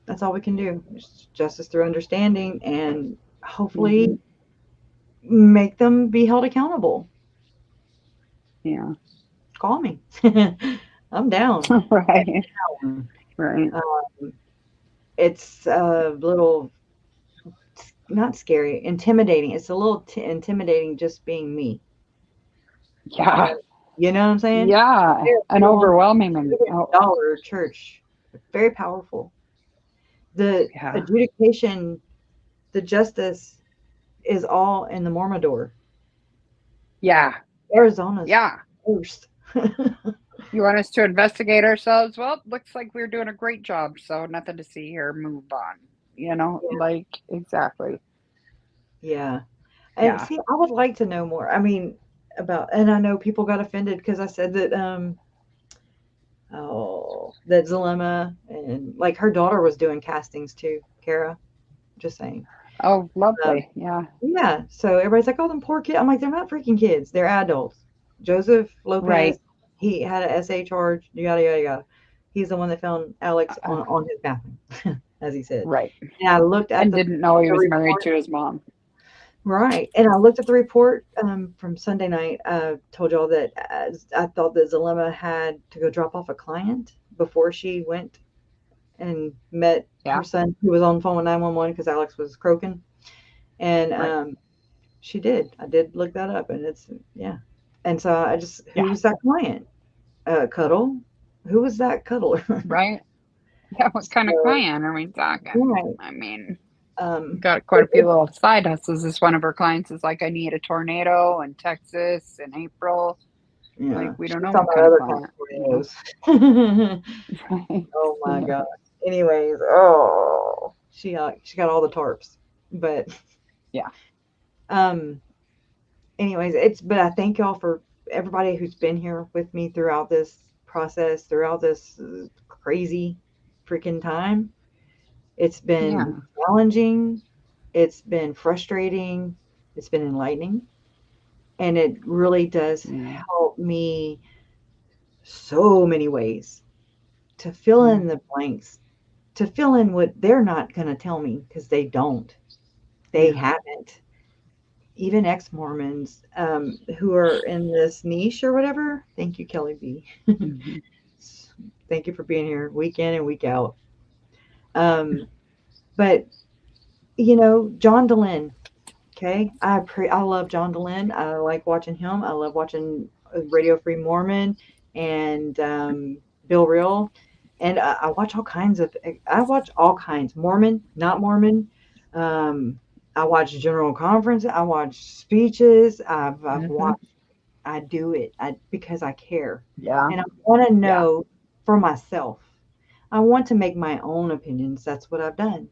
that's all we can do. It's justice through understanding, and hopefully make them be held accountable. Yeah. Call me. I'm down. Right. Down. Right. It's a little, not scary, intimidating. It's a little intimidating just being me. Yeah. You know what I'm saying? Yeah. An overwhelming and dollar church, very powerful. The adjudication, the justice is all in the Mormodor. Yeah. Arizona's first. You want us to investigate ourselves? Well, looks like we're doing a great job, so nothing to see here. Move on. Like, exactly. Yeah. And see, I would like to know more. I mean, and I know people got offended because I said that, that Zalema and like her daughter was doing castings too, Kara. Just saying. Oh, lovely. Yeah. So everybody's like, oh, them poor kids. I'm like, they're not freaking kids. They're adults. Joseph Lopez, he had an SA charge, yada, yada, yada. He's the one that found Alex on his bathroom, as he said. Right. And I looked at didn't know he was married to his mom. Right. And I looked at the report from Sunday night. I told y'all that I thought that Zalema had to go drop off a client before she went and met her son, who was on the phone with 911 because Alex was croaking. And she did. I did look that up, and it's, And so I just, who's that client? Cuddle? Who was that cuddler? Right. Yeah, what kind of client are we talking? Right. I mean, got quite a few little side hustles. This one of her clients is like, I need a tornado in Texas in April. Yeah. Like, we don't know what kind of client. Oh my God. Anyways, she got all the tarps, but anyways, but I thank y'all for everybody who's been here with me throughout this process, throughout this crazy freaking time. It's been challenging. It's been frustrating. It's been enlightening. And it really does help me so many ways to fill in the blanks, to fill in what they're not going to tell me because they don't. They haven't. Even ex-Mormons who are in this niche or whatever. Thank you, Kelly B. Thank you for being here week in and week out. But, John Dehlin, okay? I love John Dehlin. I like watching him. I love watching Radio Free Mormon and Bill Reel. And I watch all kinds, Mormon, not Mormon. I watch general conference. I watch speeches. I've watched. I do it because I care. Yeah. And I want to know for myself. I want to make my own opinions. That's what I've done.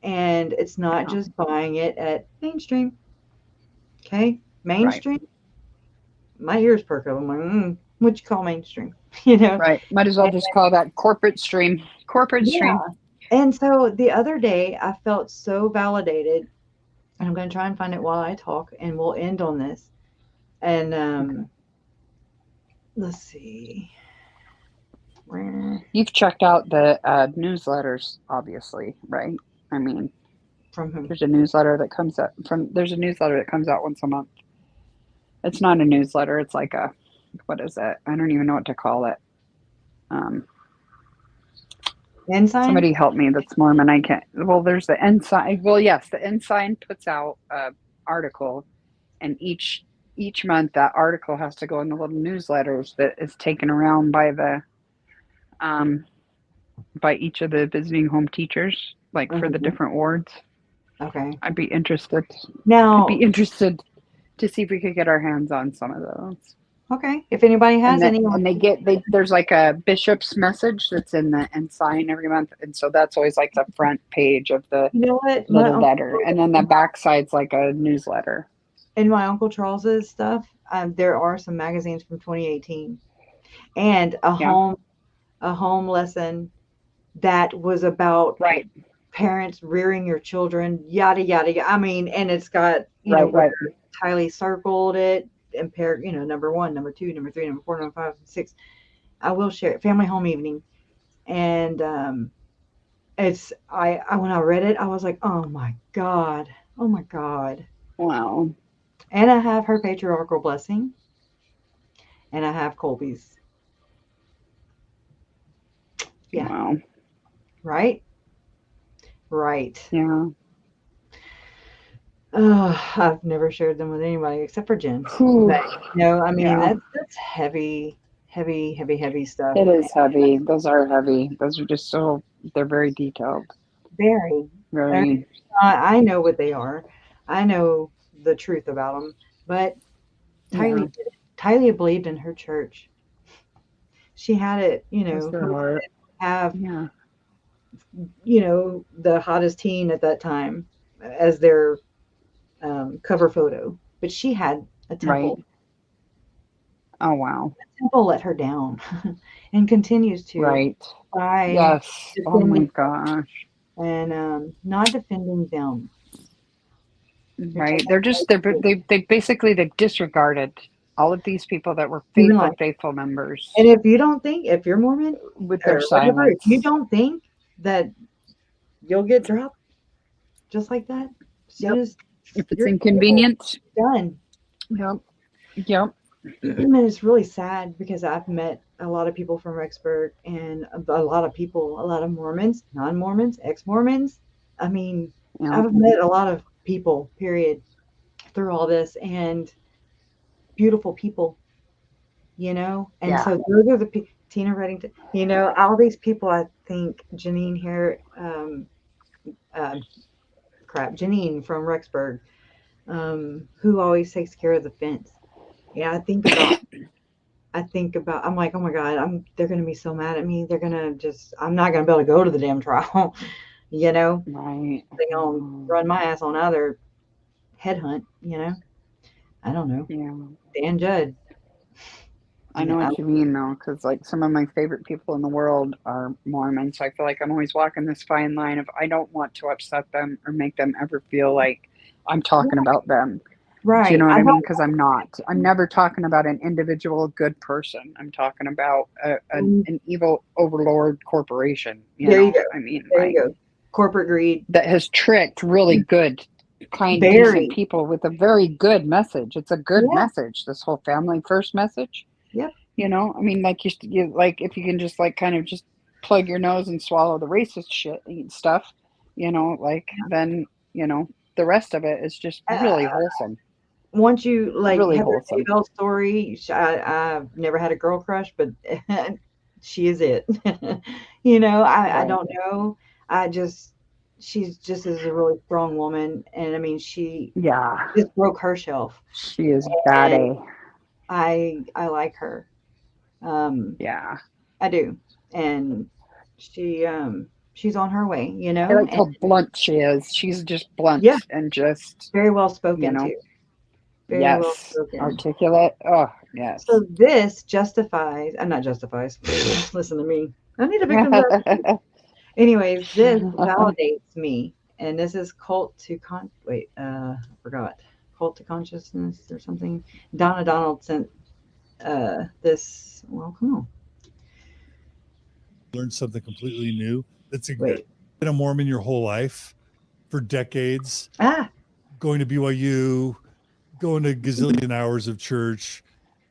And it's not just buying it at mainstream. Okay? Mainstream. Right. My ears perk up. I'm like, what you call mainstream? Right. Might as well just call that corporate stream. Stream. And so the other day I felt so validated, and I'm going to try and find it while I talk, and we'll end on this. And let's see. You've checked out the newsletters, obviously, right? I mean, from whom? There's a newsletter that comes out once a month. It's not a newsletter. It's like what is it? I don't even know what to call it. Ensign? Somebody help me. That's Mormon. I can't. Well, there's the Ensign. Well, yes, the Ensign puts out an article, and each month that article has to go in the little newsletters that is taken around by the by each of the visiting home teachers, like for the different wards. Okay. I'd be interested. Now, I'd be interested to see if we could get our hands on some of those. okay. If anybody has any, there's like a bishop's message that's in the sign every month, and so that's always like the front page of the you know what, little letter, and then the back side's like a newsletter. In my Uncle Charles's stuff, there are some magazines from 2018, and a home lesson that was about parents rearing your children, yada yada yada. I mean, and it's got Tylee circled it and paired, number 1, number 2, number 3, number 4, number 5, 6. I will share it. Family home evening, and when I read it, I was like, oh my god, wow. And I have her patriarchal blessing, and I have Colby's. Yeah. Wow. Right. Yeah. I've never shared them with anybody except for Jen. But, I mean, that's heavy stuff. It is heavy. Those are heavy. Those are just they're very detailed. Very. I know what they are. I know the truth about them. But Tylee believed in her church. She had it, have, the hottest teen at that time as their cover photo. But she had a temple. Right. Oh, wow. The temple let her down and continues to. Right. Yes. Oh, my gosh. And not defending them. Right. They basically, they've disregarded all of these people that were faithful members. And if you're Mormon, with their silence, if you don't think that you'll get dropped just like that, if it's inconvenient, done. Yep. And it's really sad because I've met a lot of people from Rexburg and a lot of Mormons, non-Mormons, ex-Mormons. I mean, I've met a lot of people, period, through all this, and beautiful people, and so those are the Tina Reddington, all these people. I think Janine here, Janine from Rexburg, who always takes care of the fence. I think about, I'm like, oh my God, they're going to be so mad at me. They're going to I'm not going to be able to go to the damn trial, Right. They're going to run my ass on other headhunt, I don't know. Yeah. Dan Judd. I know what you mean, though, because like some of my favorite people in the world are Mormon, so I feel like I'm always walking this fine line of I don't want to upset them or make them ever feel like I'm talking about them. Right. Do you know what I mean? Because I'm not. I'm never talking about an individual good person. I'm talking about an evil overlord corporation. There you go. I mean, there you go. Corporate greed that has tricked really good, kind, decent people with a very good message. It's a good message. This whole family first message. Yep. I mean, like you like if you can just like kind of just plug your nose and swallow the racist shit stuff, then the rest of it is just really wholesome. Once you really have the Daybell story, I've never had a girl crush, but she is it. I don't know. She's just is a really strong woman, and I mean, she just broke her shelf. She is bad. I like her. I do, and she's on her way. I like how blunt she is. She's just blunt and just very well spoken too. Very well spoken. Articulate. Oh, yes. So this justifies. Not justifies. Listen to me. I need a victim. Anyways, this validates me, and this is cult to consciousness or something. Donna Donald sent this. Well, come on. Learn something completely new. That's been a Mormon your whole life for decades. Going to BYU, going to gazillion hours of church,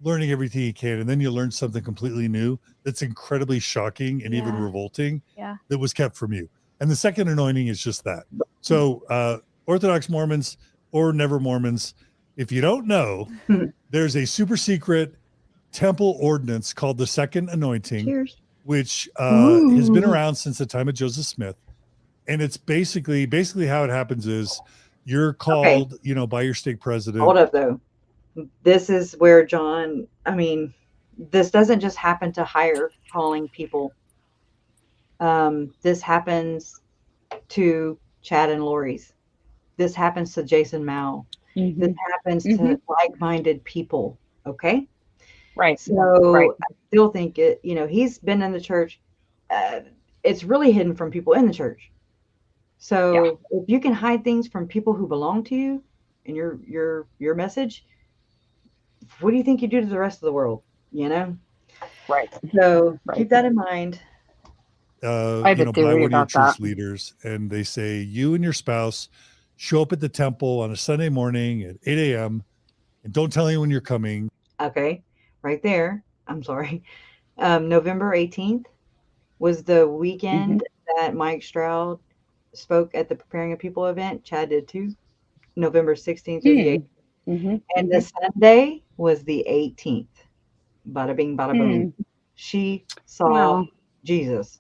learning everything you can, and then you learn something completely new that's incredibly shocking and even revolting that was kept from you. And the second anointing is just that. So Orthodox Mormons or never Mormons, if you don't know, there's a super secret temple ordinance called the second anointing, which has been around since the time of Joseph Smith. And it's basically how it happens is you're called, by your stake president. Hold up though. This is where this doesn't just happen to higher calling people. This happens to Chad and Lori's. This happens to Jason Mao. Mm-hmm. This happens to like-minded people. Okay. Right. So I still think he's been in the church. It's really hidden from people in the church. So if you can hide things from people who belong to you and your message, what do you think you do to the rest of the world? Right. So keep that in mind. I have a theory by one of your about church that. leaders, and they say you and your spouse show up at the temple on a Sunday morning at 8 a.m. and don't tell anyone you're coming. Okay, right there. I'm sorry. November 18th was the weekend that Mike Stroud spoke at the Preparing a People event. Chad did too. November 16th through the 18th. And the Sunday was the 18th. Bada bing, bada boom. She saw Jesus.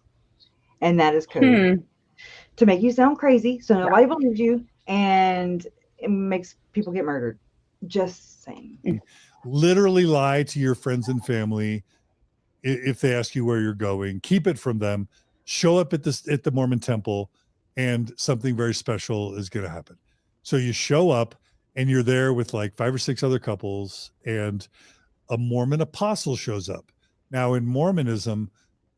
And that is code to make you sound crazy. So nobody believes you. And it makes people get murdered. Just saying. Literally lie to your friends and family if they ask you where you're going. Keep it from them. Show up at the Mormon temple, and something very special is going to happen. So you show up, and you're there with like 5 or 6 other couples, and a Mormon apostle shows up. Now, in Mormonism,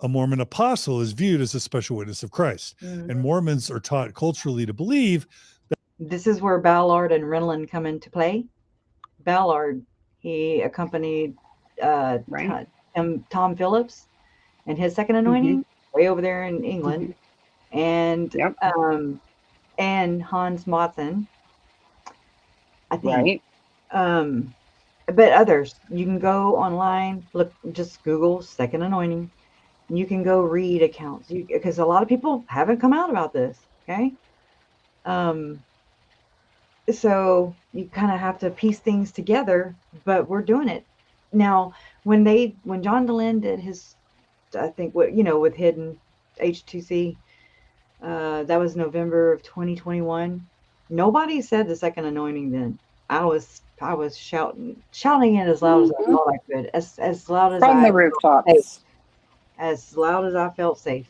a Mormon apostle is viewed as a special witness of Christ, and Mormons are taught culturally to believe that this is where Ballard and Renlund come into play. Ballard, he accompanied Tom Phillips and his second anointing way over there in England, and Hans Matzen, I think. But others, you can go online, look, just Google second anointing, and you can go read accounts, because a lot of people haven't come out about this. Okay. So you kind of have to piece things together, but we're doing it now. When John DeLynn did his, I think with Hidden H2C, that was November of 2021. Nobody said the second anointing then. I was shouting it as loud as I thought I could, as loud as from the rooftops, as loud as I felt safe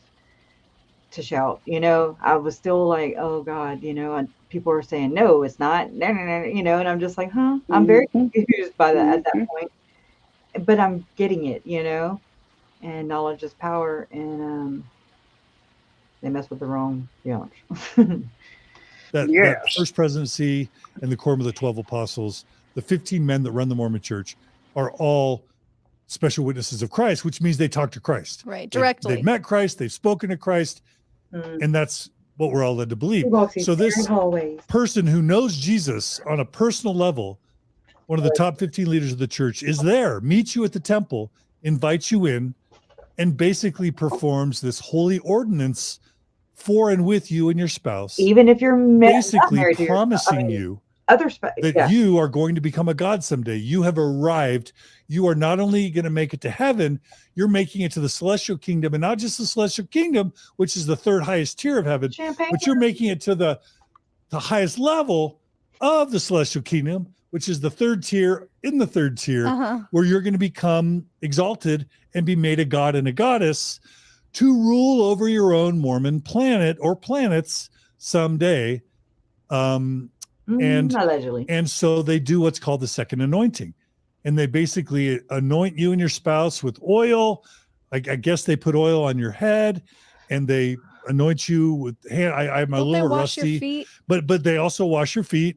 to shout. I was still like, oh God, and people are saying no, it's not, no, and I'm just like, I'm very confused by that at that point, but I'm getting it, and knowledge is power, and they mess with the wrong theology. that first presidency and the quorum of the 12 apostles, the 15 men that run the Mormon church, are all special witnesses of Christ, which means they talk to Christ. Right, directly. They've met Christ, they've spoken to Christ, and that's what we're all led to believe. So this person who knows Jesus on a personal level, one of the top 15 leaders of the church, is there, meets you at the temple, invites you in, and basically performs this holy ordinance for and with you and your spouse, even if you're basically promising you that you are going to become a God someday. You have arrived. You are not only going to make it to heaven, you're making it to the celestial kingdom, and not just the celestial kingdom, which is the third highest tier of heaven, but you're making it to the highest level of the celestial kingdom, which is the third tier in the third tier, where you're going to become exalted and be made a god and a goddess to rule over your own Mormon planet or planets someday. Allegedly. And so they do what's called the second anointing. And they basically anoint you and your spouse with oil. I guess they put oil on your head, and they anoint you with hand. I'm a little rusty, but they also wash your feet.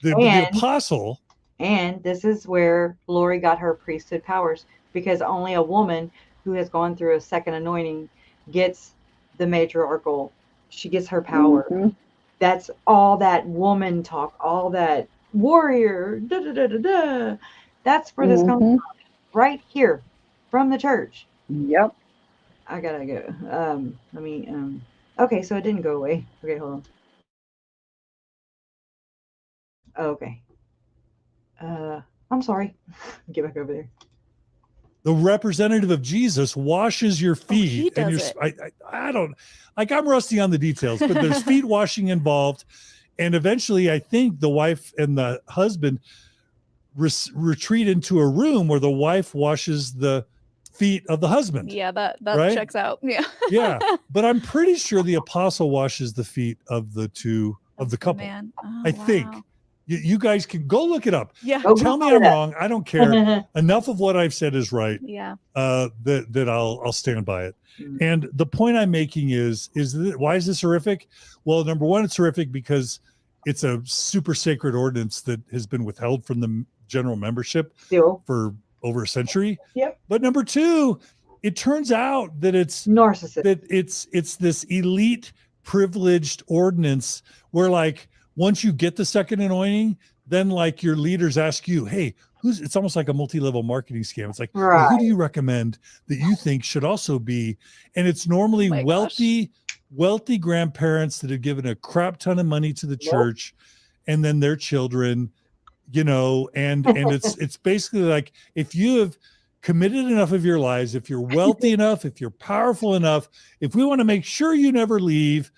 The apostle. And this is where Lori got her priesthood powers, because only a woman who has gone through a second anointing gets the matriarchal. She gets her power. That's all that woman talk, all that warrior. That's where this comes from, right here, from the church. Yep. I gotta go. Let me. Okay, so it didn't go away. Okay, hold on. Okay. I'm sorry. Get back over there. the representative of Jesus washes your feet, and I don't, like, I'm rusty on the details, but there's feet washing involved. And eventually I think the wife and the husband retreat into a room where the wife washes the feet of the husband. Yeah, that right? checks out. Yeah. Yeah. But I'm pretty sure the apostle washes the feet of the couple. Man. Oh, I think. You guys can go look it up. Yeah. Tell me I'm wrong. I don't care. Enough of what I've said is right. Yeah. That I'll stand by it. And the point I'm making is that, why is this horrific? Well, number one, it's horrific because it's a super sacred ordinance that has been withheld from the general membership for over a century. Yep. But number two, it turns out that it's narcissist. That it's this elite privileged ordinance where, like, once you get the second anointing, then like your leaders ask you, hey, it's almost like a multi-level marketing scam. It's like, right. Who do you recommend that you think should also be? And it's normally wealthy grandparents that have given a crap ton of money to the church, and then their children, and it's basically like, if you have committed enough of your lives, if you're wealthy enough, if you're powerful enough, if we want to make sure you never leave,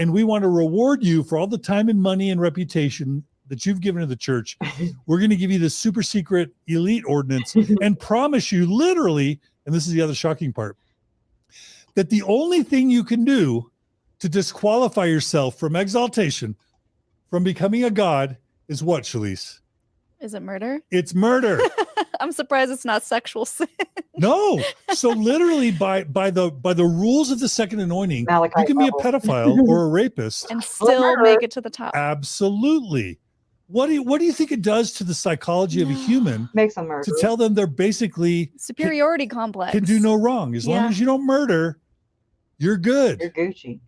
and we want to reward you for all the time and money and reputation that you've given to the church, we're going to give you this super secret elite ordinance and promise you literally, and this is the other shocking part, that the only thing you can do to disqualify yourself from exaltation, from becoming a god, is what, Shalise? Is it murder? It's murder. I'm surprised it's not sexual sin. No. So literally by the rules of the second anointing, you can be a pedophile or a rapist and still make it to the top. Absolutely. What do you think it does to the psychology of a human? Makes them murder. To tell them they're basically superiority complex. Can do no wrong. As long as you don't murder, you're good. You're Gucci.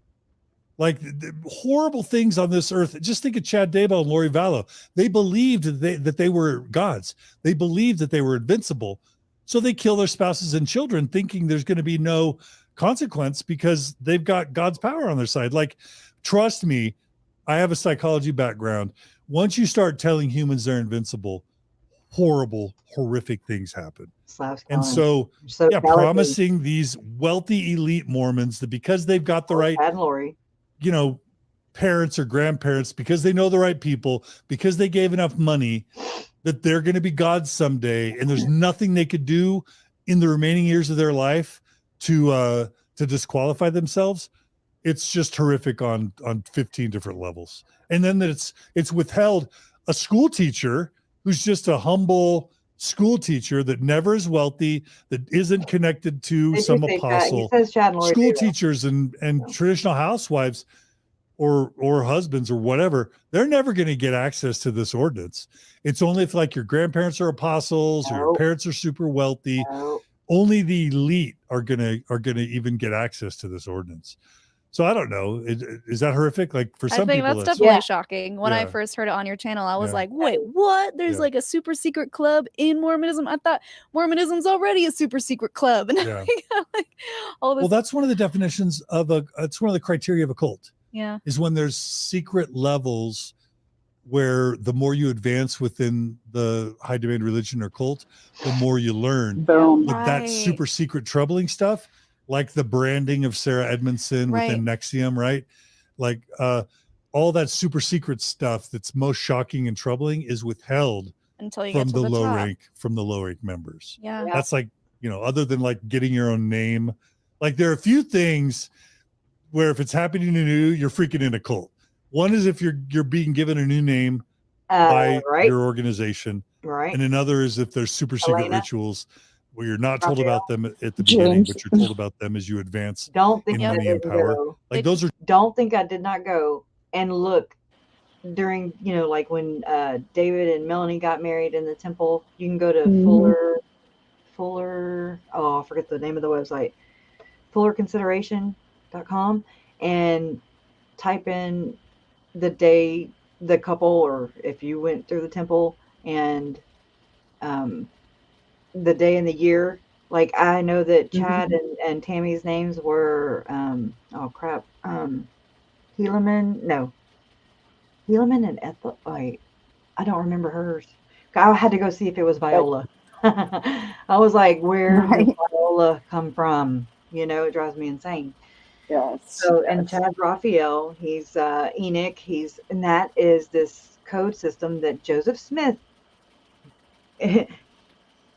Like the horrible things on this earth. Just think of Chad Daybell and Lori Vallow. They believed that they were gods. They believed that they were invincible. So they kill their spouses and children thinking there's going to be no consequence because they've got God's power on their side. Like, trust me, I have a psychology background. Once you start telling humans they're invincible, horrible, horrific things happen. And so promising these wealthy elite Mormons that because they've got the right, Lori, parents or grandparents, because they know the right people, because they gave enough money, that they're going to be gods someday, and there's nothing they could do in the remaining years of their life to disqualify themselves. It's just horrific on 15 different levels. And then that it's withheld. A school teacher who's just a humble school teacher that never is wealthy, that isn't connected to some apostle. School teachers and traditional housewives or husbands or whatever, they're never going to get access to this ordinance. It's only if like your grandparents are apostles or your parents are super wealthy. Only the elite are gonna even get access to this ordinance. So I don't know. Is that horrific? Like for some people, that's definitely shocking. When I first heard it on your channel, I was like, wait, what? There's like a super secret club in Mormonism. I thought Mormonism's already a super secret club. And like all this. Well, that's one of the definitions of it's one of the criteria of a cult. Yeah. Is when there's secret levels where the more you advance within the high demand religion or cult, the more you learn. Boom. Like that super secret troubling stuff, like the branding of Sarah Edmondson within NXIVM, right? Like all that super secret stuff that's most shocking and troubling is withheld until you from get to the the low top. rank, from the low rank members. Yeah. That's like, other than like getting your own name, like there are a few things where if it's happening to you, you're freaking in a cult. One is if you're being given a new name by your organization. Right. And another is if there's super secret rituals where you're not told about them at the beginning, but you're told about them as you advance in money and power. Like those are. Don't think I did not go and look during, like when David and Melanie got married in the temple. You can go to Fuller. Oh, I forget the name of the website. FullerConsideration.com and type in the day the couple, or if you went through the temple, and the day and the year. Like I know that Chad and Tammy's names were Helaman and Ethel. I don't remember hers. I had to go see if it was Viola. I was like, where did Viola come from? You know, it drives me insane. Yes. So, and Chad Raphael, he's Enoch, and that is this code system that Joseph Smith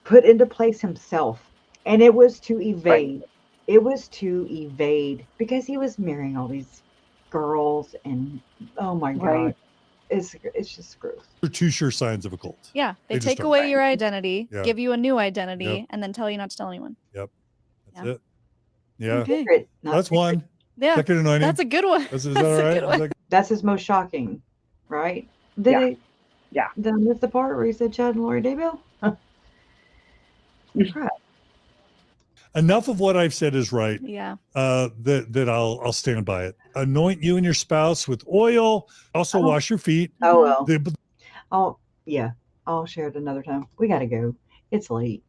put into place himself. And it was to evade. Right. It was to evade because he was marrying all these girls, and oh my God. It's just gross. They're two sure signs of a cult. Yeah, they take away your identity, give you a new identity, and then tell you not to tell anyone. Yep, that's it. Yeah, okay. That's one. Yeah, second anointing. That's a good one. Is that all right? That's his most shocking, right? Did I miss the part where he said Chad and Lori Daybell? Crap. Enough of what I've said is right. Yeah. That I'll stand by it. Anoint you and your spouse with oil. Also wash your feet. Oh well. I'll share it another time. We gotta go. It's late.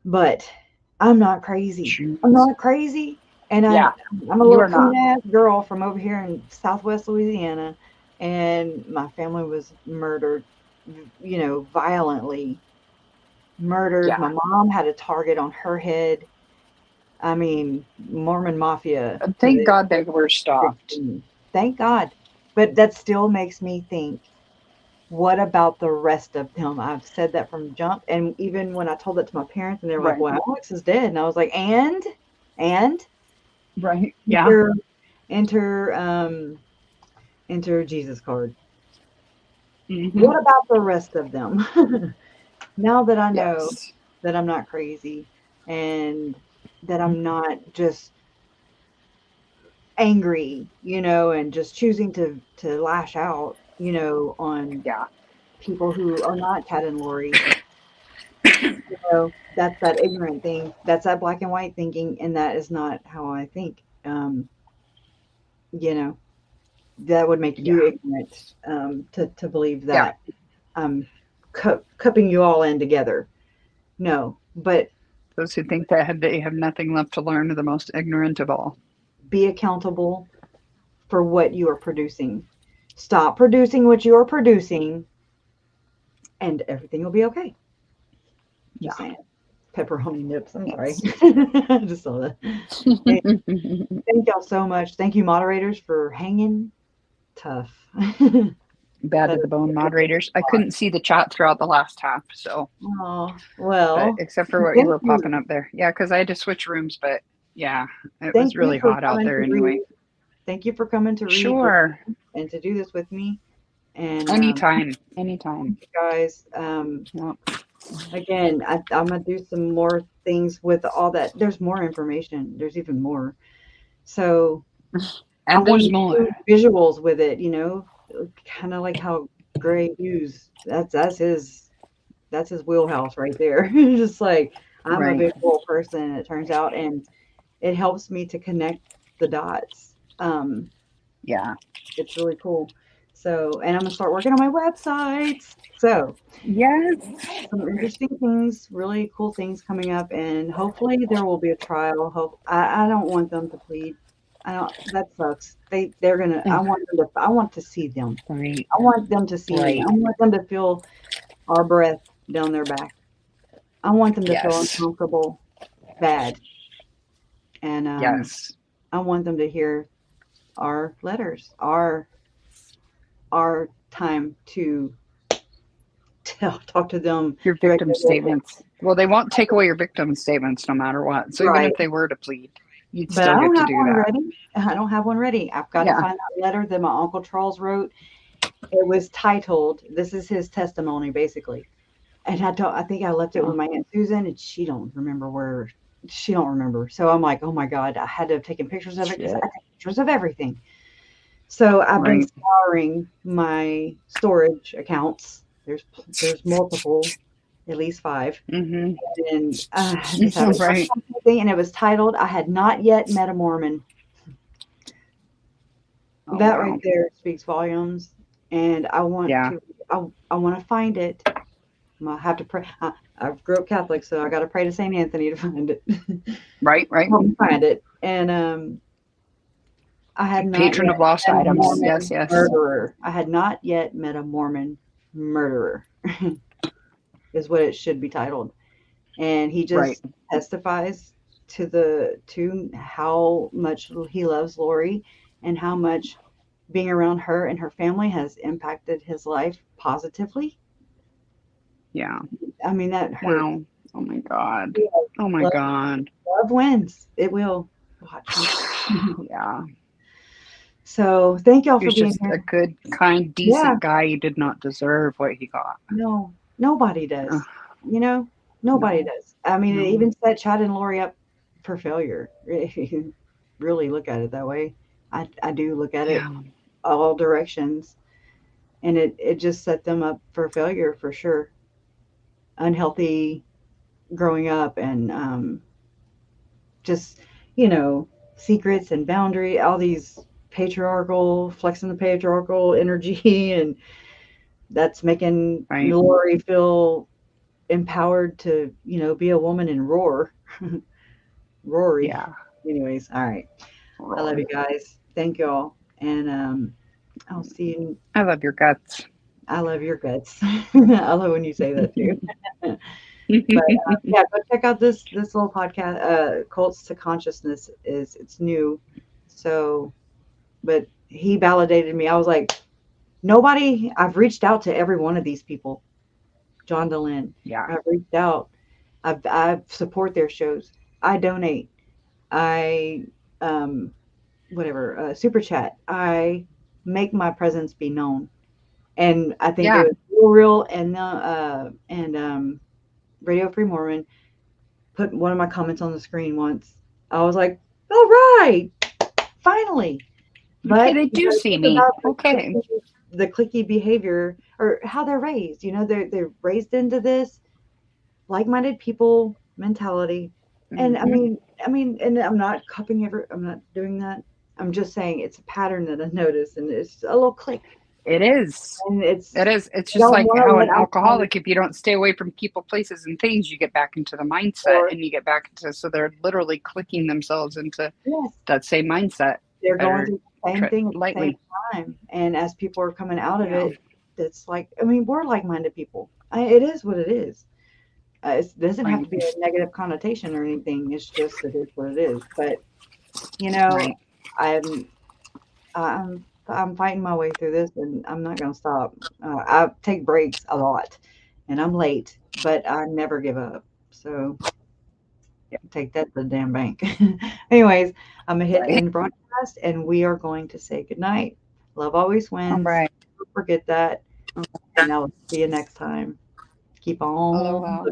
But I'm not crazy. I'm not crazy. And I'm a little coon-ass girl from over here in Southwest Louisiana, and my family was murdered, violently murdered. My mom had a target on her head. I mean, Mormon Mafia. Thank God they were stopped. Thank God. But that still makes me think, what about the rest of them? I've said that from jump. And even when I told that to my parents, and they were like, well, Alex is dead. And I was like, and? Right. Yeah. Enter Jesus card. Mm-hmm. What about the rest of them? Now that I know that I'm not crazy and that I'm not just angry, and just choosing to lash out, on people who are not Chad and Lori. That's that ignorant thing. That's that black and white thinking, and that is not how I think. That would make you ignorant to believe that I'm cupping you all in together. No, but those who think that they have nothing left to learn are the most ignorant of all. Be accountable for what you are producing. Stop producing what you are producing, and everything will be okay. Just saying. Pepperoni nips. I'm sorry. I just saw that. Thank y'all so much. Thank you, moderators, for hanging tough. Bad to the bone moderators. I couldn't see the chat throughout the last half, so. Oh, well. But except for what you were popping up there. Yeah, because I had to switch rooms, but it was really hot out there anyway. Thank you for coming to read. Sure. And to do this with me. And anytime. Guys, again, I'm going to do some more things with all that. There's more information. There's even more. So, and there's more visuals with it, kind of like how Gray Hughes, that's his wheelhouse right there. Just like, I'm a visual person, it turns out, and it helps me to connect the dots. It's really cool. So, and I'm gonna start working on my websites. So some interesting things, really cool things coming up, and hopefully there will be a trial. I don't want them to plead. That sucks. They're gonna. I want to see them. Right. I want them to see me. I want them to feel our breath down their back. I want them to feel uncomfortable, bad, and I want them to hear our letters, our time to talk to them. Your victim statements. Well, they won't take away your victim statements no matter what. So even if they were to plead, you'd still get to do that. I don't have one ready. I've got to find that letter that my Uncle Charles wrote. It was titled, this is his testimony, basically. And I think I left it with my Aunt Susan, and she don't remember. So I'm like, oh my God, I had to have taken pictures of it because I take pictures of everything. So I've been scouring my storage accounts. There's multiple, at least 5. Mm-hmm. And it was titled, I Had Not Yet Met a Mormon. That right there speaks volumes. And I want to find it. I have to pray. I grew up Catholic, so I got to pray to St. Anthony to find it. Right. Help me find it. And I had not patron of lost items. Yes. Murderer. I had not yet met a Mormon murderer. is what it should be titled. And he just testifies to how much he loves Lori and how much being around her and her family has impacted his life positively. Yeah. I mean, that hurt. Wow. Oh my God. Oh my God. Love wins. It will. Watch. Yeah. So thank y'all for being just here. A good, kind, decent guy. He did not deserve what he got. No, nobody does. You know, nobody does. I mean, it even set Chad and Lori up for failure. If you really look at it that way, I do look at it all directions, and it just set them up for failure for sure. Unhealthy growing up, and just, you know, secrets and boundary, all these flexing the patriarchal energy, and that's making Lori feel empowered to, you know, be a woman and roar. Rory. Yeah. Anyways, all right. I love you guys. Thank y'all. And I'll see you. I love your guts. I love your guts. I love when you say that too. But yeah, go check out this little podcast. Cults to Consciousness it's new. So, but he validated me. I was like, nobody. I've reached out to every one of these people. John DeLynn. Yeah. I've reached out. I support their shows. I donate. I super chat. I make my presence be known. And I think it was real, and Radio Free Mormon put one of my comments on the screen once. I was like, all right, finally. But they do see me. Okay. The cliquey behavior, or how they're raised, you know, they're raised into this like-minded people mentality. And I mean, and I'm not I'm not doing that. I'm just saying it's a pattern that I noticed, and it's a little click. It is. And it's just like how an alcoholic, if you don't stay away from people, places, and things, you get back into the mindset, and you get back into, so they're literally clicking themselves into that same mindset. They're going through the same thing at the same time. And as people are coming out of it, it's like, I mean, we're like-minded people. It is what it is. It doesn't have to be a negative connotation or anything. It's just, it is what it is. But, you know, I'm fighting my way through this, and I'm not going to stop. I take breaks a lot, and I'm late, but I never give up. So take that to the damn bank. Anyways, I'm going to hit end broadcast, and we are going to say goodnight. Love always wins. All right. Don't forget that. And I will see you next time. Keep on. Aloha.